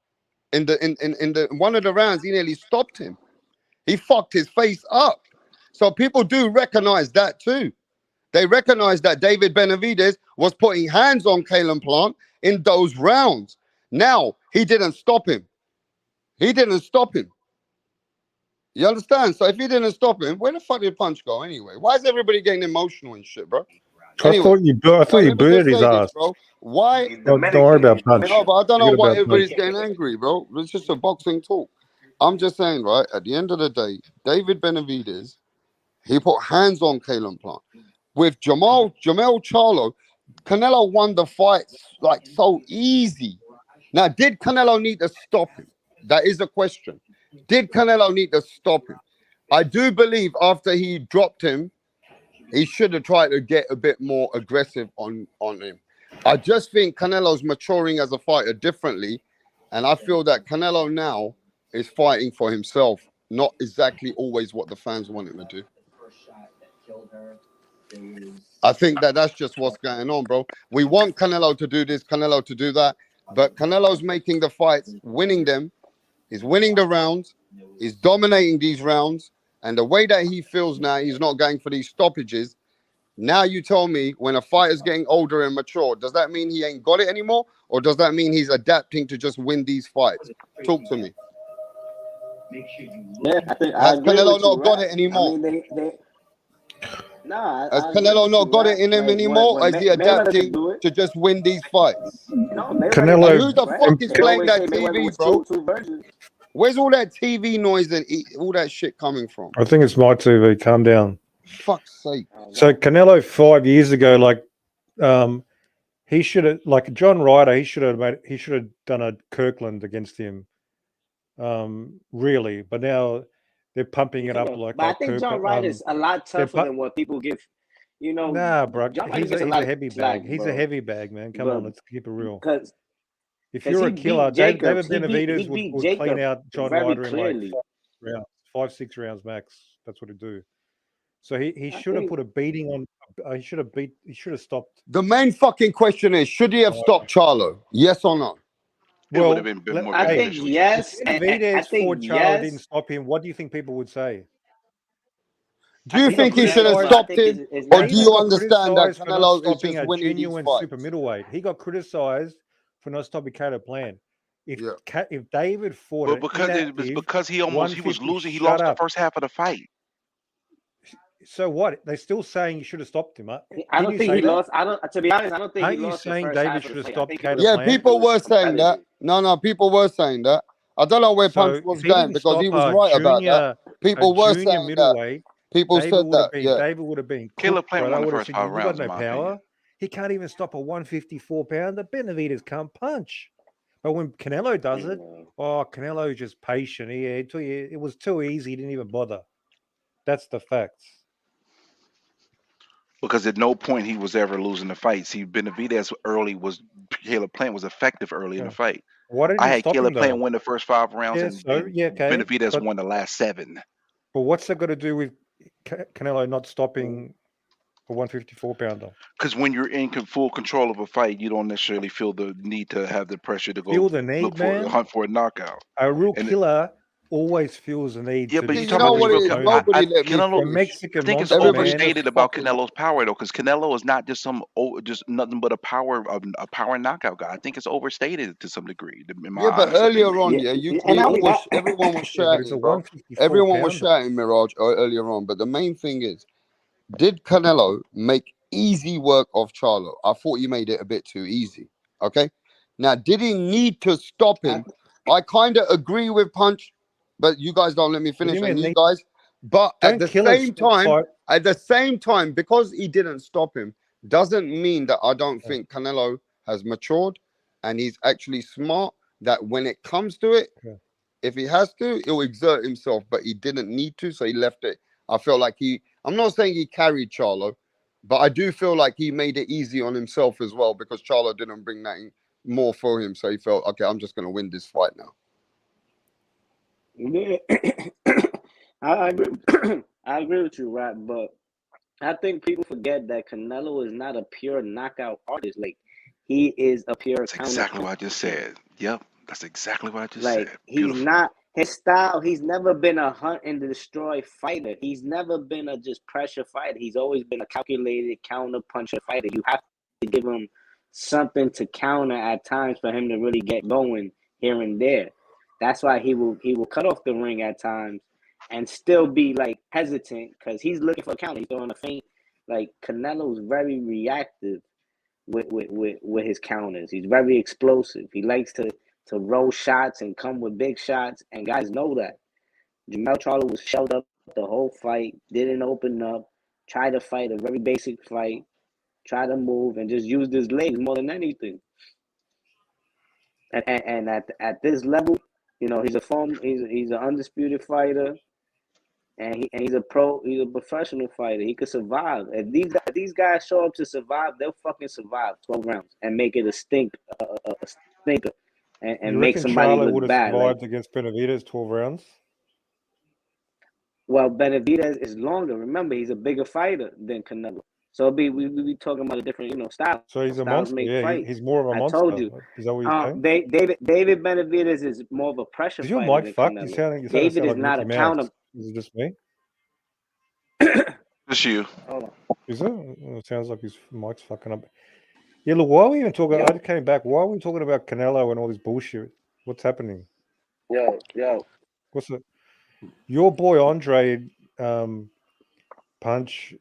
in the one of the rounds. He nearly stopped him. He fucked his face up. So people do recognize that too. They recognize that David Benavidez was putting hands on Caleb Plant in those rounds. Now he didn't stop him. You understand? So if he didn't stop him, where the fuck did Punch go anyway? Why is everybody getting emotional and shit, bro? Anyway, I thought you booted his ass. Bro. Why? Don't worry about Punch. No, but I don't know why everybody's getting angry, bro. It's just a boxing talk. I'm just saying, right? At the end of the day, David Benavidez, he put hands on Caleb Plant. With Jamel Charlo, Canelo won the fight like so easy. Now, did Canelo need to stop him? That is a question. Did Canelo need to stop him? I do believe after he dropped him, he should have tried to get a bit more aggressive on him. I just think Canelo's maturing as a fighter differently, and I feel that Canelo now is fighting for himself, not exactly always what the fans want him to do. I think that's just what's going on, bro. We want Canelo to do this, Canelo to do that, but Canelo's making the fights, winning them. He's winning the rounds. He's dominating these rounds. And the way that he feels now, he's not going for these stoppages. Now you tell me, when a fighter's getting older and mature, does that mean he ain't got it anymore? Or does that mean he's adapting to just win these fights? Talk to me. Yeah, Has Canelo not got it anymore? Has Canelo not got it in him anymore? Or is he adapting to just win these fights? Canelo, who the fuck is playing that TV, bro? Where's all that TV noise and all that shit coming from? I think it's my TV. Calm down. Fuck's sake. So Canelo 5 years ago, he should have, like John Ryder, he should have done a Kirkland against him. Really, but now they're pumping it up like. But I think John Ryder is a lot tougher than what people give. You know, nah, bro. He's a heavy bag. He's a heavy bag, man. Come on, let's keep it real. If you're a killer, David Benavidez would clean out John Ryder in like 5-6 rounds max. That's what he'd do. So he should have put a beating on. He should have stopped. The main fucking question is: should he have stopped Charlo? Yes or no? Well, would have been a bit more. I think yes. Benavidez for Charlo didn't stop him. What do you think people would say? Do you think he should have stopped him, or do you understand that Canelo is just winning these genuine fights? Super middleweight? He got criticized for not stopping Caleb Plant. If David fought, well, because he was losing. He lost the first half of the fight. So what? They're still saying you should have stopped him. I don't think he lost. To be honest, I don't think he lost. Are you saying David should have stopped Caleb Yeah, Plant? people were saying that. No, people were saying that. I don't know where Punch was going because he was right about that. People were saying that. People said that. Yeah, David would have been. Caleb Plant won the first 5 rounds. No power. He can't even stop a 154-pounder. Benavidez can't punch. But when Canelo does it, Canelo is just patient. It was too easy. He didn't even bother. That's the facts. Because at no point he was ever losing the fight. See, Benavidez Caleb Plant was effective early in the fight. Why didn't I you had stop him, Caleb Plant though? win the first 5 rounds, and Benavidez won the last 7. But what's that got to do with Canelo not stopping a 154-pounder? Because when you're in full control of a fight, you don't necessarily feel the need to have the pressure to go Feel the need, man. hunt for a knockout. A real killer always feels the need. Yeah, to but do you know what it is? something. Canelo, Mexican I think it's monster, overstated about Canelo's power, though, because Canelo is not just just nothing but a power knockout guy. I think it's overstated to some degree. In my But earlier on, opinion. everyone was Yeah, but it's a shouting, bro. 154 Everyone was pounder. shouting, Mirage, earlier on. But the main thing is, did Canelo make easy work of Charlo? I thought he made it a bit too easy. Okay. Now, did he need to stop him? I kind of agree with Punch, but you guys don't let me finish. And you guys, but at the same time, because he didn't stop him, doesn't mean that I don't think Canelo has matured and he's actually smart. That when it comes to it, if he has to, he'll exert himself, but he didn't need to, so he left it. I feel like I'm not saying he carried Charlo, but I do feel like he made it easy on himself as well, because Charlo didn't bring that in more for him. So he felt, okay, I'm just going to win this fight now. Yeah, I agree. I agree with you, right? But I think people forget that Canelo is not a pure knockout artist. Like, he is a pure counter. Exactly what I just said. Yep, that's exactly what I just said. Beautiful. He's not his style. He's never been a hunt and destroy fighter. He's never been a just pressure fighter. He's always been a calculated counter puncher fighter. You have to give him something to counter at times for him to really get going here and there. That's why he will cut off the ring at times and still be like hesitant, because he's looking for a counter. He's throwing a feint. Like, Canelo's very reactive with his counters. He's very explosive. He likes to roll shots and come with big shots, and guys know that. Jermell Charlo was shelled up the whole fight, didn't open up, tried to fight a very basic fight, tried to move, and just used his legs more than anything. And at this level, you know, he's an undisputed fighter, and he's a professional fighter. He could survive. If these guys show up to survive, they'll fucking survive 12 rounds and make it a stinker, and make somebody Charlo look would have bad. survived against Benavidez 12 rounds? Well, Benavidez is longer. Remember, he's a bigger fighter than Canelo. So we be talking about a different, style. So he's a monster. Yeah, he's more of a monster. I told you. Is that what you're saying? David Benavidez is more of a pressure fighter. Is your mic fucked? You sound David is like not Mickey a Mouse. counter. Is it just me? Just you. Hold on. Is it? It sounds like his mic's fucking up. Yeah, look, why are we even talking? I just came back. Why are we talking about Canelo and all this bullshit? What's happening? Yo. What's it? Your boy Andre, Punch.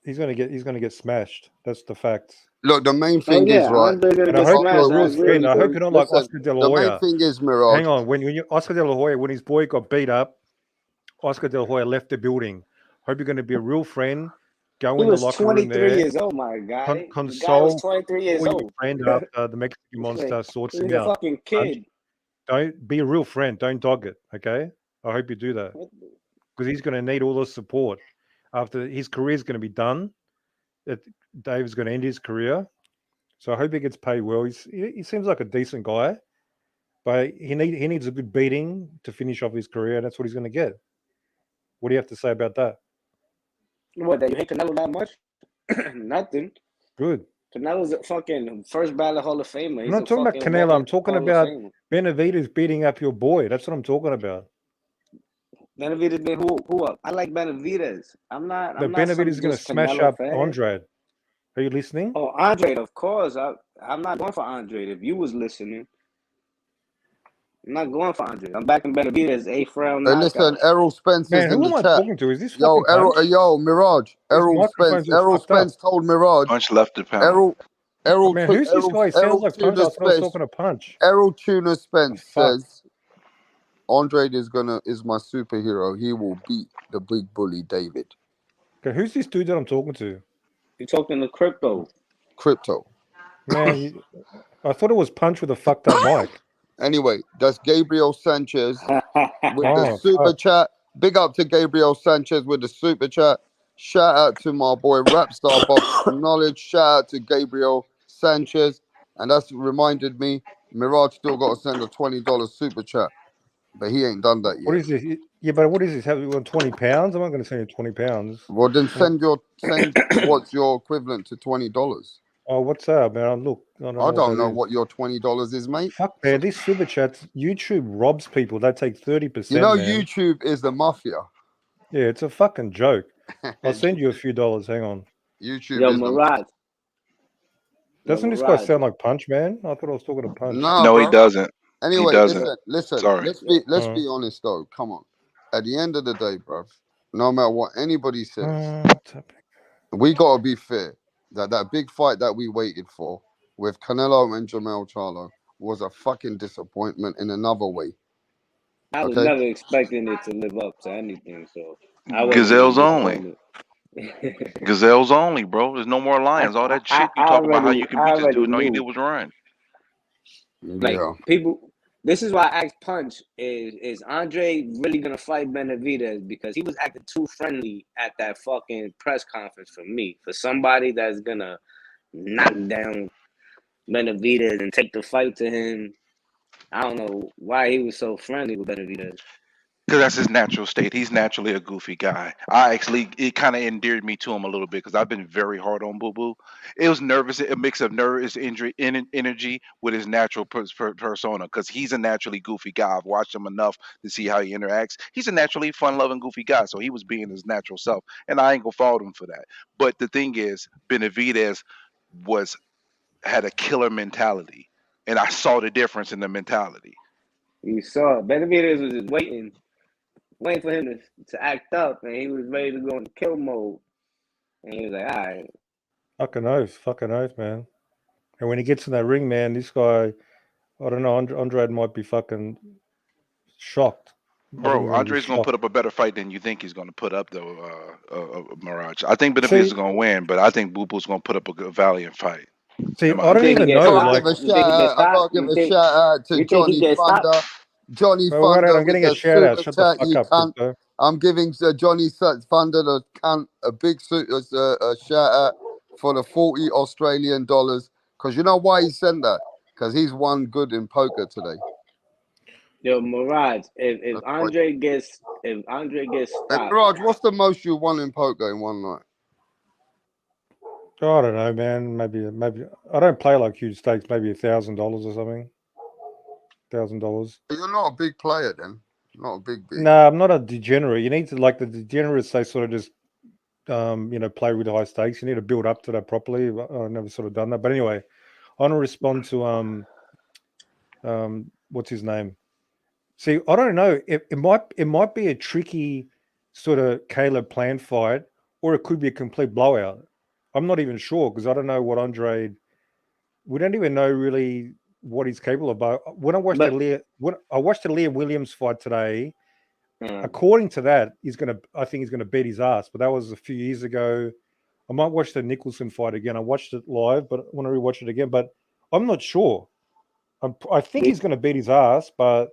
He's gonna get smashed. That's the fact. Look, the main thing is, right? And I hope you're a real friend. I hope you're not like Oscar De La Hoya. The main thing is, Mirage. Hang on, when Oscar De La Hoya, when his boy got beat up, Oscar De La Hoya left the building. Hope you're going to be a real friend. Go in the locker room there. He was 23 years old, my guy. Console. The guy was 23 years your old. friend after the Mexican monster sorts him out. He's a fucking kid. Don't be a real friend. Don't dog it. Okay. I hope you do that, because he's going to need all the support after his career is going to be done. Dave's going to end his career, so I hope he gets paid well. He seems like a decent guy, but he needs a good beating to finish off his career, and that's what he's going to get. What do you have to say about that? What, that you hate Canelo that much? Nothing. Good. Canelo's a fucking first ballot Hall of Famer. I'm not talking about Canelo. I'm talking about Benavidez beating up your boy. That's what I'm talking about. Benavidez been who up? I like Benavidez. Benavidez is going to smash up Andrade. Are you listening? Oh, Andrade, of course. I'm not going for Andrade. If you was listening, I'm not going for Andrade. I'm backing Benavidez 8th round. Hey, listen, Errol Spence is in the chat. Talking to? Is this Mirage. Errol Spence told Mirage. Punch left the panel. Who's this guy? He sounds like Punch. I was talking to Punch. Errol Tuna Spence says Andrade is my superhero. He will beat the big bully David. Okay, who's this dude that I'm talking to? You're talking to Crypto. Crypto. Man, I thought it was Punch with a fucked up mic. Anyway, that's Gabriel Sanchez with the super chat. Big up to Gabriel Sanchez with the super chat. Shout out to my boy Rapstar Box Knowledge. Shout out to Gabriel Sanchez. And that's reminded me, Mirage still got to send a $20 super chat. But he ain't done that yet. What is this? Yeah, but what is this? Have you won £20? I'm not going to send you £20. Well, then send what's your equivalent to $20. Oh, what's up, man? Look, I don't know what your $20 is, mate. Fuck, man, these super chats, YouTube robs people. They take 30%. You know, man. YouTube is the mafia. Yeah, it's a fucking joke. I'll send you a few dollars. Hang on. YouTube is Mirage. Doesn't this guy sound like Punch, man? I thought I was talking to Punch. No, he doesn't. Anyway, he doesn't. listen. Sorry. Let's be honest, though. Come on. At the end of the day, bro, no matter what anybody says, we gotta be fair. That big fight that we waited for with Canelo and Jermell Charlo was a fucking disappointment in another way. I was never expecting it to live up to anything, so Gazelles only. Gazelles only, bro. There's no more lions. All that shit you talk about how you can beat this dude, and all you did was run. Like people, this is why I asked Punch: Is Andre really gonna fight Benavidez? Because he was acting too friendly at that fucking press conference for me. For somebody that's gonna knock down Benavidez and take the fight to him, I don't know why he was so friendly with Benavidez. Because that's his natural state. He's naturally a goofy guy. It kind of endeared me to him a little bit because I've been very hard on Boo Boo. It was nervous, a mix of nervous energy with his natural persona because he's a naturally goofy guy. I've watched him enough to see how he interacts. He's a naturally fun-loving, goofy guy, so he was being his natural self, and I ain't gonna fault him for that. But the thing is, Benavidez had a killer mentality, and I saw the difference in the mentality. You saw it. Benavidez was just waiting for him to act up, and he was ready to go into kill mode. And he was like, all right. Fucking oath, man. And when he gets in that ring, man, this guy, I don't know, Andrade might be fucking shocked. Bro, Andre's going to put up a better fight than you think he's going to put up, though, Mirage. I think Benavidez is going to win, but I think Boo Boo's going to put up a valiant fight. See, I don't even know. I gotta give a shout out to Johnny Thunder. Johnny Thunder. I'm getting a shout out. Shut the fuck up, I'm giving Johnny Thunder a big shout out for the $40 Australian because you know why he sent that? Because he's won good in poker today. Yo, Mirage, if Andre gets stopped, Mirage, what's the most you won in poker in one night? I don't know, man. Maybe I don't play like huge stakes. Maybe $1,000 or something. $1,000. You're not a big player, then. Not a big. No, I'm not a degenerate. You need to the degenerates. They sort of just, play with high stakes. You need to build up to that properly. I've never sort of done that. But anyway, I want to respond to what's his name? See, I don't know. It might be a tricky sort of Caleb Plant fight, or it could be a complete blowout. I'm not even sure because I don't know what Andrade. We don't even know really what he's capable of. But when I watched the Liam Williams fight today, according to that, I think he's gonna beat his ass. But that was a few years ago. I might watch the Nicholson fight again. I watched it live, but I want to rewatch it again. But I'm not sure. I think he's gonna beat his ass, but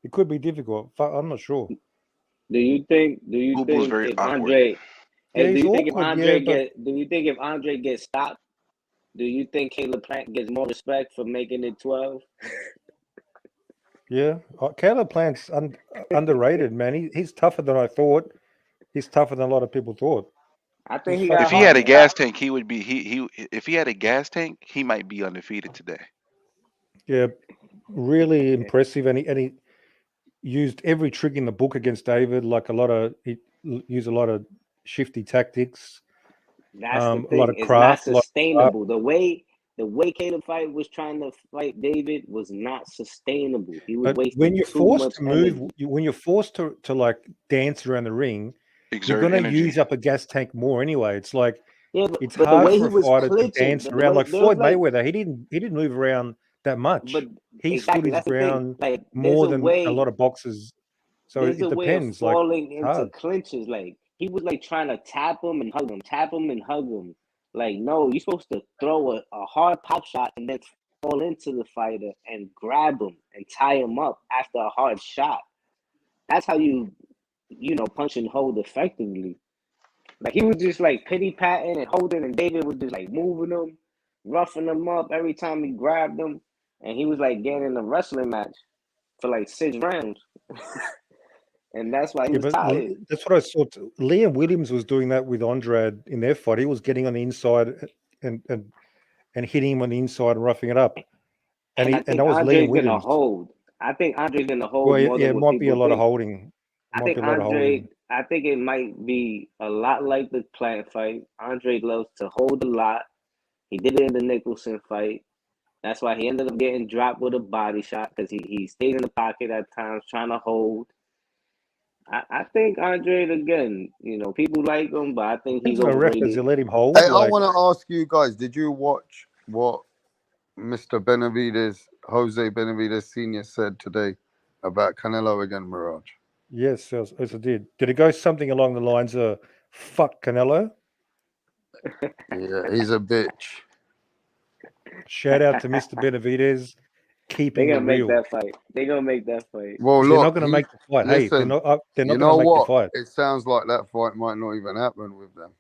it could be difficult. I'm not sure. Do you think if Andre? Do you think if Andre gets stopped, do you think Caleb Plant gets more respect for making it 12? Yeah, Caleb Plant's underrated, man. He's tougher than I thought. He's tougher than a lot of people thought. I think if he had a gas tank, he would be. If he had a gas tank, he might be undefeated today. Yeah, really impressive, and he used every trick in the book against David. He used a lot of shifty tactics. That's the thing. A lot of It's craft. not sustainable. The way Caleb fight was trying to fight David was not sustainable. He was wasting when you're too forced much to move, energy. when you're forced to like dance around the ring, Exert you're going to energy. use up a gas tank more anyway. It's like it's but the hard way for he a was fighter to clinching, dance the around. way- Like there was Floyd like- Mayweather, he didn't move around that much. But He exactly, stood that's his the thing. ground Like, more there's than way- a lot of boxers. So There's it a way depends. of Like falling it's into hard. clinches. Like he was like trying to tap him and hug him, tap him and hug him. Like no, you're supposed to throw a hard pop shot and then fall into the fighter and grab him and tie him up after a hard shot. That's how you punch and hold effectively. Like, he was just like pity patting and holding, and David was just like moving him, roughing him up every time he grabbed him, and he was like getting in a wrestling match for like 6 rounds. And that's why he was tired. That's what I saw. Liam Williams was doing that with Andrade in their fight. He was getting on the inside and hitting him on the inside and roughing it up. And I think that was Andre's Liam Williams. gonna hold. I think Andre's gonna hold Well, more yeah, than it what might be a people lot of think. holding. I think it might be a lot like the Plant fight. Andre loves to hold a lot. He did it in the Nicholson fight. That's why he ended up getting dropped with a body shot, because he stays in the pocket at times trying to hold. I think Andre, again, people like him, but I think he's overrated. You let him hold. Hey, I want to ask you guys: did you watch what Mr. Jose Benavidez Sr. said today about Canelo again, Mirage? Yes, as I did. Did it go something along the lines of "fuck Canelo"? Yeah, he's a bitch. Shout out to Mr. Benavidez, keeping They're it gonna make real. that fight. They're gonna make that fight. Well, They're look, not going to make the fight. Hey, they're listen, not going to you know make what? the fight. It sounds like that fight might not even happen with them.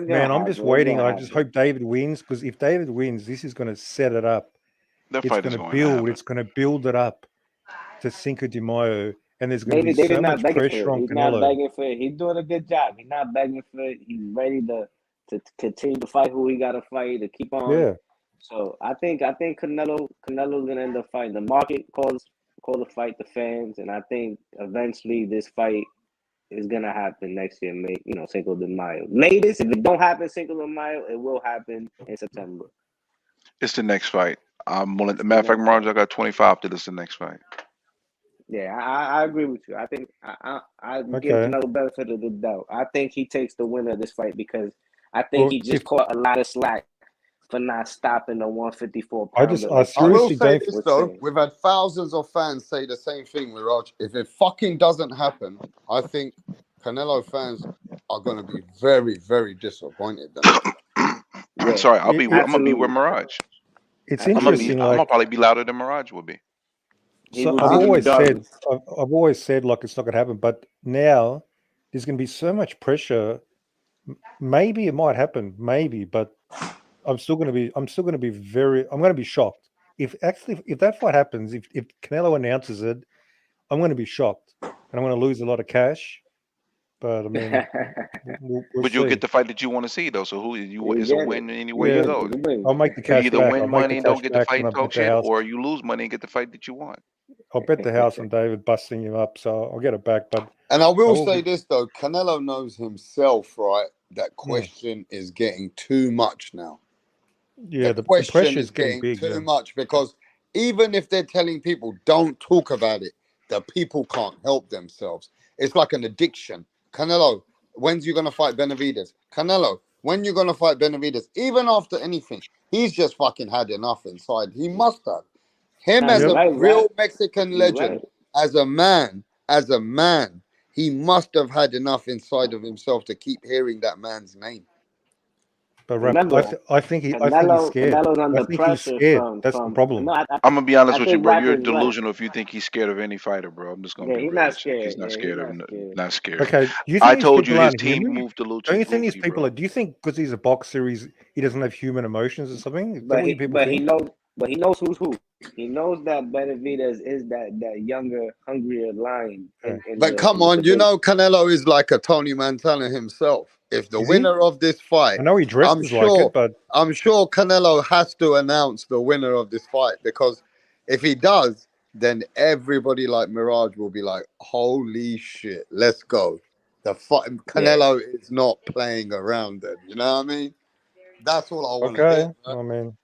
Man, I'm just waiting. I just hope David wins, because if David wins, this is going to set it up. That It's fight going is to going to build. happen. It's going to build it up to Cinco de Mayo, and there's going to be David so not much begging for pressure it. on He's not Canelo. begging for it. He's doing a good job. He's not begging for it. He's ready to continue to fight who he got to fight, to keep on. Yeah. So I think Canelo's gonna end up fighting. The market calls the fight, the fans, and I think eventually this fight is gonna happen next year. Cinco de Mayo. Latest, if it don't happen Cinco de Mayo, it will happen in September. It's the next fight. I'm willing. Matter of fact, Mirage, I got 25 to this the next fight. Yeah, I agree with you. I think I give Okay. Canelo benefit of the doubt. I think he takes the winner of this fight, because I think he just caught a lot of slack for not stopping the 154 pounder. I will say this though: we've had thousands of fans say the same thing, Mirage. If it fucking doesn't happen, I think Canelo fans are going to be very, very disappointed. I'm sorry. I'm gonna be with Mirage. It's I'm interesting. gonna probably be louder than Mirage will be. So I've always said like it's not going to happen, but now there's going to be so much pressure. Maybe it might happen, maybe, but I'm going to be shocked if that fight happens. If Canelo announces it, I'm going to be shocked, and I'm going to lose a lot of cash. But I mean, we'll But you'll see. get the fight that you want to see, though. So it's a win anywhere you go. I'll make the You cash either back. win I'll make money the and don't cash get the back fight when and I talk bet the shit, house. or you lose money and get the fight that you want. I'll bet the house on David busting him up, so I'll get it back. But And I will say this though: Canelo knows himself, right? That question is getting too much now. Yeah, the pressure question is is getting getting big. too Yeah. much, because even if they're telling people don't talk about it, the people can't help themselves. It's like an addiction. Canelo, when's you gonna fight Benavidez? Canelo, when you gonna fight Benavidez? Even after anything, he's just fucking had enough inside. He must have. Him as a real Mexican legend, as a man, he must have had enough inside of himself to keep hearing that man's name. But Remember, I think he's scared. Canelo's under I think pressure he's scared. from That's the problem. No, I'm gonna be honest with you, think bro. Rap You're is right. delusional if you think he's scared of any fighter, bro. I'm just gonna be He's real not with you. He's scared. not scared of. Not scared. Okay, do you think I these told you people his aren't team human? moved to Don't you think these Lucci, people bro. are? Do you think because he's a boxer, he doesn't have human emotions or something? Is that what you people He think? knows who's who. He knows that Benavidez is that younger, hungrier lion. But come on, you know Canelo is like a Tony Montana himself. If the winner of this fight, I know he dresses like it, but I'm sure Canelo has to announce the winner of this fight, because if he does, then everybody like Mirage will be like, "Holy shit, let's go!" The fight, Canelo is not playing around. Then you know what I mean? That's all I want to hear. I mean,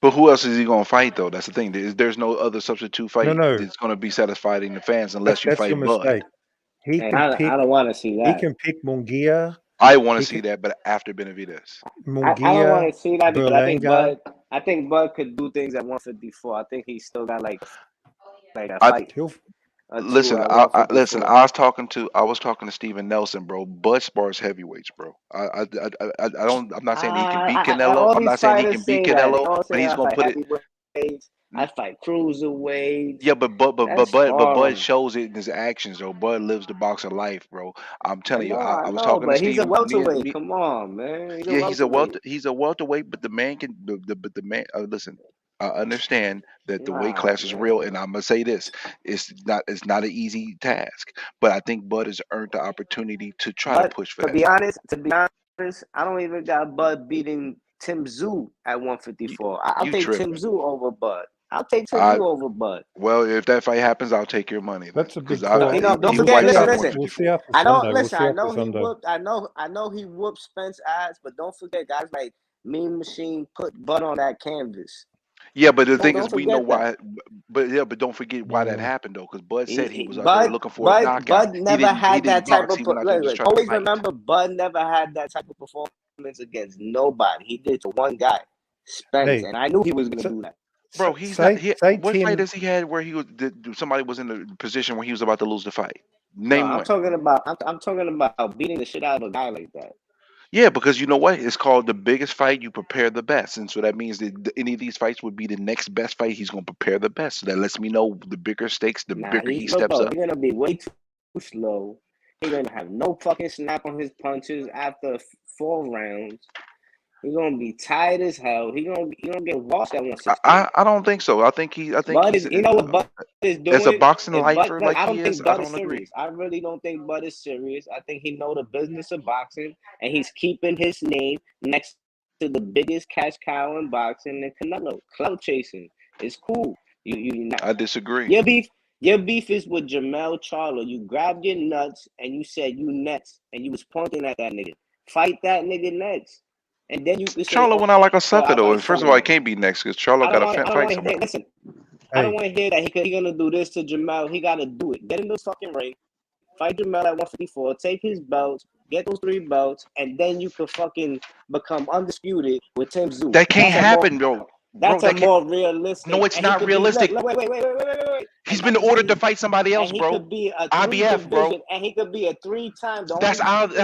But who else is he gonna fight though? That's the thing. There's no other substitute fight No. that's gonna be satisfying the fans unless you that's your fight Bud. mistake. He can pick. I don't want to see that. He can pick Munguia. I want to see that, but after Benavidez. I don't want to see that because Berlanga. I think Bud could do things at 154. I think he's still got like a fight. Listen, at I listen. 154. I was talking to Steven Nelson, bro. Bud spars heavyweights, bro. I don't. I'm not saying he can beat Canelo. All I'm these not saying he fighters can beat say that. They Canelo, all but say he's I gonna fight put it. heavyweights, I fight cruiserweights. Yeah, but That's Bud sparring. shows it in his actions, though. Bud lives the boxer life, bro. I'm I telling you. know, I I was know, talking to but he's a Steven. welterweight. Come on, man. He's a Yeah, welterweight. he's a welterweight, but the man can but the man listen. I understand that the weight Nah, class is real, and I'm gonna say this: it's not an easy task, but I think Bud has earned the opportunity to try to But push for to that be title. honest, I don't even got Bud beating Tim Tszyu at 154. I'll You take Tim tripping? Tszyu over Bud. I'll take Tim I Tszyu over Bud. Well, if that fight happens, I'll take your money then, That's a because big call. You know, don't he forget. fights at Listen. We'll see 154. after I know. Sunday. We'll Listen. see I after know he Sunday. whooped. I know he whooped Spence ass, but don't forget, guys like Mean Machine put Bud on that canvas. Yeah, but the thing Don't is, we know forget that. why. But don't forget why that happened though, because Bud said he was out there Bud, looking for a knockout. He never had didn't that type box. of. He went out there and just tried to Always fight. remember, Bud never had that type of performance against nobody. He did to one guy, Spence, Hey, and I knew he was gonna do that. Bro, he's not. say What fight Tim. has he had where he was? Somebody was in the position where he was about to lose the fight? No, Name I'm one. talking about. I'm talking about beating the shit out of a guy like that. Yeah, because you know what? It's called the biggest fight. You prepare the best, and so that means that any of these fights would be the next best fight. He's gonna prepare the best. So that lets me know the bigger stakes, the Nah, bigger he look, steps bro. up. He's gonna be way too slow. He's gonna have no fucking snap on his punches after 4 rounds. He's gonna be tired as hell. He gonna get washed at 160. I don't think so. I think he's. You know what Bud is doing? As a boxing If Bud, lifer like I he don't is, think I Bud is don't agree. serious. I really don't think Bud is serious. I think he know the business of boxing, and he's keeping his name next to the biggest cash cow in boxing, and Canelo. Clout chasing. It's cool. You not. I disagree. Your beef is with Jamel Charlo. You grabbed your nuts and you said you next, and you was pointing at that nigga. Fight that nigga next. And then you could say, Charlo went out like a sucker I though. fight And first of all, he someone. can't be next because Charlo got to fight somebody. Listen, I don't want to hear that he gonna do this to Jamel. He gotta do it. Get in the fucking ring, fight Jamel at 154, take his belts, get those 3 belts, and then you could fucking become undisputed with Tim Tszyu. That can't happen, bro. That's a more realistic. No, it's not realistic. Wait. He's been ordered to fight somebody else, And he bro. could be a IBF, bro. and he could be a 3-time. That's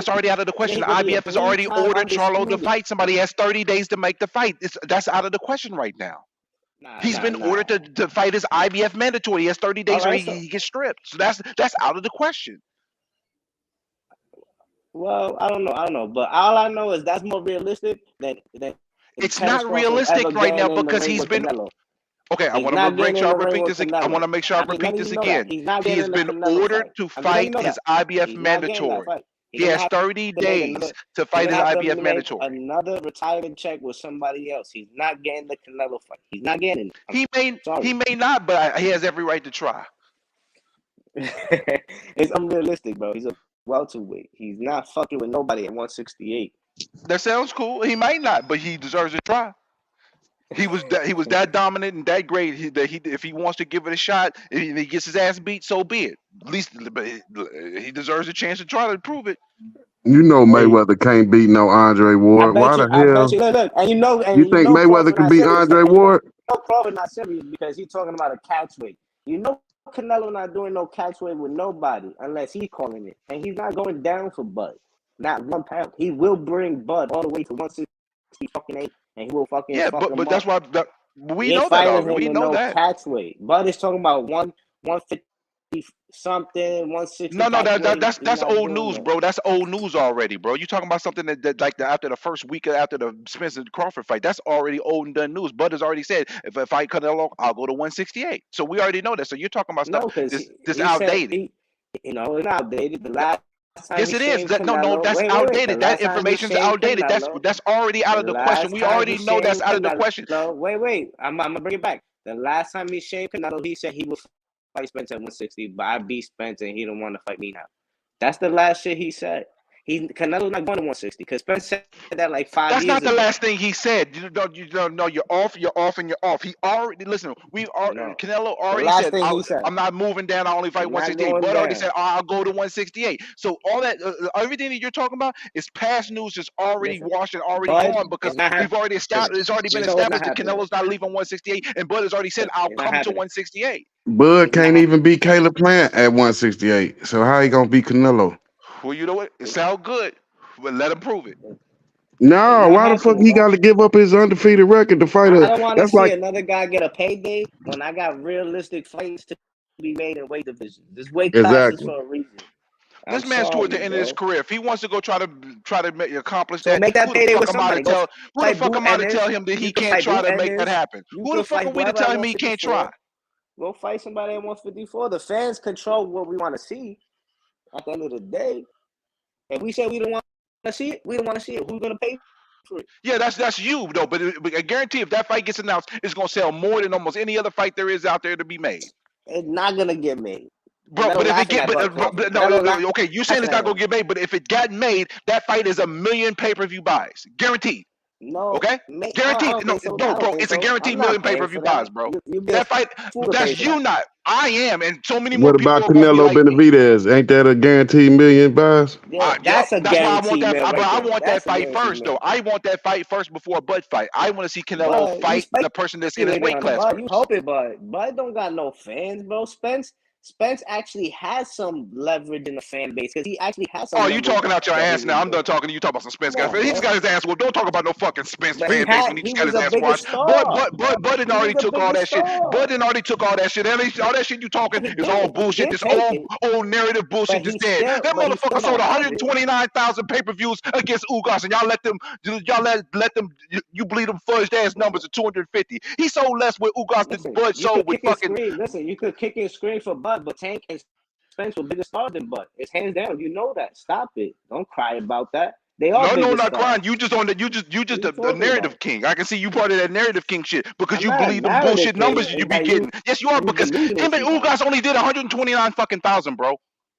already out of the question. IBF has already ordered Charlo to fight somebody. He has 30 days to make the fight. That's out of the question right now. He's been ordered to fight his IBF mandatory. He has 30 days or he gets stripped. So that's out of the question. Well, I don't know. But all I know is that's more realistic than it's not realistic right now because he's been. Okay, I want to make sure I repeat this again. I want to make sure I repeat this again. He has been ordered to fight his IBF mandatory. He has 30 days to fight his IBF mandatory. Another retirement check with somebody else. He's not getting the Canelo fight. He's not getting it. He may not, but he has every right to try. It's unrealistic, bro. He's a welterweight. He's not fucking with nobody at 168. That sounds cool. He might not, but he deserves a try. He was that dominant and that great if he wants to give it a shot, if he gets his ass beat, so be it. At least he deserves a chance to try to prove it. You know Mayweather can't beat no Andre Ward. Why the hell? Look, and you think Mayweather can beat Andre Ward? No, Crawford not serious because he's talking about a catchweight. You know Canelo not doing no catchweight with nobody unless he's calling it, and he's not going down for Bud. Not 1 pound. He will bring Bud all the way to 168, and he will fucking but that's why we know that already. We know that catchweight. Bud is talking about 150 something, 160. No, that's old news, bro. That's old news already, bro. You talking about something that like after the first week after the Spence and Crawford fight? That's already old and done news. Bud has already said if I fight Canelo, I'll go to 168. So we already know that. So you're talking about stuff this outdated. It's outdated. The last. Yes, it is. That's outdated. That information's outdated. That's already out of the question. We already know that's out of the question. Wait. I'm gonna bring it back. The last time he shamed Canelo, he said he would fight Spence at 160, but I beat Spence and he don't want to fight me now. That's the last shit he said. Canelo's not going to 160 because Spence said that like 5 years ago. That's not the last thing he said. You don't know. You're off. He already Canelo already said, I'm not moving down. I only fight 168. But already said, I'll go to 168. So all that, everything that you're talking about is past news. Just already washed and already gone because we've already established. It's already been established that Canelo's not leaving 168, and Bud has already said, I'll come to 168. Bud can't even beat Caleb Plant at 168. So how he gonna beat Canelo? Well, you know what? It sounds good, but let him prove it. No, why the fuck he got to give up his undefeated record to fight I a? don't want to That's see like another guy get a payday when I got realistic fights to be made in weight divisions. This weight class is exactly. for a reason. This man's towards the end of his career. If he wants to go try to accomplish So that, make that who the payday fuck with am I to somebody. Go tell? Who the fight fuck Boo am I to Ennis. tell him that he You can can't fight try Boo to make that Ennis. happen? You Who can the fuck fight are we to whoever tell at him he can't try? 154. Go fight somebody at 154. The fans control what we want to see. At the end of the day, if we say we don't want to see it, we don't want to see it. Who's gonna pay for it? Yeah, that's you though. But I guarantee if that fight gets announced, it's gonna sell more than almost any other fight there is out there to be made. It's not gonna get made. Bro, Canelo but if it laughing get, at Bud Crawford. no, Canelo okay, you saying it's not laughing gonna get made, but if it got made, that fight is 1 million pay-per-view buys, guaranteed. No, Okay, I guaranteed. don't No, think so. I bro, don't think it's a so. guaranteed I'm million not paying pay-per-view for buys, that. bro. You be That fight, fool to pay that's for you that. not. I am, and so many more What people about are gonna be Canelo like me. Benavidez? Ain't that a guaranteed million buys? Yeah, that's a That's why I want guaranteed that. meal But right I there. want that That's a fight guaranteed first, meal. though. I want that fight first before a Bud fight. I want to see Canelo But you fight the person that's in his weight on class Bud. first. You hoping, Bud don't got no fans, bro. Spence actually has some leverage in the fan base because he actually has some. Oh, you talking out your ass now? I'm done doing. talking to you. Talking about some Spence Come guy. on, He just bro. got his ass whooped. Don't talk about no fucking Spence But fan base when he just got was his a ass bigger washed. star. Bud didn't already took all that shit. Bud didn't already took all that shit. All that shit you talking is all bullshit. This old narrative bullshit that's dead. That motherfucker sold 129,000 pay-per-views against Ugas, and y'all let them you believe them fudged ass numbers of 250. He sold less with Ugas than Bud sold with fucking. Listen, you could kick and scream for Bud, but Tank and Spence were bigger stars than Bud. It's hands down. You know that. Stop it. Don't cry about that. They are No, not stars. crying. You just a narrative king. I can see you part of that narrative king shit because you believe them bullshit numbers you be getting. Yes, you are, because him and Ugas only did 129 fucking thousand, bro.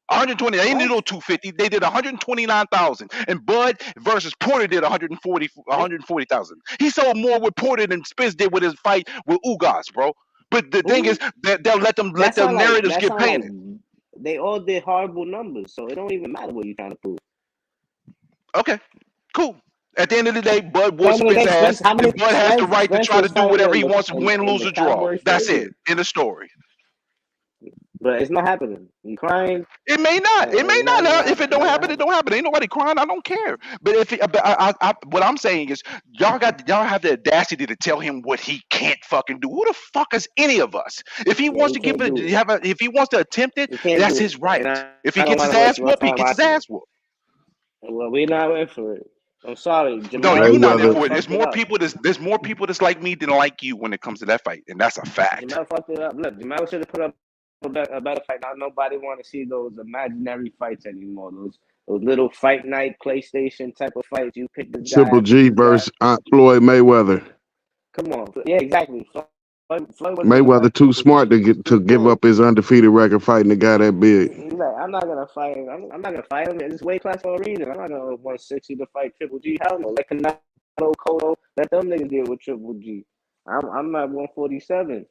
120. They didn't do 250. They did 129,000. And Bud versus Porter did 140,000. He sold more with Porter than Spence did with his fight with Ugas, bro. But the thing is that they'll let them narratives get painted. They all did horrible numbers, so it don't even matter what you're trying to prove. Okay, cool. At the end of the day, Bud whooped Spence ass, and Bud has the right to try to do whatever he wants, win, lose, or draw. That's it. End of story. But it's not happening. You crying? It may not. It may not. If it don't happen, it don't happen. Ain't nobody crying. I don't care. But if what I'm saying is, y'all have the audacity to tell him what he can't fucking do. Who the fuck is any of us? If he wants to give it, if he wants to attempt it, that's his right. If he gets his ass whooped, he gets his ass whooped. Well, we're not in for it. I'm sorry, Jamal. No, you're not in for it. There's more people that's like me than like you when it comes to that fight, and that's a fact. Jamal fucked it up. Look, Jamal should have put up a better fight. Now nobody want to see those imaginary fights anymore. Those little fight night PlayStation type of fights. You pick the guy. Triple G versus Floyd Mayweather. Come on, yeah, exactly. Floyd Mayweather too smart to give up his undefeated record fighting the guy that big. He's like, I'm not gonna fight him. I'm not gonna fight him. It's weight class for a reason. I'm not gonna 160 to fight Triple G. Hell no. Let Canelo, Cotto, let them niggas deal with Triple G. I'm not 147.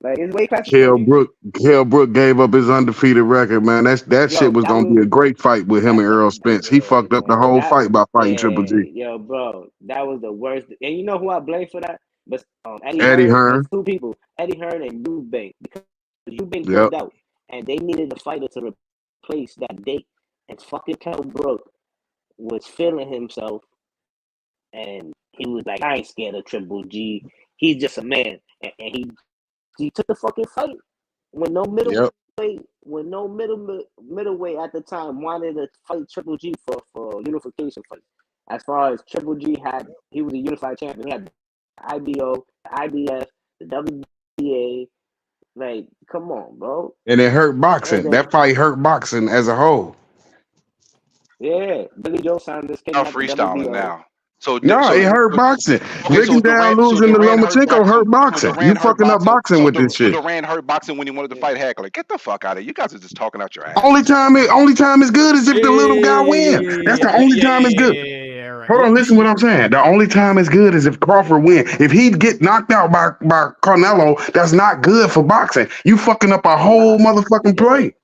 Like his weight class. Kell Brook gave up his undefeated record, man. That shit was gonna be a great fight with him and Errol Spence. He fucked up the whole fight by fighting Triple G. Yo, bro, that was the worst. And you know who I blame for that? But Eddie Hearn. Two people, Eddie Hearn and Eubank, because Eubank pulled out, and they needed a fighter to replace that date. And fucking Kell Brook was feeling himself, and he was like, "I ain't scared of Triple G. He's just a man," and he took the fucking fight when no middleweight, middleweight at the time wanted to fight Triple G for unification fight. As far as Triple G he was a unified champion. He had the IBO, the IBF, the WBA. Like, come on, bro. And it hurt boxing. That fight hurt boxing as a whole. Yeah, Billy Joe Saunders came out freestyling now. It hurt boxing. Breaking down, losing to Lomachenko hurt boxing. You fucking up boxing with this shit. Duran hurt boxing when he wanted to fight Heckler. Get the fuck out of here. You guys are just talking out your ass. Only time is good is if the little guy wins. That's the only time it's good. Hold on, listen what I'm saying. The only time it's good is if Crawford wins. If he get knocked out by Canelo, that's not good for boxing. You fucking up a whole motherfucking play.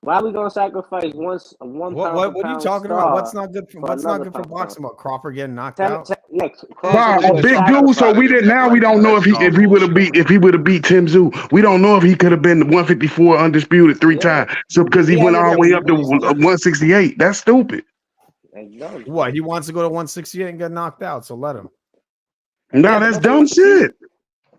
Why are we gonna sacrifice one What pound for what are you pound talking about? What's star not good for for what's not another good for pound? boxing? About Crawford getting knocked Tell, out? yeah, Wow, Crawford a was big a dude. So we sacrifice. didn't. Now we don't know if we would have beat Tim Zoo. We don't know if he could have been 154 undisputed 3 times. So because he went all the way up to 168. That's stupid. What, he wants to go to 168 and get knocked out, so let him. No, that's dumb shit.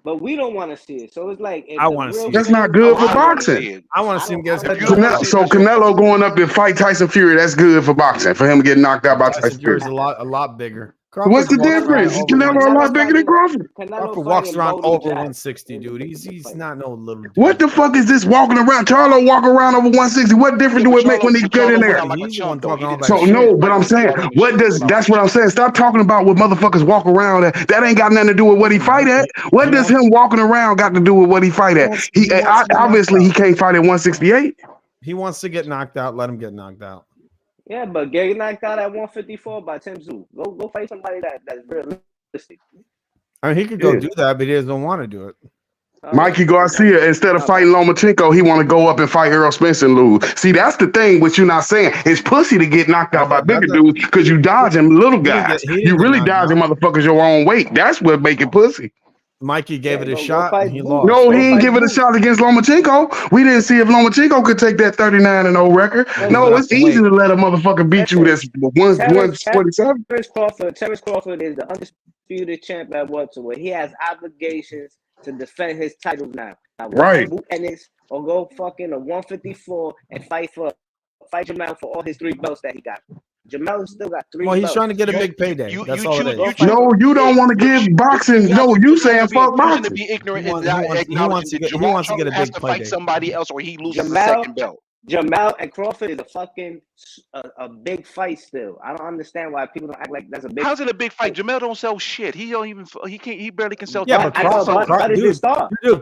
But we don't want to see it. So it's like if I the want to real see it. That's not good for I wanna boxing. see it. I want to see him get his head don't knocked wanna out. see So Canelo going up and fight Tyson Fury, that's good for boxing. For him getting knocked out by Tyson Fury. Fury's a lot bigger. What's the difference? Canelo a lot bigger than Crawford. Crawford walks around over 160, dude. He's not no little dude. What the fuck is this walking around? Charlo walk around over 160. What difference do it make when he get in there? He's the one talking all that So shit. no, but I'm saying, that's what I'm saying. Stop talking about what motherfuckers walk around at. That ain't got nothing to do with what he fight at. What does him walking around got to do with what he fight at? He obviously he can't fight at 168. He wants to get knocked out. Let him get knocked out. Yeah, but getting knocked out at 154 by Tim Zoo. Go fight somebody that's realistic. I mean, he could go do that, but he doesn't want to do it. Mikey Garcia, instead of fighting Lomachenko, he want to go up and fight Errol Spence and lose. See, that's the thing, what you're not saying. It's pussy to get knocked out by bigger dudes because you dodging little guys. You really dodging motherfuckers your own weight. That's what make it pussy. Mikey gave it a shot and he lost. No, he ain't give it a shot against Lomachenko. We didn't see if Lomachenko could take that 39-0 record. No, it's easy to let a motherfucker beat you that's 127. Terrence Crawford is the undisputed champ at welterweight. He has obligations to defend his title now. Right. Ennis or go fucking a 154 and fight Jamel for all his 3 belts that he got. Jamel still got 3 belts. Well, he's trying to get a big payday. That's all it is. No, you don't want to give boxing. No, you saying fuck boxing. To be ignorant He and not wants acknowledge to that get a has big to fight payday. somebody else or he loses the second belt. Jamel and Crawford is a fucking a big fight still. I don't understand why people don't act like that's a big. How's it a big fight? Jamel don't sell shit. He barely can sell. Yeah, but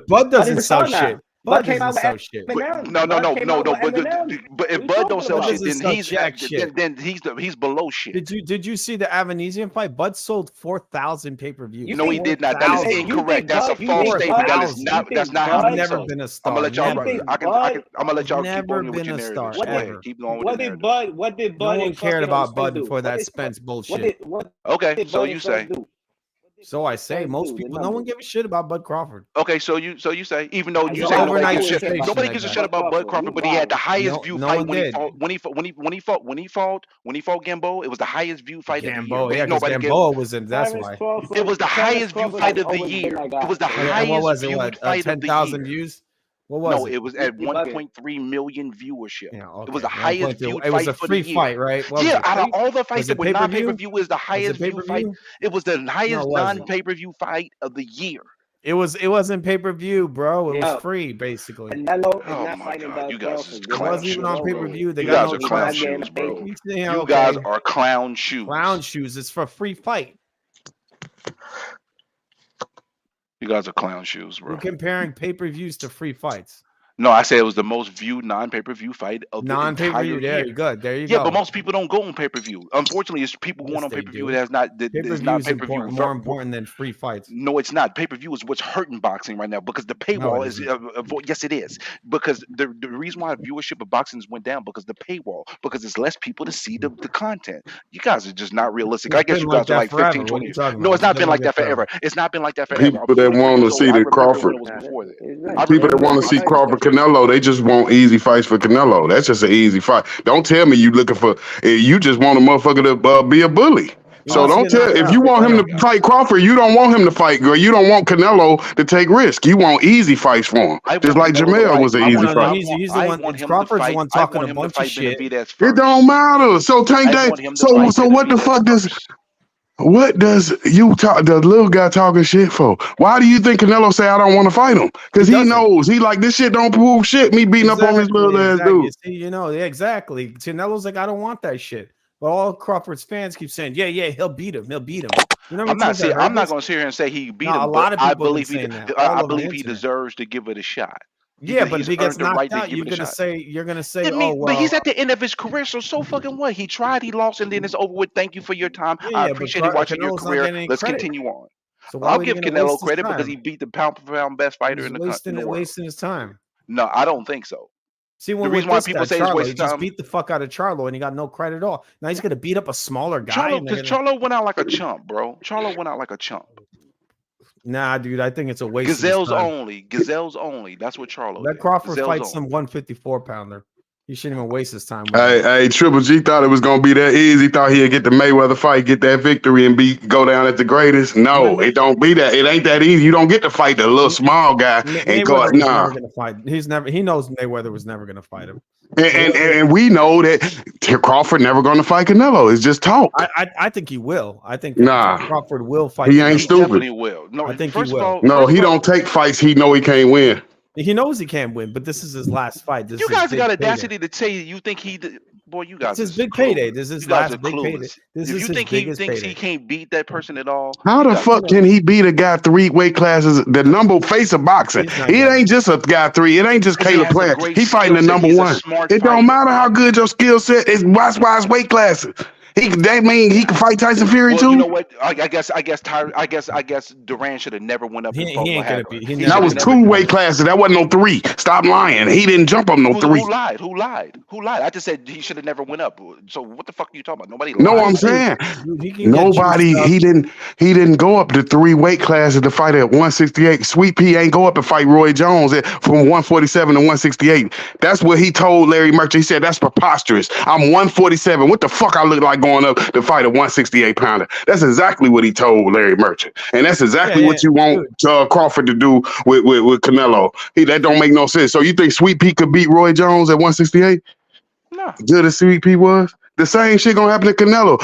Bud doesn't sell shit. Bud doesn't sell shit. No. But if Bud don't sell shit, then he's below shit. Did you see the Avanesian fight? Bud sold 4,000 pay-per-views. No, he did not. That is incorrect. That's a false statement. That is not. That's not how he never sold. been a star. I'm gonna let y'all run. I'm gonna let y'all keep never on with been your a star. narrative. Keep going with What the did narrative. Bud No one cared about Bud before that Spence bullshit. Okay, so you say. So I say, most people, no one give a shit about Bud Crawford. Okay, so you say, even though you It's say an nobody overnight gives a shit, sensation, nobody that gives a guy. shit about Bud Crawford, but he had the highest view no fight one when he did. fought when he fought Gambo. It was the highest view fight of the Gamboa, year. yeah, because Gamboa was in. That's why. It was the highest view fight of the year. It was the highest viewed fight of the 10,000 year. views? What was No, it? it was at 1.3 million viewership. Yeah, okay. It was the highest viewed It was fight a for free the year. fight, right? What was Yeah, it, out of free? all the fights Was that it were pay-per-view? non-pay-per-view, was the highest viewed fight. It was the highest was it? non-pay-per-view fight of the year. It wasn't pay-per-view, bro. It was free, basically. Oh my god, you guys is It clown wasn't even on shoes, bro. pay-per-view. They You got guys no are clown trust. shoes, bro. Yeah, You okay. guys are clown shoes. Clown shoes. It's for a free fight. You guys are clown shoes, bro. You're comparing pay-per-views to free fights. No, I said it was the most viewed non-pay-per-view fight of the entire Non-pay-per-view. There year. you go. There you Yeah, go. but most people don't go on pay-per-view. Unfortunately, it's people going on they pay-per-view do. that is not Pay-per-view is pay-per-view. more important than free fights. No, it's not. Pay-per-view is what's hurting boxing right now because the No, paywall it is. isn't. Yes, it is. Because the reason why viewership of boxing went down because the paywall, because there's less people to see the content. You guys are just not realistic. It's I guess been you like guys are that like forever. 15, What 20 are you years. talking No, about? it's not It's been been like like that that forever. It's not been like that forever. People I'm that 43 want to years old. see I the remember Crawford. when it was before that. I People that remember want it. to see Crawford Canelo, they just want easy fights for Canelo. That's just an easy fight. Don't tell me you looking for. You just want a motherfucker to be a bully. He So wants to don't get tell. knocked If out. you want Let him him. to fight Crawford, you don't want him to fight. Girl, you don't want Canelo to take risk. You want easy fights for him. I Just want like Canelo to Jamel fight. was an I easy want him. fight. He's the I one. want him to Crawford's the fight. one I talking want a him to bunch of fight shit. Benavidez It first. don't matter. So Tank I Day. want him to fight So what the Benavidez fuck does? first. What does you talk the little guy talking shit for? Why do you think Canelo say I don't want to fight him? Because he knows he like this shit don't prove shit. Me beating up on this little ass dude. See, exactly. Canelo's like, I don't want that shit. But all Crawford's fans keep saying, yeah, he'll beat him. He'll beat him. You know what I'm not saying. I'm not going going to sit here and say he beat No, him, a lot but of I people have been believe saying that. I All over the believe he internet. deserves to give it a shot. Yeah, but He's if he gets earned the right knocked to out, give you're it a gonna shot. say, I oh mean, well. but he's at the end of his career, so fucking what? He tried, he lost, and then it's over with. Thank you for your time. I Yeah, but appreciate watching your Canelo's not career. getting any Let's credit. continue on. So why I'll would he give gonna Canelo waste his credit because time? he beat the pound for pound best fighter He's in the world. wasting his time. No, I don't think so. See, when the reason why people say it's Charlo, waste he of just time. beat the fuck out of Charlo, and he got no credit at all. Now he's gonna beat up a smaller guy. Charlo, because Charlo went out like a chump, bro. Charlo went out like a chump. Nah, dude, I think it's a waste. Gazelles of his time. only. Gazelles only. That's what Charlo Let did. Crawford Gazelles fight only. some 154 pounder. He shouldn't even waste his time. With Hey, Triple G thought it was gonna be that easy. Thought he'd get the Mayweather fight, get that victory, and go down as the greatest. No, it don't be that. It ain't that easy. You don't get to fight the little small guy and go. Mayweather was Nah. never gonna fight. He knows Mayweather was never gonna fight him. And we know that Crawford never going to fight Canelo. It's just talk. I think he will. I think Crawford will fight. He ain't Canelo. stupid. Definitely will. No, I think first he of will. all, No, he don't take fights he know he can't win. He knows he can't win, but this is his last fight. This you is his guys big got payday. audacity to say you think he. Boy, you guys. This is are big payday. clueless. This is You guys last are big payday. clueless. This If is you his think he biggest thinks payday. he can't beat that person at all, How the fuck can he beat a guy 3 weight classes? The number face of boxing. It ain't just a guy 3. It ain't just Because he Caleb has a Plant. great He fighting the skill set. number He's a 1. smart It don't matter how good your skill set is. Watch weight classes. That mean he can fight Tyson Fury well, too. you know what? I guess Duran should have never went up and fought ain't gonna Hagler. be. That was 2 weight classes. That wasn't no 3. Stop lying. He didn't jump up no 3. Who lied? Who lied? Who lied? I just said he should have never went up. So what the fuck are you talking about? Nobody lied. No, I'm saying nobody. He didn't go up to 3 weight classes to fight at 168. Sweet Pea ain't go up and fight Roy Jones from 147 to 168. That's what he told Larry Merchant. He said that's preposterous. I'm 147. What the fuck I look like going up to fight a 168 pounder? That's exactly what he told Larry Merchant, and that's exactly what you want Crawford to do with Canelo. That don't make no sense. So you think Sweet Pea could beat Roy Jones at 168? No. Good as Sweet Pea was. The same shit gonna happen to Canelo.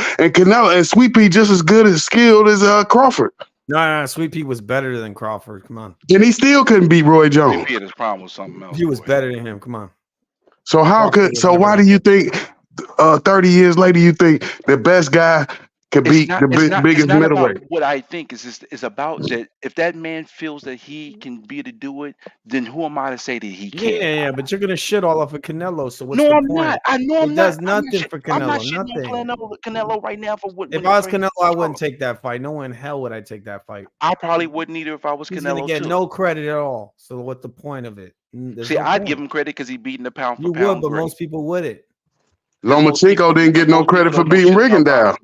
And Sweet Pea just as good as skilled as Crawford. No, Sweet Pea was better than Crawford. Come on. And he still couldn't beat Roy Jones. Sweet Pea had his problem with something else. He was better than him. Come on. So why do you think 30 years later you think the best guy could beat biggest middleweight? What I think is about that. If that man feels that he can be able to do it, then who am I to say that he can't? Yeah, but you're gonna shit all off of Canelo. So what's No, the I'm point? not. I know It does nothing for Canelo. I'm not shitting Nothing. on Canelo right now for what. If I was Canelo, I wouldn't take that fight. No in hell would I take that fight. I probably wouldn't either if I was He's Canelo gonna get too. no credit at all. So what's the point of it? There's See, no I'd point. give him credit because he beating the pound for You pound. would, but great. most people wouldn't. Lomachenko didn't get no credit for beating Rigondeaux.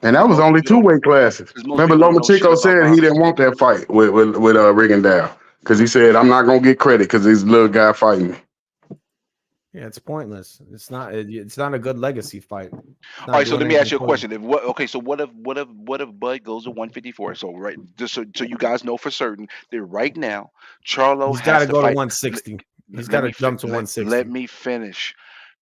And that was only 2 weight classes. Remember, Lomachenko said he didn't want that fight with Rigondeaux because he said, "I'm not gonna get credit because this little guy fighting me." Yeah, it's pointless. It's not a good legacy fight. All right, so let me ask you a question. So what if Bud goes to 154? So right, just so you guys know for certain that right now Charlo He's got to go to fight 160. He's got to jump to 160. Let me finish.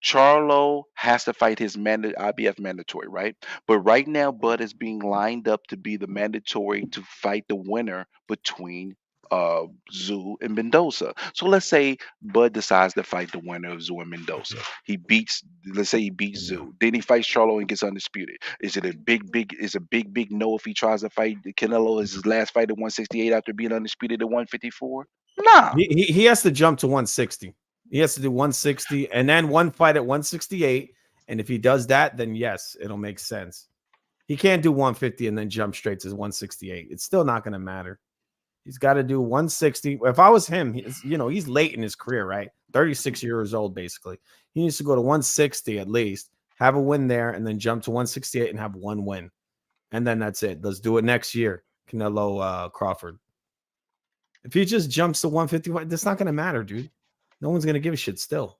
Charlo has to fight his IBF mandatory, right? But right now, Bud is being lined up to be the mandatory to fight the winner between Zoo and Mendoza. So let's say Bud decides to fight the winner of Zoo and Mendoza. Let's say he beats Zoo. Then he fights Charlo and gets undisputed. Is it a big no if he tries to fight Canelo as his last fight at 168 after being undisputed at 154? Nah. He has to jump to 160. He has to do 160 and then one fight at 168. And if he does that, then yes, it'll make sense. He can't do 150 and then jump straight to 168. It's still not going to matter. He's got to do 160. If I was him, he's late in his career, right? 36 years old, basically. He needs to go to 160 at least, have a win there, and then jump to 168 and have one win. And then that's it. Let's do it next year. Canelo Crawford. If he just jumps to 150, that's not going to matter, dude. No one's going to give a shit still.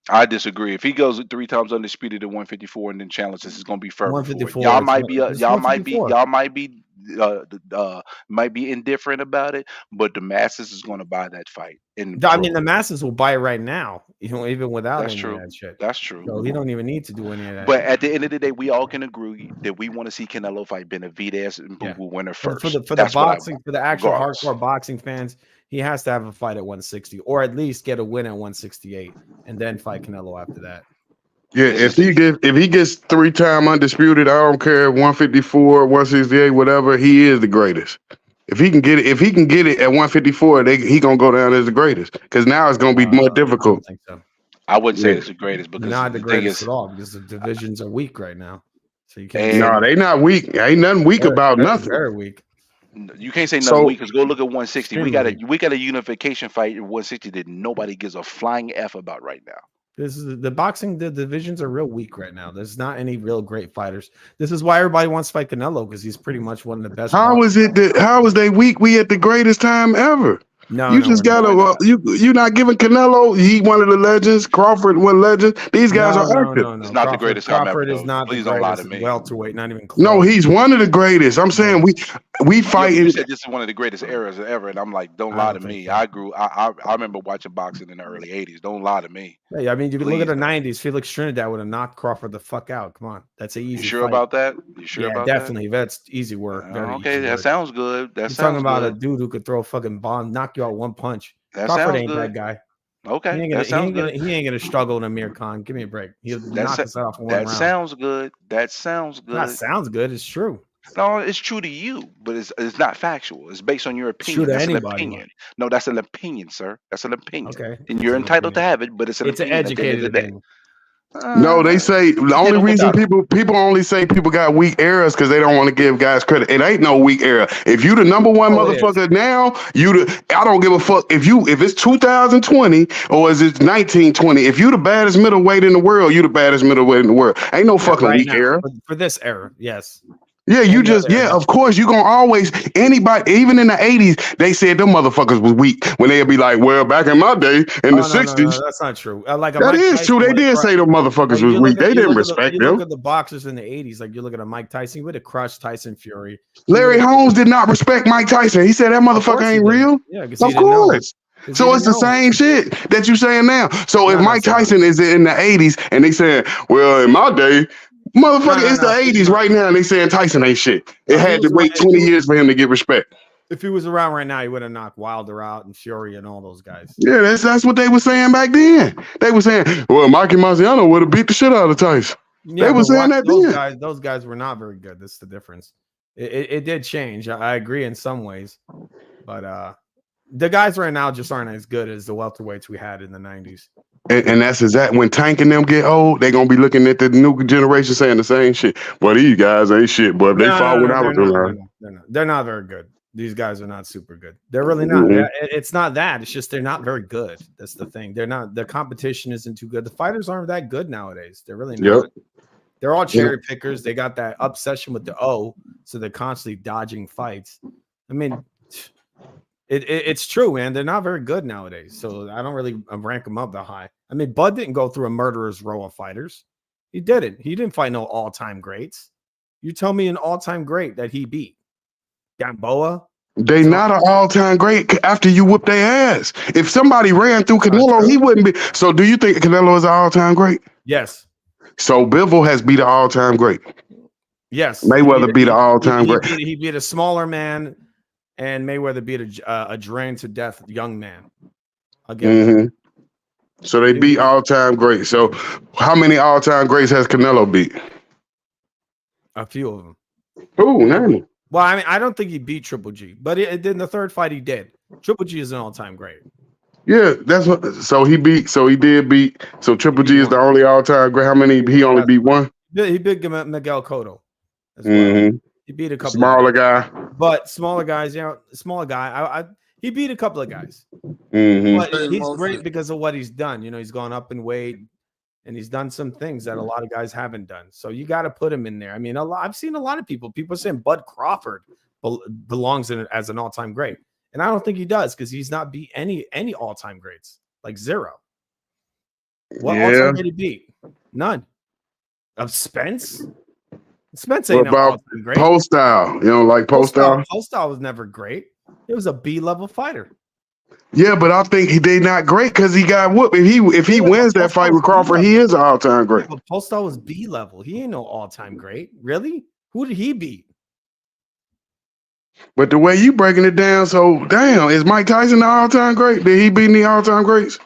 I disagree. If he goes 3 times undisputed at 154 and then challenges, it's going to be fervor. 154. Y'all might be indifferent about it, but the masses is going to buy that fight. I mean, the masses will buy it right now, even without That's any true. of that shit. That's true. So he don't even need to do any of that. But at the end of the day, we all can agree that we want to see Canelo fight Benavidez and Boo Boo winner first. For the That's what I boxing, want, for the actual regardless. hardcore boxing fans, he has to have a fight at 160, or at least get a win at 168, and then fight Canelo after that. Yeah, if he gets 3-time undisputed, I don't care 154, 168, whatever. He is the greatest. If he can get it at 154, he gonna go down as the greatest. Because now it's gonna be more difficult. I don't think so. I wouldn't say it's the greatest because Not the the thing greatest is, at all, because the divisions are weak right now. So you can't. No, they not weak. Ain't nothing weak about They're nothing. very weak. You can't say nothing So weak because go look at 160. We Extremely got a unification fight at 160 that nobody gives a flying F about right now. This is the boxing. The divisions are real weak right now. There's not any real great fighters. This is why everybody wants to fight Canelo because he's pretty much one of the best. how is it that how is they weak? We at the greatest time ever. No, you no, just we're not. gotta you not giving Canelo. He one of the legends. Crawford one legend. These guys are active. It's not the greatest time ever. Crawford is not Please the don't lie to greatest me. welterweight. Not even close. No, he's one of the greatest. I'm saying we Yeah, but fight. you said this is one of the greatest eras ever, and I'm like, don't lie to me. I remember watching boxing in the early '80s. Don't lie to me. Yeah, I mean, you can look at Please the '90s. Felix Trinidad would have knocked Crawford the fuck out. Come on, that's an easy. You sure fight. about that? You sure Yeah, about definitely. That's easy work. Very okay, easy that work. sounds good. That You're sounds talking about good. a dude who could throw a fucking bomb, knock you out one punch. That Crawford sounds ain't good. that guy. Okay, he ain't gonna struggle in Amir Khan. Give me a break. He'll knock us off in one round. That sounds good. That sounds good. That sounds good. It's true. No, it's true to you, but it's not factual. It's based on your opinion. true to That's anybody, an opinion. No, that's an opinion, sir. That's an opinion. Okay. And you're entitled to have it, but it's an It's an opinion at the end of educated the day. opinion. No, they say the only reason people only say people got weak eras because they don't want to give guys credit. It ain't no weak era. If you the number one motherfucker now, I don't give a fuck if it's 2020 or is it 1920. If you the baddest middleweight in the world, you the baddest middleweight in the world. Ain't no fucking right weak now, era. for this era, yes. Yeah, of course you gonna always anybody even in the 80s, they said them motherfuckers was weak when they'd be like, well, back in my day in the 60s. No, that's not true. Like a That Mike is Tyson true. They would have did say crushed- them motherfuckers like, was you weak. look at- They you didn't look at the- respect You them. look at the boxers in the 80s, like you look at a Mike Tyson, he would have crushed Tyson Fury. Larry Holmes did not respect Mike Tyson. He said that motherfucker ain't real. Yeah, 'cause he Of didn't know. course. So it's the same shit that you saying now. So if Not Mike Tyson is in the 80s and they saying, well, in my day, motherfucker, it's the 80s right now, and they saying Tyson ain't shit. It had to wait 20 years for him to get respect. If he was around right now, he would have knocked Wilder out and Fury and all those guys. Yeah, that's what they were saying back then. They were saying, well, Mikey Marciano would have beat the shit out of Tyson. Yeah, they were saying that then. Those guys were not very good. That's the difference. It did change. I agree in some ways, but the guys right now just aren't as good as the welterweights we had in the 90s. And that's exactly when Tank and them get old, they're gonna be looking at the new generation saying the same shit. Well, these guys ain't shit, but they fought when I was around. They're not very good. These guys are not super good. They're really not. It's not that. It's just they're not very good. That's the thing. They're not. The competition isn't too good. The fighters aren't that good nowadays. They're really not. They're all cherry pickers. They got that obsession with the O, so they're constantly dodging fights. I mean, it's true, man. They're not very good nowadays. So I don't really rank them up that high. I mean, Bud didn't go through a murderer's row of fighters. He didn't. He didn't fight no all-time greats. You tell me an all-time great that he beat. Gamboa. They not an all-time great after you whoop their ass. If somebody ran through Canelo, he wouldn't be. So do you think Canelo is an all-time great? Yes. So Bivol has beat an all-time great. Yes. Mayweather beat an all-time great. He beat a smaller man, and Mayweather beat a drained to death young man. Again. So they beat all-time greats. So how many all-time greats has Canelo beat? A few of them. Oh, name them. Well, I mean, I don't think he beat Triple G, but in the third fight he did. Triple G is an all-time great. Yeah, that's what. So he did beat. So Triple G is the only all-time great. How many? He only beat one. He beat Miguel Cotto as well. He beat a couple smaller guy. But smaller guys, smaller guy. He beat a couple of guys. But he's great because of what he's done. You know, he's gone up in weight, and he's done some things that a lot of guys haven't done. So you got to put him in there. I mean, I've seen a lot of people saying Bud Crawford belongs in it as an all-time great, and I don't think he does because he's not beat any all-time greats, like zero. What all-time did he beat? None. Of Spence? Spence ain't no all-time great. Post-style. You don't like post-style? Post-style was never great. It was a B-level fighter. Yeah, but I think they not great because he got whooped. If he wins that fight with Crawford, he is an all-time great. But Postol was B-level. He ain't no all-time great. Really? Who did he beat? But the way you breaking it down, so damn, is Mike Tyson the all-time great? Did he beat any all-time greats?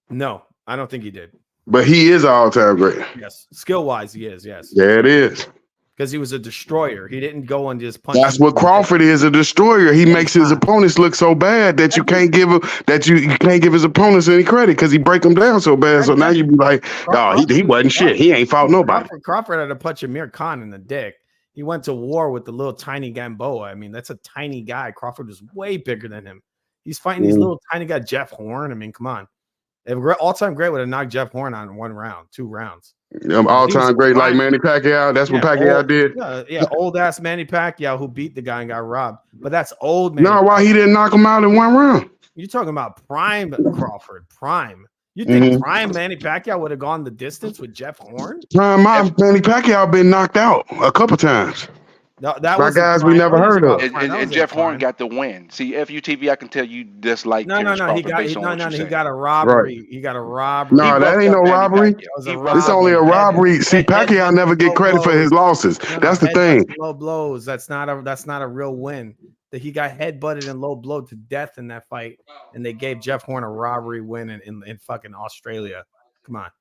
No, I don't think he did. But he is an all-time great. Yes, skill-wise, he is. Yes. Yeah, it is. Because he was a destroyer. He didn't go and just punch. That's what Crawford is, a destroyer. He makes his opponents look so bad that you can't give him you can't give his opponents any credit because he break them down so bad. So now you be like, oh, he wasn't shit. He ain't fought nobody. Crawford had to punch Amir Khan in the dick. He went to war with the little tiny Gamboa. I mean, that's a tiny guy. Crawford was way bigger than him. He's fighting these little tiny guy, Jeff Horn. I mean, come on. All-time great would have knocked Jeff Horn on 2 rounds. All-time great like Manny Pacquiao. That's what Pacquiao did. Yeah, old-ass Manny Pacquiao who beat the guy and got robbed. But that's old Manny. No, why he didn't knock him out in 1 round? You're talking about prime Crawford. Prime. You think prime Manny Pacquiao would have gone the distance with Jeff Horn? Prime Manny Pacquiao been knocked out a couple times. No, that by was guys we never heard of. And Jeff Horn got the win. See, FUTV, I can tell you dislike. No, he got a robbery. Right. He got a robbery. No, that ain't no robbery. It's only a robbery. See, Pacquiao never get credit for his losses. That's the thing. Low blows. That's not a real win. That he got headbutted and low blow to death in that fight, and they gave Jeff Horn a robbery win in fucking Australia. Come on.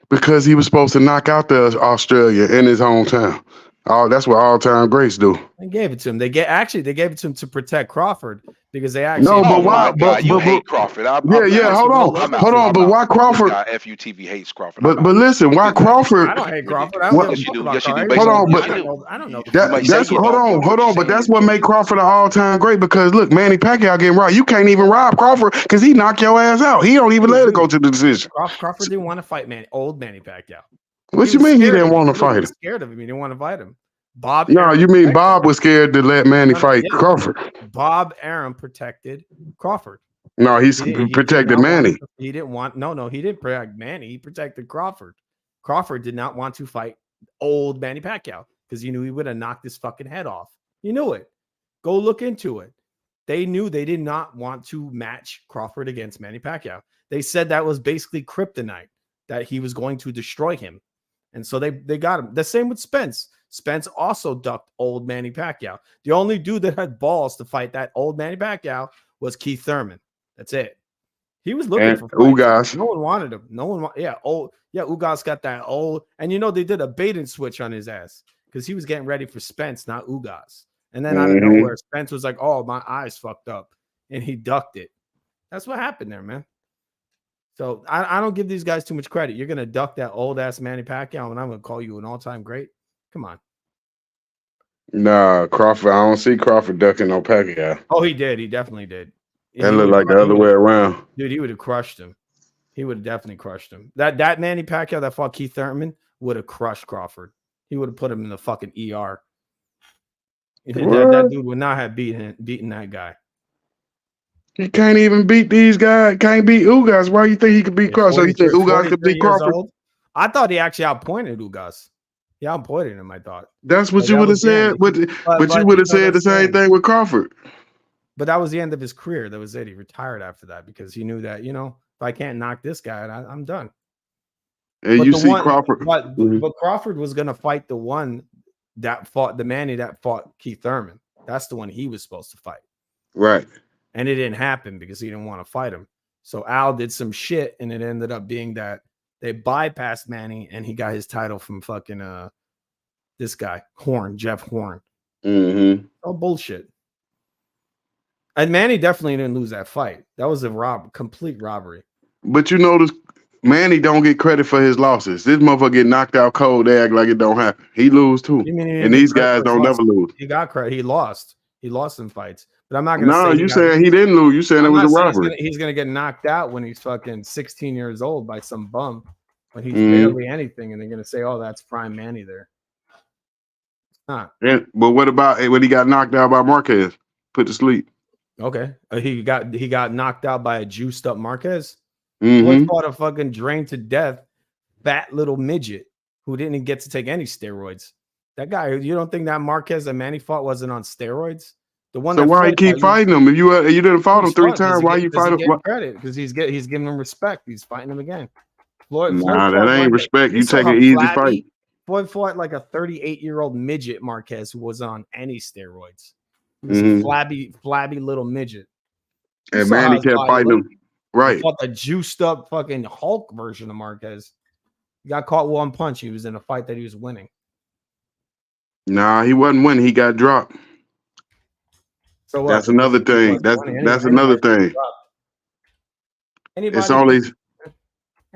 Because he was supposed to knock out the Australia in his hometown. Oh, that's what all-time greats do. They gave it to him. They gave it to him to protect Crawford because they actually. No, but why? But you hate Crawford. Hold on. But why Crawford? FUTV hates Crawford. But listen, why Crawford? I don't hate Crawford. Yes, you do. Yes, you do. Hold on, but I don't know. Hold on. But that's what made Crawford an all-time great. Because look, Manny Pacquiao getting robbed. You can't even rob Crawford because he knocked your ass out. He don't even let it go to the decision. Crawford didn't want to fight old Manny Pacquiao. What you mean he didn't want to fight him? Scared of him. He didn't want to fight him. Bob. No, you mean Bob was scared to let Manny fight Crawford. Bob Arum protected Crawford. No, he protected Manny. He didn't want. No, he didn't protect Manny. He protected Crawford. Crawford did not want to fight old Manny Pacquiao because he knew he would have knocked his fucking head off. He knew it. Go look into it. They knew they did not want to match Crawford against Manny Pacquiao. They said that was basically kryptonite, that he was going to destroy him. And so they got him. The same with Spence. Spence also ducked old Manny Pacquiao. The only dude that had balls to fight that old Manny Pacquiao was Keith Thurman. That's it. He was looking for Ugas. No one wanted him. Ugas got that old. And they did a bait and switch on his ass because he was getting ready for Spence, not Ugas. And then out of nowhere, Spence was like, "Oh, my eyes fucked up," and he ducked it. That's what happened there, man. So I don't give these guys too much credit. You're gonna duck that old ass Manny Pacquiao, and I'm gonna call you an all-time great. Come on. Nah, Crawford. I don't see Crawford ducking no Pacquiao. Oh, he did. He definitely did. That looked like the other way around. Dude, he would have crushed him. He would have definitely crushed him. That Manny Pacquiao that fought Keith Thurman would have crushed Crawford. He would have put him in the fucking ER. That dude would not have beaten that guy. He can't even beat these guys. Can't beat Ugas. Why do you think he could beat Crawford? So you think Ugas could beat Crawford? I thought he actually outpointed Ugas. He outpointed him, I thought. That's what you would have said. But you would have said the same thing with Crawford. But that was the end of his career. That was it. He retired after that because he knew that, if I can't knock this guy, I'm done. And you see Crawford. But Crawford was going to fight the one that fought the Manny that fought Keith Thurman. That's the one he was supposed to fight. Right. And it didn't happen because he didn't want to fight him. So Al did some shit, and it ended up being that they bypassed Manny, and he got his title from fucking this guy, Jeff Horn. Mm-hmm. Oh, bullshit. And Manny definitely didn't lose that fight. That was a complete robbery. But you notice Manny don't get credit for his losses. This motherfucker get knocked out cold. They act like it don't happen. He lose too. And these guys don't never lose. He got credit. He lost. He lost some fights. But I'm not going to say. No, you saying he didn't lose. You saying it was a robbery. He's going to get knocked out when he's fucking 16 years old by some bum. When he's barely anything. And they're going to say, oh, that's prime Manny there. It's not. But what about when he got knocked out by Marquez? Put to sleep. Okay. He got knocked out by a juiced up Marquez. Mm-hmm. He fought a fucking drained to death, fat little midget who didn't get to take any steroids. That guy, you don't think that Marquez that Manny fought wasn't on steroids? The one. So why you keep fighting him? If you didn't fight him 3 times, why you fight him? Credit because he's giving him respect. He's fighting him again. Floyd that ain't respect. You take an easy fight. Floyd fought like a 38-year-old midget Marquez who was on any steroids. He was a flabby little midget. And Manny kept fighting him. Right. He fought the juiced up fucking Hulk version of Marquez. He got caught one punch. He was in a fight that he was winning. Nah, he wasn't winning. He got dropped. So that's another thing. That's another thing. It's only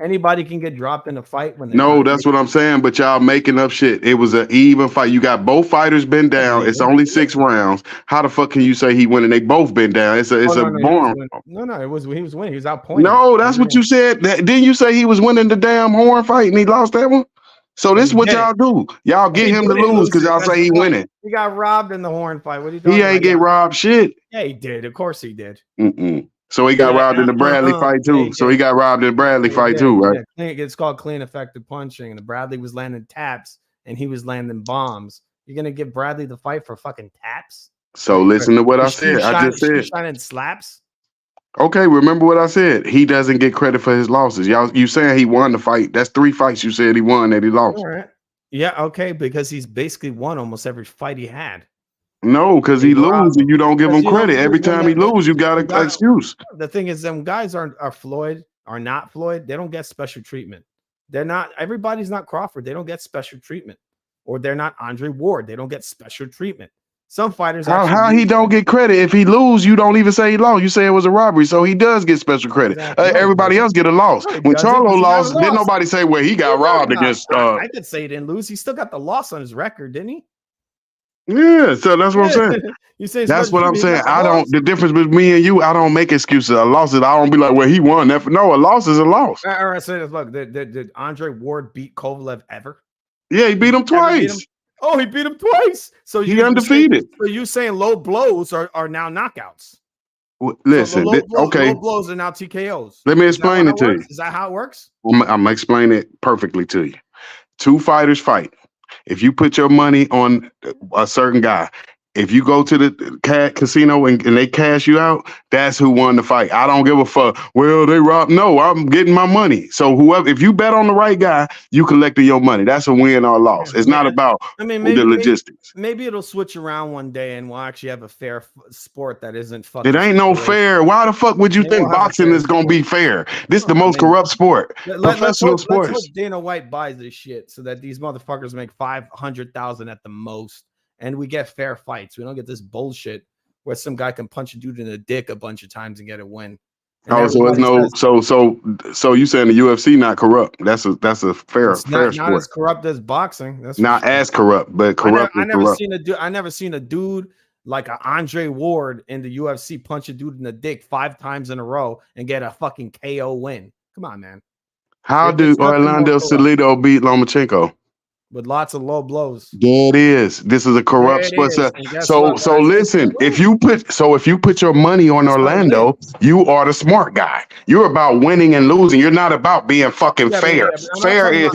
Anybody can get dropped in a fight when they No, that's what I'm saying. But y'all making up shit. It was an even fight. You got both fighters been down. It's only 6 rounds. How the fuck can you say he winning? They both been down. It's a born. No, he was winning. He was outpointed. No, that's what you said. Didn't you say he was winning the damn horn fight and he lost that one? So this is what y'all do. Y'all get him to lose because y'all say he winning. He got robbed in the horn fight. What are you talking He about? ain't get robbed shit. Yeah, he did. Of course he did. So he got robbed in the Bradley fight too. So he got robbed in the Bradley fight too, right? Yeah. It's called clean effective punching. And the Bradley was landing taps and he was landing bombs. You're gonna give Bradley the fight for fucking taps? So listen to what I said. I just said shining slaps. Okay, remember what I said. He doesn't get credit for his losses. You saying he won the fight? That's 3 fights you said he won that he lost. All right. Yeah, okay, because he's basically won almost every fight he had. No, because he loses and you don't give him credit. Every time he loses, you got an excuse. The thing is, them guys are Floyd, are not Floyd. They don't get special treatment. They're not, everybody's not Crawford. They don't get special treatment. Or they're not Andre Ward. They don't get special treatment. Some fighters how he don't get credit. If he lose, you don't even say he lost. You say it was a robbery, so he does get special credit. Everybody else get a loss. When Charlo lost, didn't nobody say, well, he got robbed against I could say he didn't lose. He still got the loss on his record, didn't he? Yeah, so that's what I'm saying. You say that's what I'm saying. I don't. The difference between me and you, I don't make excuses. A loss is I don't be like, well, he won. No, a loss is a loss. All right, say this. Look, did Andre Ward beat Kovalev ever? Yeah, he beat him twice. Oh, he beat him twice. So he undefeated. So you saying low blows are now knockouts? Listen, okay. Low blows are now TKOs. Let me explain it to you. Is that how it works? I'm gonna explain it perfectly to you. 2 fighters fight. If you put your money on a certain guy, if you go to the casino and they cash you out, that's who won the fight. I don't give a fuck. Well, they robbed. No, I'm getting my money. So whoever, if you bet on the right guy, you collected your money. That's a win or loss. It's not about the logistics. Maybe it'll switch around one day and we'll actually have a fair sport that isn't fucking. It ain't no fair. Why the fuck would you think boxing is gonna be fair? This is the most corrupt sport. Professional sports. Let's hope Dana White buys this shit so that these motherfuckers make 500,000 at the most. And we get fair fights. We don't get this bullshit where some guy can punch a dude in the dick a bunch of times and get a win. Oh, so it's no. So you saying the UFC not corrupt? That's a fair sport. Not as corrupt as boxing. That's not as corrupt, but corrupt. I never seen a dude like a Andre Ward in the UFC punch a dude in the dick 5 times in a row and get a fucking KO win. Come on, man. How did Orlando Salido beat Lomachenko? With lots of low blows. There it is. This is a corrupt sport. So listen, if you put your money on Orlando, you are the smart guy. You're about winning and losing. You're not about being fucking fair. Fair is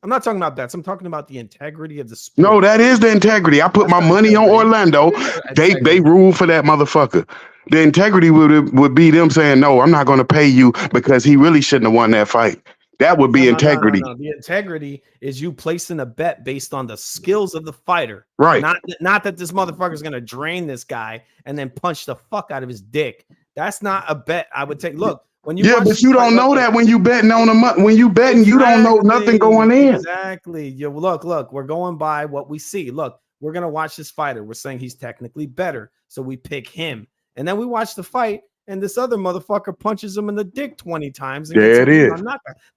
I'm not talking about that. I'm talking about the integrity of the sport. No, that is the integrity. I put my money on Orlando. They rule for that motherfucker. The integrity would be them saying, no, I'm not going to pay you because he really shouldn't have won that fight. That would be integrity. No. The integrity is you placing a bet based on the skills of the fighter. Right. Not that this motherfucker is going to drain this guy and then punch the fuck out of his dick. That's not a bet I would take. Look, when you but you don't know that when you betting on when you betting, you don't know nothing going in. Exactly. Look, we're going by what we see. Look, we're going to watch this fighter. We're saying he's technically better. So we pick him. And then we watch the fight. And this other motherfucker punches him in the dick 20 times. And there it is.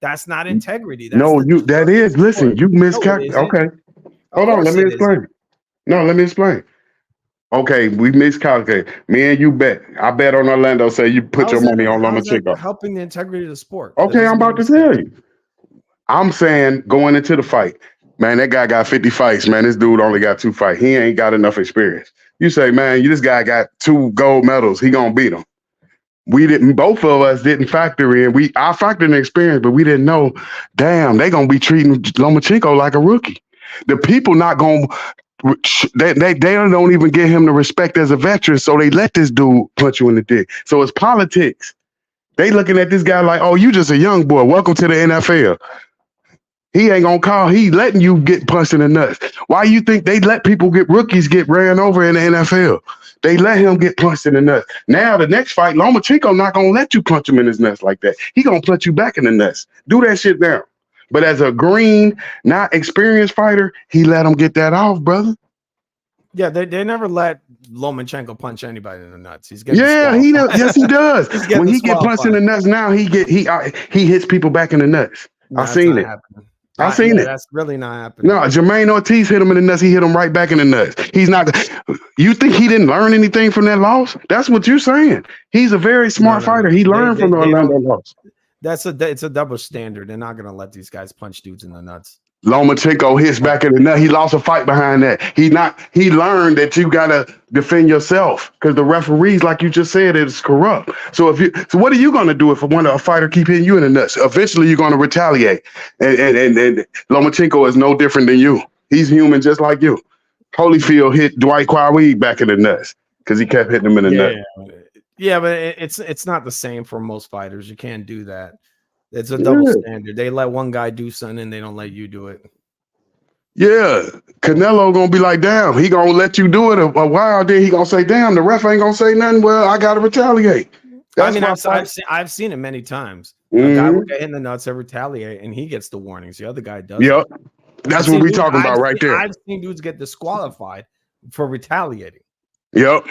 That's not integrity. That is. Listen, you miscalculated. Okay. Hold on. Let me explain. No, let me explain. Okay, we miscalculated. Me and you bet. I bet on Orlando. Say you put your money on Lomachenko. Helping the integrity of the sport. Okay, I'm about to tell you. I'm saying going into the fight, man, that guy got 50 fights, man. This dude only got 2 fights. He ain't got enough experience. You say, man, this guy got 2 gold medals. He gonna beat him. We didn't, both of us didn't factor in. I factored in experience, but we didn't know, damn, they gonna be treating Lomachenko like a rookie. The people not gonna, they don't even give him the respect as a veteran, so they let this dude punch you in the dick. So it's politics. They looking at this guy like, oh, you just a young boy. Welcome to the NFL. He ain't gonna call. He letting you get punched in the nuts. Why you think they let rookies get ran over in the NFL? They let him get punched in the nuts. Now the next fight, Lomachenko not gonna let you punch him in his nuts like that. He gonna punch you back in the nuts. Do that shit down. But as a green, not experienced fighter, he let him get that off, brother. Yeah, they never let Lomachenko punch anybody in the nuts. He's getting he does. Yes, he does. When he get punched in the nuts now, he hits people back in the nuts. No, I seen it. Happening. I seen it. That's really not happening. No, Jermaine Ortiz hit him in the nuts. He hit him right back in the nuts. He's not. You think he didn't learn anything from that loss? That's what you're saying. He's a very smart fighter. He learned from the Orlando loss. It's a double standard. They're not gonna let these guys punch dudes in the nuts. Lomachenko hits back in the nut. He lost a fight behind that. He learned that you gotta defend yourself because the referees, like you just said, is corrupt. So what are you gonna do if a fighter keep hitting you in the nuts? Eventually, you're gonna retaliate. And Lomachenko is no different than you. He's human just like you. Holyfield hit Dwight Quawi back in the nuts because he kept hitting him in the nuts. Yeah, but it's not the same for most fighters. You can't do that. It's a double standard. They let one guy do something and they don't let you do it. Yeah, Canelo gonna be like, damn, he gonna let you do it a while, then he gonna say, damn, the ref ain't gonna say nothing. Well, I gotta retaliate. I've seen it many times. A guy will get hit in the nuts and retaliate, and he gets the warnings. The other guy doesn't. Yep, that's what we talking about right there. I've seen dudes get disqualified for retaliating. Yep,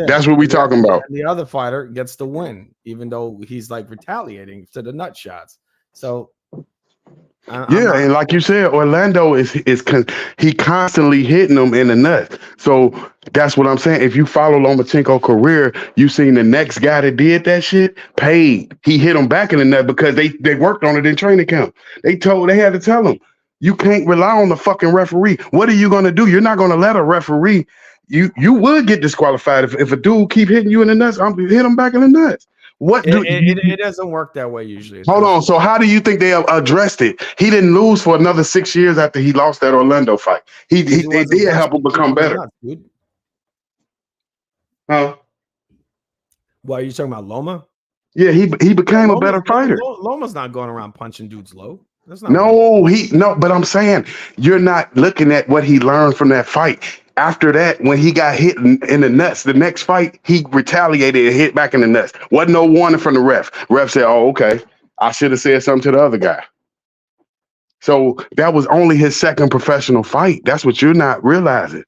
that's what we talking about. And the other fighter gets the win, even though he's like retaliating to the nut shots. So, and like you said, Orlando he constantly hitting them in the nuts. So that's what I'm saying. If you follow Lomachenko's career, you seen the next guy that did that shit paid. He hit him back in the nut because they worked on it in training camp. They had to tell him, you can't rely on the fucking referee. What are you gonna do? You're not gonna let a referee. You would get disqualified if a dude keep hitting you in the nuts. I'm hit him back in the nuts. It doesn't work that way usually. Hold on. So how do you think they addressed it? He didn't lose for another 6 years after he lost that Orlando fight. They did help him become better. Huh? Why are you talking about Loma? Yeah, he became a better fighter. Loma's not going around punching dudes low. But I'm saying you're not looking at what he learned from that fight. After that, when he got hit in the nuts, the next fight, he retaliated and hit back in the nuts. Wasn't no warning from the ref. Ref said, oh, okay, I should have said something to the other guy. So that was only his second professional fight. That's what you're not realizing.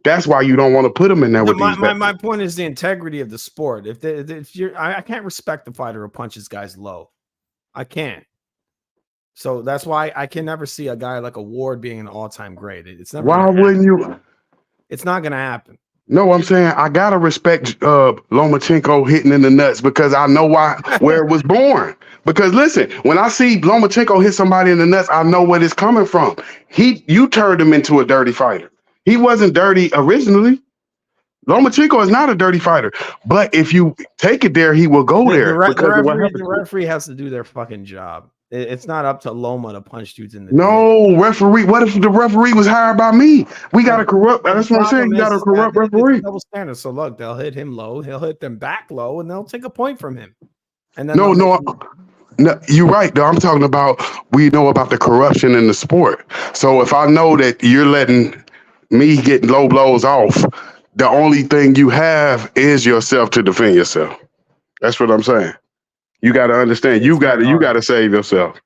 That's why you don't want to put him in there with these guys. My point is the integrity of the sport. I can't respect the fighter who punches guys low. I can't. So that's why I can never see a guy like a Ward being an all-time great. It's never. Why wouldn't you? It's not going to happen. No, I'm saying I gotta respect Lomachenko hitting in the nuts because I know where it was born. Because listen, when I see Lomachenko hit somebody in the nuts, I know where it's coming from. You turned him into a dirty fighter. He wasn't dirty originally. Lomachenko is not a dirty fighter, but if you take it there, he will go there. The referee has to do their fucking job. It's not up to Loma to punch dudes in the No, referee. What if the referee was hired by me? We got to corrupt. That's what I'm saying. You got to corrupt referee. Double standard. So look, they'll hit him low. He'll hit them back low, and they'll take a point from him. And then no, you're right. Though I'm talking about we know about the corruption in the sport. So if I know that you're letting me get low blows off, the only thing you have is yourself to defend yourself. That's what I'm saying. You got to understand. You got to save yourself.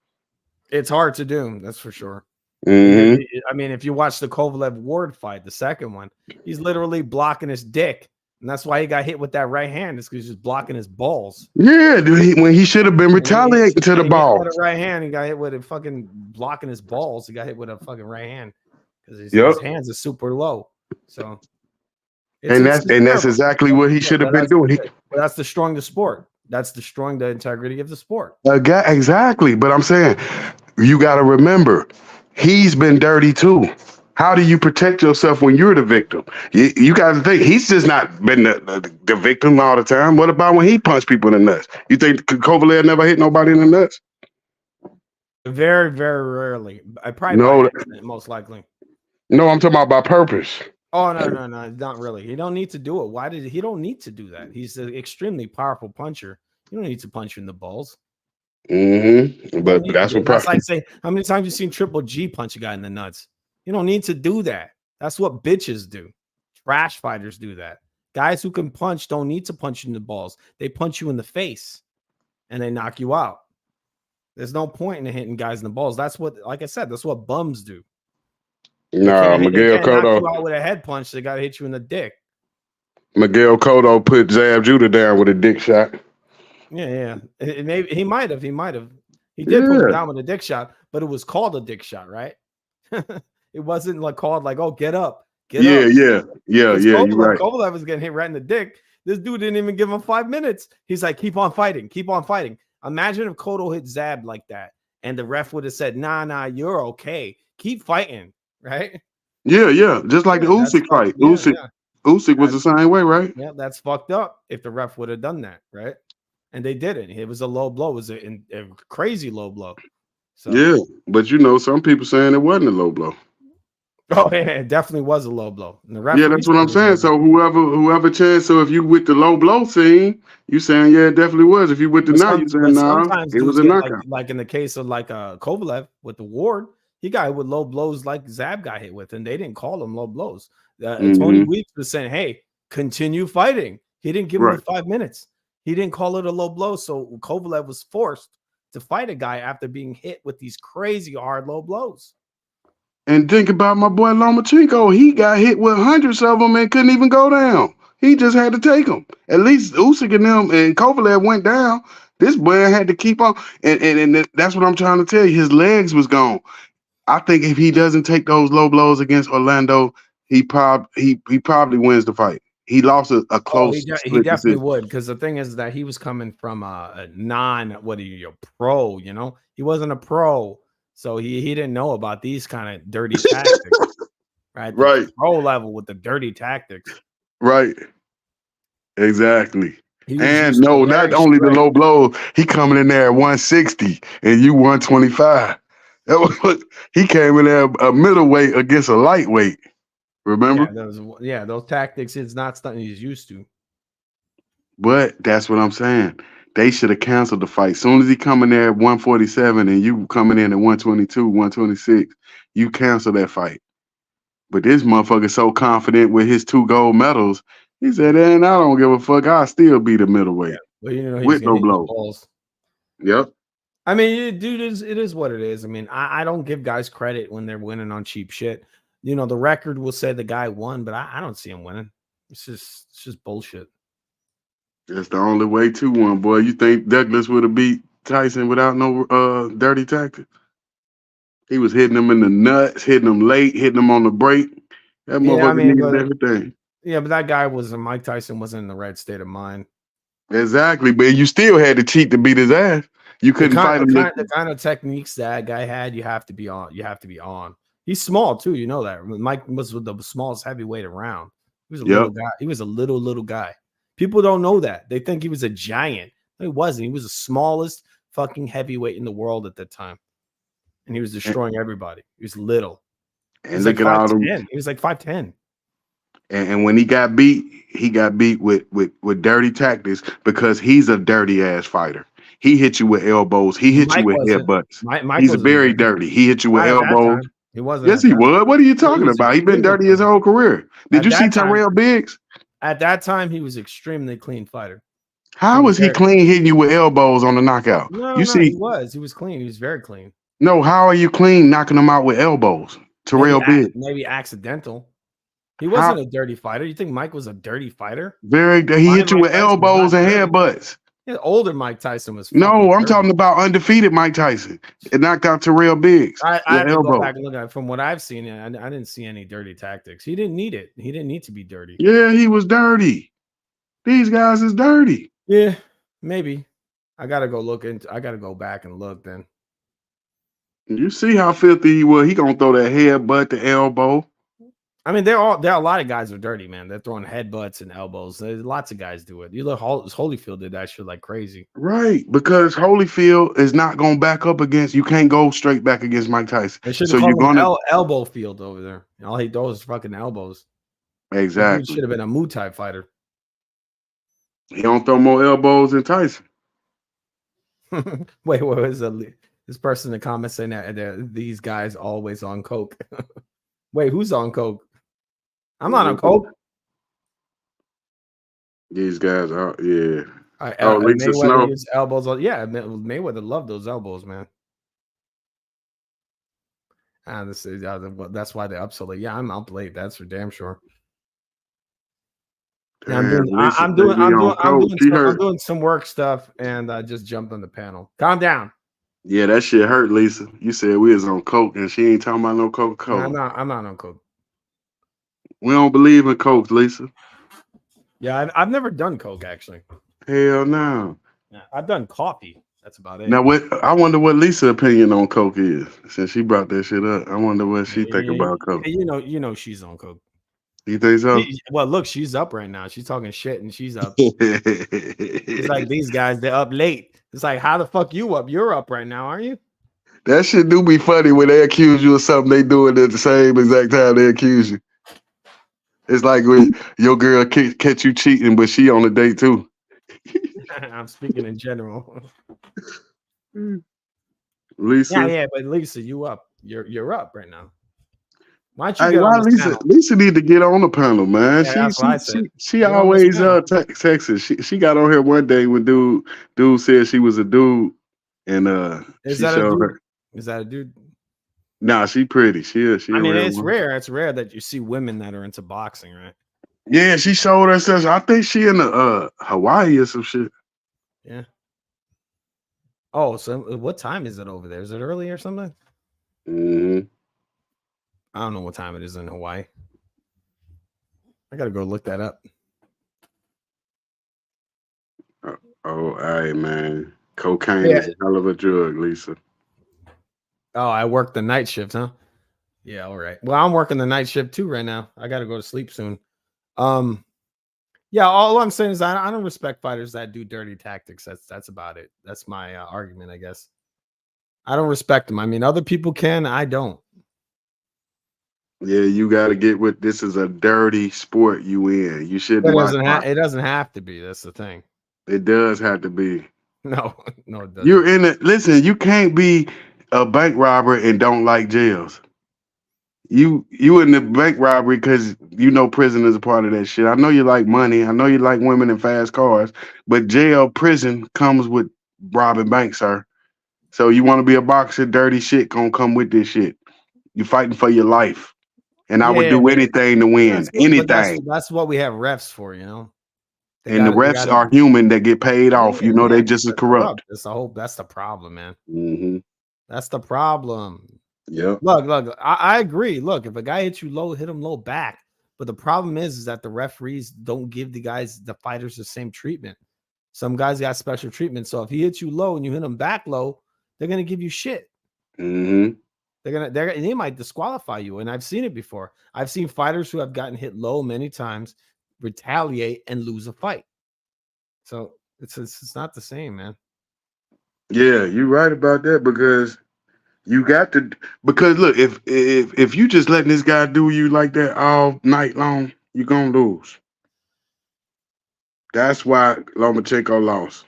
It's hard to do. That's for sure. Mm-hmm. I mean, if you watch the Kovalev Ward fight, the second one, he's literally blocking his dick, and that's why he got hit with that right hand. Is because he's just blocking his balls. Yeah, dude. When he should have been retaliating to the ball. With a right hand, he got hit with a fucking blocking his balls. He got hit with a fucking right hand because his hands are super low. So, that's exactly what he should have been doing. That's destroying the sport. That's destroying the integrity of the sport. Exactly. But I'm saying you got to remember, he's been dirty too. How do you protect yourself when you're the victim? You got to think he's just not been the victim all the time. What about when he punched people in the nuts? You think Kovalev never hit nobody in the nuts? Very, very rarely. I probably most likely. No, I'm talking about by purpose. Oh no, not really. He don't need to do it. He don't need to do that? He's an extremely powerful puncher. You don't need to punch you in the balls. Mm-hmm. But that's what. That's like saying, how many times you seen Triple G punch a guy in the nuts? You don't need to do that. That's what bitches do. Trash fighters do that. Guys who can punch don't need to punch you in the balls. They punch you in the face, and they knock you out. There's no point in hitting guys in the balls. That's what, like I said, that's what bums do. Nah, Miguel knock you Cotto. out with a head punch. They got to hit you in the dick. Miguel Cotto put Zab Judah down with a dick shot. Yeah. Maybe he might have. He did put him down with a dick shot, but it was called a dick shot, right? It wasn't like called like, oh, get up, get up. Yeah. You're right. Kovalev was getting hit right in the dick. This dude didn't even give him 5 minutes. He's like, keep on fighting. Imagine if Cotto hit Zab like that, and the ref would have said, nah, you're okay. Keep fighting, right? Yeah. Just like the Usyk fight. Usyk was the same way, right? Yeah, that's fucked up if the ref would have done that, right? And they didn't. It was a low blow. It was a crazy low blow. So. Yeah, but some people saying it wasn't a low blow. Oh, yeah, it definitely was a low blow. And the Yeah, that's what I'm saying. So whoever chance, so if you with the low blow scene, you saying it definitely was. If you with the knock, you saying sometimes it was a knockout. like in the case of Kovalev with the Ward, he got hit with low blows like Zab got hit with, and they didn't call them low blows. Tony Weeks was saying, hey, continue fighting. He didn't give him the 5 minutes. He didn't call it a low blow. So Kovalev was forced to fight a guy after being hit with these crazy hard low blows. And think about my boy Lomachenko. He got hit with hundreds of them and couldn't even go down. He just had to take them. At least Usyk and them and Kovalev went down. This boy had to keep on. And that's what I'm trying to tell you. His legs was gone. I think if he doesn't take those low blows against Orlando, he probably wins the fight. He lost a close. He definitely would, because the thing is that he was coming from a pro. You know, he wasn't a pro, so he didn't know about these kind of dirty tactics, right? The pro level with the dirty tactics, right? Exactly. And no, not only the low blow, he coming in there at 160 and you 125. He came in there a middleweight against a lightweight. Remember? Those tactics is not something he's used to. But that's what I'm saying. They should have canceled the fight. Soon as he come in there at 147 and you coming in at 122, 126, you cancel that fight. But this motherfucker so confident with his 2 gold medals, he said, and I don't give a fuck. I'll still be the middleweight. Well, you know, with no blows. Yep. I mean, dude, it is what it is. I mean, I don't give guys credit when they're winning on cheap shit. You know, the record will say the guy won, but I don't see him winning. It's just bullshit. That's the only way to win, boy. You think Douglas would have beat Tyson without no dirty tactics? He was hitting him in the nuts, hitting him late, hitting him on the break. That motherfucker needed everything. Yeah, but that guy Mike Tyson wasn't in the right state of mind. Exactly, but you still had to cheat to beat his ass. You couldn't fight him. The kind of techniques that guy had, you have to be on. He's small too, you know that. Mike was the smallest heavyweight around. He was a little guy. He was a little guy. People don't know that. They think he was a giant. No, he wasn't. He was the smallest fucking heavyweight in the world at that time, and he was destroying everybody. He was little. And look at all them. He was like 5'10". And when he got beat with dirty tactics because he's a dirty ass fighter. He hit you with elbows. He hit you with headbutts. He's very dirty. He hit you with elbows. He wasn't. Yes, he was. What are you talking about? He's been dirty his whole career. Did you see Tyrell Biggs? At that time, he was extremely clean fighter. How was he clean hitting you with elbows on the knockout? No, he was clean. He was very clean. No, how are you clean knocking him out with elbows? Tyrell Biggs. Maybe accidental. He wasn't a dirty fighter. You think Mike was a dirty fighter? He hit you with elbows and headbutts. Yeah, older Mike Tyson was. No, I'm talking about undefeated Mike Tyson. It knocked out Tyrell Biggs. I have to go back and look at it. From what I've seen, I didn't see any dirty tactics. He didn't need it. He didn't need to be dirty. Yeah, he was dirty. These guys is dirty. Yeah, maybe. I gotta go back and look then. You see how filthy he was. He gonna throw that headbutt, the elbow. I mean, there are a lot of guys who are dirty, man. They're throwing headbutts and elbows. There's lots of guys do it. You look, Holyfield did that shit like crazy. Right, because Holyfield is not going to back up against. You can't go straight back against Mike Tyson. So you're going to elbow field over there. All he throws is fucking elbows. Exactly. He should have been a Muay Thai fighter. He don't throw more elbows than Tyson. Wait, what was this person in the comments saying that these guys always on coke? Wait, who's on coke? I'm not on coke. These guys are, yeah. Lisa Snow. Elbows on, yeah, Mayweather loved those elbows, man. That's why they're up so late. Yeah, I'm up late. That's for damn sure. Yeah, Damn, I'm doing some work stuff, and I just jumped on the panel. Calm down. Yeah, that shit hurt, Lisa. You said we was on coke, and she ain't talking about no Coca-Cola. I'm not on coke. We don't believe in coke, Lisa. Yeah, I've never done coke actually. Hell no. Yeah, I've done coffee. That's about it. Now, I wonder what Lisa's opinion on coke is, since she brought that shit up. I wonder what she think about coke. You know, she's on coke. You think so? Well, look, she's up right now. She's talking shit, and she's up. It's like these guys, they're up late. It's like, how the fuck you up? You're up right now, aren't you? That shit do be funny when they accuse you of something they do it at the same exact time they accuse you. It's like when your girl catch you cheating, but she on a date too. I'm speaking in general. Lisa. Yeah, but Lisa, you up. You're up right now. Why don't you get on this panel? Lisa need to get on the panel, man. Yeah, she always texts. She got on here one day when dude said she was a dude, and Is that a dude? Is that a dude? Nah, she pretty. She I mean, it's rare. It's rare that you see women that are into boxing, right? Yeah, she showed herself. I think she in the Hawaii or some shit. Yeah. Oh, so what time is it over there? Is it early or something? Mm-hmm. I don't know what time it is in Hawaii. I gotta go look that up. Oh, all right, man. Cocaine is a hell of a drug, Lisa. Oh, I work the night shift, huh? Yeah, all right. Well, I'm working the night shift too right now. I gotta go to sleep soon. Yeah, all I'm saying is I don't respect fighters that do dirty tactics. That's about it. That's my argument, I guess. I don't respect them. I mean, other people can. I don't. Yeah, you got to get with this is a dirty sport you in. You shouldn't. It doesn't have to be. That's the thing. It does have to be. No, it doesn't. You're in it. Listen, you can't be a bank robber and don't like jails. You in the bank robbery because you know prison is a part of that shit. I know you like money. I know you like women and fast cars, but prison comes with robbing banks, sir. So you want to be a boxer, dirty shit gonna come with this shit. You fighting for your life. And I would do anything to win. Anything. That's what we have refs for, you know. And the refs are human that get paid off. You know, they just as corrupt. That's the problem, man. Mm-hmm. That's the problem. Yeah. Look, I agree. Look, if a guy hits you low, hit him low back. But the problem is that the referees don't give the fighters the same treatment. Some guys got special treatment. So if he hits you low and you hit him back low, they're gonna give you shit. Mm-hmm. They might disqualify you, and I've seen it before. I've seen fighters who have gotten hit low many times retaliate and lose a fight. So it's not the same, man. Yeah, you're right about that because you got to. Because look, if you just letting this guy do you like that all night long, you're gonna lose. That's why Lomachenko lost.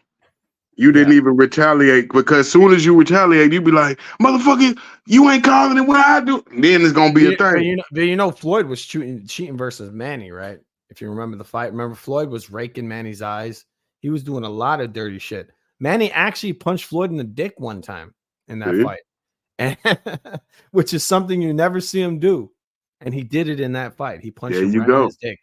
You didn't even retaliate because as soon as you retaliate, you be like, motherfucker, you ain't calling it what I do. Then it's gonna be a thing. But you know, Floyd was cheating versus Manny, right? If you remember the fight, remember Floyd was raking Manny's eyes. He was doing a lot of dirty shit. Manny actually punched Floyd in the dick one time in that fight, and which is something you never see him do. And he did it in that fight. He punched him right in his dick,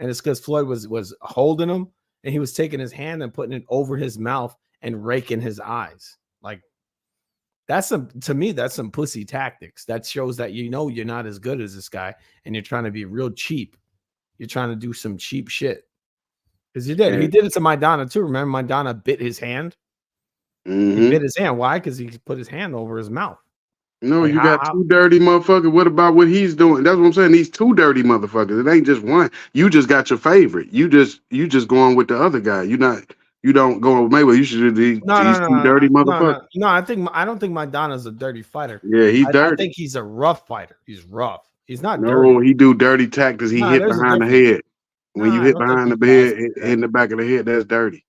and it's because Floyd was holding him, and he was taking his hand and putting it over his mouth and raking his eyes. Like to me, that's some pussy tactics. That shows that you know you're not as good as this guy, and you're trying to be real cheap. You're trying to do some cheap shit. Because he did. He did it to Maidana too. Remember, Maidana bit his hand. Mm-hmm. He bit his hand. Why? Because he put his hand over his mouth. No, like, you got two dirty motherfuckers. What about what he's doing? That's what I'm saying. These two dirty motherfuckers. It ain't just one. You just got your favorite. You just going with the other guy. You don't go with Mayweather. You should do these two dirty motherfuckers. No, I don't think Maidana's a dirty fighter. Yeah, he's dirty. I think he's a rough fighter. He's rough. He's not dirty. No, he do dirty tactics. He hit behind the head. When you hit behind the head, in the back of the head, that's dirty.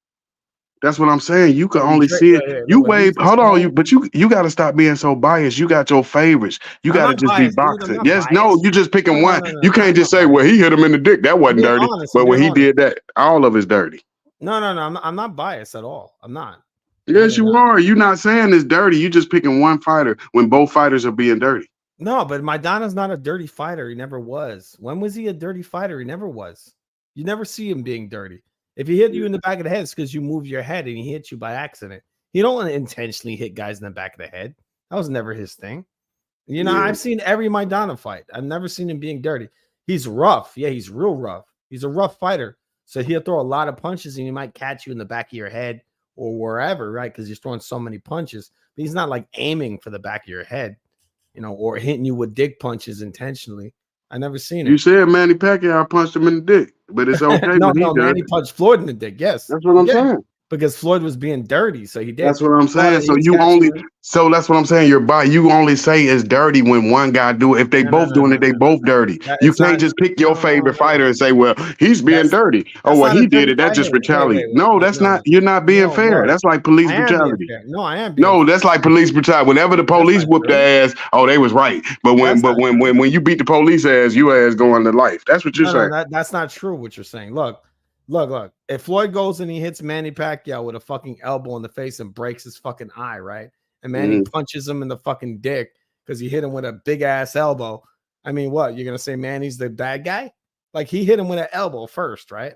That's what I'm saying. You can only see it. You wave. Hold on, but you got to stop being so biased. You got your favorites. You got to just be boxing. Yes, no, you just picking one. You can't just say, "Well, he hit him in the dick." That wasn't dirty. But when he did that, all of it's dirty. No. I'm not biased at all. I'm not. Yes, you are. You're not saying it's dirty. You just picking one fighter when both fighters are being dirty. No, but Maidana's not a dirty fighter. He never was. When was he a dirty fighter? He never was. You never see him being dirty. If he hit you in the back of the head, it's because you moved your head and he hit you by accident. He don't intentionally hit guys in the back of the head. That was never his thing. You know, I've seen every Maidana fight. I've never seen him being dirty. He's rough. Yeah, he's real rough. He's a rough fighter. So he'll throw a lot of punches and he might catch you in the back of your head or wherever, right? Because he's throwing so many punches. But he's not like aiming for the back of your head, you know, or hitting you with dick punches intentionally. I never seen it. You said Manny Pacquiao punched him in the dick, but it's okay. No, Manny punched Floyd in the dick. Yes, that's what I'm saying. Because Floyd was being dirty, so he did. That's what I'm saying. So you only, so that's what I'm saying. You only say it's dirty when one guy do it. If they both doing it, they both dirty. You can't just pick your favorite fighter and say, well, he's being dirty. Oh, well, he did it. That's just retaliate. No, that's not. You're not being fair. That's like police brutality. No, I am. No, that's like police brutality. Whenever the police whooped their ass, oh, they was right. But when you beat the police ass, you ass going to life. That's what you're saying. No, that's not true. What you're saying. Look. If Floyd goes and he hits Manny Pacquiao with a fucking elbow in the face and breaks his fucking eye, right? And Manny punches him in the fucking dick because he hit him with a big ass elbow. I mean, what? You're gonna say Manny's the bad guy? Like he hit him with an elbow first, right?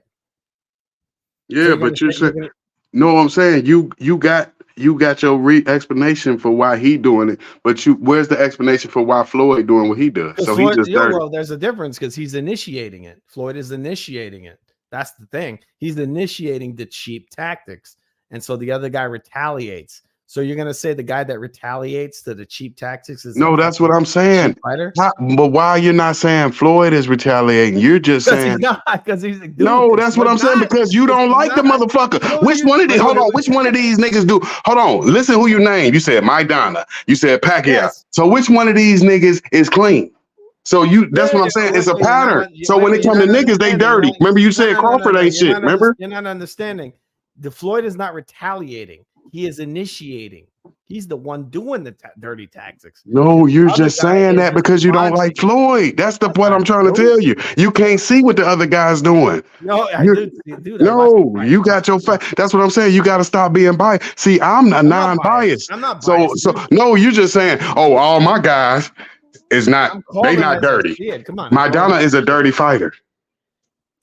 Yeah, so but you're saying, no, I'm saying you got your explanation for why he doing it, but where's the explanation for why Floyd doing what he does? So Floyd, he just well, there's a difference because he's initiating it. Floyd is initiating it. That's the thing. He's initiating the cheap tactics. And so the other guy retaliates. So you're going to say the guy that retaliates to the cheap tactics is no, that's what I'm saying. But why are you not saying Floyd is retaliating? You're just saying he's not, because he's like, no, that's what I'm saying, because you don't like the motherfucker. Which one of these? Hold on, which one of these niggas do? Hold on, listen who you named. You said Maidana. You said Pacquiao. Yes. So which one of these niggas is clean? So that's what I'm saying. It's a pattern. So when it comes to niggas, they dirty. Remember you said Crawford ain't shit. Remember? You're not understanding. The Floyd is not retaliating. He is initiating. He's the one doing the dirty tactics. No, you're just saying that because you don't like Floyd. That's the point I'm trying to tell you. You can't see what the other guy's doing. No, I do. No, you got your fact. That's what I'm saying. You got to stop being biased. See, I'm non-biased. I'm not biased. So no, you're just saying, oh, all my guys. Is not they not dirty. Come on, Maidana is a dirty fighter.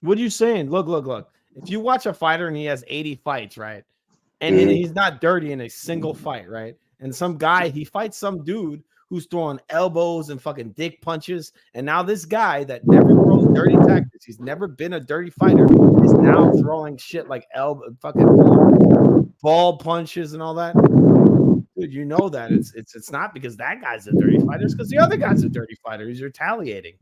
What are you saying? Look. If you watch a fighter and he has 80 fights, right, and he's not dirty in a single fight, right, and some guy he fights some dude who's throwing elbows and fucking dick punches, and now this guy that never throws dirty tactics, he's never been a dirty fighter, is now throwing shit like fucking ball punches and all that. Dude, you know that it's not because that guy's a dirty fighter, it's because the other guy's a dirty fighter. He's retaliating.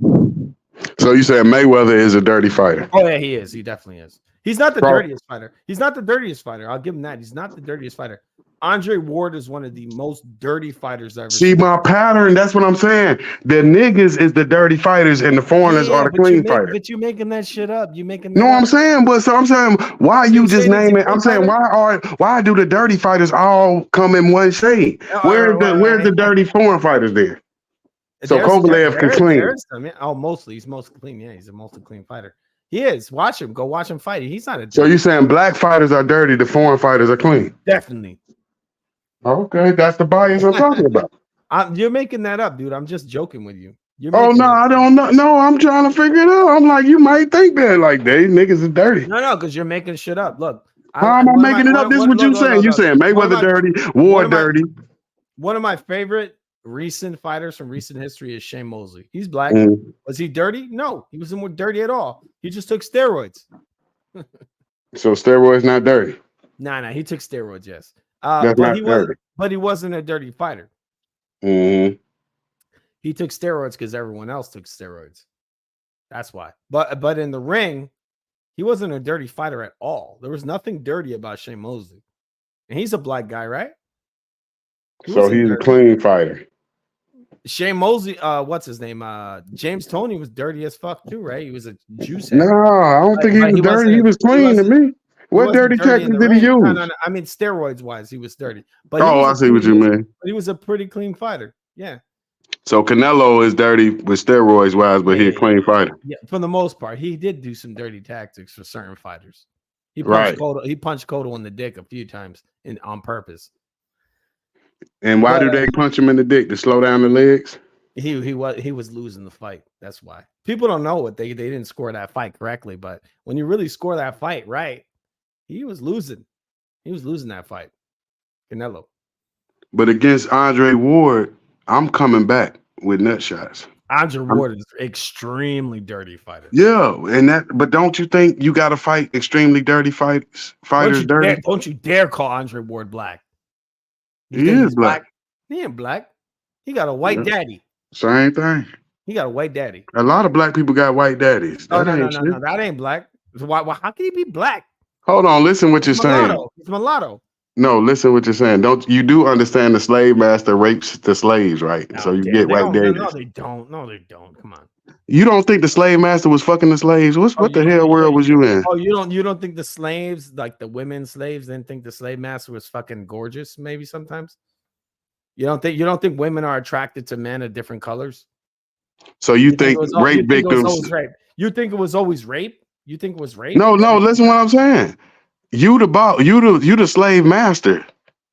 So you said Mayweather is a dirty fighter? Oh yeah, he is. He definitely is. He's not the dirtiest fighter. He's not the dirtiest fighter. I'll give him that. He's not the dirtiest fighter. Andre Ward is one of the most dirty fighters I've ever seen. My pattern. That's what I'm saying. The niggas is the dirty fighters, and the foreigners are the clean fighters. But you making that shit up. You making. No, I'm saying, but so I'm saying, why you just name it? I'm saying, why do the dirty fighters all come in one shade? Where's the dirty foreign fighters there? So Kovalev can clean. Mostly he's mostly clean. Yeah, he's a mostly clean fighter. He is. Watch him. Go watch him fight. He's not a. So you're saying black fighters are dirty, the foreign fighters are clean? Definitely. Okay, that's the bias I'm talking about. You're making that up, dude. I'm just joking with you. I don't know. No, I'm trying to figure it out. I'm like, you might think that like they niggas is dirty. No, because you're making shit up. Look, how am I making it up? This is what you're saying. You're saying Mayweather dirty, Ward dirty. One of my favorite recent fighters from recent history is Shane Mosley. He's black. Was he dirty? No, he wasn't dirty at all. He just took steroids. So steroids not dirty. Nah, he took steroids. Yes. But he wasn't a dirty fighter. He took steroids because everyone else took steroids. That's why. But in the ring, he wasn't a dirty fighter at all. There was nothing dirty about Shane Mosley. And he's a black guy, right? So he's a clean fighter. Shane Mosley, what's his name? James Toney was dirty as fuck too, right? He was a juice head. No, I don't think he was dirty. He was clean to me. What dirty tactics did he use? No. I mean, steroids wise, he was dirty. But I see what you mean. But he was a pretty clean fighter. Yeah. So Canelo is dirty with steroids wise, but he's a clean fighter. Yeah, for the most part, he did do some dirty tactics for certain fighters. He punched Cotto in the dick a few times on purpose. And why do they punch him in the dick? To slow down the legs? He was losing the fight. That's why people don't know it. They didn't score that fight correctly, but when you really score that fight right, he was losing. He was losing that fight. Canelo. But against Andre Ward, I'm coming back with nut shots. Andre Ward is extremely dirty fighter. Yeah, but don't you think you got to fight extremely dirty fighters dirty? Don't you dare call Andre Ward black. He is black. He ain't black. He got a white daddy. Same thing. He got a white daddy. A lot of black people got white daddies. No, that ain't black. Why? How can he be black? Hold on, listen what you're saying. He's mulatto. No, listen what you're saying. You do understand the slave master rapes the slaves, right? No, so you get white daddies. No, they don't. No, they don't. Come on. You don't think the slave master was fucking the slaves? What the hell world was you in? Oh, you don't think the slaves, like the women slaves, didn't think the slave master was fucking gorgeous? Maybe sometimes. You don't think women are attracted to men of different colors? So you think rape victims? You think it was always rape? You think it was rape? No. Listen, what I'm saying. You the slave master.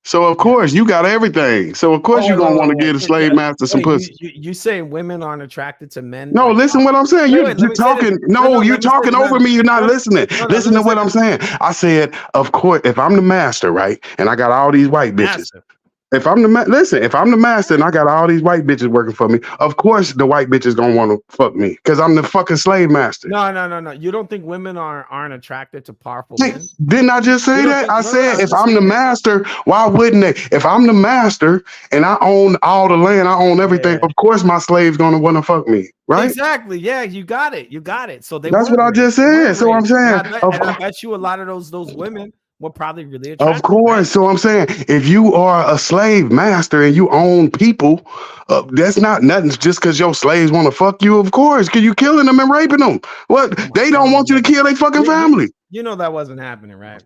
So of course you got everything. So of course you're gonna want to give the slave master some pussy. You saying women aren't attracted to men? No, listen what I'm saying. You're talking. No, you're talking over me. You're not listening. Listen to what I'm saying. I said, of course, if I'm the master, right, and I got all these white bitches. If I'm the master and I got all these white bitches working for me, of course the white bitches gonna want to fuck me because I'm the fucking slave master. No. You don't think women aren't attracted to powerful men? Didn't I just say that? I said if I'm the master, why wouldn't they? If I'm the master and I own all the land, I own everything. Of course my slave's gonna want to fuck me, right? Exactly. Yeah, you got it. So that's what I just said. So I'm saying, I bet you a lot of those women were probably really attractive. Of course. So I'm saying, if you are a slave master and you own people, that's not nothing just because your slaves want to fuck you. Of course, because you killing them and raping them. What? They don't want you to kill their fucking family. You know that wasn't happening, right?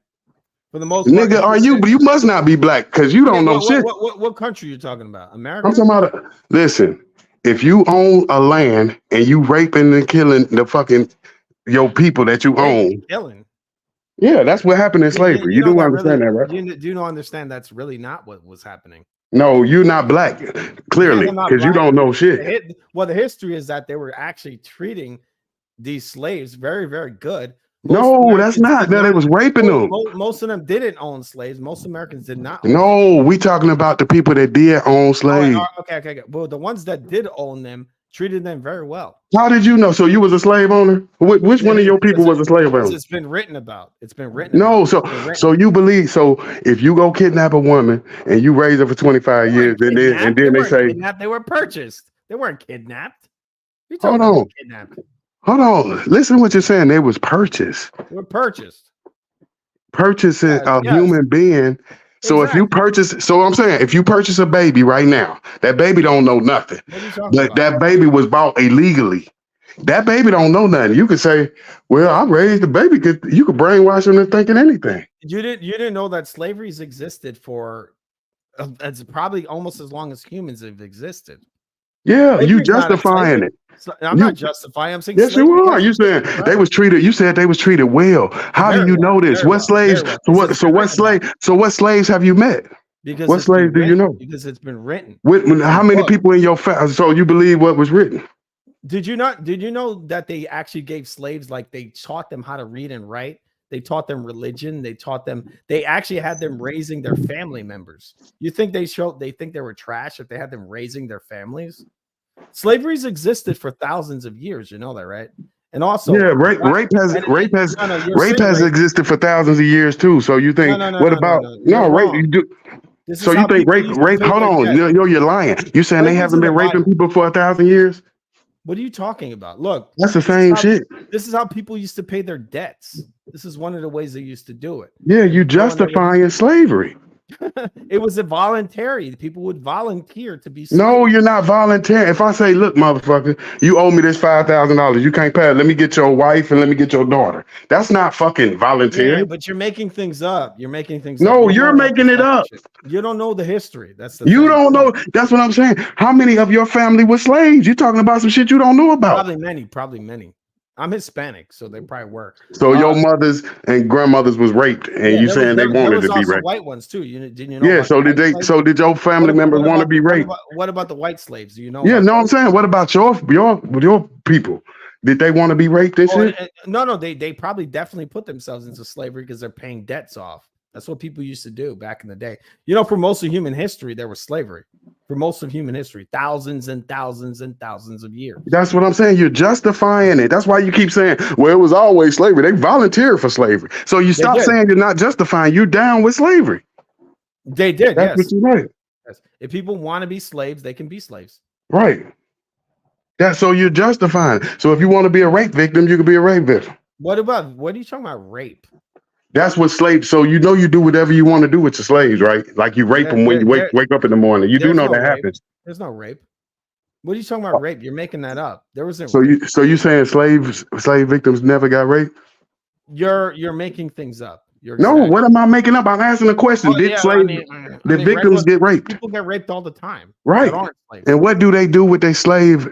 For the most part. Nigga, are you? You must not be black because you don't know shit. What country are you talking about? America? I'm talking about. Listen, if you own a land and you raping and killing the fucking your people that you own. Killing. Yeah, that's what happened in slavery. You do understand that, right? You do understand that's really not what was happening. No, you're not black, clearly, because you don't know shit. Well, the history is that they were actually treating these slaves very, very good. No, that's not. That it was raping them. Most of them didn't own slaves. Most Americans did not. No, we talking about the people that did own slaves. Okay. Well, the ones that did own them treated them very well. How did you know? So you was a slave owner? Which one of your people was a slave owner? It's been written about. It's been written. No, so you believe? So if you go kidnap a woman and you raise her for 25 years, and then they say they were purchased. They weren't kidnapped. Hold on. Hold on. Listen to what you're saying. They was purchased. They were purchased. Purchasing a human being. So if you purchase, I'm saying, if you purchase a baby right now, that baby don't know nothing. But that baby was bought illegally. That baby don't know nothing. You could say, well, I raised the baby. You could brainwash them into thinking anything. You didn't know that slavery's existed for it's probably almost as long as humans have existed. Yeah, you justifying it. I'm not justifying. I'm saying yes, you are. You said they was treated. You said they was treated well. How do you know this? What slaves? So what slaves have you met? Because what slaves do you know? Because it's been written. How many people in your family? So you believe what was written? Did you know that they actually gave slaves, like they taught them how to read and write? They taught them religion. They actually had them raising their family members. You think they think they were trash if they had them raising their families? Slavery's existed for thousands of years. You know that, right? And also, yeah, rape has existed for thousands of years too. So you think rape? You do. So you think rape? Hold on, you're lying. You saying they haven't been raping people for 1,000 years? What are you talking about? Look, that's the same shit. This is how people used to pay their debts. This is one of the ways they used to do it. Yeah, you justifying slavery. It was a voluntary. People would volunteer to be. No, you're not volunteering. If I say, look, motherfucker, you owe me this $5,000. You can't pay it. Let me get your wife and let me get your daughter. That's not fucking volunteering. Yeah, but you're making things up. You're making things up. No, you're making it up. You don't know the history. That's the you don't know. That's what I'm saying. How many of your family were slaves? You're talking about some shit you don't know about. Probably many. I'm Hispanic, so they probably were. So your mothers and grandmothers was raped, and you saying they wanted to be also raped? white ones too. Didn't you know? Yeah. About So did they? slaves? So did your family members want to be raped? What about the white slaves? Do you know? Yeah. About No, I'm saying, what about your people? Did they want to be raped and shit? No. They probably definitely put themselves into slavery because they're paying debts off. That's what people used to do back in the day. You know, for most of human history, there was slavery. For most of human history, thousands and thousands and thousands of years. That's what I'm saying. You're justifying it. That's why you keep saying, well, it was always slavery. They volunteered for slavery. So you stop saying you're not justifying. You're down with slavery. They did. That's what you meant. Yes. If people want to be slaves, they can be slaves. Right. So you're justifying. So if you want to be a rape victim, you can be a rape victim. What are you talking about? Rape? That's what slaves. So you do whatever you want to do with your slaves, right? Like you rape them when you wake up in the morning. You do know that happens. There's no rape. What are you talking about? Rape? You're making that up. There wasn't. So you saying slave victims never got raped? You're making things up. No, what am I making up? I'm asking a question. Did victims get raped? People get raped all the time. Right. And what do they do with their slave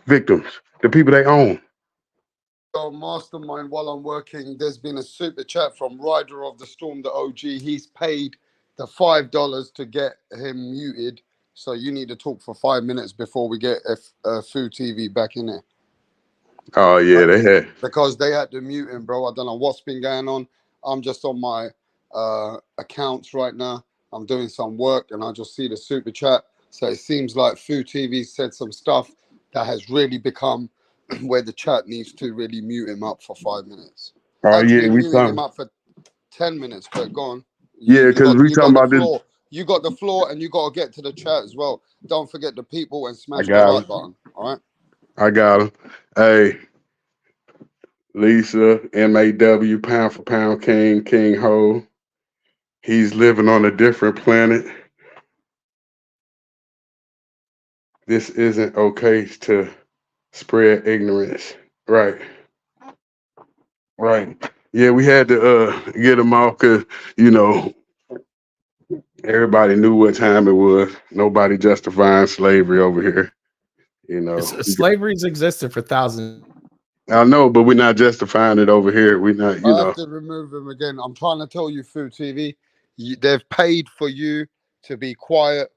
victims? The people they own. So Mastermind, while I'm working, there's been a super chat from Rider of the Storm, the OG. He's paid the $5 to get him muted. So you need to talk for 5 minutes before we get Food TV back in there. Oh yeah, they had, because they had to mute him, bro. I don't know what's been going on. I'm just on my accounts right now. I'm doing some work and I just see the super chat. So it seems like Food TV said some stuff that has really become where the chat needs to really mute him up for 5 minutes. Actually, we muting him up for 10 minutes, but go on. Because we talking about this. You got the floor and you got to get to the chat as well. Don't forget the people and smash the like button. All right. I got him. Hey, Lisa, MAW, pound for pound King Ho. He's living on a different planet. This isn't okay to spread ignorance. Right. Yeah, we had to get him off because, everybody knew what time it was. Nobody justifying slavery over here. Slavery's existed for thousands. I know, but we're not justifying it over here. We're not, I have to remove him again. I'm trying to tell you, Food TV, they've paid for you to be quiet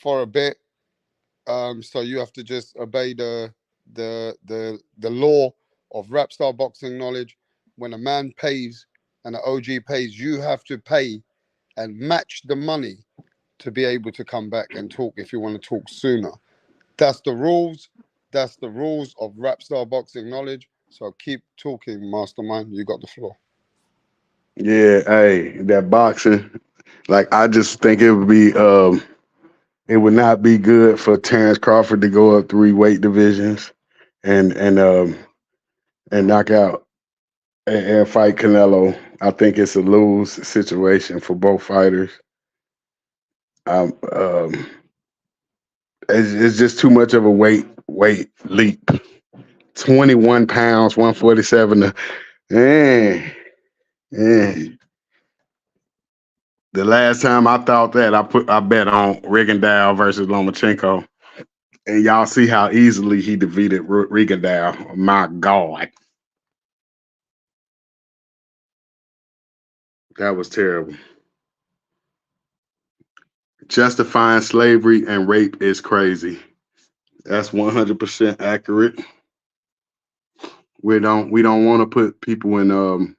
for a bit. So you have to just obey the law of rap star boxing knowledge. When a man pays and an OG pays, you have to pay and match the money to be able to come back and talk if you want to talk sooner. That's the rules. That's the rules of rap star boxing knowledge. So keep talking, Mastermind. You got the floor. Yeah, hey, that boxing, I just think it would be it would not be good for Terrence Crawford to go up 3 weight divisions and knock out and fight Canelo. I think it's a lose situation for both fighters. It's just too much of a weight leap. 21 pounds, 147. The last time I thought that, I bet on Rigondeaux versus Lomachenko. And y'all see how easily he defeated Rigondeaux. My God. That was terrible. Justifying slavery and rape is crazy. That's 100% accurate. We don't want to put people in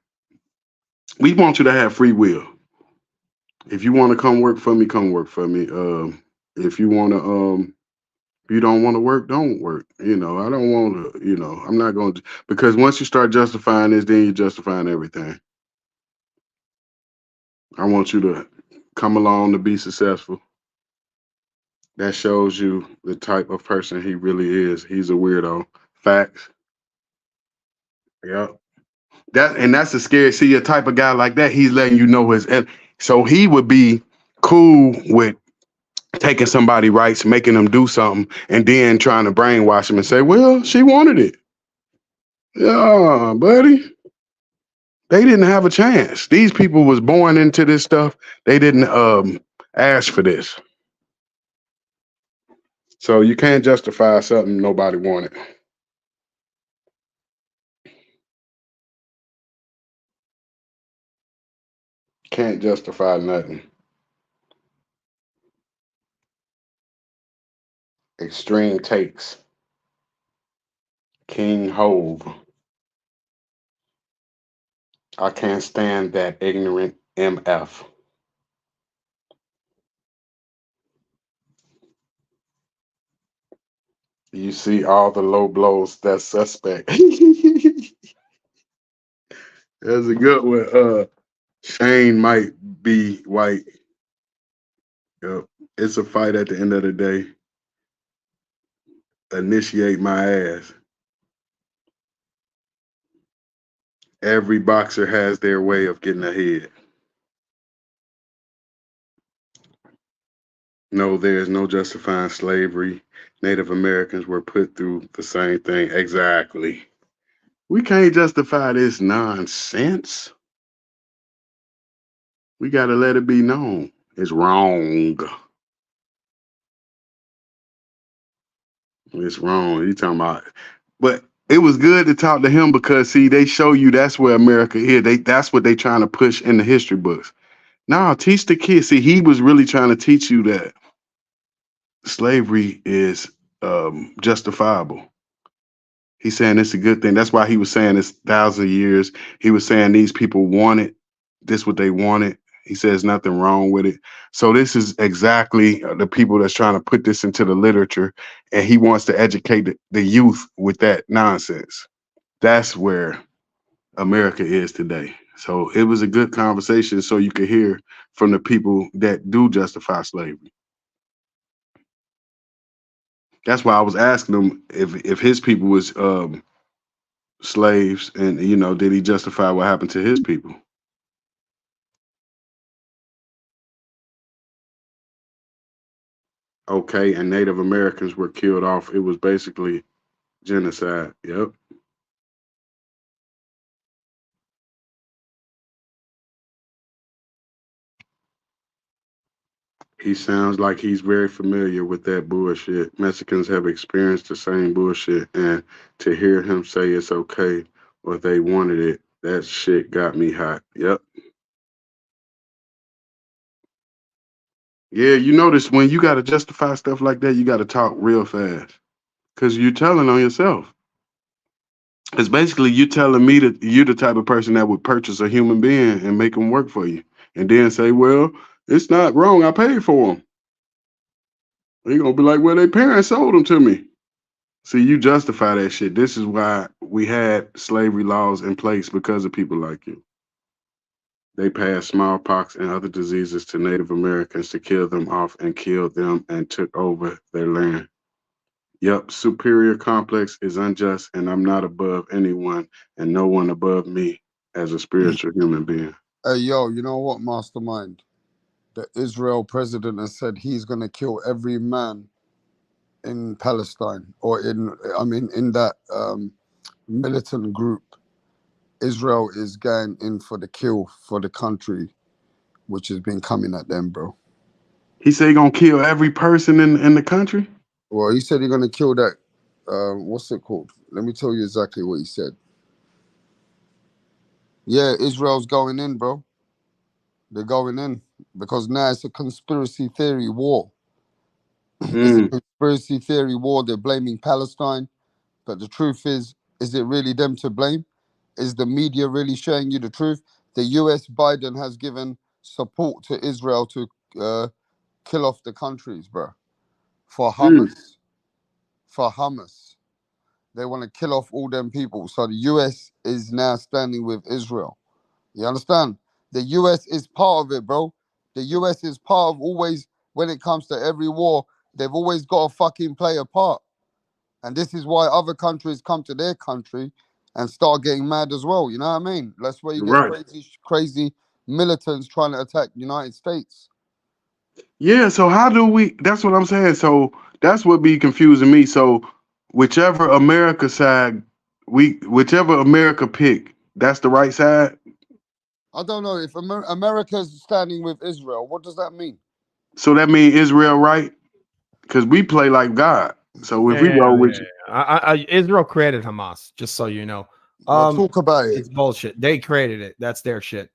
we want you to have free will. If you want to come work for me, come work for me. If you want to you don't want to work, don't work. I don't want to, I'm not going to, because once you start justifying this, then you're justifying everything. I want you to come along to be successful. That shows you the type of person he really is. He's a weirdo. Facts. Yep. That's a scary. See, a type of guy like that, he's letting you know so he would be cool with taking somebody's rights, making them do something, and then trying to brainwash them and say, well, she wanted it. Yeah, buddy. They didn't have a chance. These people was born into this stuff. They didn't ask for this. So you can't justify something nobody wanted. Can't justify nothing. Extreme takes. King Hove. I can't stand that ignorant MF. You see all the low blows, that's suspect. That's a good one. Shane might be white. Yep. It's a fight at the end of the day. Initiate my ass. Every boxer has their way of getting ahead. No, there is no justifying slavery. Native Americans were put through the same thing. Exactly. We can't justify this nonsense. We got to let it be known. It's wrong. It's wrong. You talking about, but it was good to talk to him because see, they show you that's where America is. That's what they trying to push in the history books. Now teach the kids. See, he was really trying to teach you that slavery is justifiable. He's saying it's a good thing. That's why he was saying it's 1,000 years. He was saying these people wanted this, what they wanted. He says nothing wrong with it. So this is exactly the people that's trying to put this into the literature, and he wants to educate the youth with that nonsense. That's where America is today. So it was a good conversation so you could hear from the people that do justify slavery. That's why I was asking him if his people was slaves, and you know, did he justify what happened to his people? Okay, and Native Americans were killed off. It was basically genocide. Yep. He sounds like he's very familiar with that bullshit. Mexicans have experienced the same bullshit, and to hear him say it's okay or they wanted it, that shit got me hot. Yep. Yeah, you notice when you got to justify stuff like that, you got to talk real fast because you're telling on yourself. It's basically you telling me that you're the type of person that would purchase a human being and make them work for you, and then say, "Well, it's not wrong. I paid for them." They're gonna be like, "Well, their parents sold them to me." See, you justify that shit. This is why we had slavery laws in place because of people like you. They passed smallpox and other diseases to Native Americans to kill them off and killed them and took over their land. Yep, superior complex is unjust, and I'm not above anyone, and no one above me as a spiritual human being. Hey, yo, you know what, Mastermind? The Israel president has said he's going to kill every man in Palestine, or in that militant group. Israel is going in for the kill for the country, which has been coming at them, bro. He said he's going to kill every person in the country? Well, he said he's going to kill that, what's it called? Let me tell you exactly what he said. Yeah, Israel's going in, bro. They're going in because now it's a conspiracy theory war. It's a conspiracy theory war. They're blaming Palestine. But the truth is it really them to blame? Is the media really showing you the truth? The US, Biden has given support to Israel to kill off the countries, bro. For Hamas. For Hamas. They want to kill off all them people. So the US is now standing with Israel. You understand? The US is part of it, bro. The US is part of always, when it comes to every war, they've always got to fucking play a part. And this is why other countries come to their country and start getting mad as well. You know what I mean? That's where you get crazy militants trying to attack the United States. Yeah, so how do we, that's what I'm saying. So that's what be confusing me. So whichever America side, whichever America pick, that's the right side? I don't know. If America's standing with Israel, what does that mean? So that means Israel right? Because we play like God. So if we roll with you. Israel created Hamas, just so you know. Talk about it. It's bullshit. They created it. That's their shit.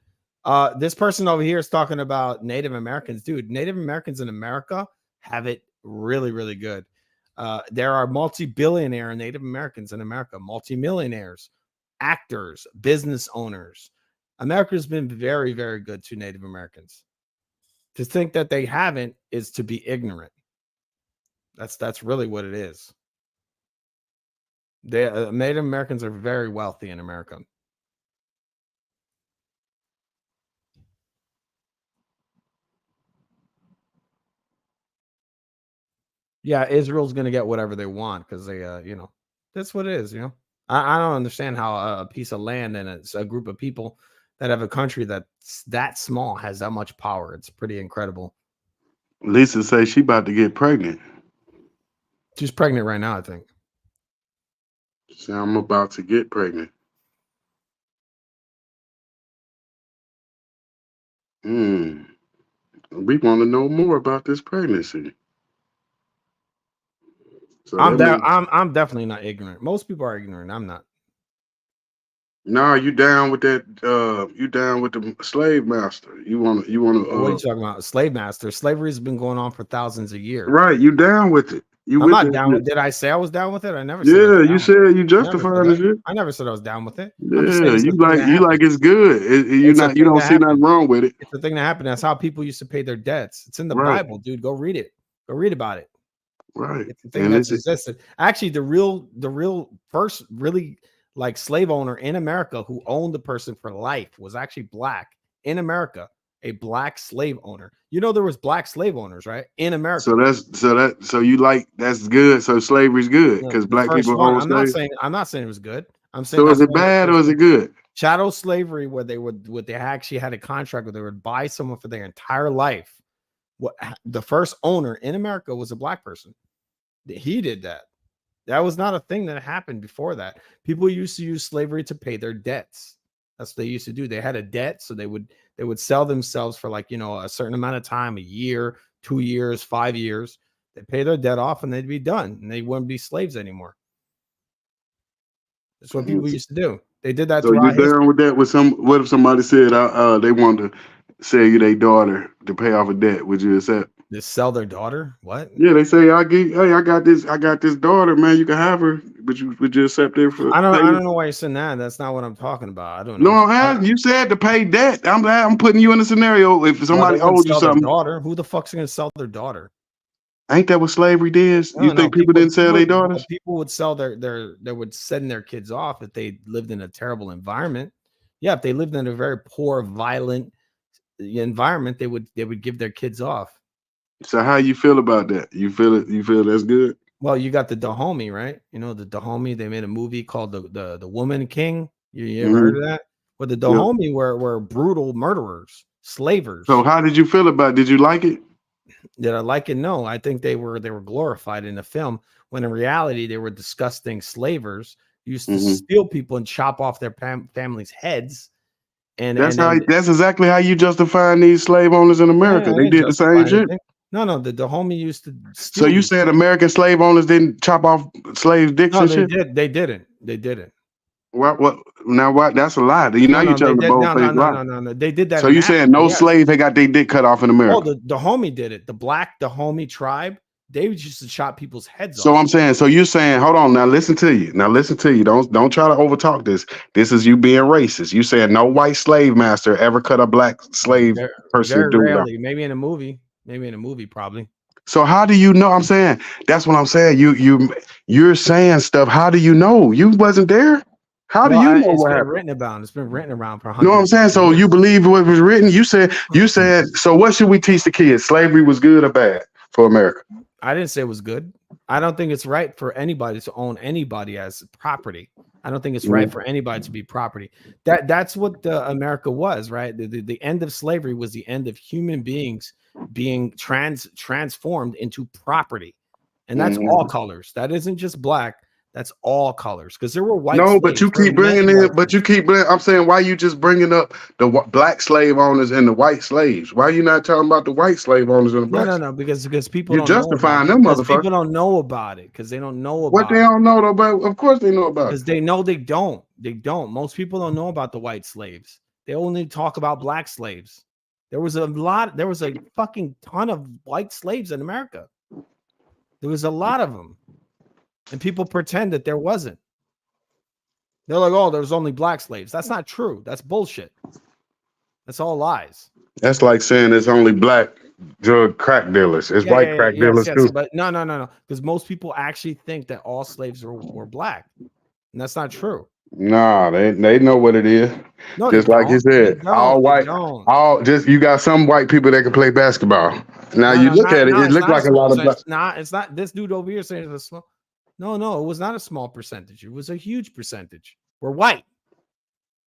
This person over here is talking about Native Americans. Dude, Native Americans in America have it really, really good. There are multi-billionaire Native Americans in America, multi-millionaires, actors, business owners. America's been very, very good to Native Americans. To think that they haven't is to be ignorant. That's really what it is. Native Americans are very wealthy in America. Yeah, Israel's going to get whatever they want because they, that's what it is. I don't understand how a piece of land and it's a group of people that have a country that's that small has that much power. It's pretty incredible. Lisa says she about to get pregnant. She's pregnant right now, I think. So I'm about to get pregnant. We want to know more about this pregnancy. So I'm definitely not ignorant. Most people are ignorant. I'm not. No, you down with that? You down with the slave master? You want to? What are you talking about? Slave master? Slavery has been going on for thousands of years. Right? You down with it? I'm not down with it. Did I say I was down with it? I never said. Yeah, you said you justified it. I never said I was down with it. Yeah, you like it's good. You don't see nothing wrong with it. It's the thing that happened. That's how people used to pay their debts. It's in the Bible, dude. Go read it. Go read about it. Right. It's the thing that's existed. Actually, the real first really like slave owner in America who owned the person for life was actually black in America. A black slave owner. There was black slave owners, right? In America. So you like that's good. So slavery's good because black people own slaves. I'm not saying it was good. I'm saying. So is it bad or is it good? Chattel slavery, where they actually had a contract where they would buy someone for their entire life. The first owner in America was a black person. He did that. That was not a thing that happened before that. People used to use slavery to pay their debts. That's what they used to do. They had a debt, so they would sell themselves for a certain amount of time, a year, 2 years, 5 years. They'd pay their debt off and they'd be done and they wouldn't be slaves anymore. That's what people used to do. They did that. So you down with that? What if somebody said they wanted to sell you their daughter to pay off a debt? Would you accept? Just sell their daughter? What? Yeah, they say I got this daughter, man. You can have her, but would you accept it for? I don't know why you're saying that. That's not what I'm talking about. I don't know. No, you said to pay debt. I'm putting you in a scenario if somebody owes you something. Daughter, who the fuck's gonna sell their daughter? Ain't that what slavery did? You think people didn't sell their daughters? People would sell they would send their kids off if they lived in a terrible environment. Yeah, if they lived in a very poor, violent environment, they would give their kids off. So how you feel about that? You feel that's good? Well, you got the Dahomey, right? The Dahomey, they made a movie called the Woman King. You ever heard of that? Well, the Dahomey were brutal murderers, slavers. So how did you feel about it? Did you like it? Did I like it? No, I think they were glorified in the film when in reality they were disgusting slavers who used to steal people and chop off their families' heads. And that's exactly how you justify these slave owners in America. They did the same shit. No, the Dahomey used to steal. So you said American slave owners didn't chop off slaves' dicks and shit? They didn't. What? Now what? That's a lie. You're telling the bold face lie. No. They did that. So you saying no slave had got their dick cut off in America? Oh, the Dahomey did it. The black Dahomey tribe, they used to chop people's heads off. So I'm saying, so you're saying, hold on, now listen to you. Don't try to overtalk this. This is you being racist. You saying no white slave master ever cut a black slave person. Very rarely. Maybe in a movie, probably. So how do you know? I'm saying that's what I'm saying. You're saying stuff. How do you know? You wasn't there. How do you know it's what been happened? written about? It's been written around for 100 years. You know what I'm saying? So you believe what was written? You said. So what should we teach the kids? Slavery was good or bad for America? I didn't say it was good. I don't think it's right for anybody to own anybody as property. I don't think it's right for anybody to be property. That's what America was, right? The end of slavery was the end of human beings being transformed into property, and that's all colors. That isn't just black. That's all colors, because there were white. No, but you keep bringing in. I'm saying, why you just bringing up the black slave owners and the white slaves? Why are you not talking about the white slave owners and the black? No, because people. You're justifying them, motherfuckers. People don't know about it because they don't know about what they don't know about. Of course, they know about it because they know they don't. They don't. Most people don't know about the white slaves. They only talk about black slaves. There was a fucking ton of white slaves in America. There was a lot of them. And people pretend that there wasn't. They're like, oh, there's only black slaves. That's not true. That's bullshit. That's all lies. That's like saying there's only black drug crack dealers. It's white crack dealers too. But no. Because most people actually think that all slaves were black. And that's not true. Nah, they know what it is. No, just like you said, all white, you got some white people that can play basketball. Now you look at it, it looks like a lot of black. Nah, it's not. This dude over here saying it's a small. No, it was not a small percentage. It was a huge percentage. We're white.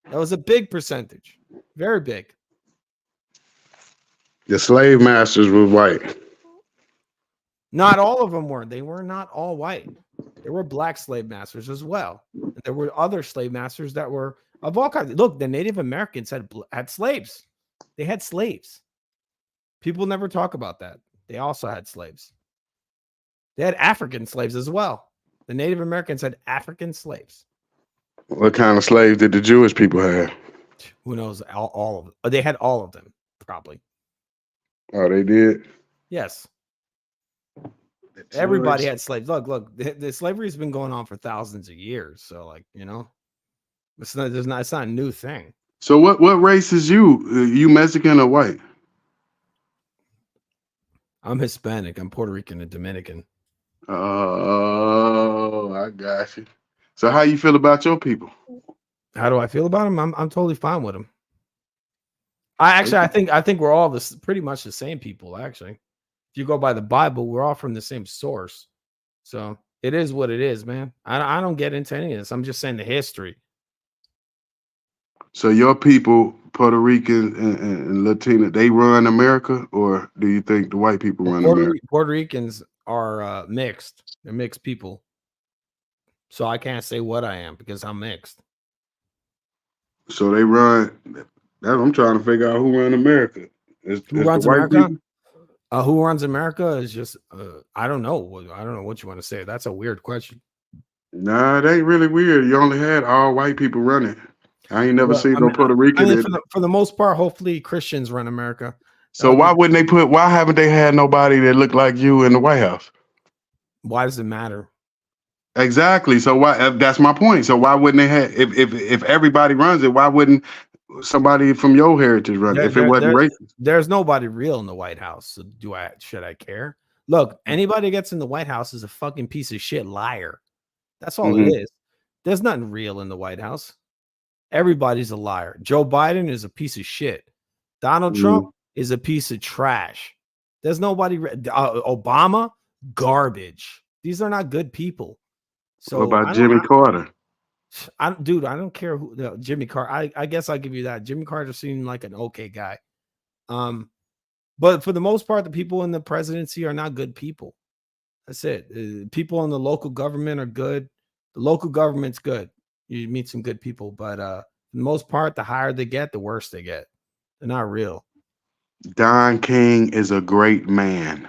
That was a big percentage, very big. The slave masters were white. Not all of them were. They were not all white. There were black slave masters as well. There were other slave masters that were of all kinds. Look, the Native Americans had slaves. They had slaves. People never talk about that. They also had slaves. They had African slaves as well. The Native Americans had African slaves. What kind of slaves did the Jewish people have? Who knows? All of them. They had all of them, probably. Oh, they did? Yes. Everybody had slaves. Look, the slavery has been going on for thousands of years. So, like, you know, it's not a new thing. So what race is you? You Mexican or white? I'm Hispanic. I'm Puerto Rican and Dominican. Oh, I got you. So how you feel about your people? How do I feel about them? I'm totally fine with them. I think we're all pretty much the same people, actually. If you go by the Bible, we're all from the same source. So it is what it is, man. I don't get into any of this. I'm just saying the history. So your people, Puerto Rican and Latina, they run America, or do you think the white people run America? Puerto Ricans are mixed. They're mixed people. So I can't say what I am because I'm mixed. So they run. I'm trying to figure out who runs America. Who runs America? Who runs America is just I don't know. I don't know what you want to say. That's a weird question. Nah, it ain't really weird. You only had all white people running. I ain't never seen no Puerto Rican. For the most part, hopefully Christians run America. So why haven't they had nobody that looked like you in the White House? Why does it matter? Exactly. So why? That's my point. So why wouldn't they have? If everybody runs it, why wouldn't somebody from your heritage run it? If it wasn't racist, there's nobody real in the White House. So should I care? Look, anybody gets in the White House is a fucking piece of shit liar. That's all it is. There's nothing real in the White House. Everybody's a liar. Joe Biden is a piece of shit. Donald Trump is a piece of trash. There's nobody. Obama, garbage. These are not good people. So what about Jimmy Carter? I don't care who Jimmy Carter. I guess I'll give you that. Jimmy Carter seemed like an okay guy. But for the most part, the people in the presidency are not good people. That's it. People in the local government are good. The local government's good. You meet some good people, but for the most part, the higher they get, the worse they get. They're not real. Don King is a great man.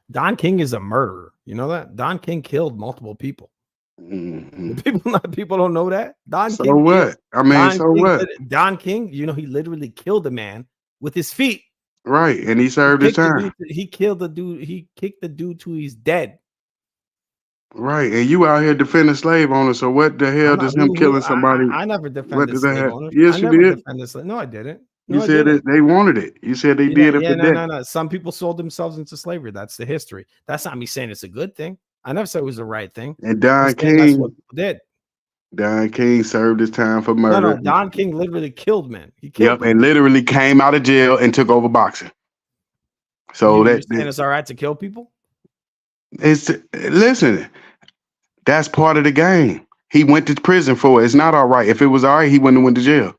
Don King is a murderer. You know that? Don King killed multiple people. People don't know that. Don King. What? I mean, what? Don King, you know, he literally killed a man with his feet. Right, and he served his time. He killed the dude. He kicked the dude till he's dead. Right, and you out here defending slave owners. So what the hell does him killing somebody? I never defended slave owners. Yes, you did. No, I didn't. You said that they wanted it. You said they did it for debt. No. Some people sold themselves into slavery. That's the history. That's not me saying it's a good thing. I never said it was the right thing. And Don King, that's what people did. Don King served his time for murder. No, Don King literally killed men. He killed men. And literally came out of jail and took over boxing. So you're saying it's all right to kill people? Listen, that's part of the game. He went to prison for it. It's not all right. If it was all right, he wouldn't have went to jail.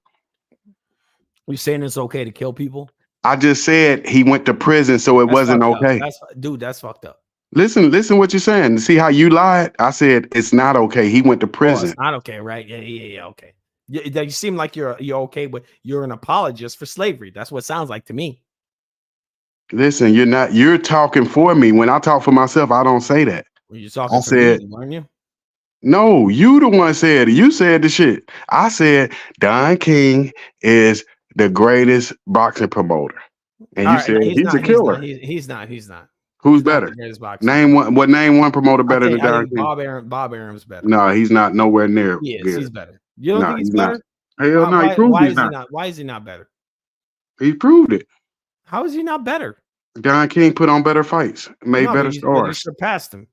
You saying it's okay to kill people? I just said he went to prison, so it wasn't okay. That's fucked up. Listen what you're saying. See how you lied? I said it's not okay. He went to prison. It's not okay, right? Yeah, okay. You seem like you're okay, but you're an apologist for slavery. That's what it sounds like to me. Listen, you're not. You're talking for me. When I talk for myself, I don't say that. Well, you're talking for me, weren't you? No, you the one said it. You said the shit. I said Don King is the greatest boxing promoter. And All you right, no, said he's a killer. He's not. Who's He's not better? the greatest boxer. Name one. What name one promoter better than I Don think King? Bob Arum's better. No, he's not nowhere near He is. good. He's better. You don't think he's not. better? Hell no, he proved Why he's is he not. not? Why is he not better? He proved it. How is he not better? Don King put on better fights, made No, better but he stars. surpassed him.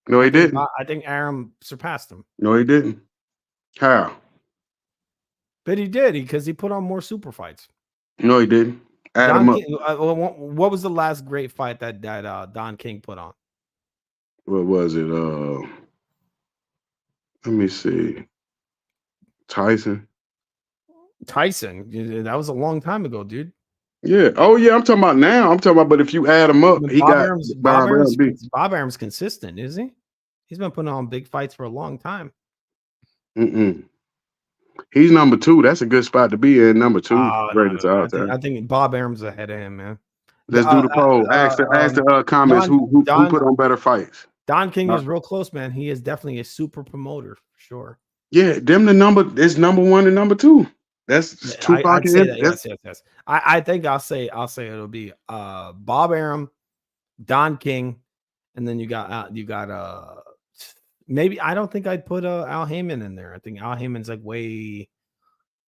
No, he didn't. I think Arum surpassed him. No, he didn't. How? But he did because he put on more super fights. No, he didn't. Add him up. King, what was the last great fight that Don King put on? What was it? Let me see. Tyson. That was a long time ago, dude. Yeah. Oh, yeah. I'm talking about now. I'm talking about, but if you add them up, he got Bob Arum's consistent, is he? He's been putting on big fights for a long time. He's number 2. That's a good spot to be in. Number 2, greatest all time. I think Bob Arum's ahead of him, man. Let's do the poll. Ask the comments who put on better fights. Don King is real close, man. He is definitely a super promoter for sure. Yeah, them number 1 and number 2. That's Tupac. I'd say that, yes. I think I'll say it'll be Bob Arum, Don King, and then you got maybe I don't think I'd put Al Heyman in there. I think Al Heyman's like way.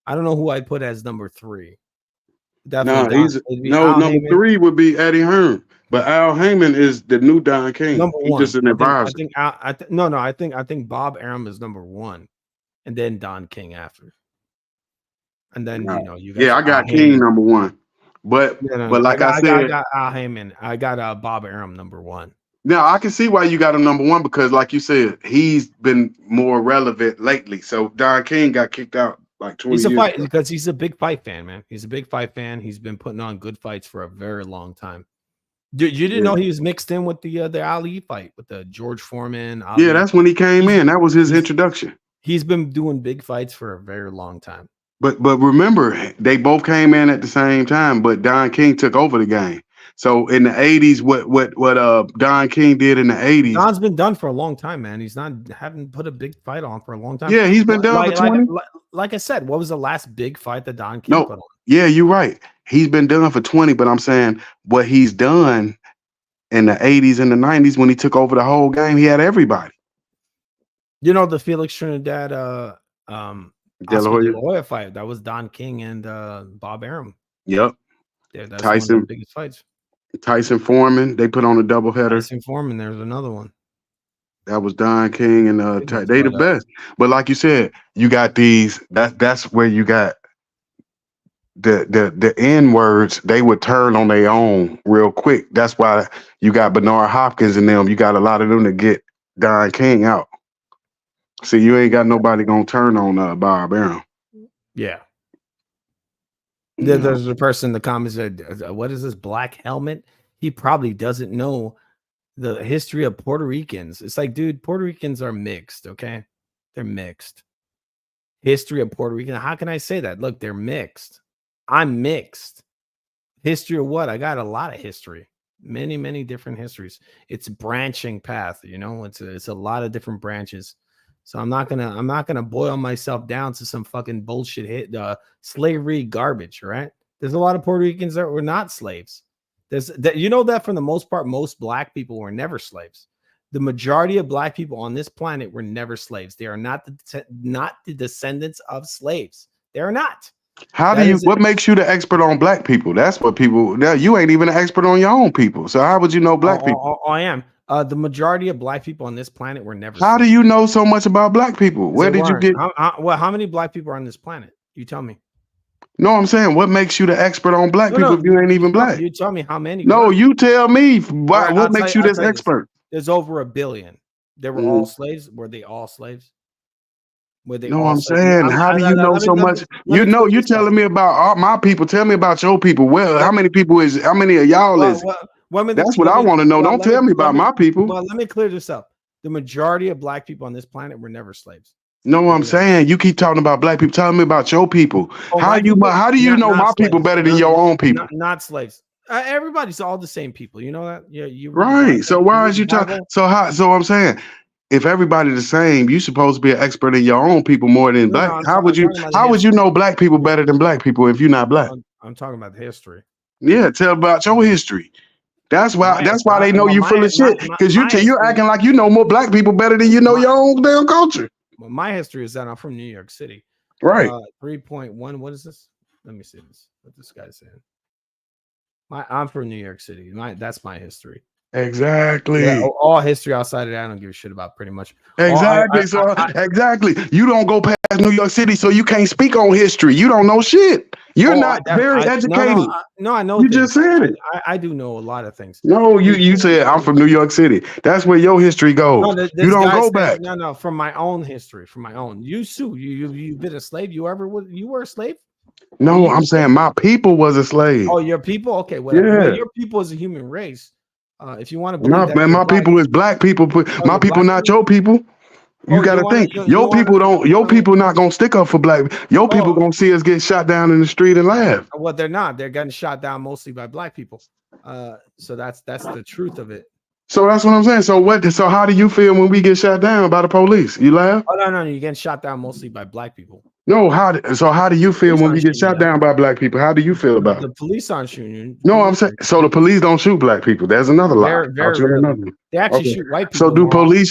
I don't know who I'd put as number 3. Definitely number 3 would be Eddie Hearn, but Al Heyman is the new Don King. Number 1. He's just an advisor. I think Bob Arum is number 1, and then Don King after. And then you got I got King number 1, but like I said, I got Al Heyman. I got Bob Arum number 1. Now I can see why you got him number 1 because, like you said, he's been more relevant lately. So Don King got kicked out like 20 years ago. Because he's a big fight fan, man. He's a big fight fan. He's been putting on good fights for a very long time. You didn't know he was mixed in with the Ali fight with the George Foreman. Ali. Yeah, that's when he came in. That was his introduction. He's been doing big fights for a very long time. But remember, they both came in at the same time, but Don King took over the game. So in the 80s, what Don King did in the 80s. Don's been done for a long time, man. He's haven't put a big fight on for a long time. Yeah, he's been done for 20. Like I said, what was the last big fight that Don King put on? Yeah, you're right. He's been done for 20, but I'm saying what he's done in the 80s and the 90s when he took over the whole game, he had everybody. You know, the Felix Trinidad De La Hoya fight, that was Don King and Bob Arum. Yep. Yeah, that's Tyson, one of the biggest fights. Tyson Foreman, they put on a doubleheader. Tyson Foreman, there's another one. That was Don King and they the best. But like you said, you got these. That's where you got the N words. They would turn on their own real quick. That's why you got Bernard Hopkins and them. You got a lot of them to get Don King out. See, you ain't got nobody gonna turn on Bob Arum. Yeah. There's a person in the comments that what is this black helmet? He probably doesn't know the history of Puerto Ricans. It's like, dude, Puerto Ricans are mixed, okay? They're mixed. History of Puerto Rican. How can I say that? Look, they're mixed. I'm mixed. History of what? I got a lot of history. Many, many different histories. It's a branching path, you know. It's a lot of different branches. So I'm not gonna boil myself down to some fucking bullshit slavery garbage, right? There's a lot of Puerto Ricans that were not slaves. You know that for the most part, most black people were never slaves. The majority of black people on this planet were never slaves. They are not the descendants of slaves. They are not. What makes you the expert on black people? That's what people. Now you ain't even an expert on your own people. So how would you know black people? I am. The majority of black people on this planet were never. How do you know so much about black people? Where did you get? How many black people are on this planet? You tell me. No, I'm saying, what makes you the expert on black people if you ain't even black? You tell me how many. No, you tell me. What makes you this expert? There's over 1 billion. They were all slaves. Were they all slaves? No, I'm saying, how do you know so much? You know, you telling me about all my people. Tell me about your people. Well, how many of y'all is? That's what I want to know. Don't tell me about my people. Well, let me clear this up. The majority of black people on this planet were never slaves. No, I'm saying you keep talking about black people. Tell me about your people. How do you know my people better than your own people? Not slaves. Everybody's all the same people. You know that? Yeah, you right. So why is you talking? So I'm saying if everybody the same, you supposed to be an expert in your own people more than black. How would you know black people better than black people if you're not black? I'm talking about the history. Yeah, tell about your history. That's why they know you full of shit. Because you're acting like you know more black people better than you know your own damn culture. Well, my history is that I'm from New York City. Right. 3.1. What is this? Let me see this. What this guy's saying. I'm from New York City. That's my history. Exactly. Yeah, all history outside of that, I don't give a shit about pretty much. Exactly. Exactly. You don't go past New York City, so you can't speak on history. You don't know shit. You're not very educated. No, I know. You just said it. I do know a lot of things. No, you said I'm from New York City. That's where your history goes. No, you don't go back. No, from my own history, from my own. You've been a slave. You were a slave? No, I'm saying my people was a slave. Oh, your people? Okay, whatever. Yeah. Well, your people is a human race. If you want to believe No, that, man, my people is black people. My people, not your people. You got to think. Your people not gonna stick up for black. Your people gonna see us get shot down in the street and laugh. Well, they're not. They're getting shot down mostly by black people. So that's the truth of it. So that's what I'm saying. So how do you feel when we get shot down by the police? You laugh? Oh no, you're getting shot down mostly by black people. No, how do you feel when we get shot down by black people? How do you feel about it? The police aren't shooting you. No, I'm saying so the police don't shoot black people. There's another lie. They actually shoot white people. So do police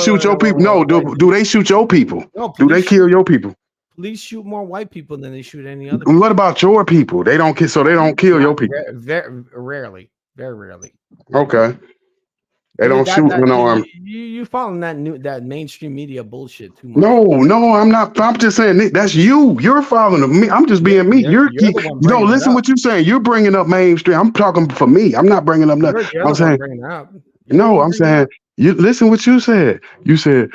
shoot your people? No, do they shoot your people? No, do they kill your people? Police shoot more white people than they shoot any other. What about your people? They don't kill, so they don't kill your people. Very rarely. Very rarely. Okay. They don't shoot unarmed. You following that mainstream media bullshit too much. No, I'm not. I'm just saying that's you. You're following me. I'm just being me. Listen what you're saying. You're bringing up mainstream. I'm talking for me. I'm not bringing up nothing. I'm saying I'm saying you listen what you said. You said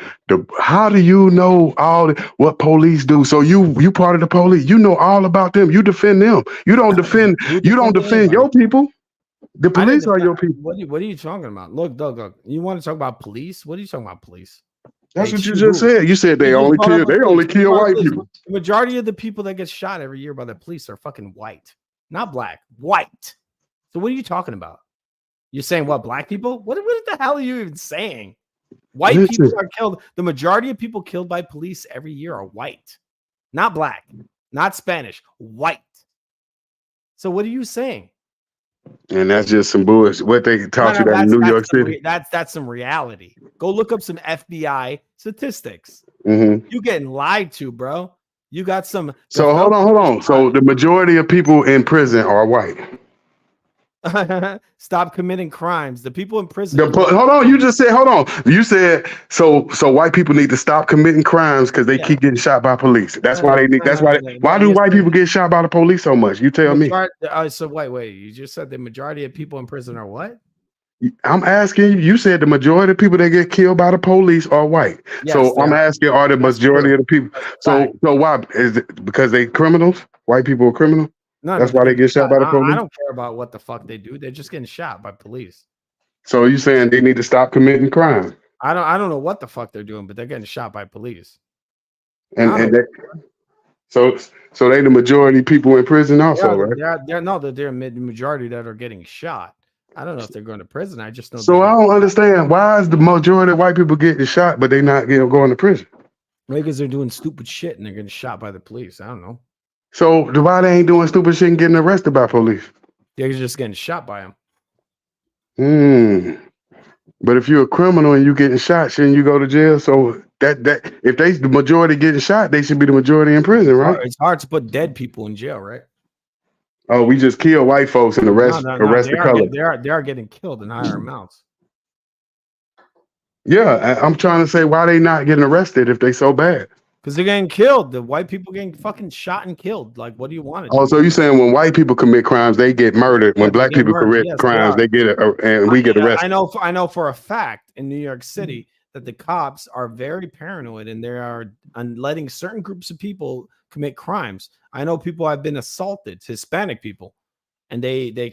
how do you know what police do? So you part of the police. You know all about them. You defend them. You don't defend your people. The police are your people. What are you talking about? Look, Doug, you want to talk about police? What are you talking about, police? That's what you just said. You said they only kill white people. The majority of the people that get shot every year by the police are fucking white, not black, white. So what are you talking about? You're saying what, black people? What the hell are you even saying? White people are killed. The majority of people killed by police every year are white, not black, not Spanish, white. So what are you saying? And that's just some bullshit. What they taught you in New York City. That's some reality. Go look up some FBI statistics. Mm-hmm. You getting lied to, bro. You got some. So hold on. So the majority of people in prison are white. Stop committing crimes. The people in prison. Hold on. You just said, hold on. You said so white people need to stop committing crimes because they keep getting shot by police. That's why they need. Why do white people get shot by the police so much? You tell me. So wait. You just said the majority of people in prison are what? I'm asking you. You said the majority of people that get killed by the police are white. Yes, so I'm asking, are the majority of the people? So why is it because they criminals? White people are criminals. No, that's why they get shot by the police. I don't care about what the fuck they do. They're just getting shot by police. So you saying they need to stop committing crime? I don't know what the fuck they're doing, but they're getting shot by police. So they the majority of people in prison also, right? They're the majority that are getting shot. I don't know if they're going to prison. I just know. So I don't understand why is the majority of white people getting shot, but they not going to prison? Because they're doing stupid shit and they're getting shot by the police. I don't know. So why they ain't doing stupid shit and getting arrested by police? They're just getting shot by them. But if you're a criminal and you getting shot, shouldn't you go to jail? So that if they the majority getting shot, they should be the majority in prison, right? It's hard to put dead people in jail, right? Oh, we just kill white folks and arrest the color. They are getting killed in higher amounts. Yeah, I'm trying to say why they not getting arrested if they so bad. Because they're getting killed. The white people getting fucking shot and killed. Like, what do you want to do? Oh, so you saying when white people commit crimes, they get murdered. When black people commit crimes, they get and we get arrested. I know for a fact in New York City that the cops are very paranoid and they are letting certain groups of people commit crimes. I know people have been assaulted, Hispanic people, and they